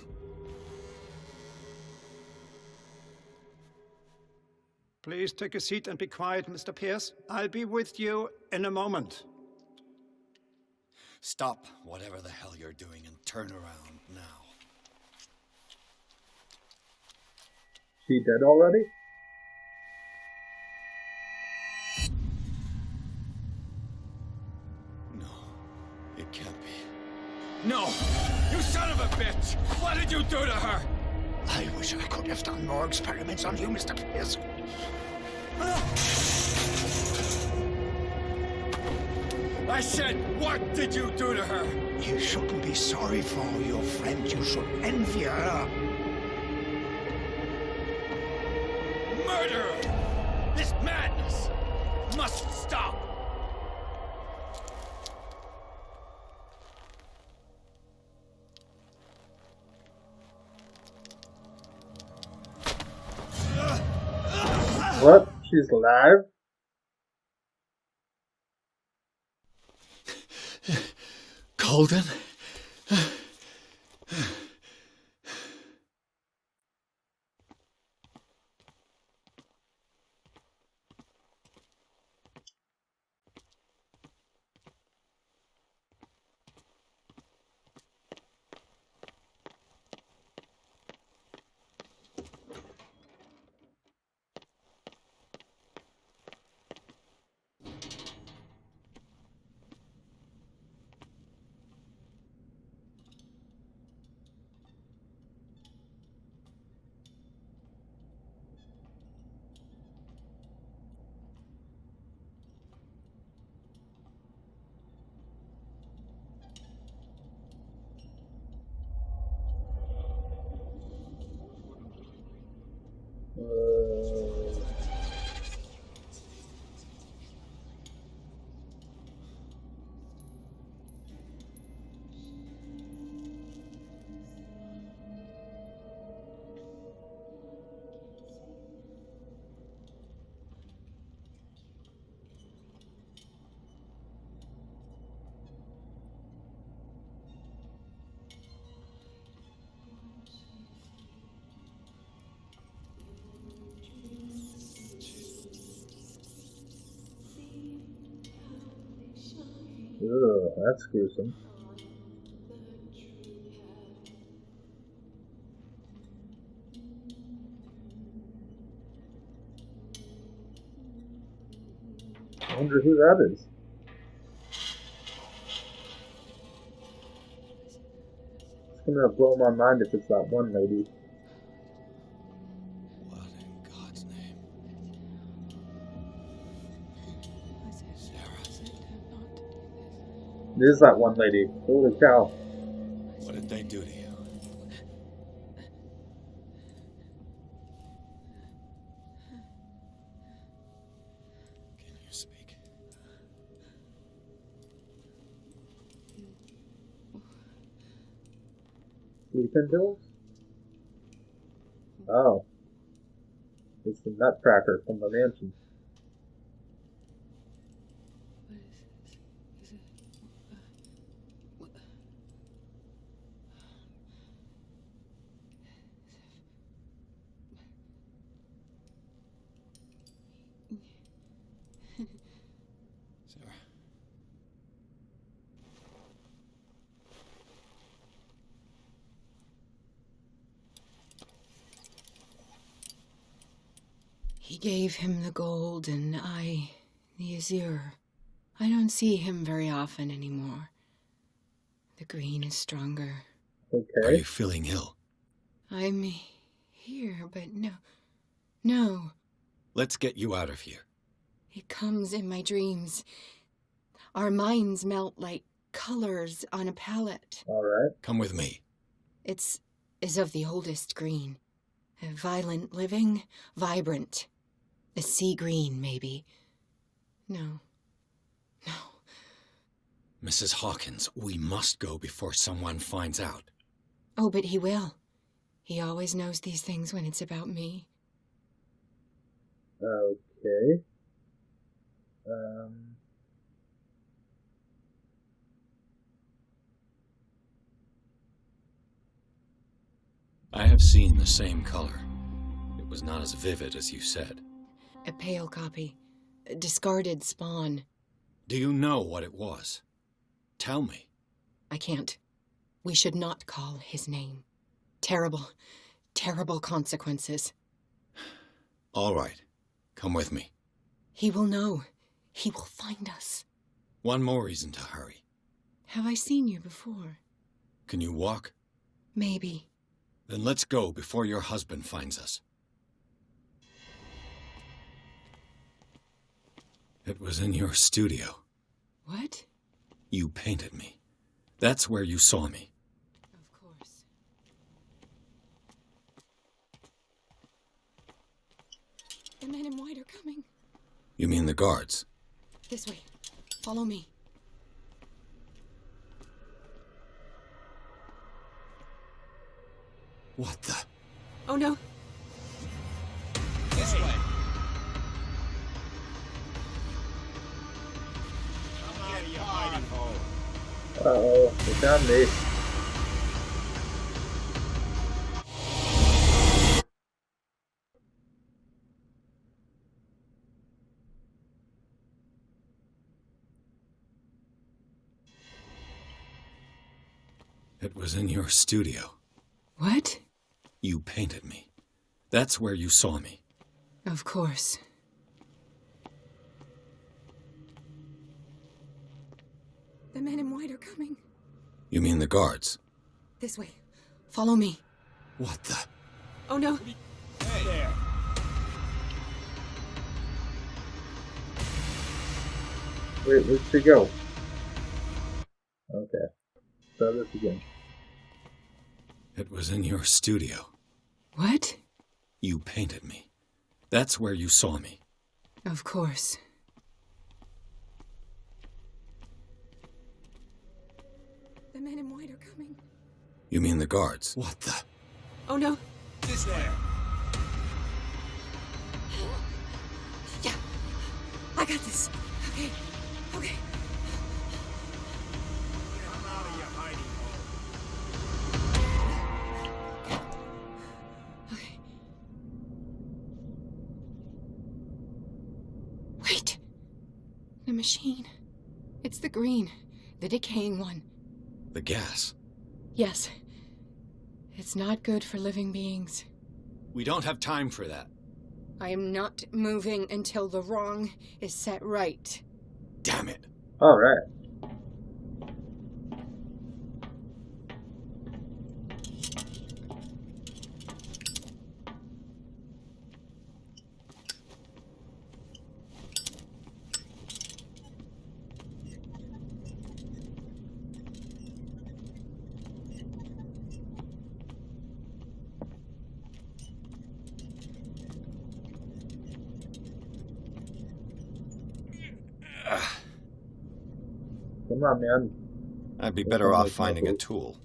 R: Please take a seat and be quiet, Mr. Pierce. I'll be with you in a moment.
D: Stop whatever the hell you're doing and turn around now.
A: She dead already?
D: It can't be.
G: No! You son of a bitch! What did you do to her?
R: I wish I could have done more experiments on you, Mr. Pierce.
G: I said, what did you do to her?
R: You shouldn't be sorry for your friend. You should envy her.
G: Murderer! This madness must stop!
A: What? She's alive?
D: Colden?
A: Oh, that's gruesome. I wonder who that is. It's gonna blow my mind if it's that one lady.
D: What in God's name?
A: It is that one lady. Holy cow.
D: What did they do to you? Can you speak?
A: Sleeping pills? Oh. It's the nutcracker from the mansion.
D: Sarah.
Q: He gave him the gold and I the azure. I don't see him very often anymore. The green is stronger.
A: Okay.
D: Are you feeling ill?
Q: I'm here, but no.
D: Let's get you out of here.
Q: It comes in my dreams. Our minds melt like colors on a palette.
A: Alright.
D: Come with me.
Q: It's of the oldest green. Violent living, vibrant. A sea green, maybe. No.
D: Mrs. Hawkins, we must go before someone finds out.
Q: Oh, but he will. He always knows these things when it's about me.
A: Okay.
D: I have seen the same color. It was not as vivid as you said.
Q: A pale copy. A discarded spawn.
D: Do you know what it was? Tell me.
Q: I can't. We should not call his name. Terrible, terrible consequences.
D: All right. Come with me.
Q: He will know. He will find us.
D: One more reason to hurry.
Q: Have I seen you before?
D: Can you walk?
Q: Maybe.
D: Then let's go before your husband finds us. It was in your studio.
Q: What?
D: You painted me. That's where you saw me.
Q: Of course. The men in white are coming.
D: You mean the guards?
Q: This way. Follow me.
D: What the?
Q: Oh no.
C: This way. Come out of your hiding hole.
A: Uh-oh, they found me.
D: It was in your studio.
Q: What?
D: You painted me. That's where you saw me.
Q: Of course. The men in white are coming.
D: You mean the guards?
Q: This way. Follow me.
D: What the?
Q: Oh no.
C: Hey there.
A: Wait, where'd she go? Okay. Try this again.
D: It was in your studio.
Q: What?
D: You painted me. That's where you saw me.
Q: Of course. The men in white are coming.
D: You mean the guards? What the?
Q: Oh no.
C: This way.
Q: Yeah. I got this. Okay. Okay.
C: Come out of your hiding hole.
Q: Okay. Wait. The machine. It's the green. The decaying one.
D: The gas.
Q: Yes. It's not good for living beings.
D: We don't have time for that.
Q: I am not moving until the wrong is set right.
D: Damn it.
A: All right. Come on, man.
D: I'd be better off finding a tool.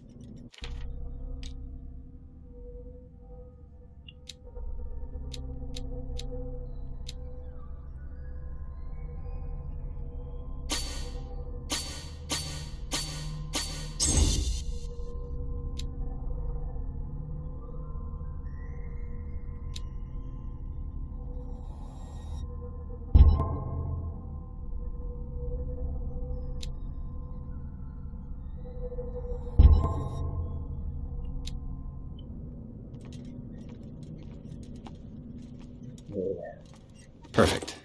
D: Perfect.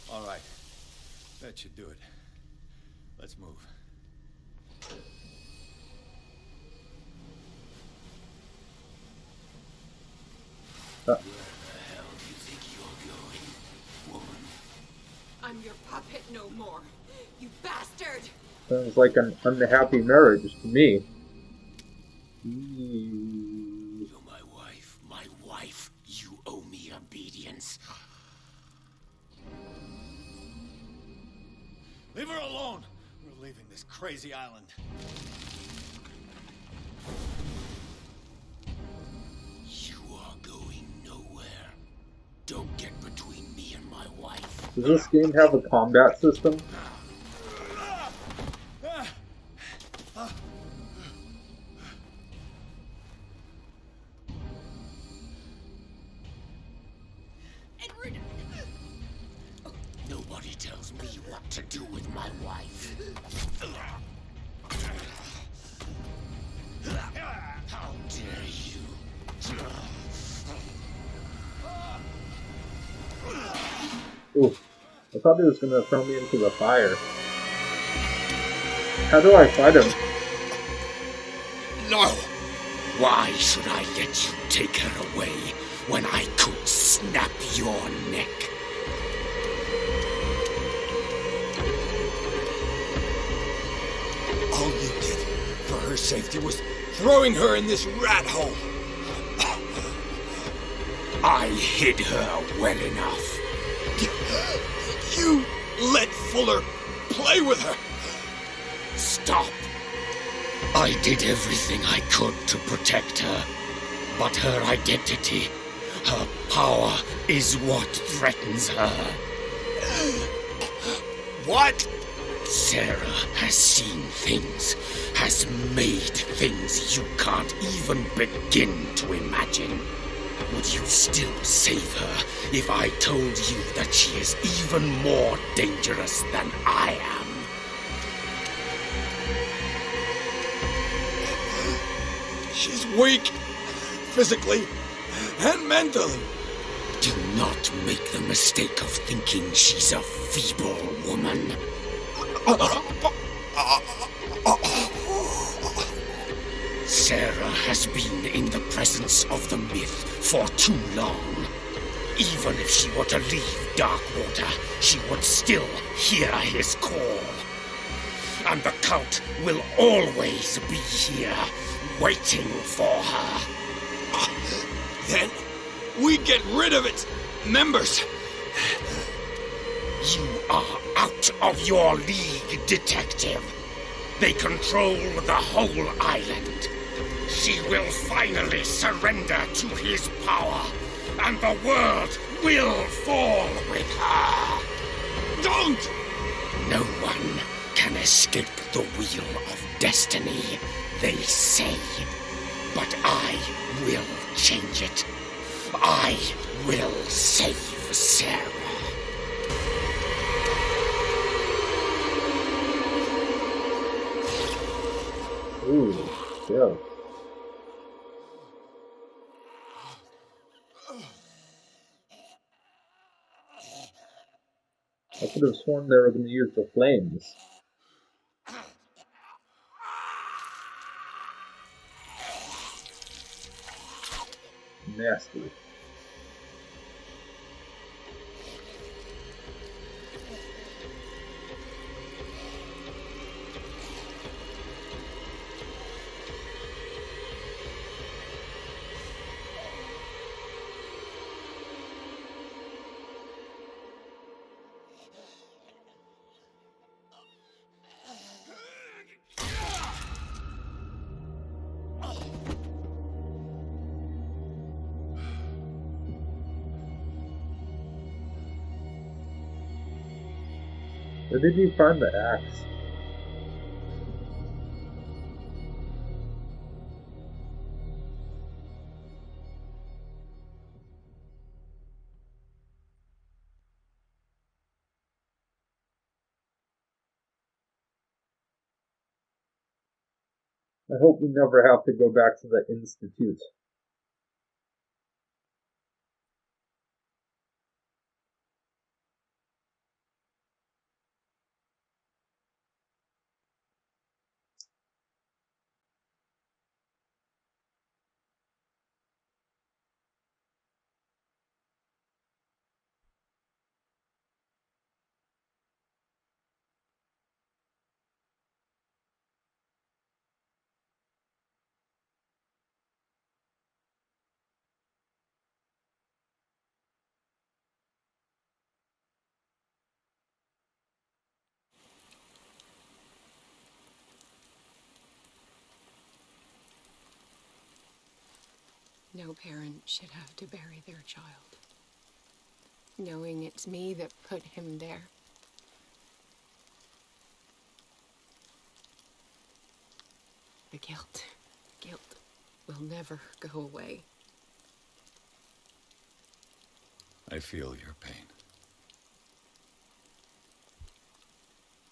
D: All right. That should do it. Let's move.
Q: I'm your puppet no more, you bastard!
A: Sounds like an unhappy marriage to me.
K: You're my wife. You owe me obedience.
D: Leave her alone! We're leaving this crazy island.
K: You are going nowhere. Don't get between me and my wife.
A: Does this game have a combat system?
K: Nobody tells me what to do with my wife. How dare you?
A: Ooh, I thought he was gonna throw me into the fire. How do I fight him?
K: No! Why should I let you take her away when I could snap your neck?
G: All you did for her safety was throwing her in this rat hole.
K: I hid her well enough.
G: You let Fuller play with her.
K: Stop. I did everything I could to protect her. But her identity, her power is what threatens her.
G: What?
K: Sarah has seen things, has made things you can't even begin to imagine. Would you still save her if I told you that she is even more dangerous than I am?
G: She's weak, physically and mentally.
K: Do not make the mistake of thinking she's a feeble woman. Sarah has been in the presence of the myth for too long. Even if she were to leave Darkwater, she would still hear his call. And the cult will always be here, waiting for her.
G: Then we get rid of its members.
K: You are out of your league, detective. They control the whole island. She will finally surrender to his power, and the world will fall with her.
G: Don't!
K: No one can escape the wheel of destiny, they say. But I will change it. I will save Sarah.
A: Ooh, yeah. I could have sworn they were going to use the flames. Nasty. Where did you find the axe? I hope we never have to go back to the Institute.
Q: No parent should have to bury their child, knowing it's me that put him there. The guilt will never go away.
D: I feel your pain.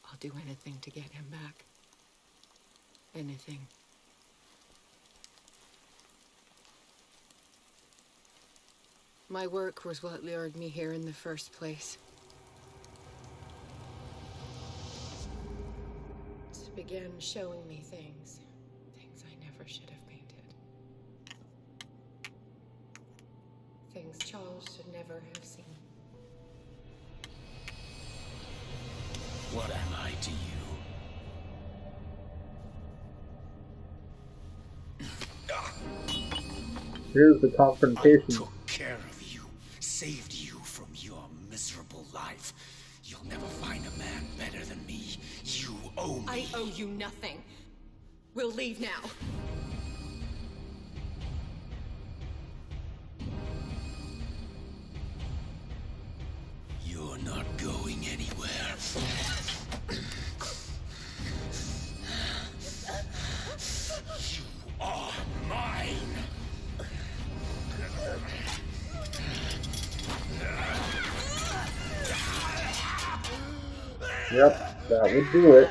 Q: I'll do anything to get him back. Anything. My work was what lured me here in the first place. It began showing me things I never should have painted. Things Charles should never have seen.
K: What am I to you?
A: Here's the confrontation.
K: I took care of you, saved you from your miserable life. You'll never find a man better than me. You owe me.
Q: I owe you nothing. We'll leave now.
K: You're not going anywhere. You are mine.
A: Yep, that would do it.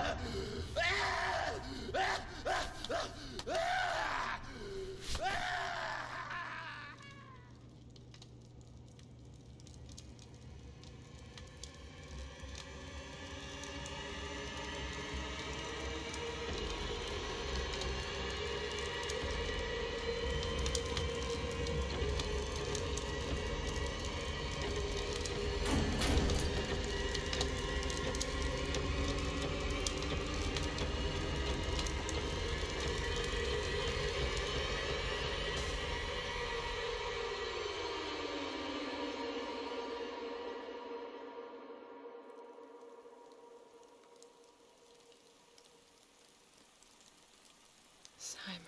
Q: Simon.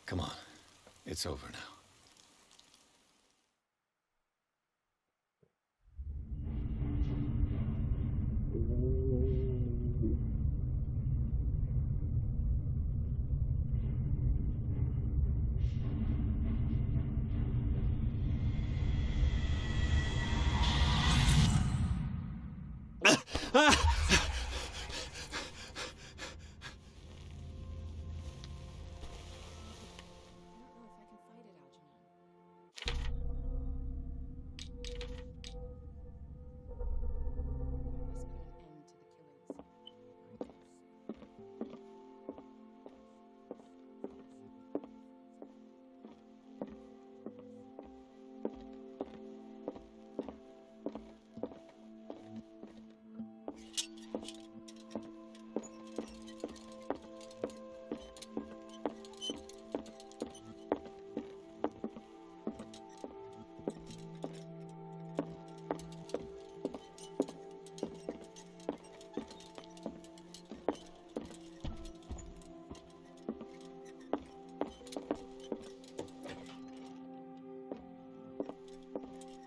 D: Come on. It's over now.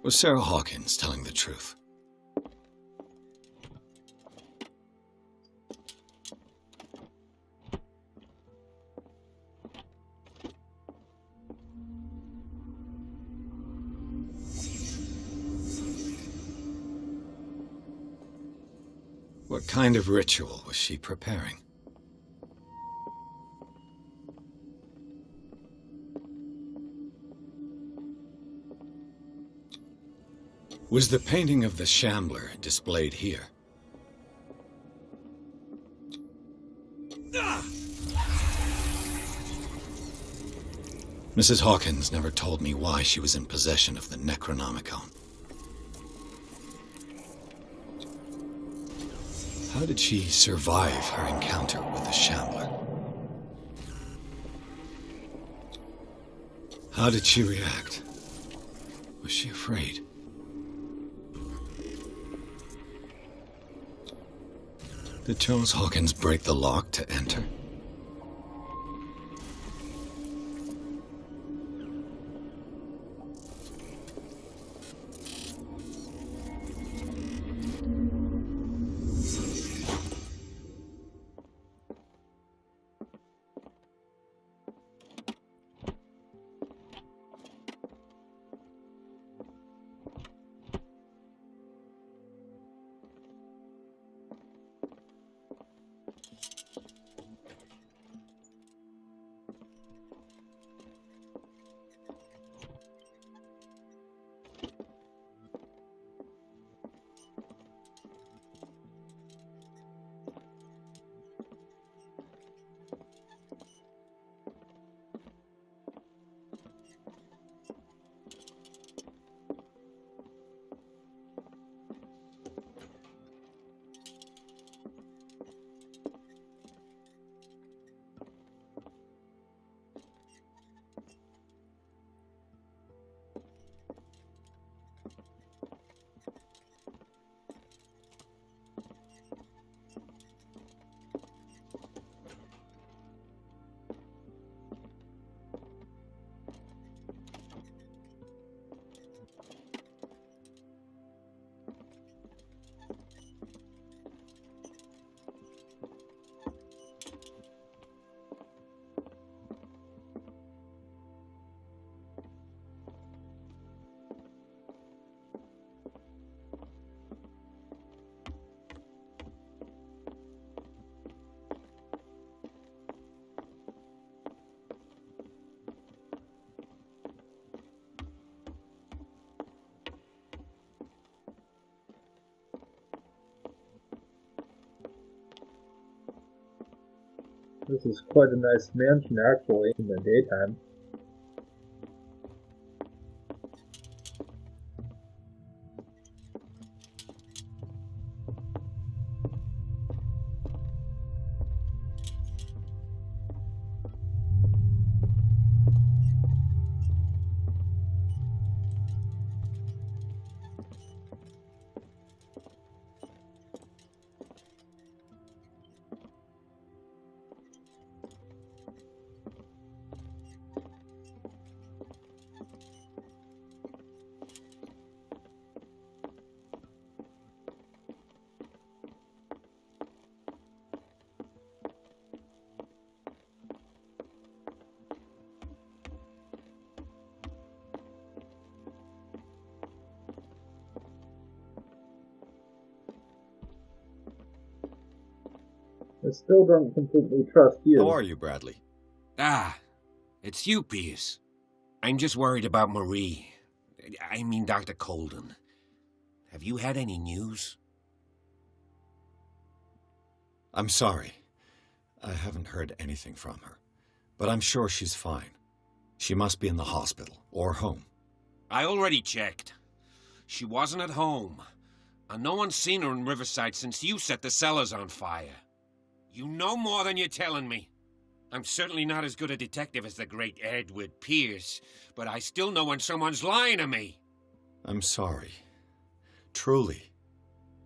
D: Was Sarah Hawkins telling the truth? What kind of ritual was she preparing? Was the painting of the Shambler displayed here? Mrs. Hawkins never told me why she was in possession of the Necronomicon. How did she survive her encounter with the Shambler? How did she react? Was she afraid? Did Charles Hawkins break the lock to enter?
A: This is quite a nice mansion, actually, in the daytime. I still don't completely trust you.
D: How are you, Bradley?
H: Ah, it's you, Pierce. I'm just worried about Marie. I mean, Dr. Colden. Have you had any news?
D: I'm sorry. I haven't heard anything from her. But I'm sure she's fine. She must be in the hospital or home.
H: I already checked. She wasn't at home. And no one's seen her in Riverside since you set the cellars on fire. You know more than you're telling me. I'm certainly not as good a detective as the great Edward Pierce, but I still know when someone's lying to me.
D: I'm sorry. Truly.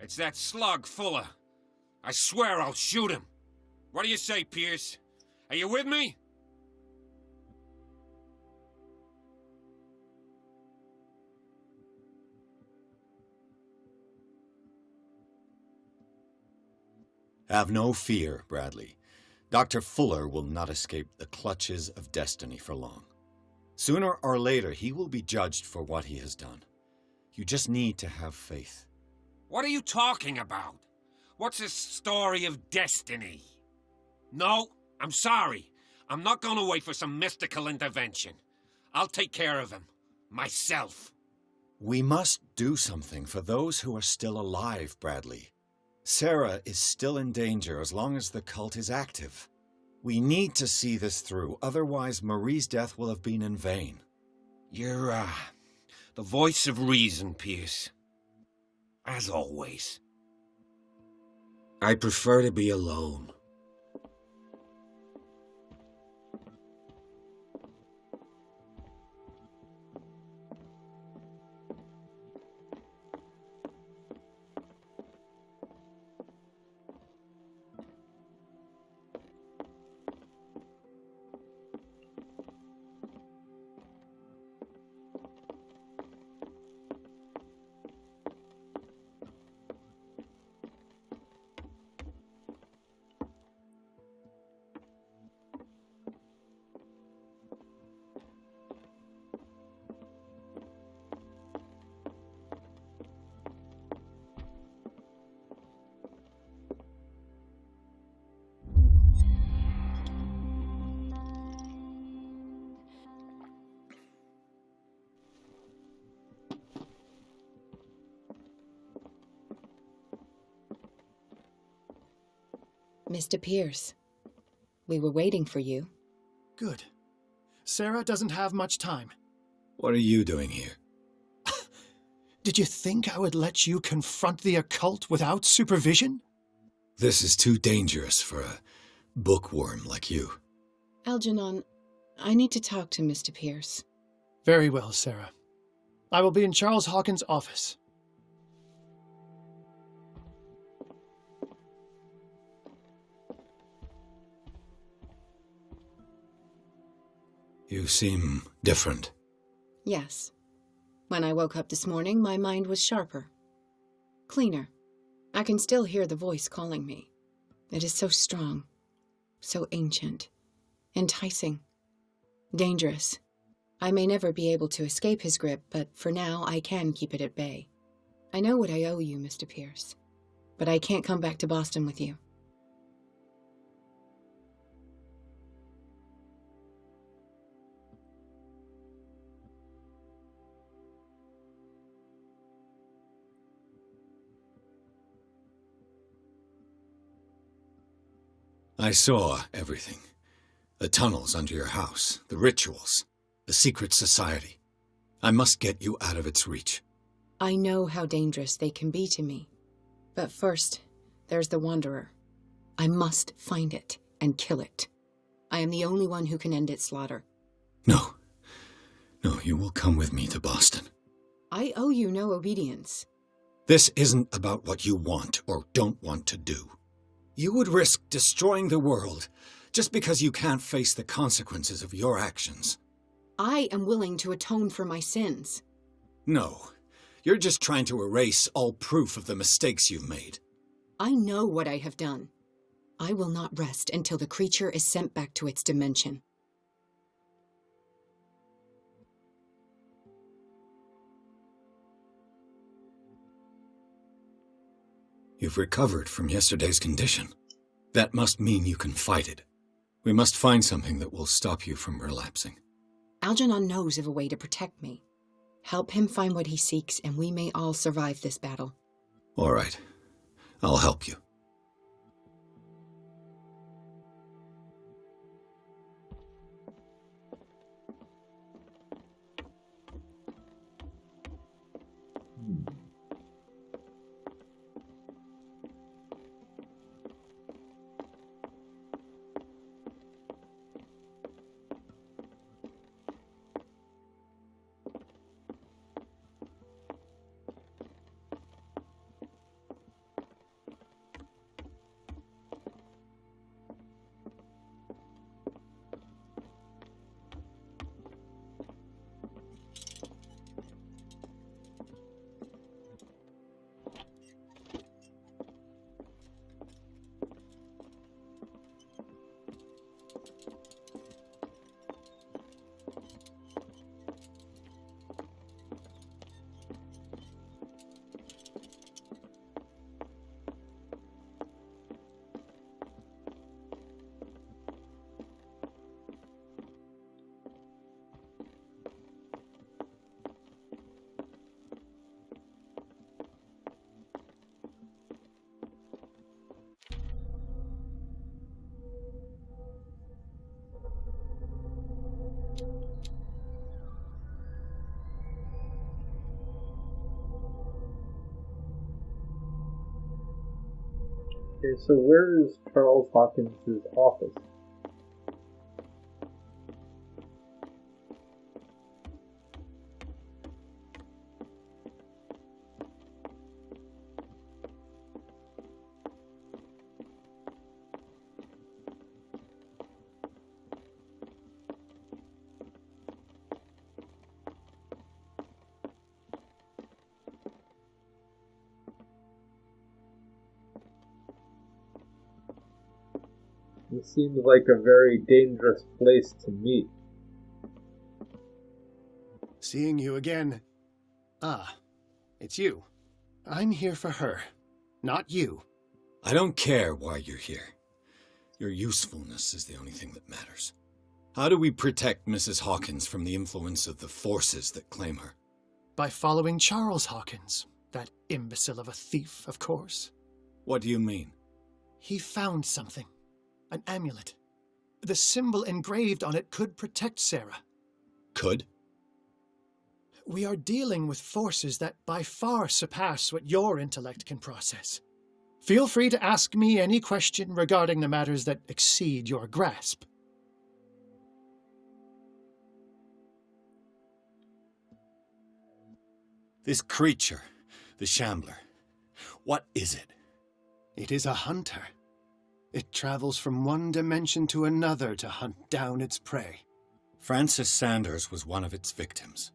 H: It's that slug, Fuller. I swear I'll shoot him. What do you say, Pierce? Are you with me?
D: Have no fear, Bradley. Dr. Fuller will not escape the clutches of destiny for long. Sooner or later, he will be judged for what he has done. You just need to have faith.
H: What are you talking about? What's this story of destiny? No, I'm sorry. I'm not going to wait for some mystical intervention. I'll take care of him. Myself.
D: We must do something for those who are still alive, Bradley. Sarah is still in danger as long as the cult is active. We need to see this through, otherwise Marie's death will have been in vain.
H: You're, the voice of reason, Pierce. As always. I prefer to be alone.
Q: Mr. Pierce, we were waiting for you.
M: Good. Sarah doesn't have much time.
D: What are you doing here?
M: Did you think I would let you confront the occult without supervision?
D: This is too dangerous for a bookworm like you.
Q: Algernon, I need to talk to Mr. Pierce.
M: Very well, Sarah. I will be in Charles Hawkins' office.
D: You seem different.
Q: Yes. When I woke up this morning, my mind was sharper. Cleaner. I can still hear the voice calling me. It is so strong. So ancient. Enticing. Dangerous. I may never be able to escape his grip, but for now I can keep it at bay. I know what I owe you, Mr. Pierce. But I can't come back to Boston with you.
D: I saw everything. The tunnels under your house, the rituals, the secret society. I must get you out of its reach.
Q: I know how dangerous they can be to me. But first, there's the Wanderer. I must find it and kill it. I am the only one who can end its slaughter.
D: No. No, you will come with me to Boston.
Q: I owe you no obedience.
D: This isn't about what you want or don't want to do. You would risk destroying the world just because you can't face the consequences of your actions.
Q: I am willing to atone for my sins.
D: No, you're just trying to erase all proof of the mistakes you've made.
Q: I know what I have done. I will not rest until the creature is sent back to its dimension.
D: You've recovered from yesterday's condition. That must mean you can fight it. We must find something that will stop you from relapsing.
Q: Algernon knows of a way to protect me. Help him find what he seeks, and we may all survive this battle.
D: All right. I'll help you.
A: Okay, so where is Charles Hawkins' office? It seems like a very dangerous place to meet.
M: Seeing you again. Ah, it's you. I'm here for her, not you.
D: I don't care why you're here. Your usefulness is the only thing that matters. How do we protect Mrs. Hawkins from the influence of the forces that claim her?
M: By following Charles Hawkins, that imbecile of a thief, of course.
D: What do you mean?
M: He found something. An amulet. The symbol engraved on it could protect Sarah.
D: Could?
M: We are dealing with forces that by far surpass what your intellect can process. Feel free to ask me any question regarding the matters that exceed your grasp.
D: This creature, the Shambler, what is it?
M: It is a hunter. It travels from one dimension to another to hunt down its prey.
D: Francis Sanders was one of its victims.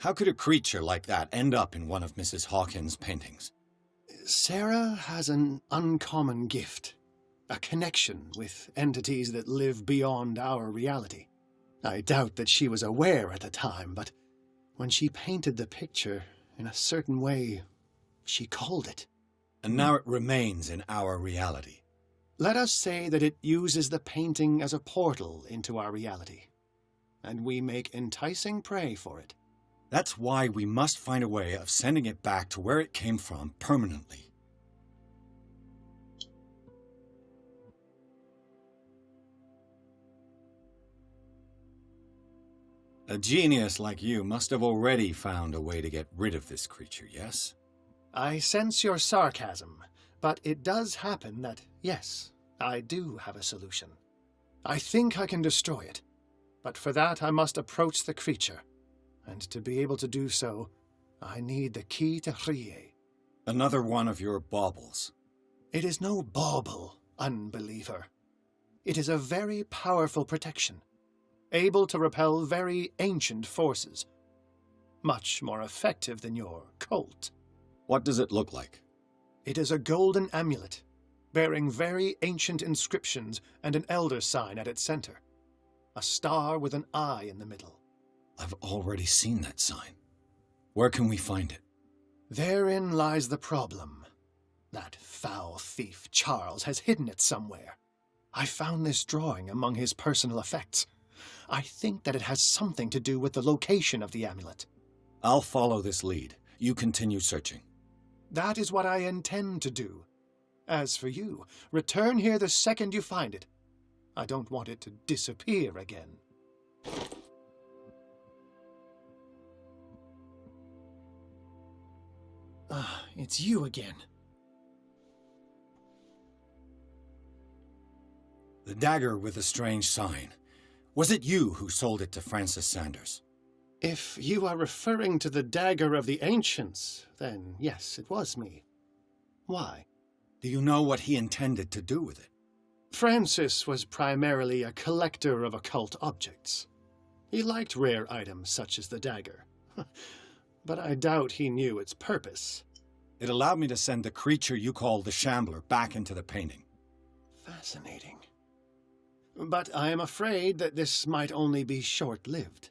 D: How could a creature like that end up in one of Mrs. Hawkins' paintings?
M: Sarah has an uncommon gift. A connection with entities that live beyond our reality. I doubt that she was aware at the time, but when she painted the picture in a certain way, she called it.
D: And now it remains in our reality.
M: Let us say that it uses the painting as a portal into our reality, and we make enticing prey for it.
D: That's why we must find a way of sending it back to where it came from permanently. A genius like you must have already found a way to get rid of this creature, yes?
M: I sense your sarcasm, but it does happen that, yes, I do have a solution. I think I can destroy it, but for that I must approach the creature, and to be able to do so, I need the key to Rie.
D: Another one of your baubles.
M: It is no bauble, unbeliever. It is a very powerful protection, able to repel very ancient forces, much more effective than your Colt.
D: What does it look like?
M: It is a golden amulet, bearing very ancient inscriptions and an elder sign at its center. A star with an eye in the middle.
D: I've already seen that sign. Where can we find it?
M: Therein lies the problem. That foul thief, Charles, has hidden it somewhere. I found this drawing among his personal effects. I think that it has something to do with the location of the amulet.
D: I'll follow this lead. You continue searching.
M: That is what I intend to do. As for you, return here the second you find it. I don't want it to disappear again.
B: It's you again.
D: The dagger with the strange sign. Was it you who sold it to Francis Sanders?
M: If you are referring to the dagger of the ancients, then yes, it was me. Why?
D: Do you know what he intended to do with it?
M: Francis was primarily a collector of occult objects. He liked rare items such as the dagger. But I doubt he knew its purpose.
D: It allowed me to send the creature you call the Shambler back into the painting.
M: Fascinating. But I am afraid that this might only be short-lived.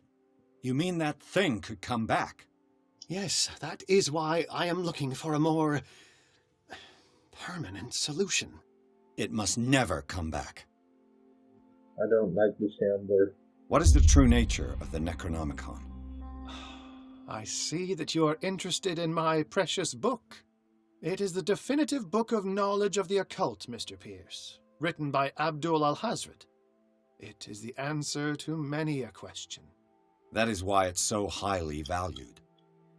D: You mean that thing could come back?
M: Yes, that is why I am looking for a more permanent solution.
D: It must never come back.
A: I don't like the Shambler.
D: What is the true nature of the Necronomicon?
M: I see that you are interested in my precious book. It is the definitive book of knowledge of the occult, Mr. Pierce, written by Abdul al-Hazred. It is the answer to many a question.
D: That is why it's so highly valued.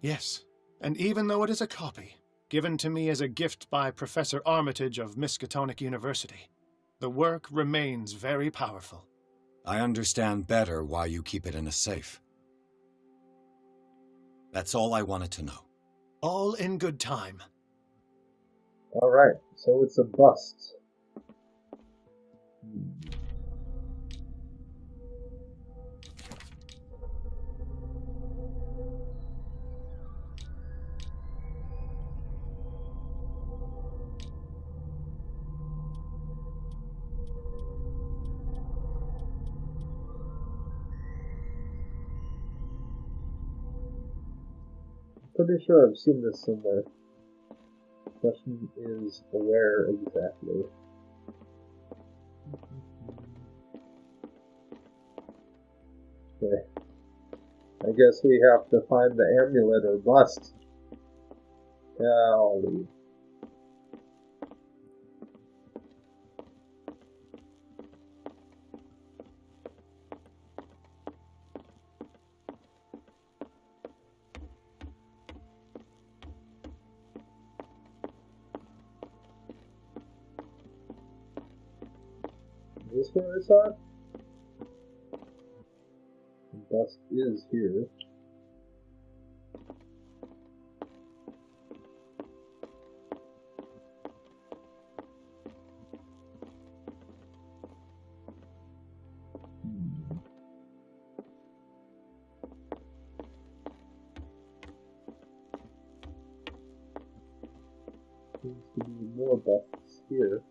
M: Yes, and even though it is a copy, given to me as a gift by Professor Armitage of Miskatonic University, the work remains very powerful.
D: I understand better why you keep it in a safe. That's all I wanted to know.
M: All in good time.
A: Alright, so it's a bust. Pretty sure I've seen this somewhere. Question is, where exactly? Okay. I guess we have to find the amulet or bust. Golly. Is this where I saw it? The bust is here. Seems to be more busts here.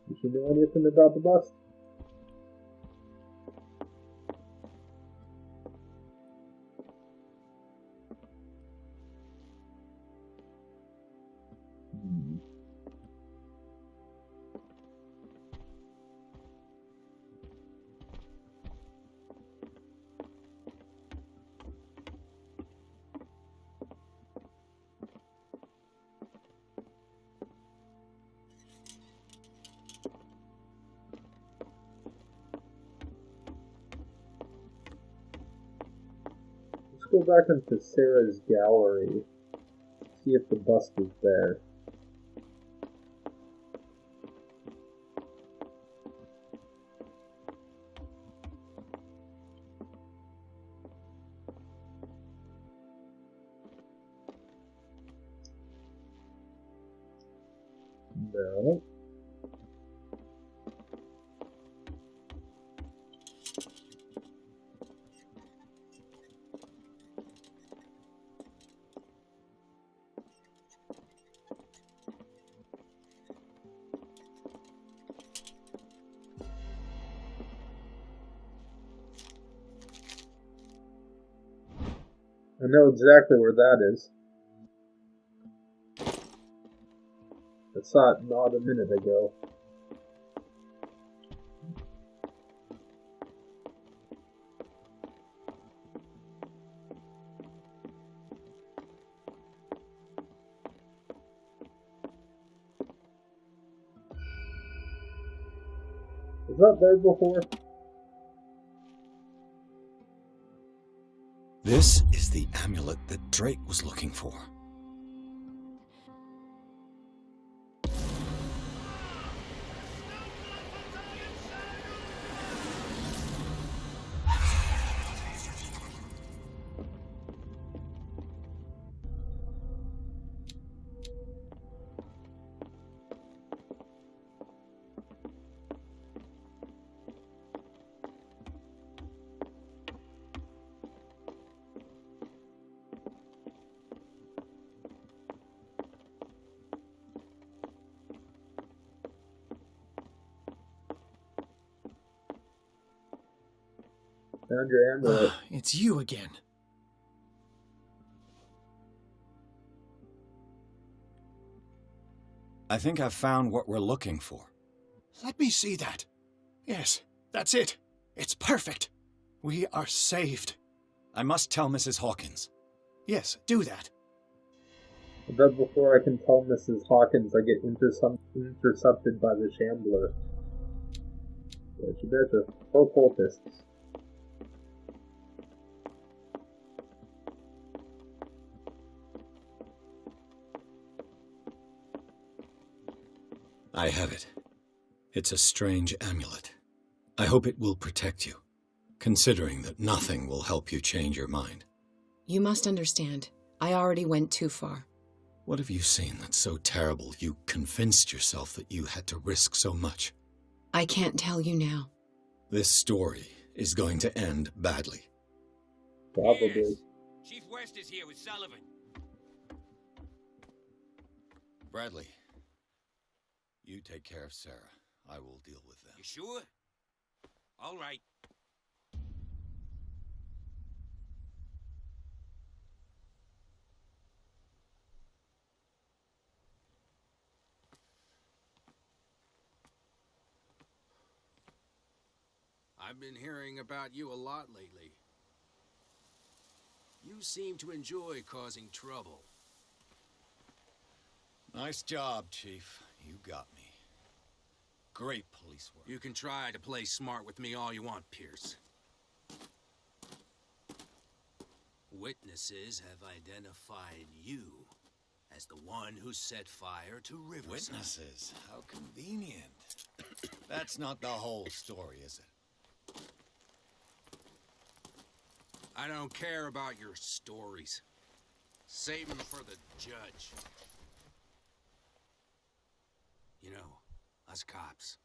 A: Did you know anything about the bust? Let's go back into Sarah's gallery, see if the bust is there. No. I know exactly where that is. I saw it not a minute ago. Was that there before?
D: This is the amulet that Drake was looking for.
A: Found your amulet.
B: It's you again.
D: I think I've found what we're looking for.
M: Let me see that. Yes, that's it. It's perfect. We are saved.
D: I must tell Mrs. Hawkins.
M: Yes, do that.
A: But before I can tell Mrs. Hawkins, I get intercepted by the Shambler. Betcha. Four cultists.
D: I have it. It's a strange amulet. I hope it will protect you, considering that nothing will help you change your mind.
Q: You must understand, I already went too far.
D: What have you seen that's so terrible you convinced yourself that you had to risk so much?
Q: I can't tell you now.
D: This story is going to end badly.
A: Probably.
H: Yes. Chief West is here with Sullivan.
D: Bradley, you take care of Sarah. I will deal with them.
H: You sure? All right.
C: I've been hearing about you a lot lately. You seem to enjoy causing trouble.
D: Nice job, Chief. You got me. Great police work.
C: You can try to play smart with me all you want, Pierce. Witnesses have identified you as the one who set fire to Riverside.
D: Witnesses? How convenient. That's not the whole story, is it?
C: I don't care about your stories. Save them for the judge. You know, us cops,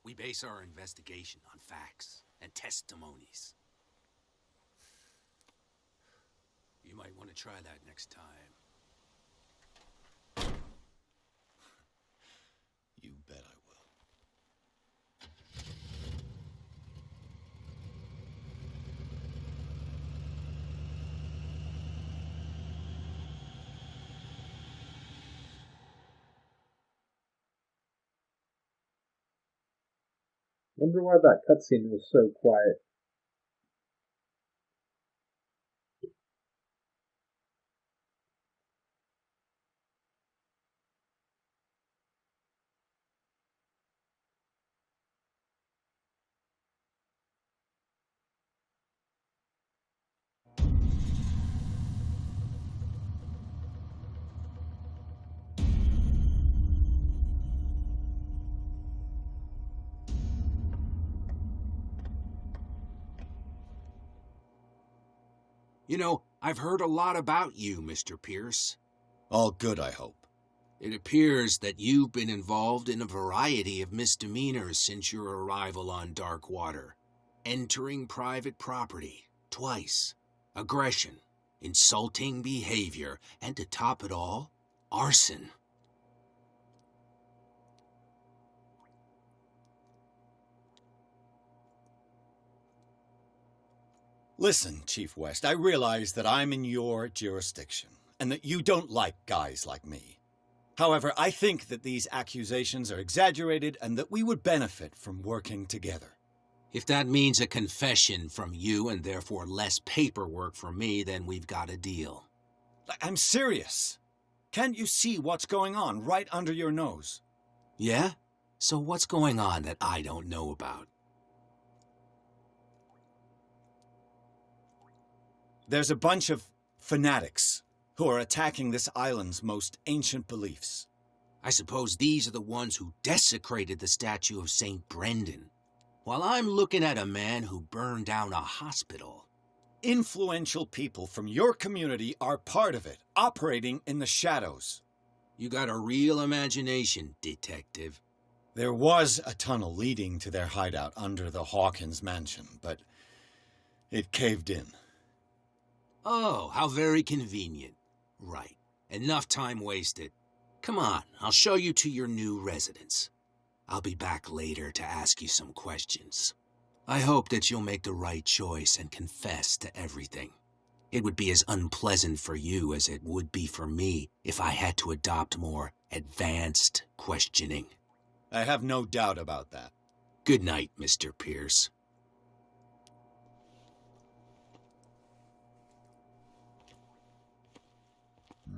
C: we base our investigation on facts and testimonies. You might want to try that next time.
D: You bet I will.
A: Wonder why that cutscene was so quiet.
C: You know, I've heard a lot about you, Mr. Pierce.
D: All good, I hope.
C: It appears that you've been involved in a variety of misdemeanors since your arrival on Darkwater. Entering private property, twice. Aggression, insulting behavior, and to top it all, arson.
D: Listen, Chief West, I realize that I'm in your jurisdiction, and that you don't like guys like me. However, I think that these accusations are exaggerated and that we would benefit from working together.
C: If that means a confession from you and therefore less paperwork for me, then we've got a deal.
D: I'm serious. Can't you see what's going on right under your nose?
C: Yeah? So what's going on that I don't know about?
D: There's a bunch of fanatics who are attacking this island's most ancient beliefs.
C: I suppose these are the ones who desecrated the statue of St. Brendan, while I'm looking at a man who burned down a hospital.
D: Influential people from your community are part of it, operating in the shadows.
C: You got a real imagination, detective.
D: There was a tunnel leading to their hideout under the Hawkins mansion, but it caved in.
C: Oh, how very convenient. Right. Enough time wasted. Come on, I'll show you to your new residence. I'll be back later to ask you some questions. I hope that you'll make the right choice and confess to everything. It would be as unpleasant for you as it would be for me if I had to adopt more advanced questioning.
D: I have no doubt about that.
C: Good night, Mr. Pierce.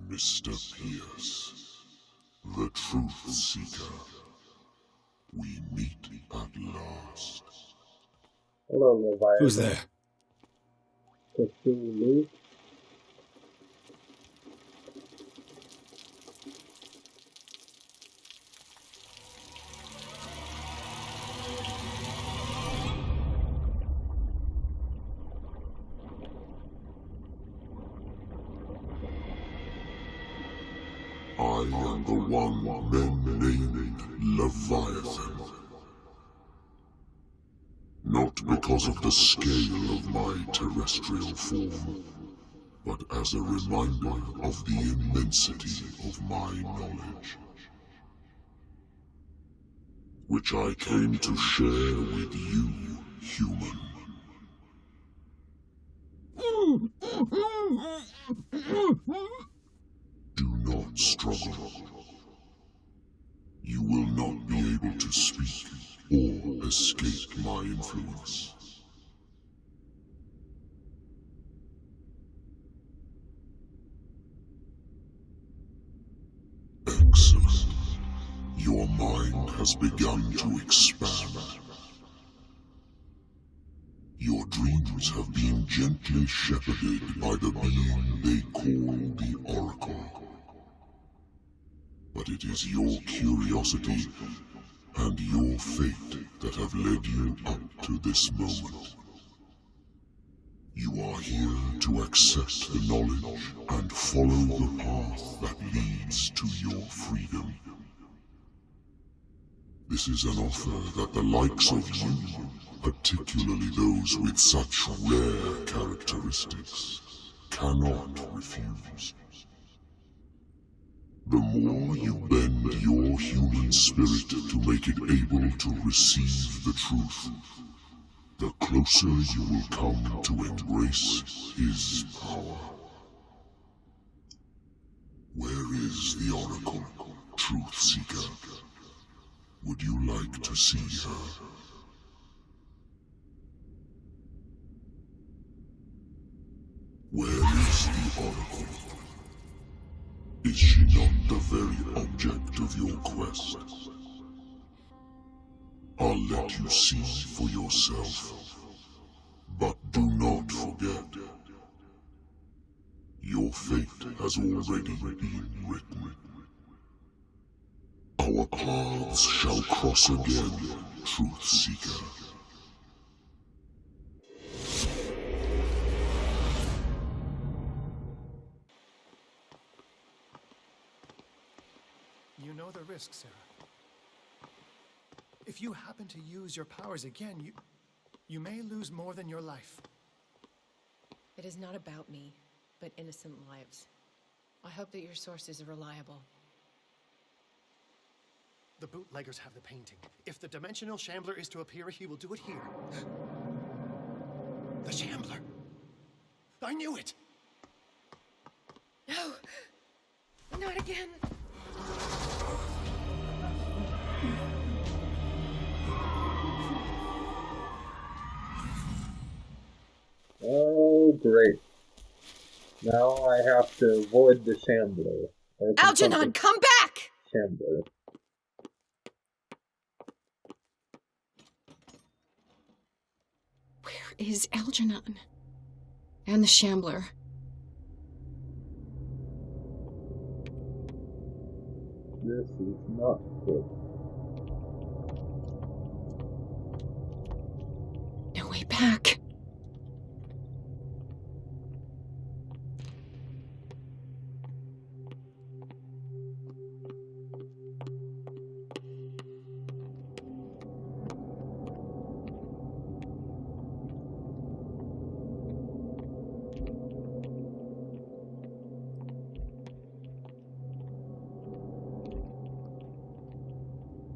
S: Mr. Pierce, the Truth Seeker. We meet at last.
T: Hello, Leviathan.
D: Who's there?
T: Cthulhu.
S: I am the one men named Leviathan. Not because of the scale of my terrestrial form, but as a reminder of the immensity of my knowledge, which I came to share with you, human. Do not struggle. You will not be able to speak or escape my influence. Excellent. Your mind has begun to expand. Your dreams have been gently shepherded by the being they call the Oracle. But it is your curiosity and your fate that have led you up to this moment. You are here to accept the knowledge and follow the path that leads to your freedom. This is an offer that the likes of you, particularly those with such rare characteristics, cannot refuse. The more you bend your human spirit to make it able to receive the truth, the closer you will come to embrace his power. Where is the Oracle, Truth Seeker? Would you like to see her? Where is the Oracle? Is she not the very object of your quest? I'll let you see for yourself. But do not forget, your fate has already been written. Our paths shall cross again, Truth Seeker.
M: You know the risk, Sarah. If you happen to use your powers again, you may lose more than your life.
Q: It is not about me, but innocent lives. I hope that your sources are reliable.
M: The bootleggers have the painting. If the dimensional shambler is to appear, he will do it here. The shambler! I knew it!
Q: No! Not again!
A: Oh, great. Now I have to avoid the Shambler.
Q: Algernon, come back!
A: Shambler.
Q: Where is Algernon? And the Shambler?
A: This is not good.
Q: No way back.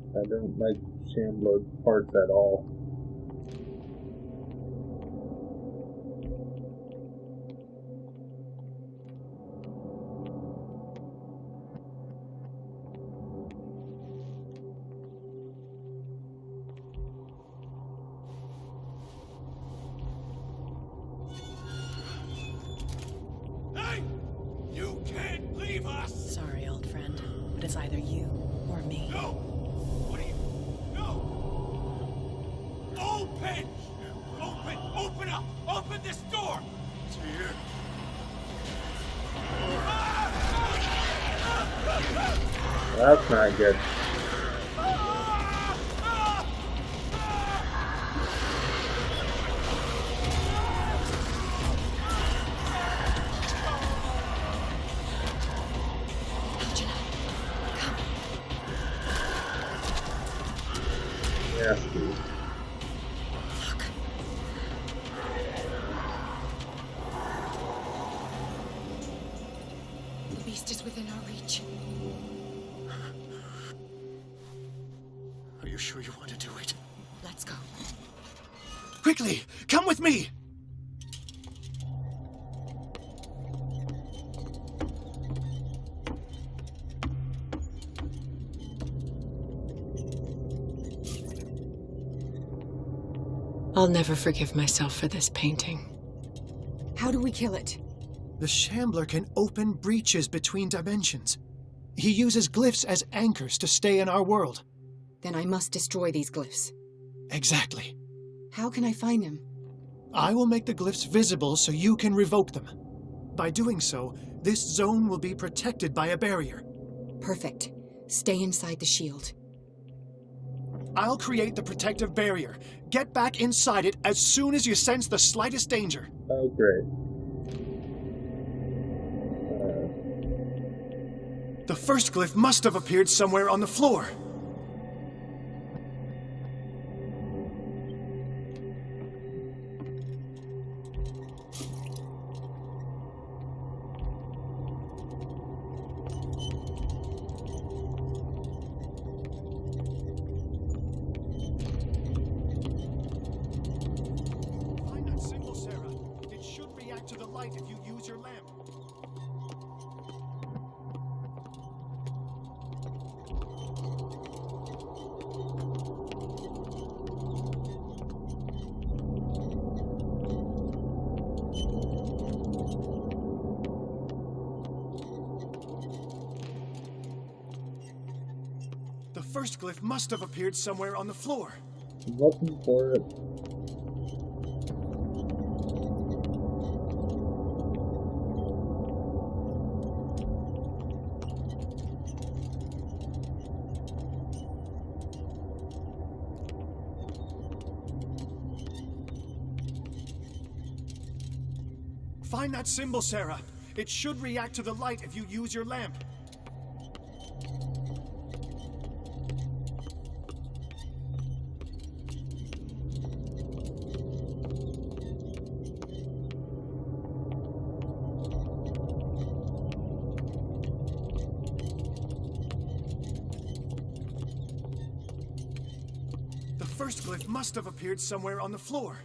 A: I don't like Shambler parts at all.
K: Hey! You can't leave us!
N: Sorry, old friend, but it's either you or me.
K: No! What are you... No! Open! Open up! Open this door! Dear.
A: That's not good. Nasty.
Q: The beast is within our reach.
M: Are you sure you want to do it?
Q: Let's go.
M: Quickly! Come with me!
Q: I'll never forgive myself for this painting. How do we kill it?
M: The Shambler can open breaches between dimensions. He uses glyphs as anchors to stay in our world.
Q: Then I must destroy these glyphs.
M: Exactly.
Q: How can I find them?
M: I will make the glyphs visible so you can revoke them. By doing so, this zone will be protected by a barrier.
Q: Perfect. Stay inside the shield.
M: I'll create the protective barrier. Get back inside it as soon as you sense the slightest danger.
A: Oh, great.
M: The first glyph must have appeared somewhere on the floor. Find that symbol, Sarah. It should react to the light if you use your lamp. The first glyph must have appeared somewhere on the floor.
A: I'm looking for it.
M: Find that symbol, Sarah. It should react to the light if you use your lamp. The first glyph must have appeared somewhere on the floor.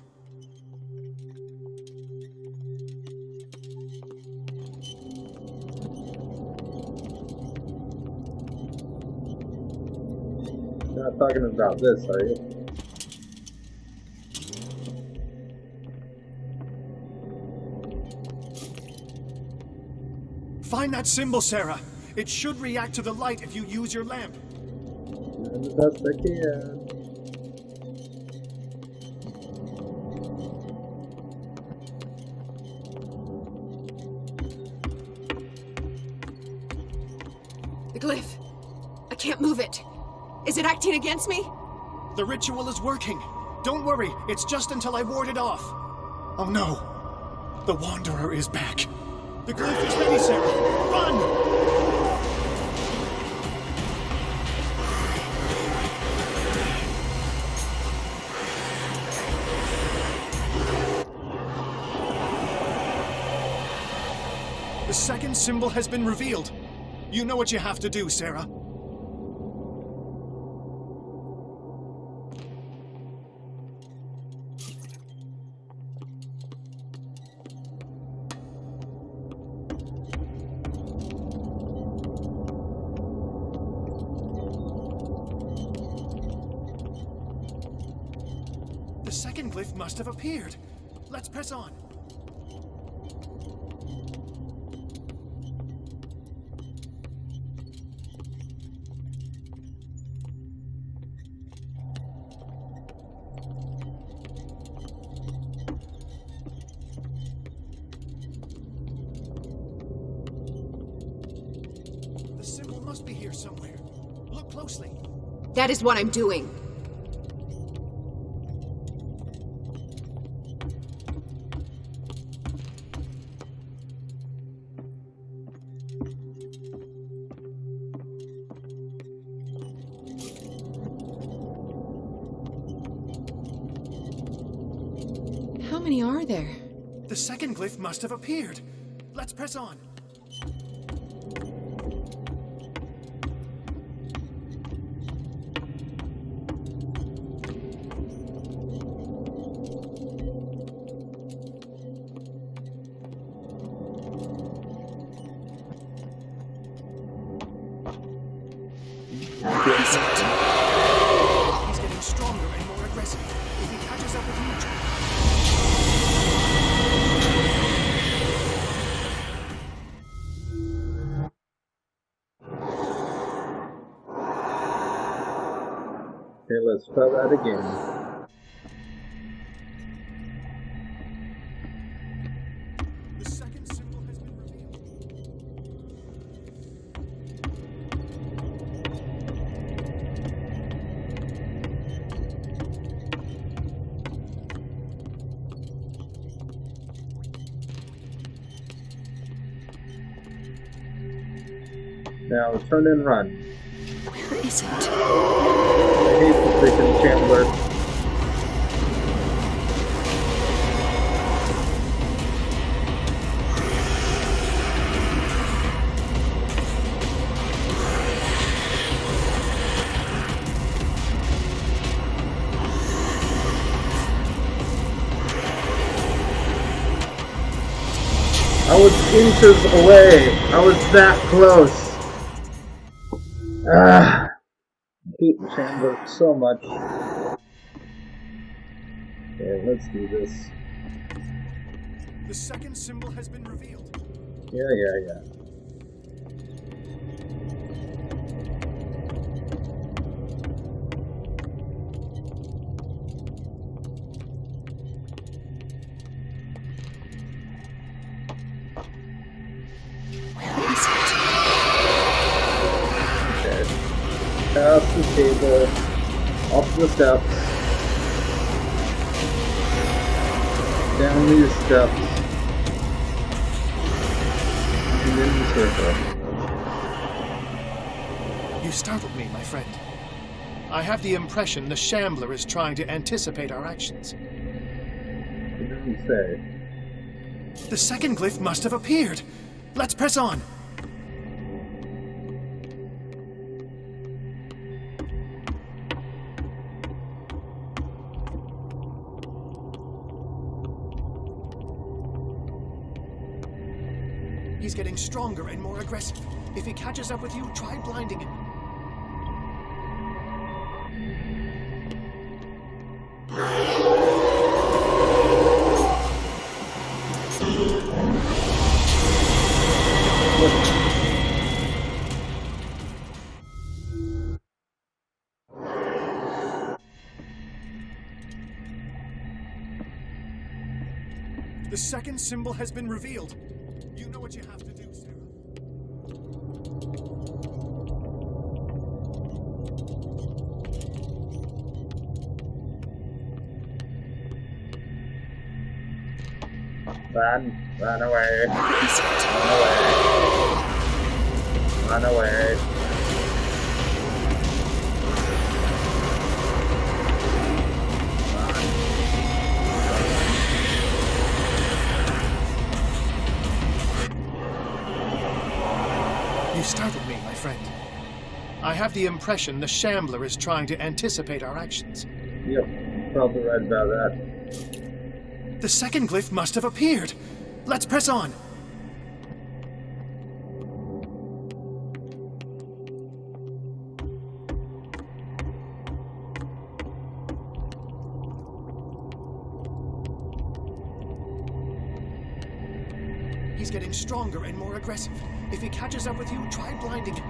A: talking about this, are you?
M: Find that symbol, Sarah. It should react to the light if you use your lamp.
A: Doing the best I can.
Q: The glyph. I can't move it. Is it acting against me?
M: The ritual is working. Don't worry, it's just until I ward it off. Oh no. The Wanderer is back. The glyph is ready, Sarah. Run! The second symbol has been revealed. You know what you have to do, Sarah. The second glyph must have appeared. Let's press on. The symbol must be here somewhere. Look closely.
Q: That is what I'm doing. How many are there?
M: The second glyph must have appeared. Let's press on. He's getting stronger and more aggressive. If he catches up with you,
A: Okay, let's try that again.
M: the second symbol has been revealed.
A: Now turn and run.
Q: Where is it?
A: I hate the freaking Chandler. I was inches away. I was that close. Ah, I hate the Chandler so much. Okay, let's do this.
M: The second symbol has been revealed.
A: Yeah.
Q: Where is it?
A: Past the table, up the steps, down these steps, and in the circle.
M: You startled me, my friend. I have the impression the Shambler is trying to anticipate our actions.
A: You didn't say.
M: The second glyph must have appeared. Let's press on. He's getting stronger and more aggressive. If he catches up with you, try blinding him. The second symbol has been revealed. You know what you have to do, Sarah.
A: Run away. Run away.
M: You startled me, my friend. I have the impression the Shambler is trying to anticipate our actions.
A: Yep, probably right about that.
M: The second glyph must have appeared. Let's press on. He's getting stronger and more aggressive. If he catches up with you, try blinding him.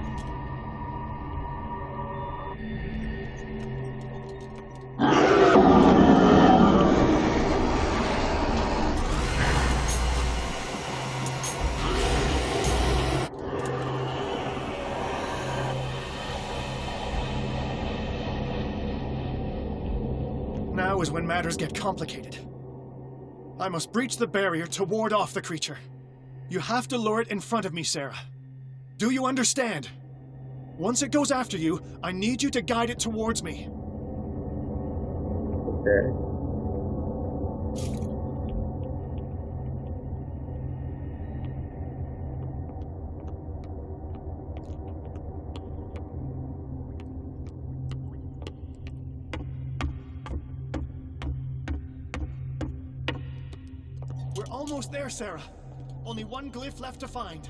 M: Now is when matters get complicated. I must breach the barrier to ward off the creature. You have to lure it in front of me, Sarah. Do you understand? Once it goes after you, I need you to guide it towards me.
A: Okay.
M: We're almost there, Sarah. Only one glyph left to find.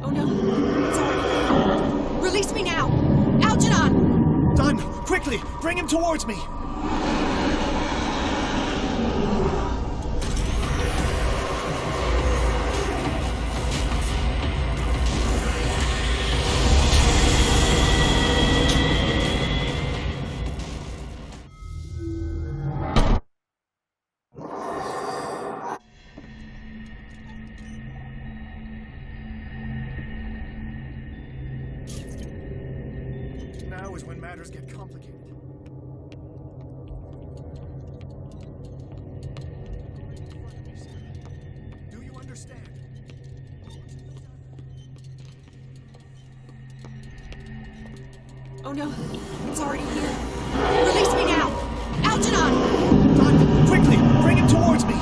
V: Oh no, it's already there. Release me now! Algernon!
M: Done! Quickly! Bring him towards me! Now is when matters get complicated. Do you understand?
V: Oh no, it's already here. Release me now! Algernon!
M: Done! Quickly! Bring him towards me!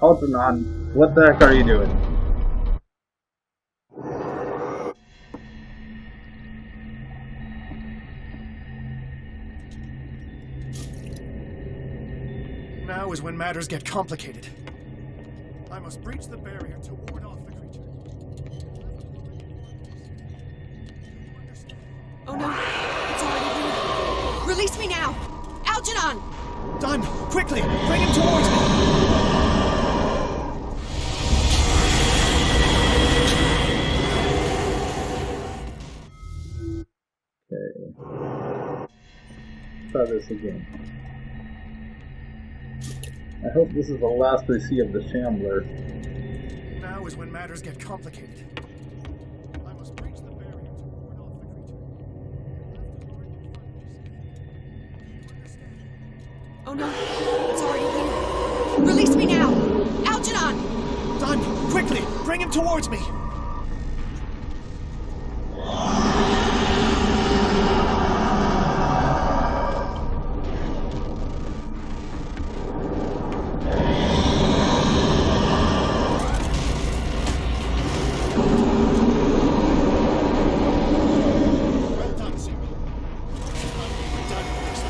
A: Algernon, what the heck are you doing?
M: Now is when matters get complicated. I must breach the barrier to ward off the creature.
V: Oh no, it's already here. Release me now! Algernon!
M: Done! Quickly! Bring him towards me!
A: Try this again. I hope this is the last we see of the Shambler.
M: Now is when matters get complicated. I must breach the barrier to ward off the creature.
V: Oh no, it's already here. Release me now! Algernon!
M: Done! Quickly! Bring him towards me! Well done, Sarah. Done with this.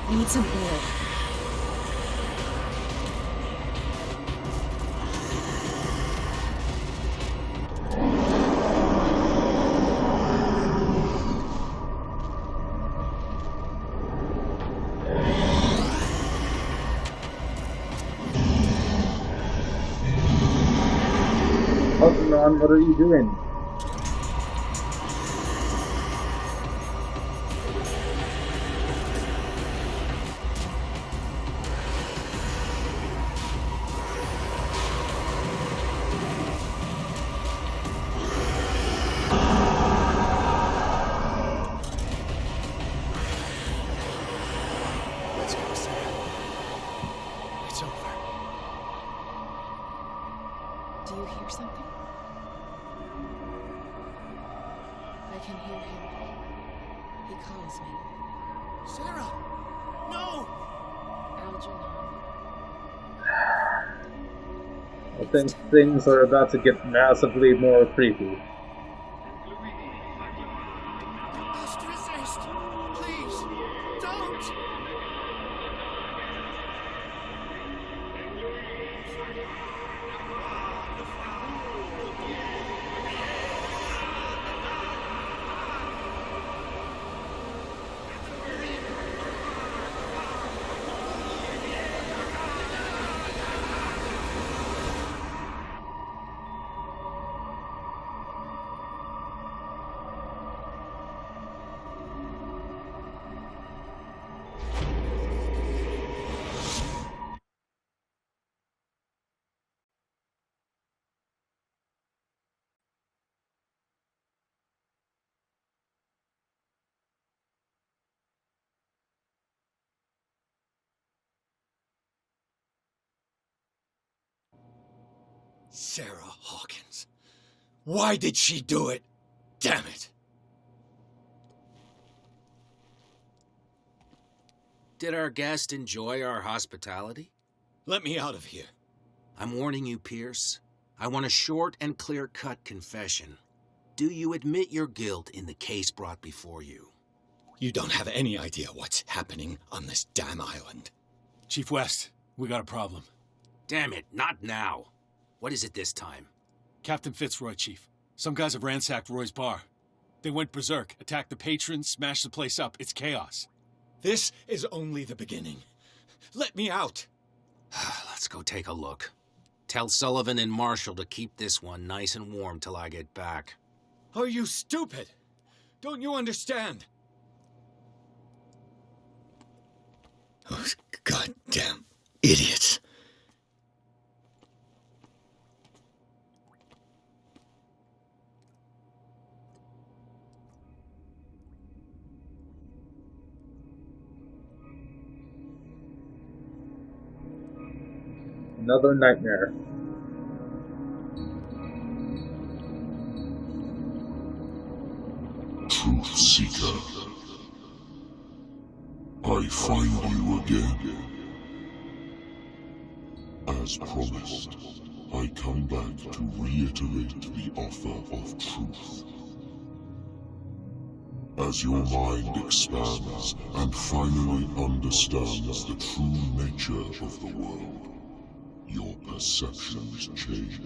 Q: I need some oil.
A: Pokemon, what are you doing?
B: Let's go, Sarah. It's over.
Q: Do you hear something? I can hear him. He calls me.
B: Sarah! No!
Q: Algernon.
A: I think things are about to get massively more creepy.
B: You must resist! Please! Don't!
D: Sarah Hawkins. Why did she do it? Damn it!
C: Did our guest enjoy our hospitality?
D: Let me out of here.
C: I'm warning you, Pierce. I want a short and clear-cut confession. Do you admit your guilt in the case brought before you?
D: You don't have any idea what's happening on this damn island.
O: Chief West, we got a problem.
C: Damn it, not now. What is it this time?
O: Captain Fitzroy, Chief. Some guys have ransacked Roy's bar. They went berserk, attacked the patrons, smashed the place up. It's chaos.
D: This is only the beginning. Let me out.
C: Let's go take a look. Tell Sullivan and Marshall to keep this one nice and warm till I get back.
D: Are you stupid? Don't you understand? Those goddamn idiots.
A: Another nightmare.
S: Truth Seeker, I find you again. As promised, I come back to reiterate the offer of truth. As your mind expands and finally understands the true nature of the world, your perceptions change.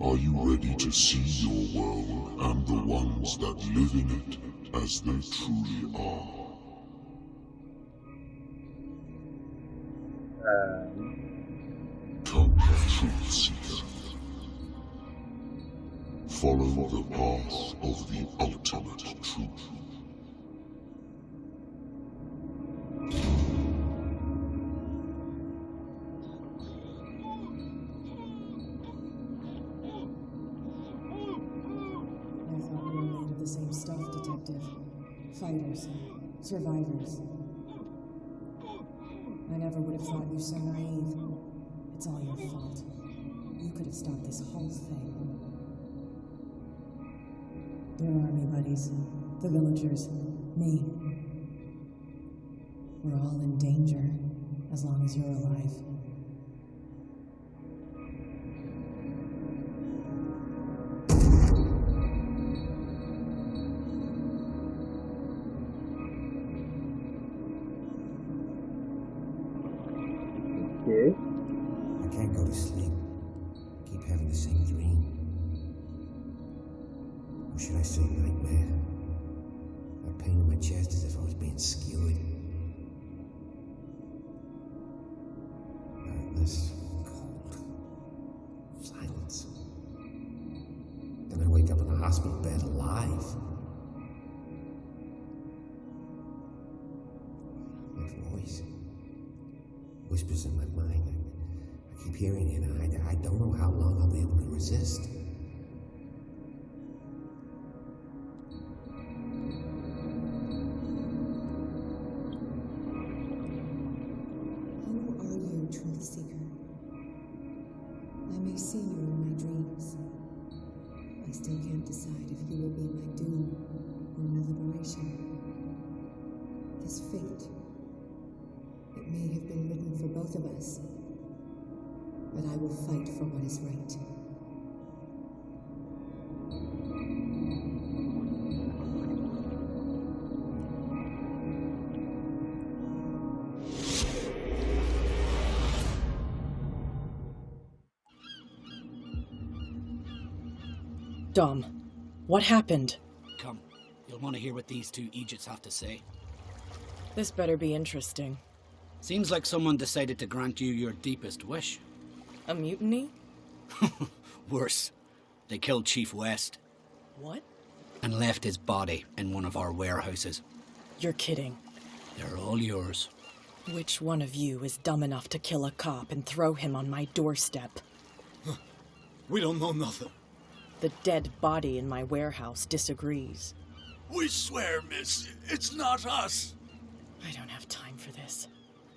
S: Are you ready to see your world and the ones that live in it as they truly are? Come, Truth Seeker. Follow the path of the ultimate truth.
E: The same stuff, Detective. Fighters. Survivors. I never would have thought you so naive. It's all your fault. You could have stopped this whole thing. Your army buddies, the villagers, me. We're all in danger, as long as you're alive.
J: Or should I say nightmare? A pain in my chest as if I was being skewered. Darkness, cold, silence. Then I wake up in a hospital bed alive. That voice whispers in my mind. I keep hearing it, and I don't know how long I'll be able to resist.
E: Who are you, Truth Seeker? I may see you in my dreams. I still can't decide if you will be my doom or my liberation. This fate, it may have been written for both of us, but I will fight for what is right.
N: Dom, what happened?
L: Come, you'll want to hear what these two Egypts have to say.
N: This better be interesting.
L: Seems like someone decided to grant you your deepest wish.
N: A mutiny?
L: Worse. They killed Chief West.
N: What?
L: And left his body in one of our warehouses.
N: You're kidding.
L: They're all yours.
N: Which one of you is dumb enough to kill a cop and throw him on my doorstep?
W: We don't know nothing.
N: The dead body in my warehouse disagrees.
W: We swear, miss, it's not us.
N: I don't have time for this.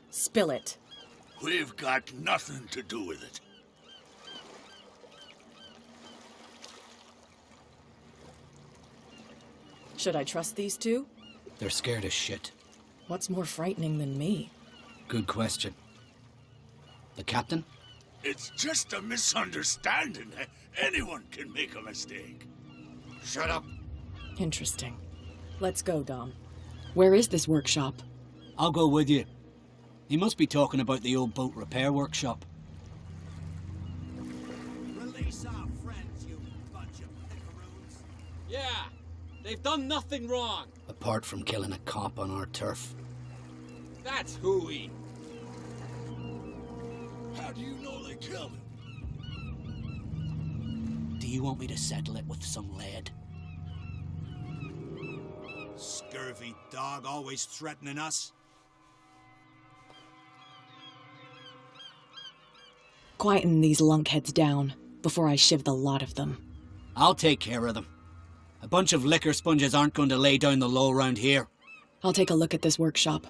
N: Spill it.
W: We've got nothing to do with it.
N: Should I trust these two?
L: They're scared as shit.
N: What's more frightening than me?
L: Good question. The captain?
W: It's just a misunderstanding. Anyone can make a mistake.
J: Shut up.
N: Interesting. Let's go, Dom. Where is this workshop?
L: I'll go with you. He must be talking about the old boat repair workshop.
X: Release our friends, you bunch of pickaroos.
Y: Yeah, they've done nothing wrong.
L: Apart from killing a cop on our turf.
Y: That's hooey.
W: How do you know they killed him?
L: Do you want me to settle it with some lead?
X: Scurvy dog, always threatening us.
N: Quieten these lunkheads down before I shiv the lot of them.
L: I'll take care of them. A bunch of liquor sponges aren't going to lay down the law round here.
N: I'll take a look at this workshop.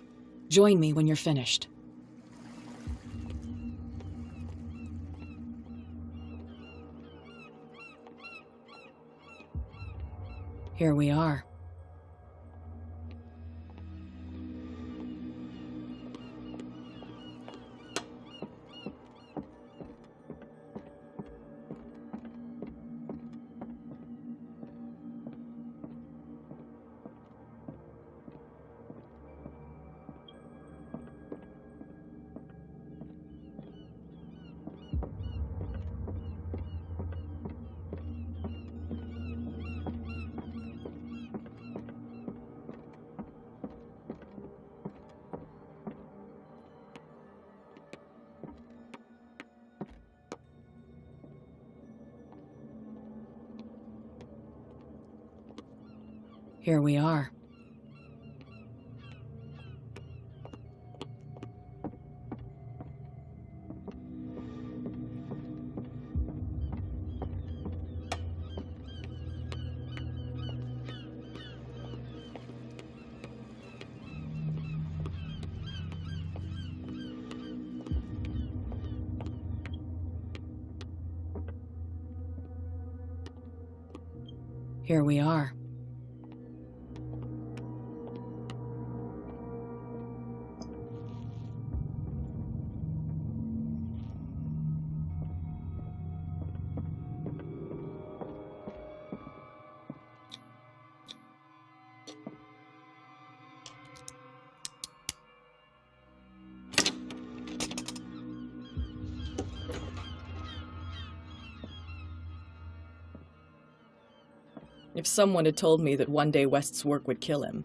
N: Join me when you're finished. Here we are. Here we are. Here we are. If someone had told me that one day West's work would kill him.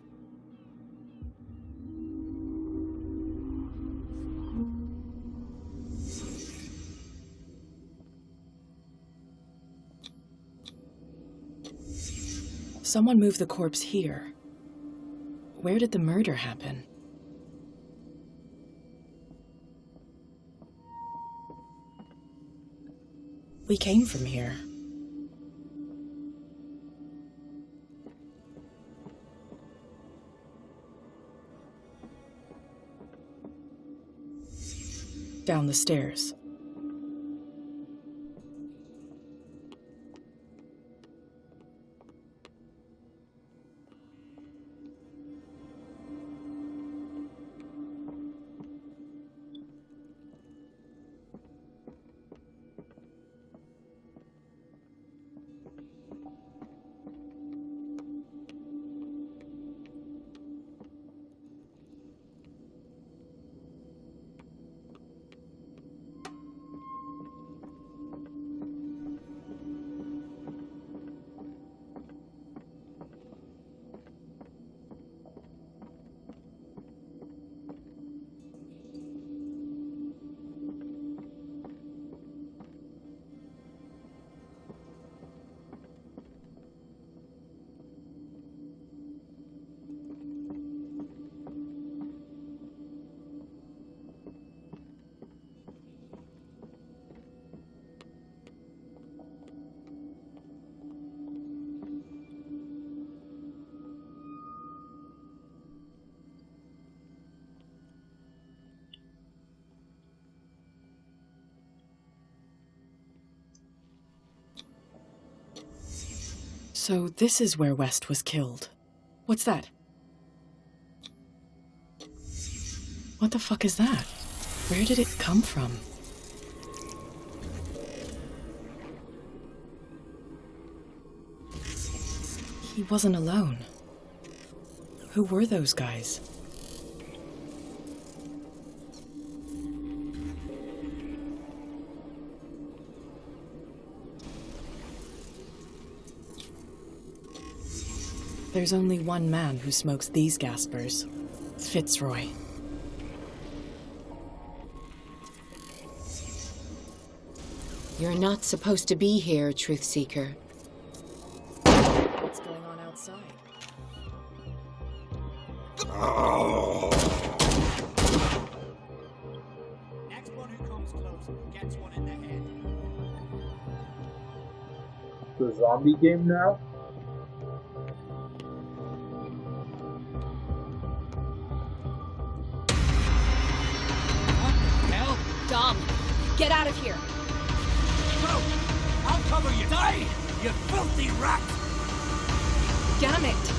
N: Someone moved the corpse here. Where did the murder happen? We came from here. Down the stairs. So this is where West was killed. What's that? What the fuck is that? Where did it come from? He wasn't alone. Who were those guys? There's only one man who smokes these gaspers. Fitzroy.
V: You're not supposed to be here, Truth Seeker.
N: What's going on outside?
X: Next one who comes close gets one in the head.
A: The zombie game now?
Q: Dom, get out of here!
X: Go! I'll cover you! Die! You filthy rat!
Q: Damn it!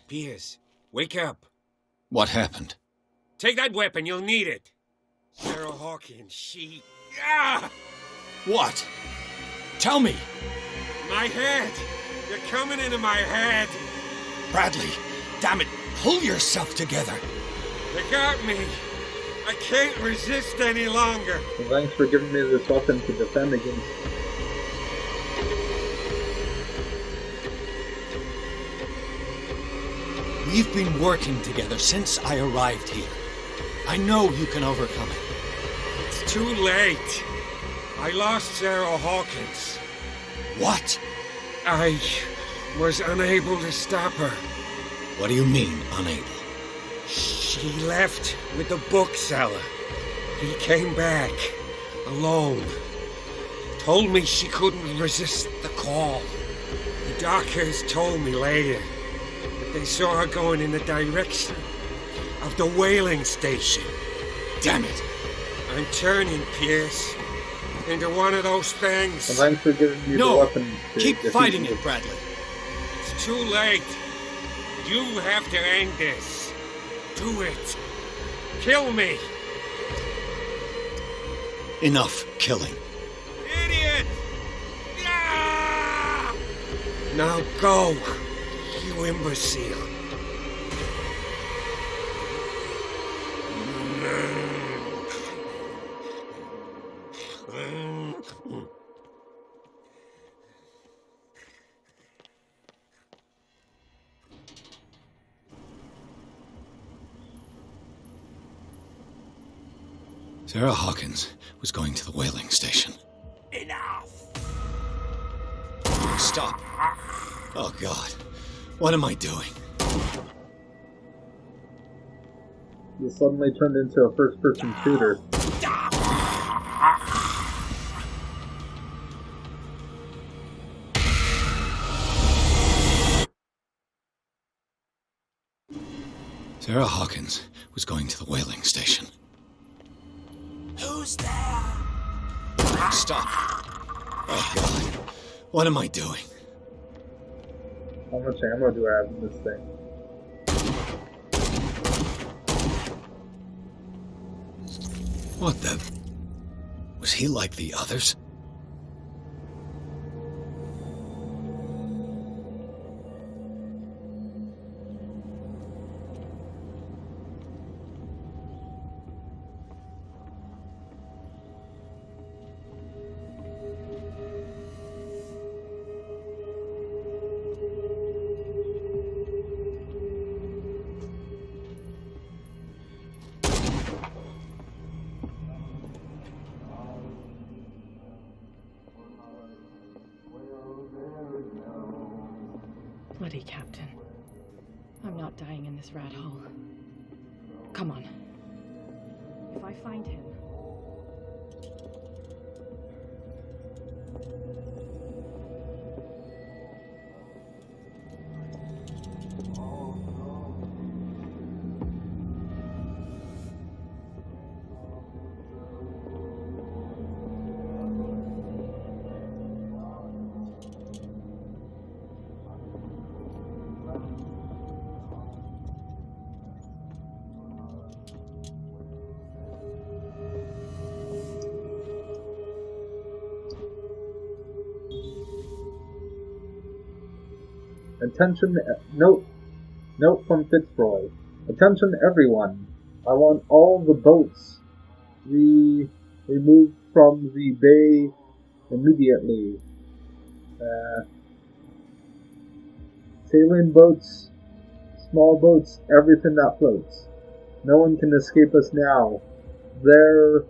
H: Pierce, wake up.
D: What happened?
H: Take that weapon, you'll need it. Sarah Hawkins, she... Ah!
D: What? Tell me!
H: My head! You're coming into my head!
D: Bradley, damn it, pull yourself together!
H: They got me! I can't resist any longer!
A: Well, thanks for giving me this weapon to defend against.
D: We've been working together since I arrived here. I know you can overcome it.
H: It's too late. I lost Sarah Hawkins.
D: What?
H: I was unable to stop her.
D: What do you mean, unable?
H: She left with the bookseller. He came back, alone. Told me she couldn't resist the call. The doctors told me later that they saw her going in the direction of the whaling station.
D: Damn it!
H: I'm turning, Pierce, into one of those things.
A: Well, thanks for giving me the weapon to
D: keep
A: defeat
D: fighting
A: me.
D: it, Bradley.
H: It's too late. You have to end this.
D: To
H: Do it! Kill me!
D: Enough killing.
H: Idiot! Ah! Now go, you imbecile.
D: Sarah Hawkins was going to the whaling station.
H: Enough!
D: Stop. Oh, God. What am I doing?
A: You suddenly turned into a first-person shooter.
D: Sarah Hawkins was going to the whaling station.
H: Who's there?
D: Stop. Oh, God. What am I doing?
A: How much ammo do I have in this thing?
D: What the... Was he like the others?
N: Bloody Captain. I'm not dying in this rat hole. Come on. If I find him...
A: Attention, note from Fitzroy. Attention everyone. I want all the boats removed from the bay immediately. Sailing boats, small boats, everything that floats. No one can escape us now. Their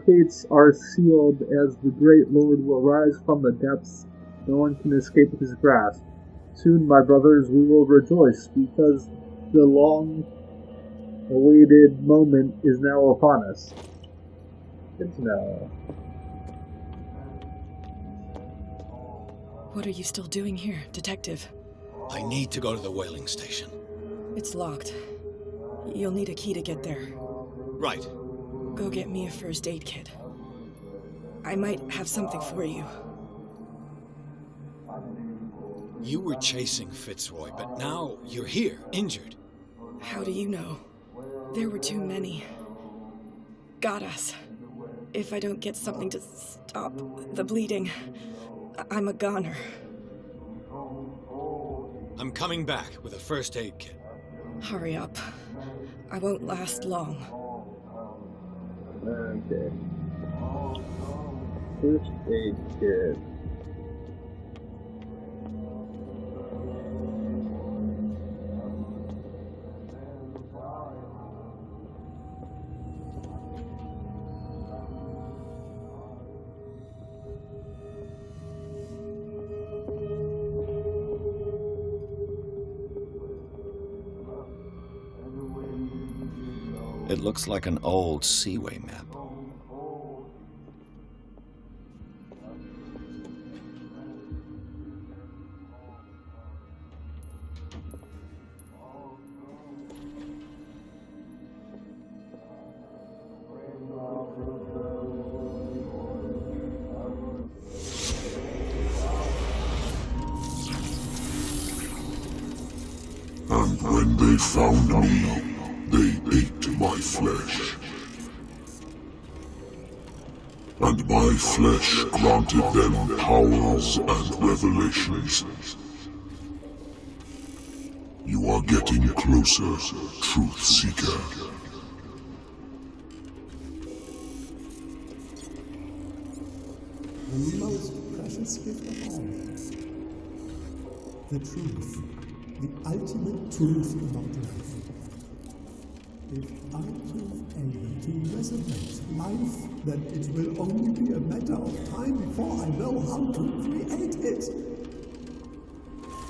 A: fates are sealed as the great Lord will rise from the depths. No one can escape his grasp. Soon, my brothers, we will rejoice, because the long-awaited moment is now upon us. Good to know.
N: What are you still doing here, Detective?
D: I need to go to the whaling station.
N: It's locked. You'll need a key to get there.
D: Right.
N: Go get me a first aid kit. I might have something for you.
D: You were chasing Fitzroy, but now you're here, injured.
N: How do you know? There were too many. Got us. If I don't get something to stop the bleeding, I'm a goner.
D: I'm coming back with a first aid kit.
N: Hurry up. I won't last long.
A: Okay. First aid kit.
D: It looks like an old seaway map.
S: And when they found me, they ate my flesh. And my flesh granted them powers and revelations. You are getting closer, Truth Seeker.
F: The most precious gift of all. The truth. The ultimate truth about life. If I prove able to resurrect life, then it will only be a matter of time before I know how to create it.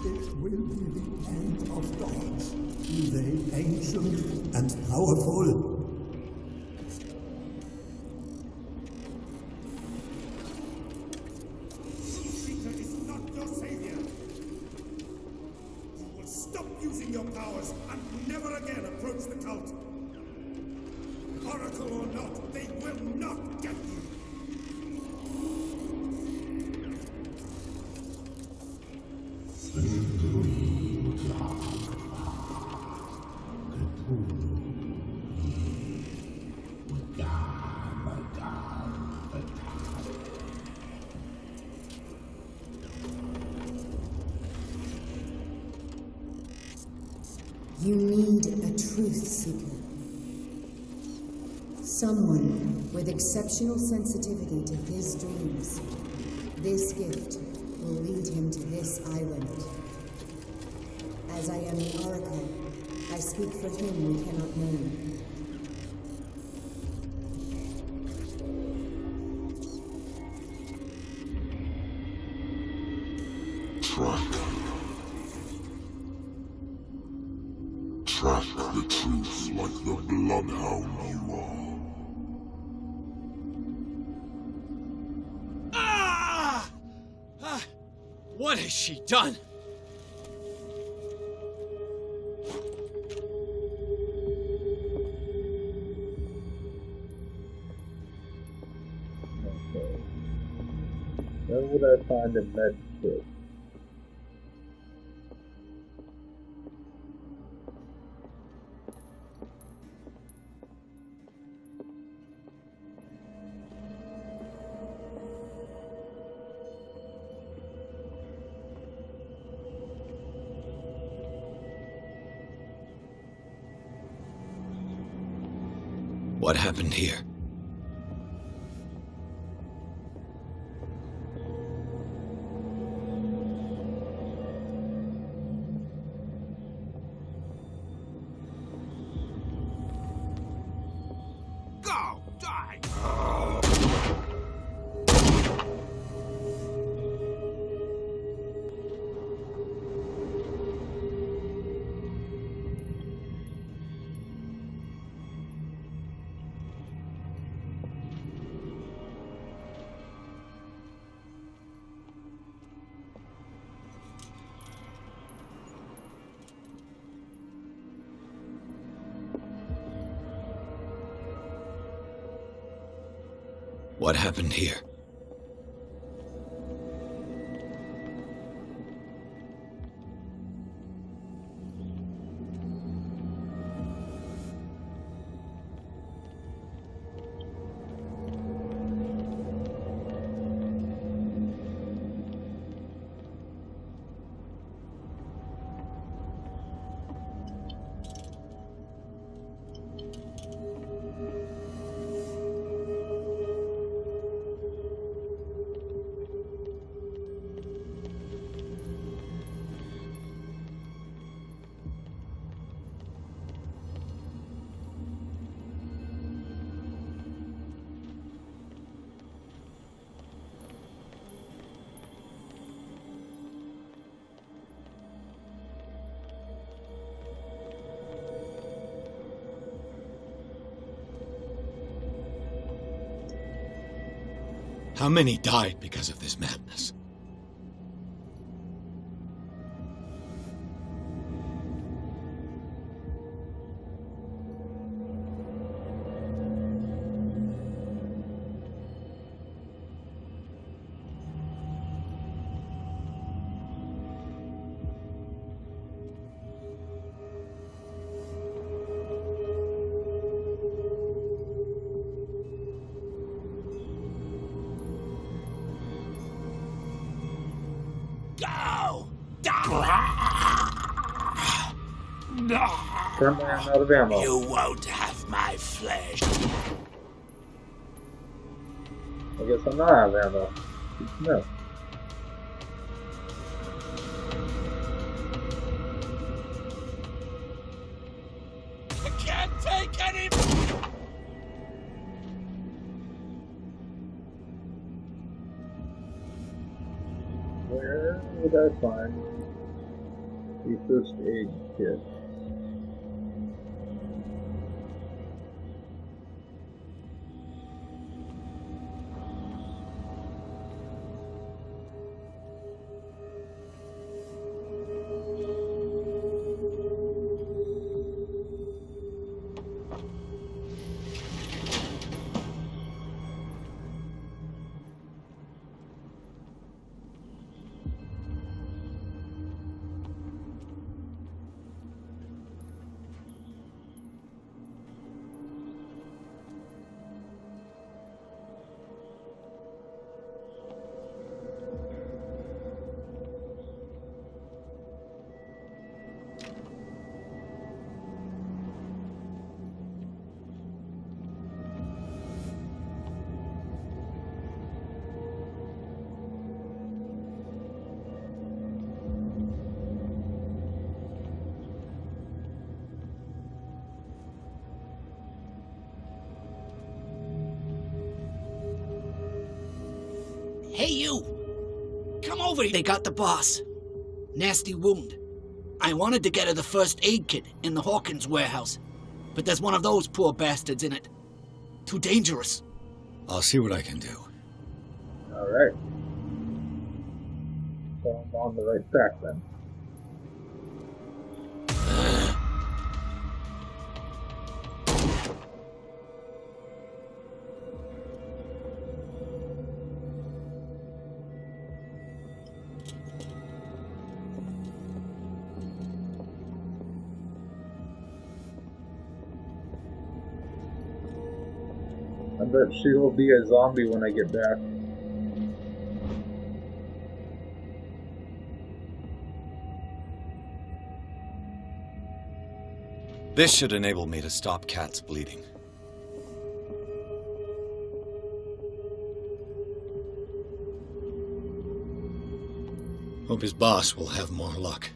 F: It will be the end of gods, be they ancient and powerful.
I: Seeker is not your savior. You will stop using your powers and never again approach the cult. Oracle or not, they will not get you.
E: You need a truth seeker. Someone with exceptional sensitivity to his dreams. This gift will lead him to this island. As I am the Oracle, I speak for him we cannot name.
S: Track the truth like the bloodhound you are.
Y: Ah! What has she done?
A: Where would I find a med kit?
D: What happened here?
H: Go! Die!
D: What happened here? How many died because of this madness?
A: Currently I'm out of ammo.
K: You won't have my flesh.
A: I guess I'm not out of ammo. No.
K: I can't take any.
A: Where would I find the first aid kit?
L: Hey, you! Come over here. They got the boss. Nasty wound. I wanted to get her the first aid kit in the Hawkins warehouse, but there's one of those poor bastards in it. Too dangerous.
D: I'll see what I can do.
A: Alright. So I'm on the right track then. I bet she will be a zombie when I get back.
D: This should enable me to stop Kat's bleeding. Hope his boss will have more luck.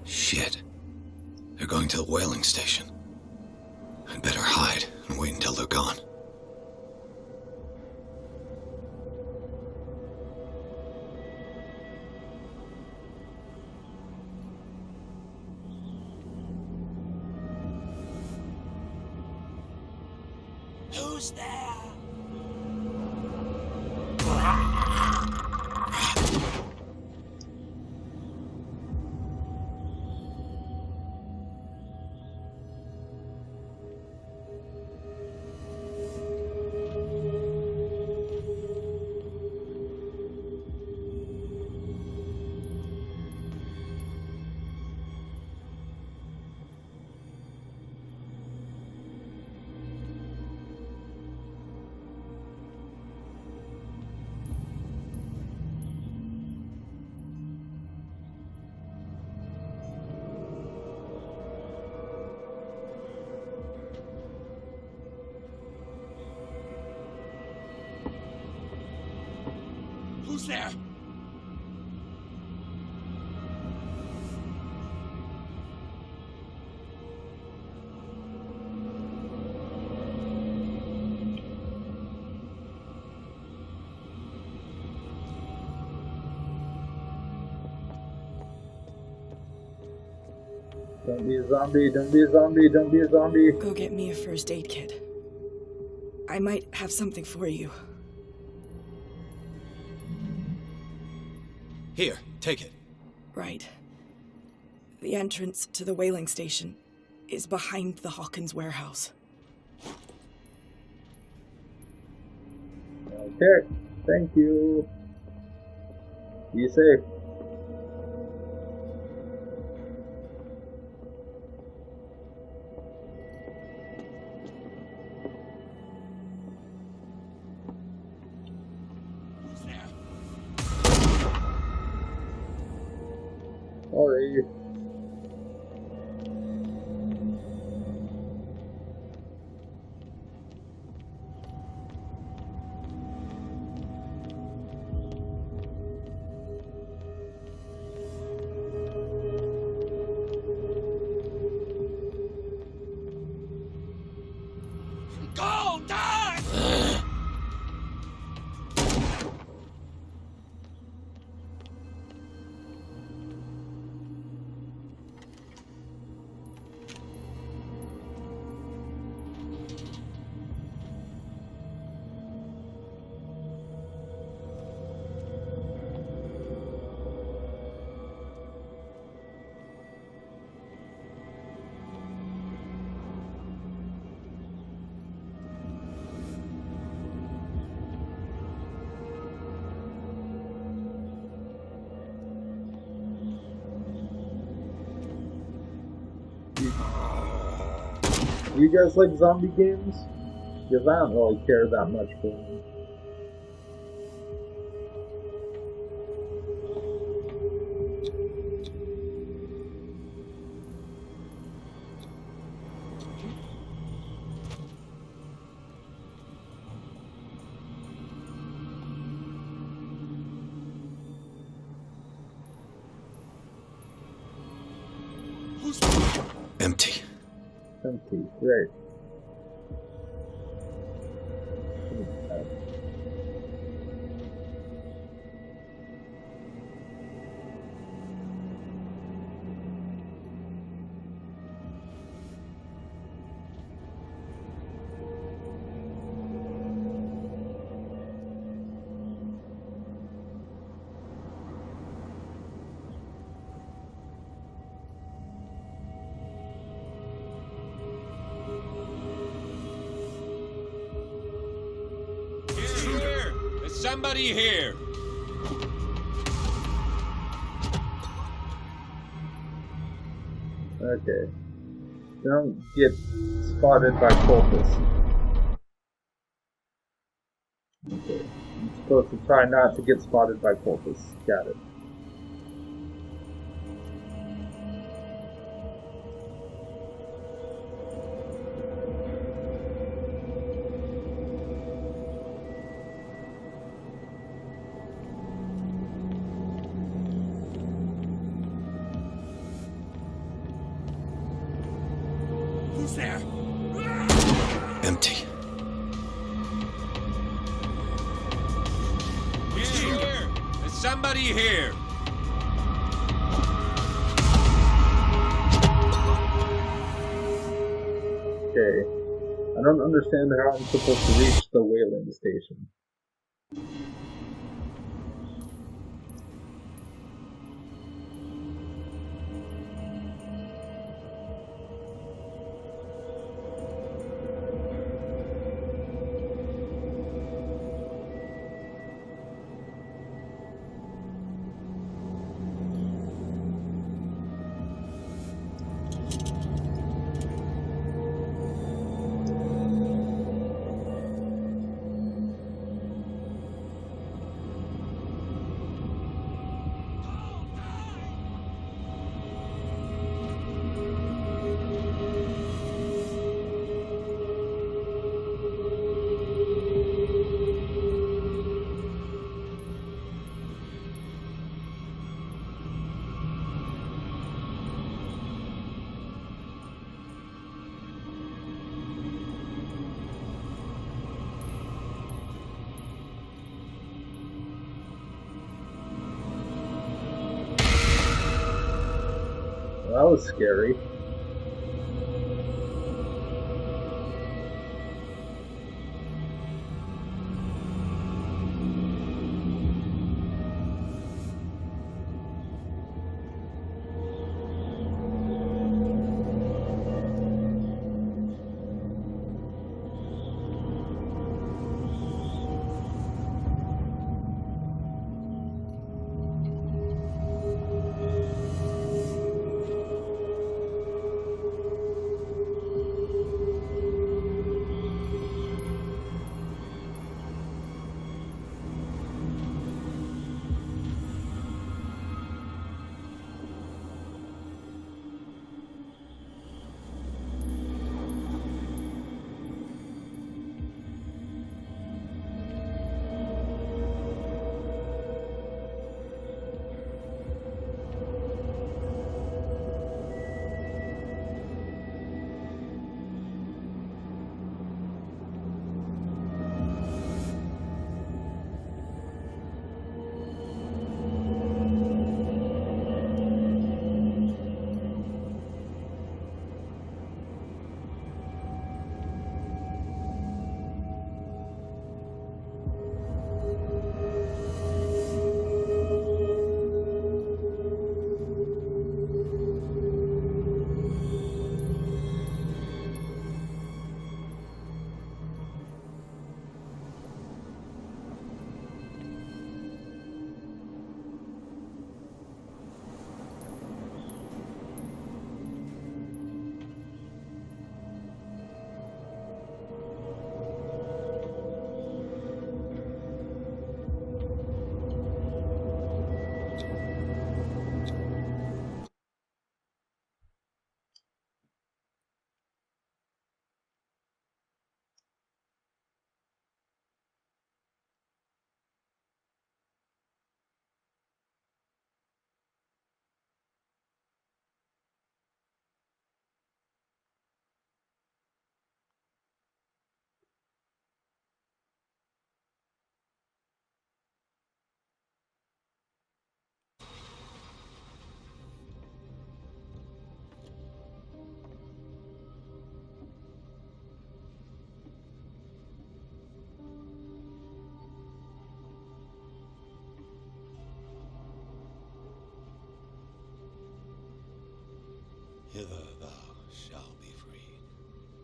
D: Shit. They're going to the whaling station. I'd better hide and wait until they're gone.
K: Who's there? Who's there?
A: Don't be a zombie, don't be a zombie, don't be a zombie.
N: Go get me a first aid kit. I might have something for you.
D: Here, take it.
N: Right. The entrance to the whaling station is behind the Hawkins warehouse.
A: Okay, thank you. Be safe. Do you guys like zombie games? Because I don't really care that much for them.
D: Empty.
A: Empty, great.
H: Here! There's somebody here!
A: Okay. Don't get spotted by cultists. Okay. I'm supposed to try not to get spotted by cultists. Got it.
B: Who's there?
D: Empty.
H: Here! There's somebody here!
A: Okay. I don't understand how I'm supposed to reach the whaling station. That was scary.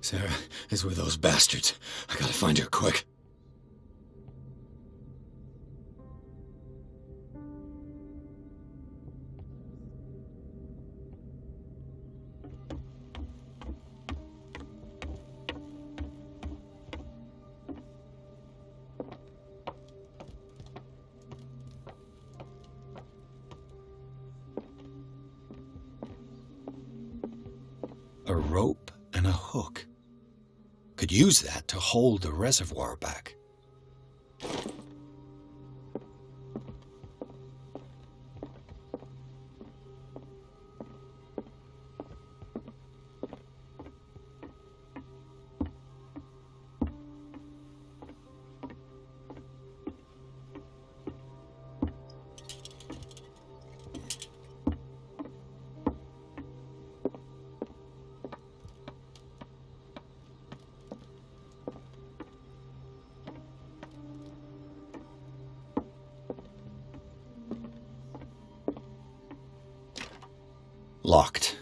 D: Sarah is with those bastards. I gotta find her quick. A rope and a hook. Could use that to hold the reservoir back. Locked.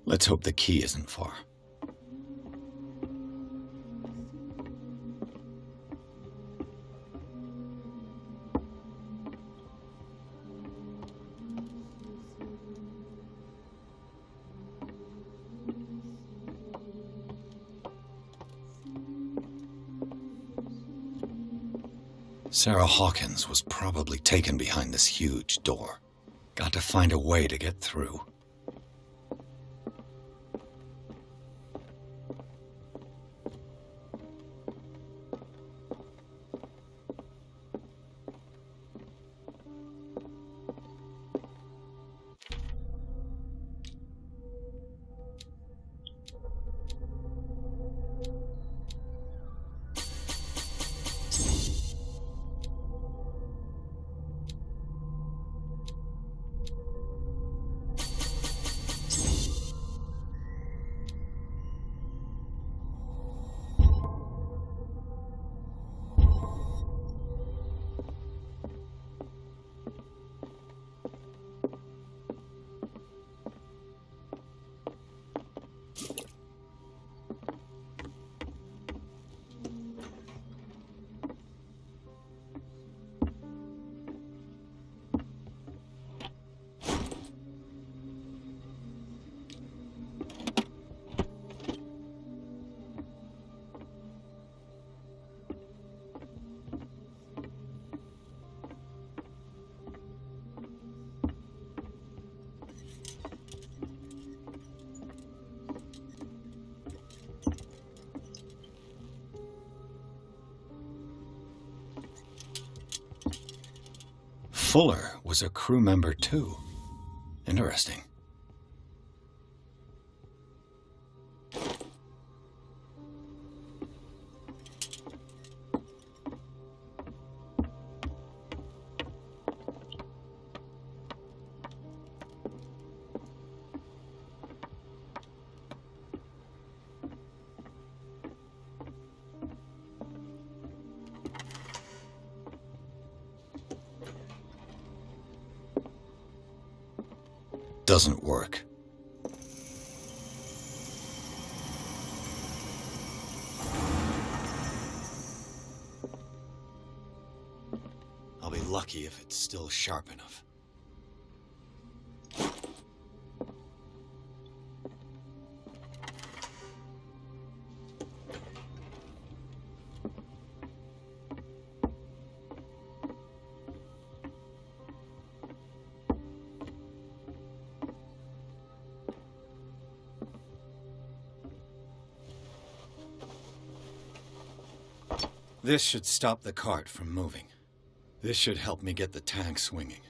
D: Let's hope the key isn't far. Sarah Hawkins was probably taken behind this huge door. Got to find a way to get through. Fuller was a crew member too. Interesting. Doesn't work. I'll be lucky if it's still sharp enough. This should stop the cart from moving. This should help me get the tank swinging.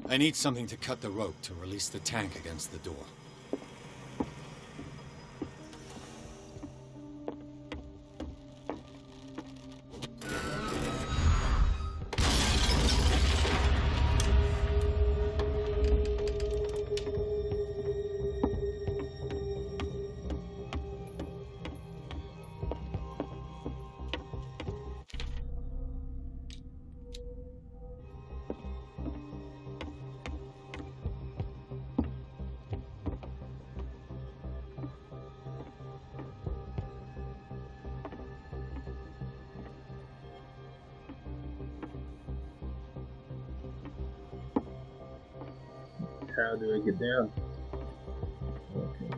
D: I need something to cut the rope to release the tank against the door.
A: How do I get down? Okay.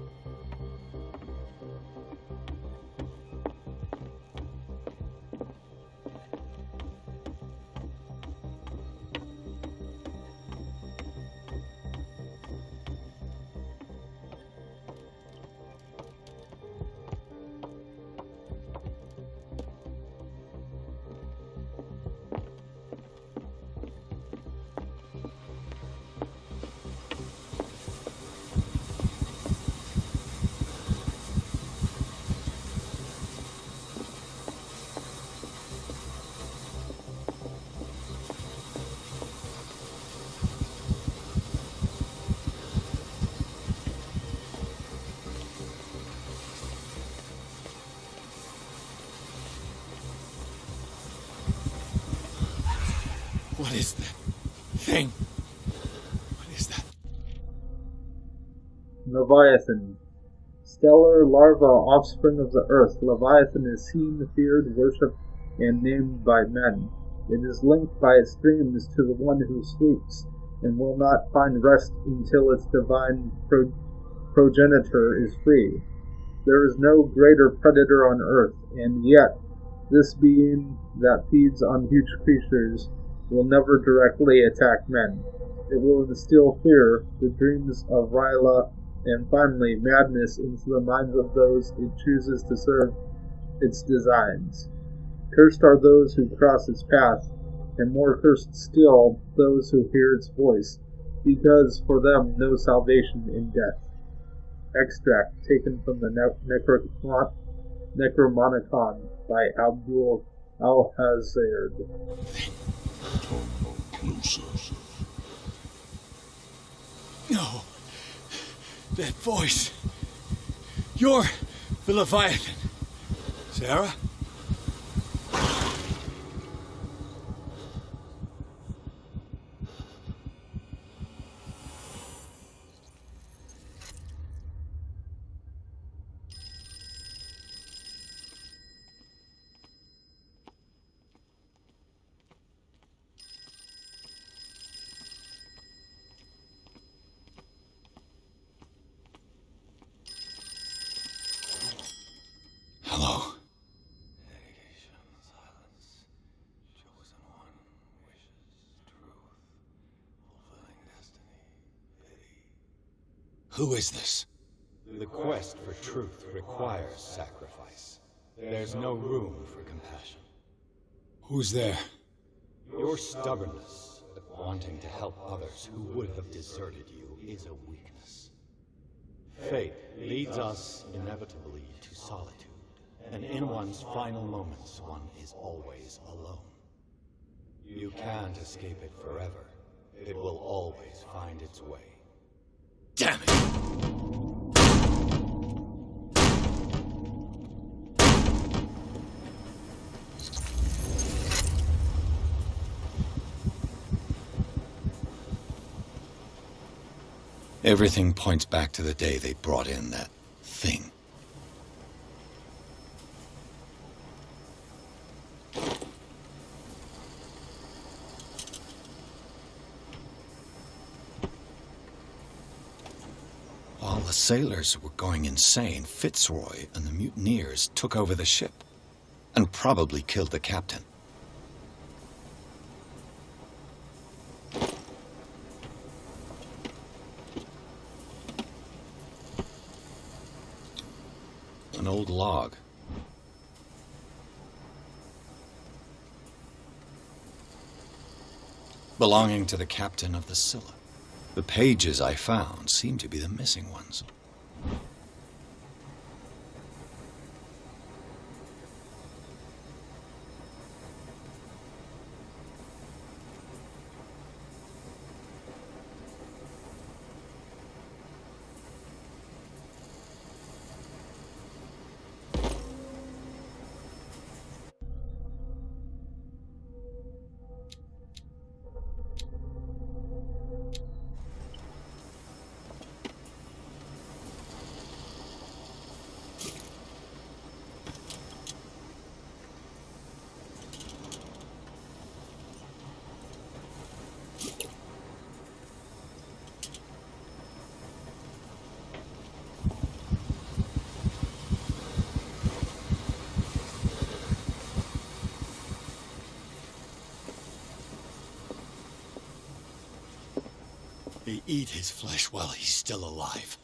O: What is that thing? What is that?
A: Leviathan. Stellar larva offspring of the earth, Leviathan is seen, feared, worshipped, and named by men. It is linked by its dreams to the one who sleeps, and will not find rest until its divine progenitor is free. There is no greater predator on earth, and yet this being that feeds on huge creatures will never directly attack men. It will instill fear, the dreams of Ryla, and finally madness into the minds of those it chooses to serve its designs. Cursed are those who cross its path, and more cursed still those who hear its voice, because for them no salvation in death. Extract taken from the Necromonicon by Abdul Alhazard.
O: No. That voice. You're the Leviathan. Sarah? Hello. Who is this?
D: The quest for truth requires sacrifice. There's no room for compassion.
O: Who's there?
D: Your stubbornness at wanting to help others who would have deserted you is a weakness. Fate leads us inevitably to solitude, and in one's final moments, one is always alone. You can't escape it forever. It will always find its way.
O: Damn it!
D: Everything points back to the day they brought in that thing. While the sailors were going insane, Fitzroy and the mutineers took over the ship and probably killed the captain. An old log. Belonging to the captain of the Scylla. The pages I found seem to be the missing ones. eat his flesh while he's still alive.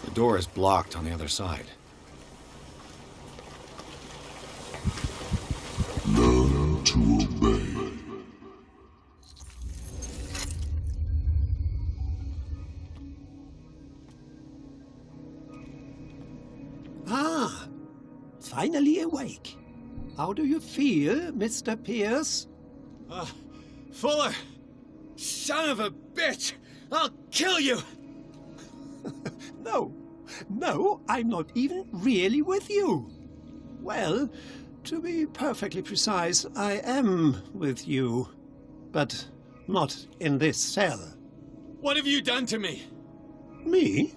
D: The door is blocked on the other side.
S: Learn to obey.
F: Ah, finally awake. How do you feel, Mr. Pierce?
Y: Fuller! Son of a bitch! I'll kill you!
F: No, I'm not even really with you. Well, to be perfectly precise, I am with you, but not in this cell.
Y: What have you done to me?
F: Me?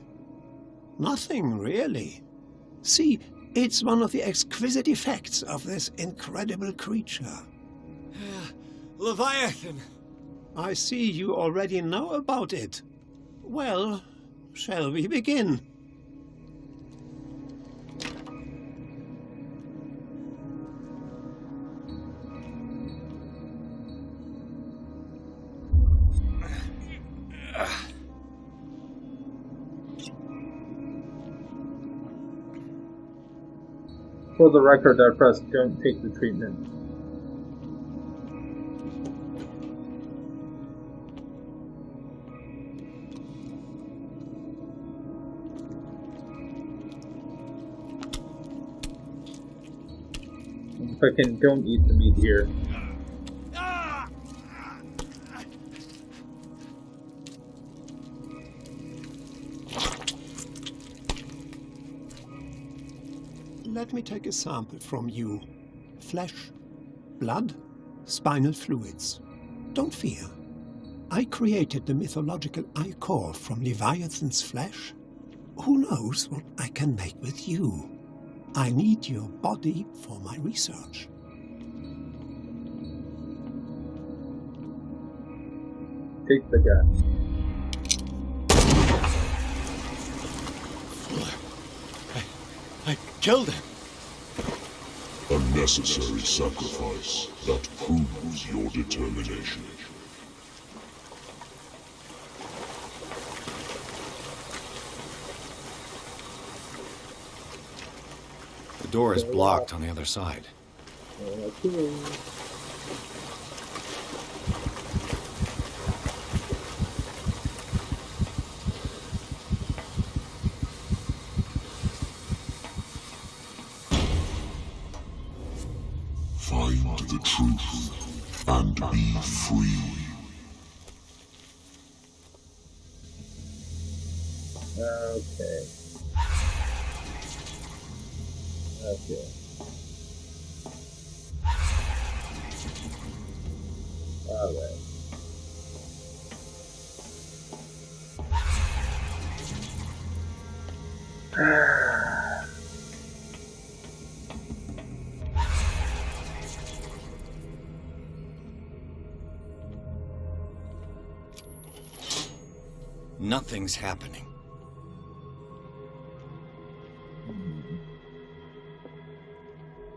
F: Nothing, really. See, it's one of the exquisite effects of this incredible creature.
Y: Leviathan!
F: I see you already know about it. Well, shall we begin?
A: For the record, I pressed don't take the treatment. Fucking don't eat the meat here.
F: Let me take a sample from you. Flesh, blood, spinal fluids. Don't fear. I created the mythological ichor from Leviathan's flesh. Who knows what I can make with you? I need your body for my research.
A: Take the gun.
Y: I killed him.
S: A necessary sacrifice that proves your determination.
D: The door is blocked on the other side.
S: Find the truth and be free.
A: Okay. Alright.
D: Nothing's happening.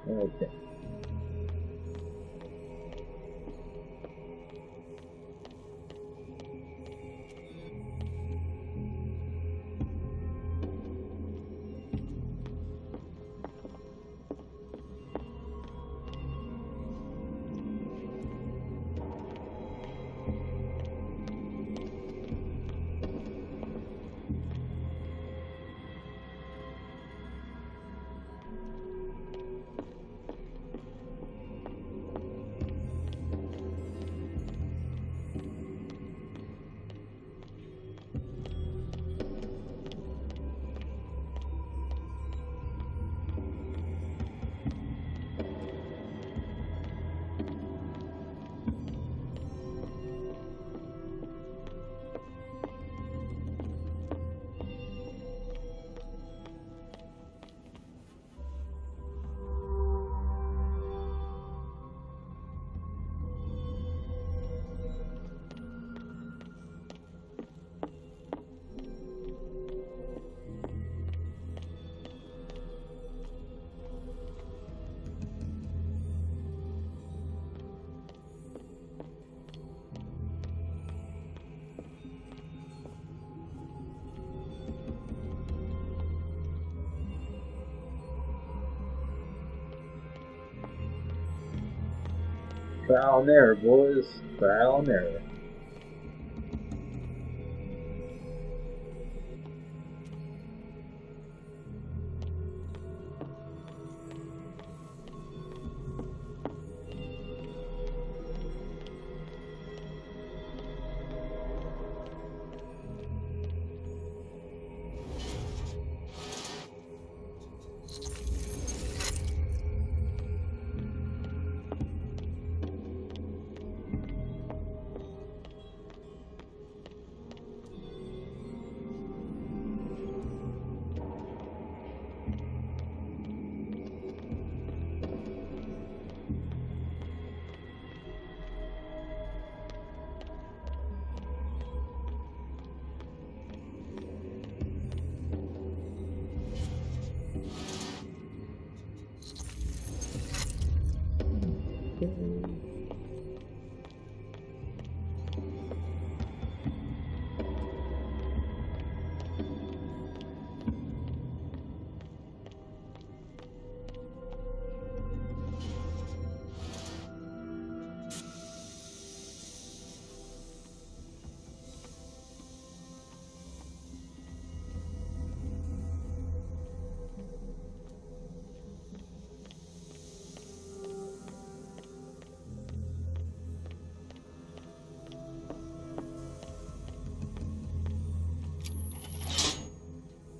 A: Okay. Trial and error, boys. Trial and error.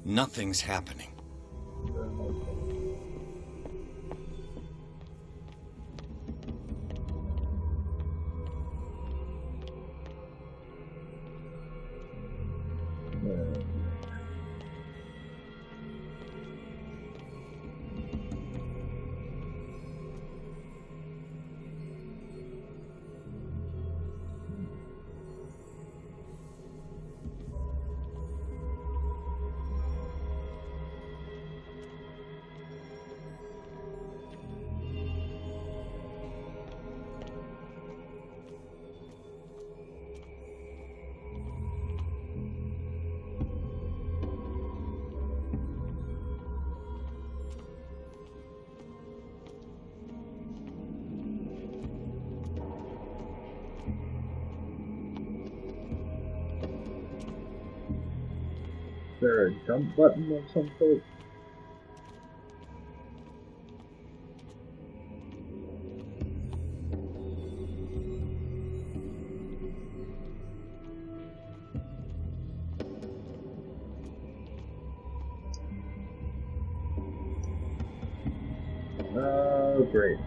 D: Nothing's happening.
A: Is there a jump button of some sort? Oh, great.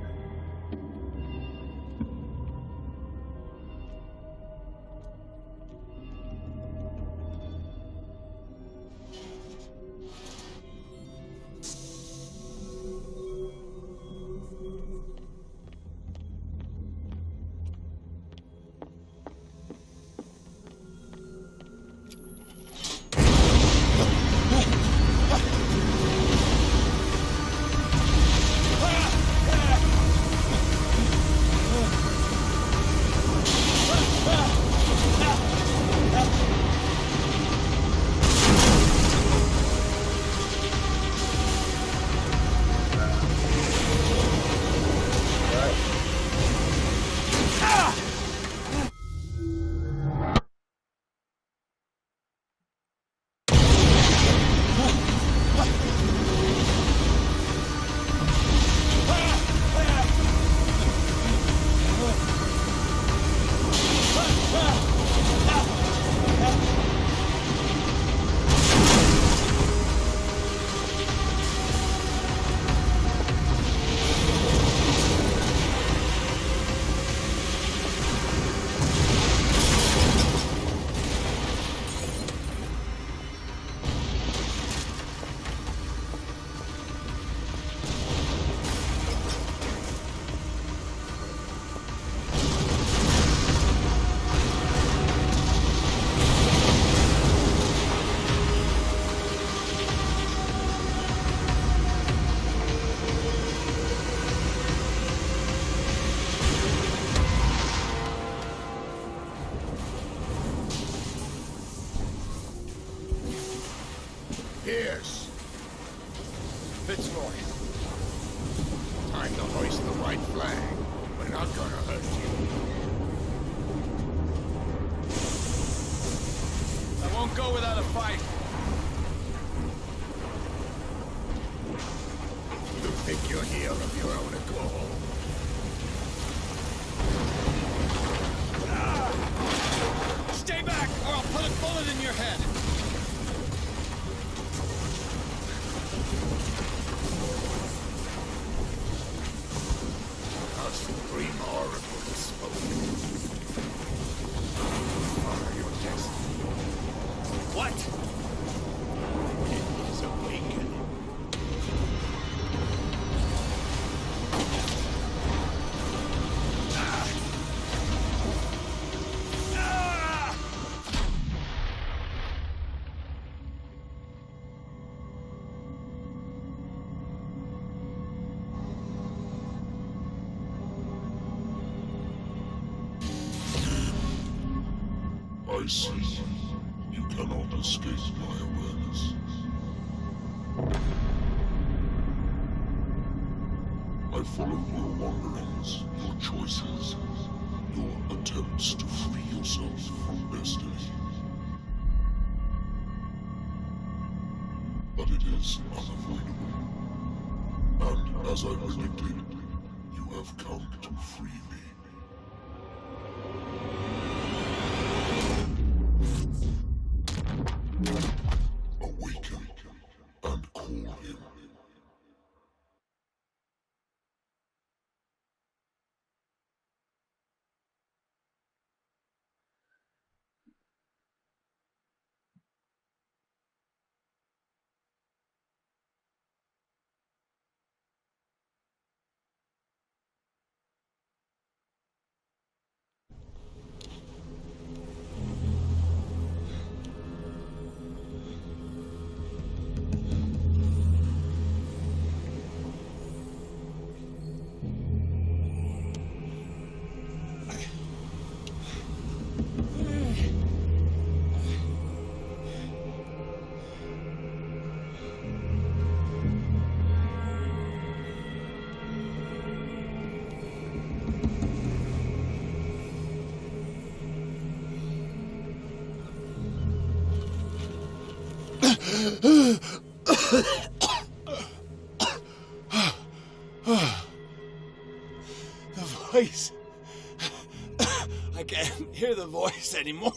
W: Pierce. Fitzroy. Time to hoist the white flag. But We're not gonna hurt you.
O: I won't go without a fight.
W: You think you're here of your own accord?
O: Stay back, or I'll put a bullet in your head.
W: Our supreme oracle has spoken. Follow your destiny.
O: What?
W: It is awakening.
S: I see. You cannot escape my awareness. I followed your wanderings, your choices, your attempts to free yourself from destiny. But it is unavoidable. And as I predicted, you have come to free me. Awaken and call him.
O: The voice. I can't hear the voice anymore.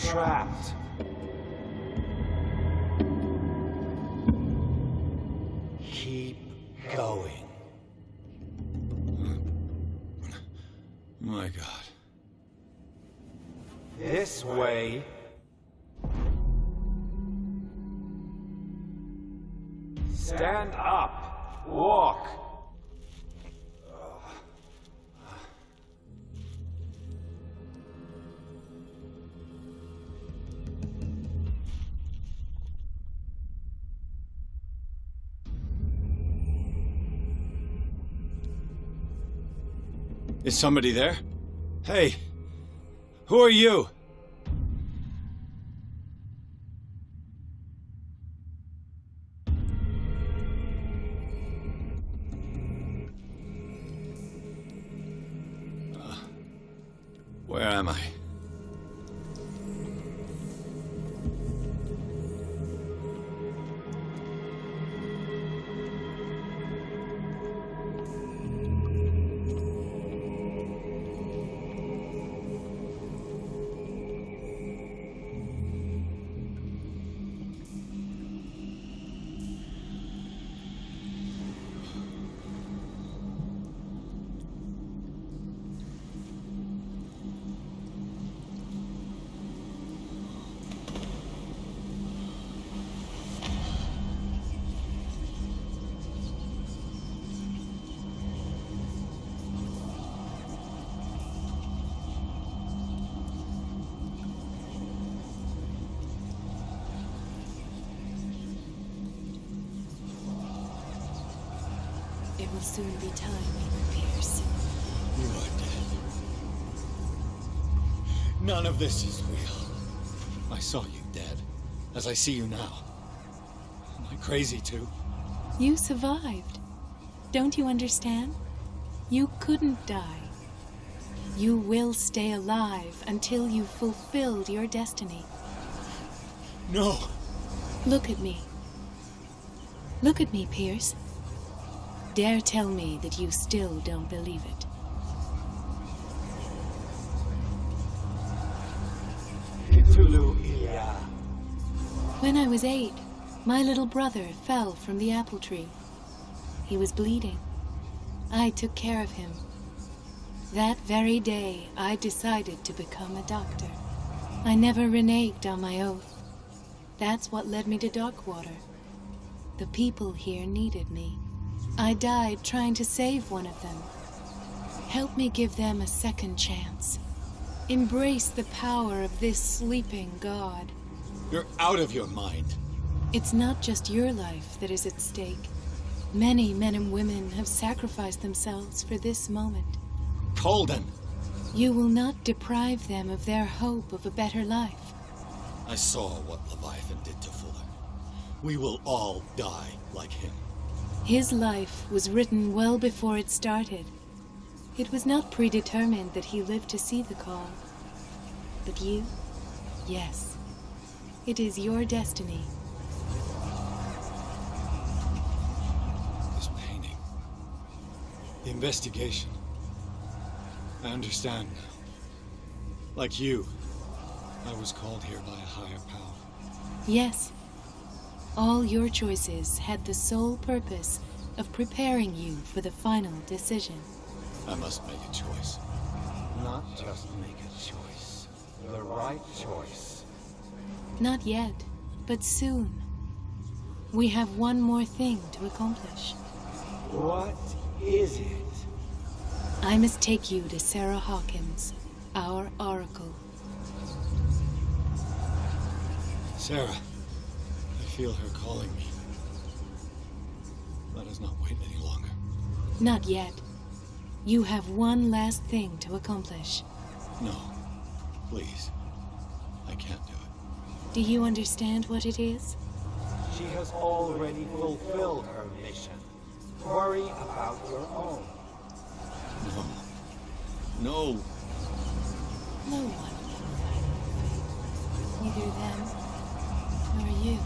G: Trapped. Keep going.
O: My God.
G: This way. Stand up. Walk.
O: Is somebody there? Hey, who are you? Where am I?
Q: There will soon be time, Edward Pierce.
D: You are dead. None of this is real. I saw you dead, as I see you now. Am I crazy too?
Q: You survived. Don't you understand? You couldn't die. You will stay alive until you've fulfilled your destiny.
D: No!
Q: Look at me. Look at me, Pierce. Dare tell me that you still don't believe it.
G: Cthulhu Ilya.
Q: When I was 8, my little brother fell from the apple tree. He was bleeding. I took care of him. That very day, I decided to become a doctor. I never reneged on my oath. That's what led me to Darkwater. The people here needed me. I died trying to save one of them. Help me give them a second chance. Embrace the power of this sleeping god.
D: You're out of your mind.
Q: It's not just your life that is at stake. Many men and women have sacrificed themselves for this moment.
D: Colden!
Q: You will not deprive them of their hope of a better life.
D: I saw what Leviathan did to Fuller. We will all die like him.
Q: His life was written well before it started. It was not predetermined that he lived to see the call. But you? Yes. It is your destiny.
D: This painting. The investigation. I understand now. Like you, I was called here by a higher power.
Q: Yes. All your choices had the sole purpose of preparing you for the final decision.
D: I must make a choice.
G: Not just make a choice. The right choice.
Q: Not yet, but soon. We have one more thing to accomplish.
G: What is it?
Q: I must take you to Sarah Hawkins, our oracle.
D: Sarah, I feel her calling me. Let us not wait any longer.
Q: Not yet. You have one last thing to accomplish.
D: No, please. I can't do it.
Q: Do you understand what it is?
G: She has already fulfilled her mission. Worry about your own.
D: No. No.
Q: No one can fight your fate. Neither them nor you.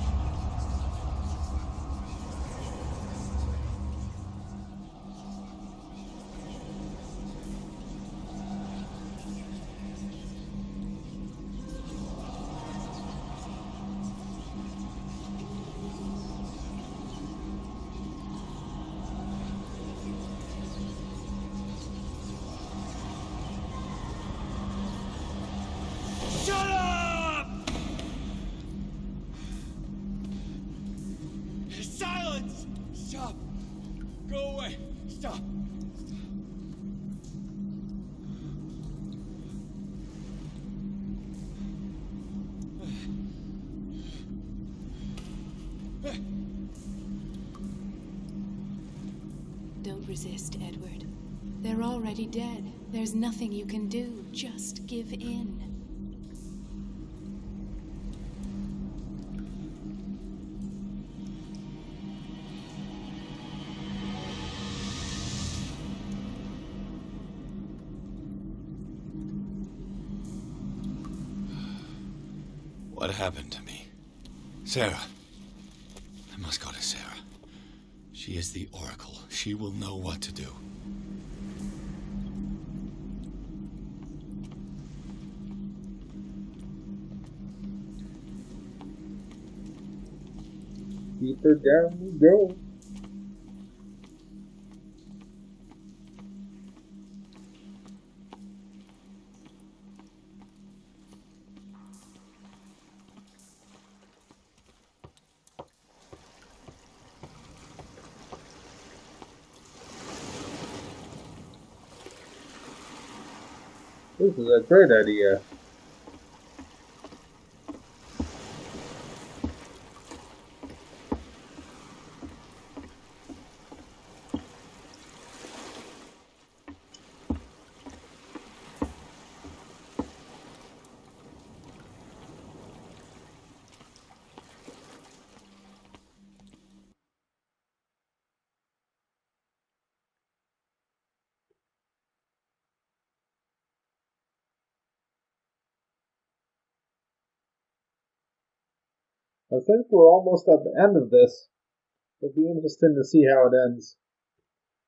Y: Shut up! Silence! Stop! Go away! Stop!
Q: Don't resist, Edward. They're already dead. There's nothing you can do. Just give in.
D: What happened to me? Sarah. I must go to Sarah. She is the Oracle. She will know what to do.
A: Keep her down we go. This is a great idea. I think we're almost at the end of this. It'll be interesting to see how it ends.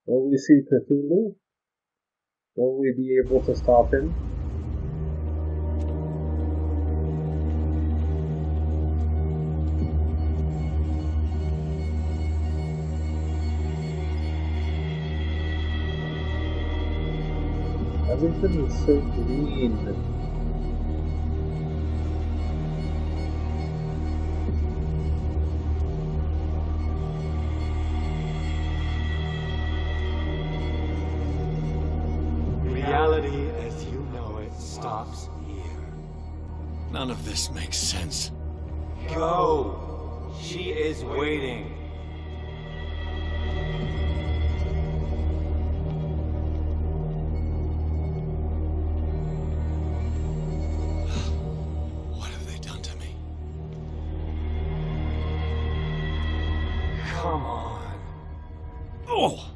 A: Will we see Cthulhu? Will we be able to stop him? Everything is so green.
G: Reality as you know it stops here.
O: None of this makes sense.
G: Go! She is waiting.
O: What have they done to me?
G: Come on.
O: Oh!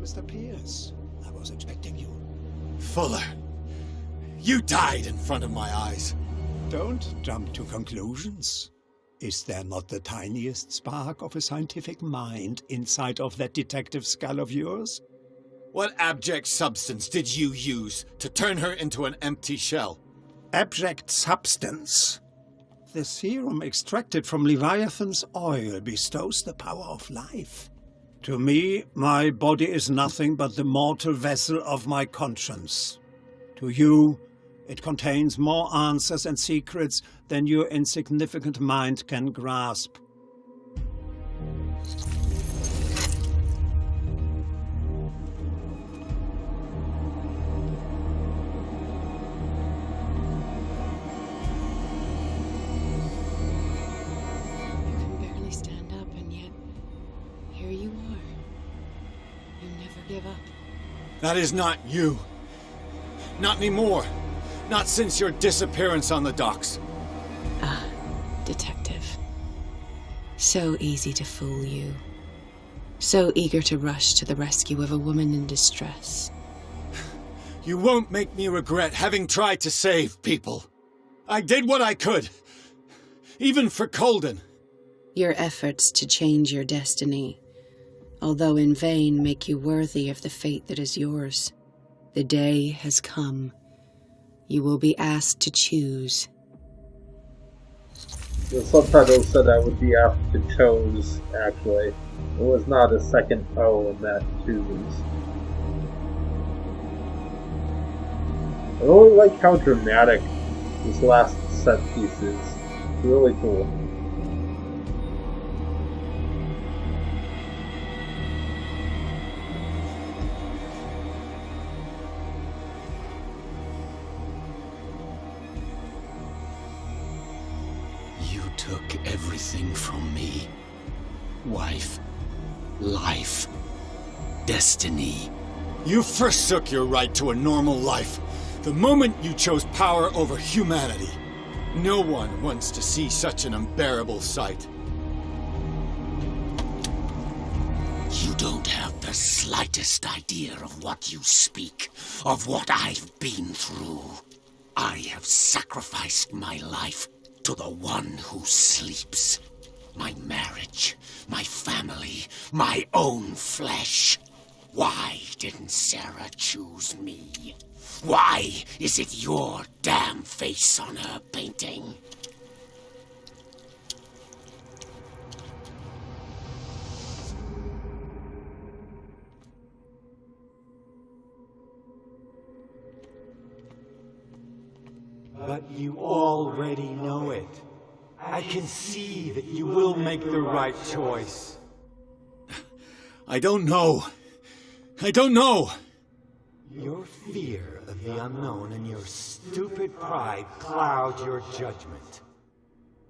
F: Mr. Pierce, I was expecting you.
O: Fuller, you died in front of my eyes.
F: Don't jump to conclusions. Is there not the tiniest spark of a scientific mind inside of that detective skull of yours?
D: What abject substance did you use to turn her into an empty shell?
F: Abject substance? The serum extracted from Leviathan's oil bestows the power of life. To me, my body is nothing but the mortal vessel of my conscience. To you, it contains more answers and secrets than your insignificant mind can grasp.
D: That is not you. Not anymore. Not since your disappearance on the docks.
Q: Ah, detective. So easy to fool you. So eager to rush to the rescue of a woman in distress.
D: You won't make me regret having tried to save people. I did what I could. Even for Colden.
Q: Your efforts to change your destiny, although in vain, make you worthy of the fate that is yours. The day has come. You will be asked to choose.
A: The subtitle said I would be asked to choose, actually. It was not a second O in that choose. I really like how dramatic this last set piece is. It's really cool.
K: Took everything from me. Wife, life, destiny.
D: You forsook your right to a normal life the moment you chose power over humanity. No one wants to see such an unbearable sight.
K: You don't have the slightest idea of what you speak, of what I've been through. I have sacrificed my life to the one who sleeps. My marriage, my family, my own flesh. Why didn't Sarah choose me? Why is it your damn face on her painting?
G: But you already know it. I can see that you will make the right choice.
D: I don't know. I don't know.
G: Your fear of the unknown and your stupid pride cloud your judgment.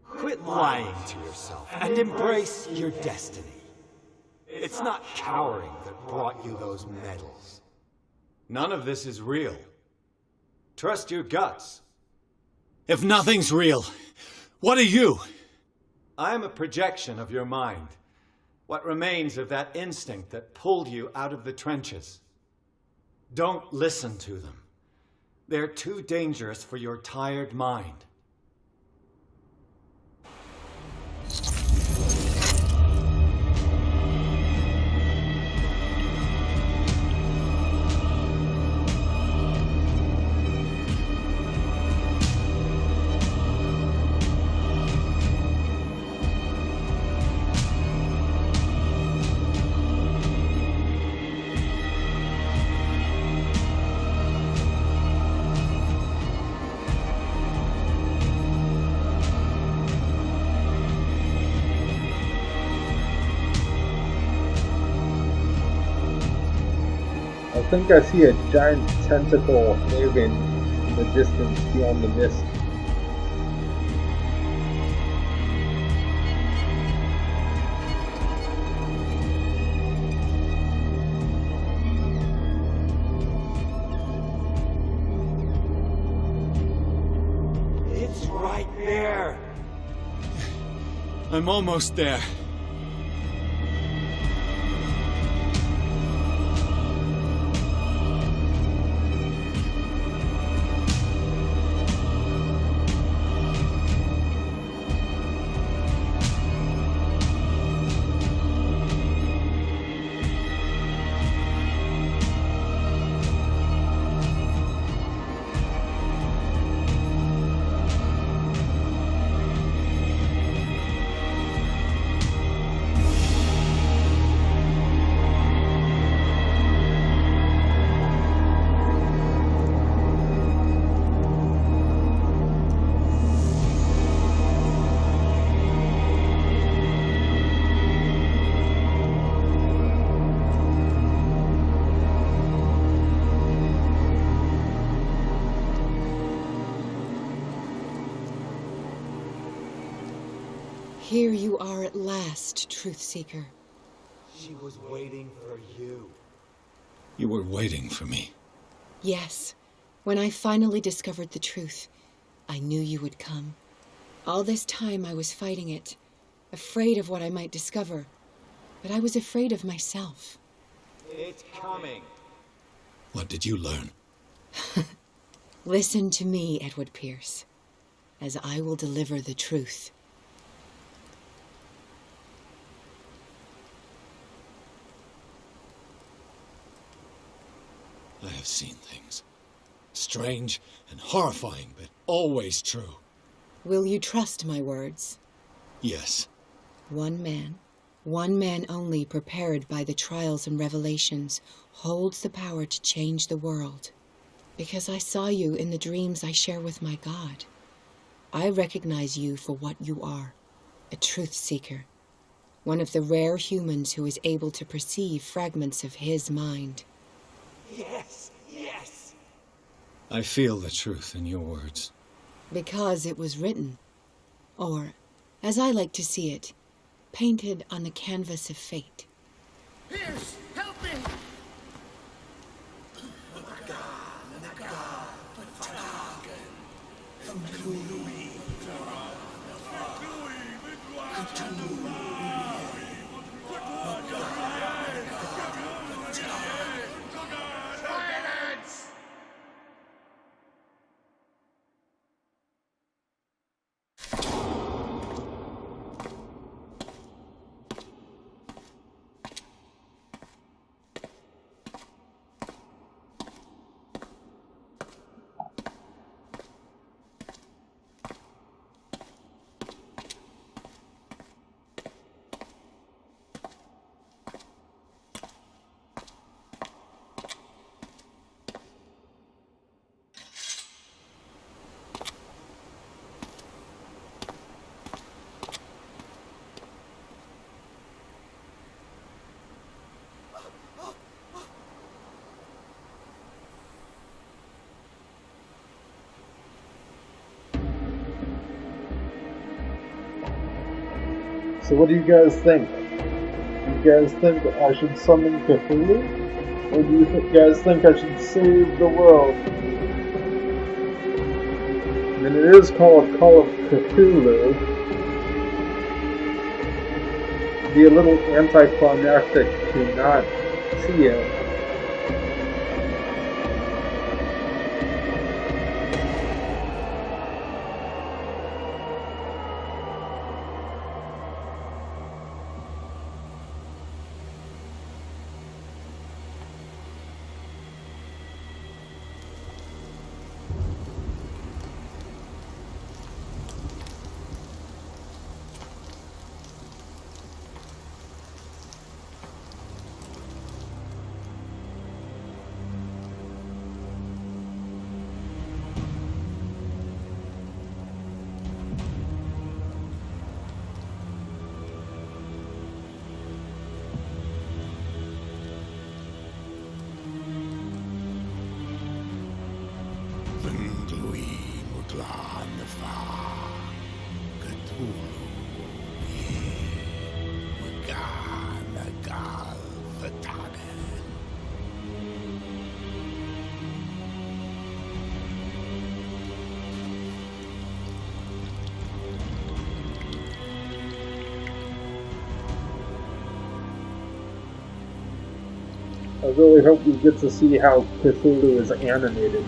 G: Quit lying to yourself and embrace your destiny. It's not cowering that brought you those medals. None of this is real. Trust your guts.
D: If nothing's real, what are you?
G: I am a projection of your mind. What remains of that instinct that pulled you out of the trenches. Don't listen to them. They're too dangerous for your tired mind.
A: think I see a giant tentacle moving in the distance beyond the mist.
G: It's right there.
O: I'm almost there.
E: Here you are at last, Truth Seeker.
G: She was waiting for you.
D: You were waiting for me.
E: Yes. When I finally discovered the truth, I knew you would come. All this time I was fighting it, afraid of what I might discover. But I was afraid of myself.
G: It's coming.
D: What did you learn?
E: Listen to me, Edward Pierce, as I will deliver the truth.
D: I have seen things. Strange and horrifying, but always true.
E: Will you trust my words?
D: Yes.
E: One man only prepared by the trials and revelations, holds the power to change the world. Because I saw you in the dreams I share with my God. I recognize you for what you are, a truth seeker. One of the rare humans who is able to perceive fragments of his mind.
G: Yes, yes.
D: I feel the truth in your words.
E: Because it was written. Or, as I like to see it, painted on the canvas of fate.
X: Pierce, help me!
A: So what do you guys think? Do you guys think I should summon Cthulhu? Or do you guys think I should save the world? I mean, it is called Call of Cthulhu. It'd be a little anticlimactic to not see it.
K: Cthulhu,
A: I really hope we get to see how Cthulhu is animated.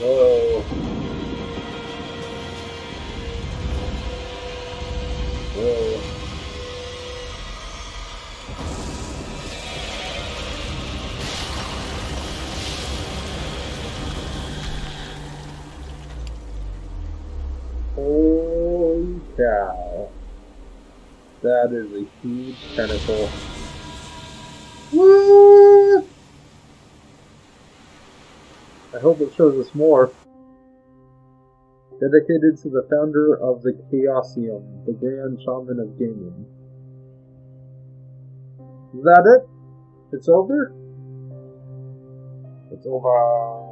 A: Whoa. Whoa. Holy cow. That is a huge tentacle. What? I hope it shows us more. Dedicated to the founder of the Chaosium, the Grand Shaman of Gaming. Is that it? It's over? It's over.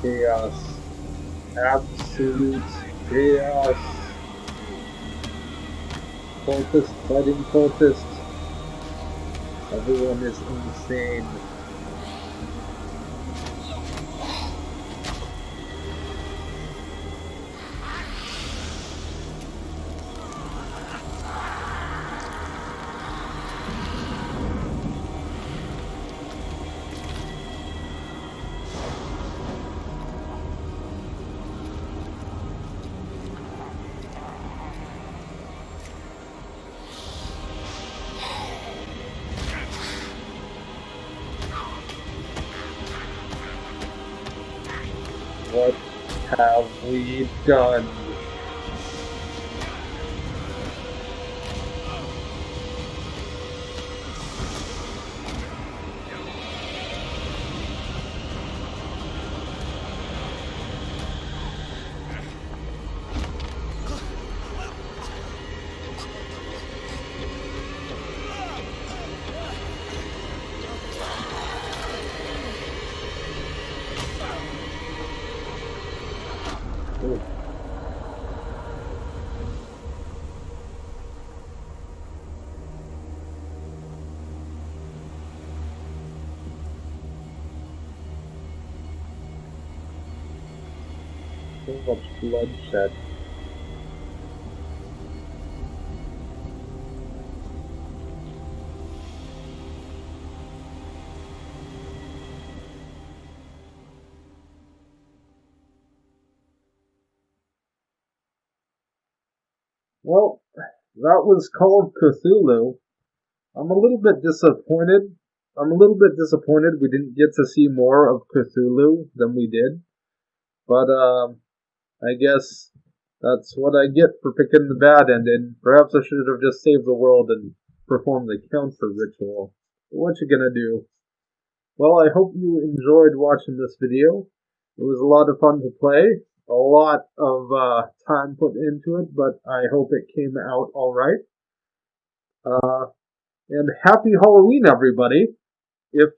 A: chaos. Absolute chaos. Cultist fighting cultist. Everyone is insane. What have we done? So much bloodshed. Well, that was called Cthulhu. I'm a little bit disappointed. We didn't get to see more of Cthulhu than we did. But, I guess that's what I get for picking the bad ending. Perhaps I should have just saved the world and performed the counter ritual. But what you gonna do? Well, I hope you enjoyed watching this video. It was a lot of fun to play. A lot of time put into it, but I hope it came out alright. And happy Halloween, everybody! If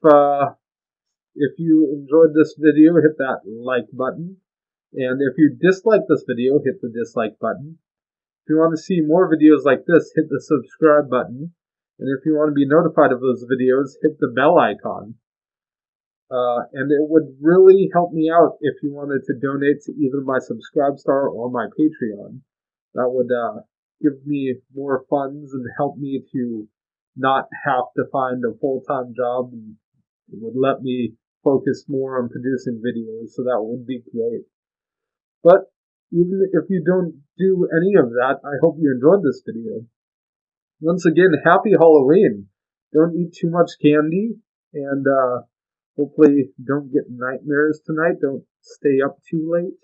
A: you enjoyed this video, hit that like button. And if you dislike this video, hit the dislike button. If you want to see more videos like this, hit the subscribe button. And if you want to be notified of those videos, hit the bell icon. And it would really help me out if you wanted to donate to either my Subscribestar or my Patreon. That would give me more funds and help me to not have to find a full-time job. And it would let me focus more on producing videos, so that would be great. But even if you don't do any of that, I hope you enjoyed this video. Once again, happy Halloween. Don't eat too much candy, and hopefully don't get nightmares tonight. Don't stay up too late.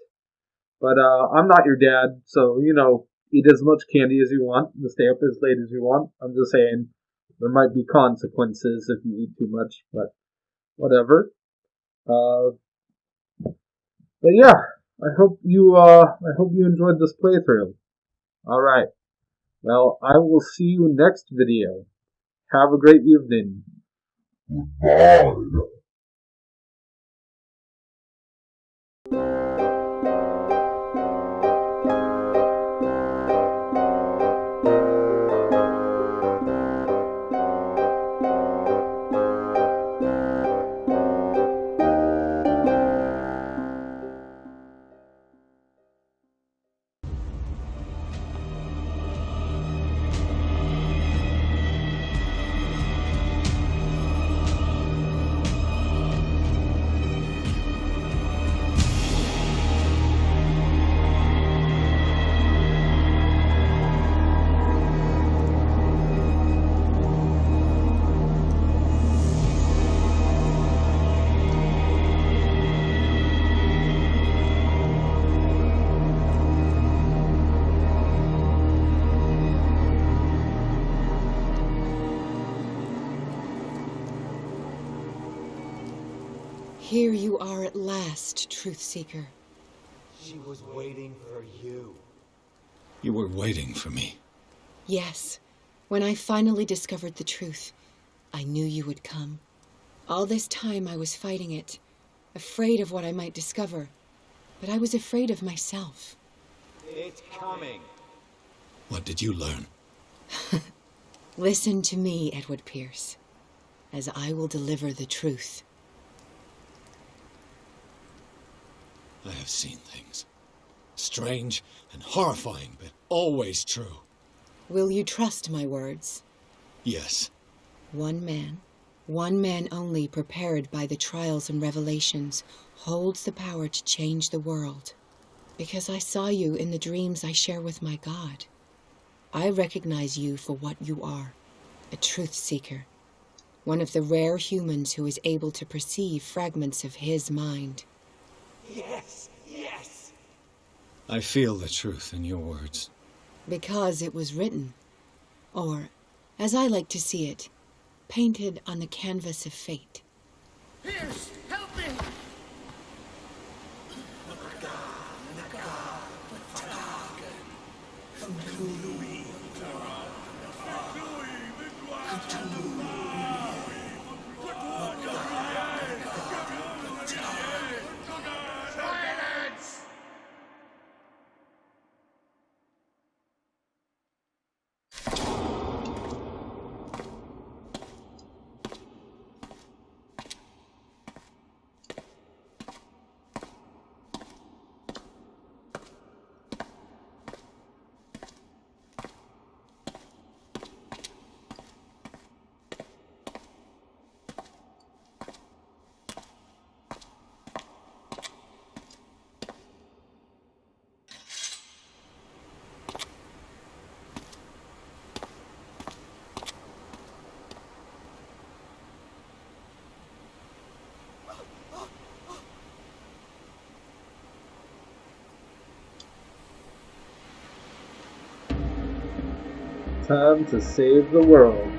A: But I'm not your dad, so, eat as much candy as you want and stay up as late as you want. I'm just saying there might be consequences if you eat too much, but whatever. But yeah, I hope you enjoyed this playthrough. Alright. Well, I will see you next video. Have a great evening.
S: Goodbye.
E: Here you are at last, Truth Seeker.
G: She was waiting for you.
D: You were waiting for me.
E: Yes. When I finally discovered the truth, I knew you would come. All this time I was fighting it, afraid of what I might discover, but I was afraid of myself.
G: It's coming.
D: What did you learn?
E: Listen to me, Edward Pierce, as I will deliver the truth.
D: I have seen things. Strange and horrifying, but always true.
E: Will you trust my words?
D: Yes.
E: One man only prepared by the trials and revelations, holds the power to change the world. Because I saw you in the dreams I share with my God. I recognize you for what you are, a truth seeker. One of the rare humans who is able to perceive fragments of his mind.
G: Yes, yes!
D: I feel the truth in your words.
E: Because it was written, or, as I like to see it, painted on the canvas of fate.
X: Pierce, help me!
A: Time to save the world.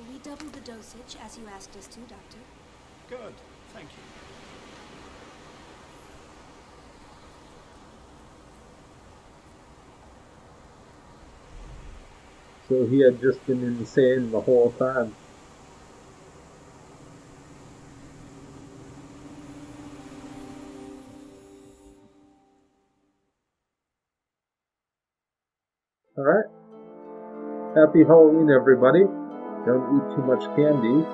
M: We doubled the dosage as you asked us to, Doctor.
W: Good, thank you.
A: So he had just been insane the whole time. Alright. Happy Halloween, everybody. Don't eat too much candy.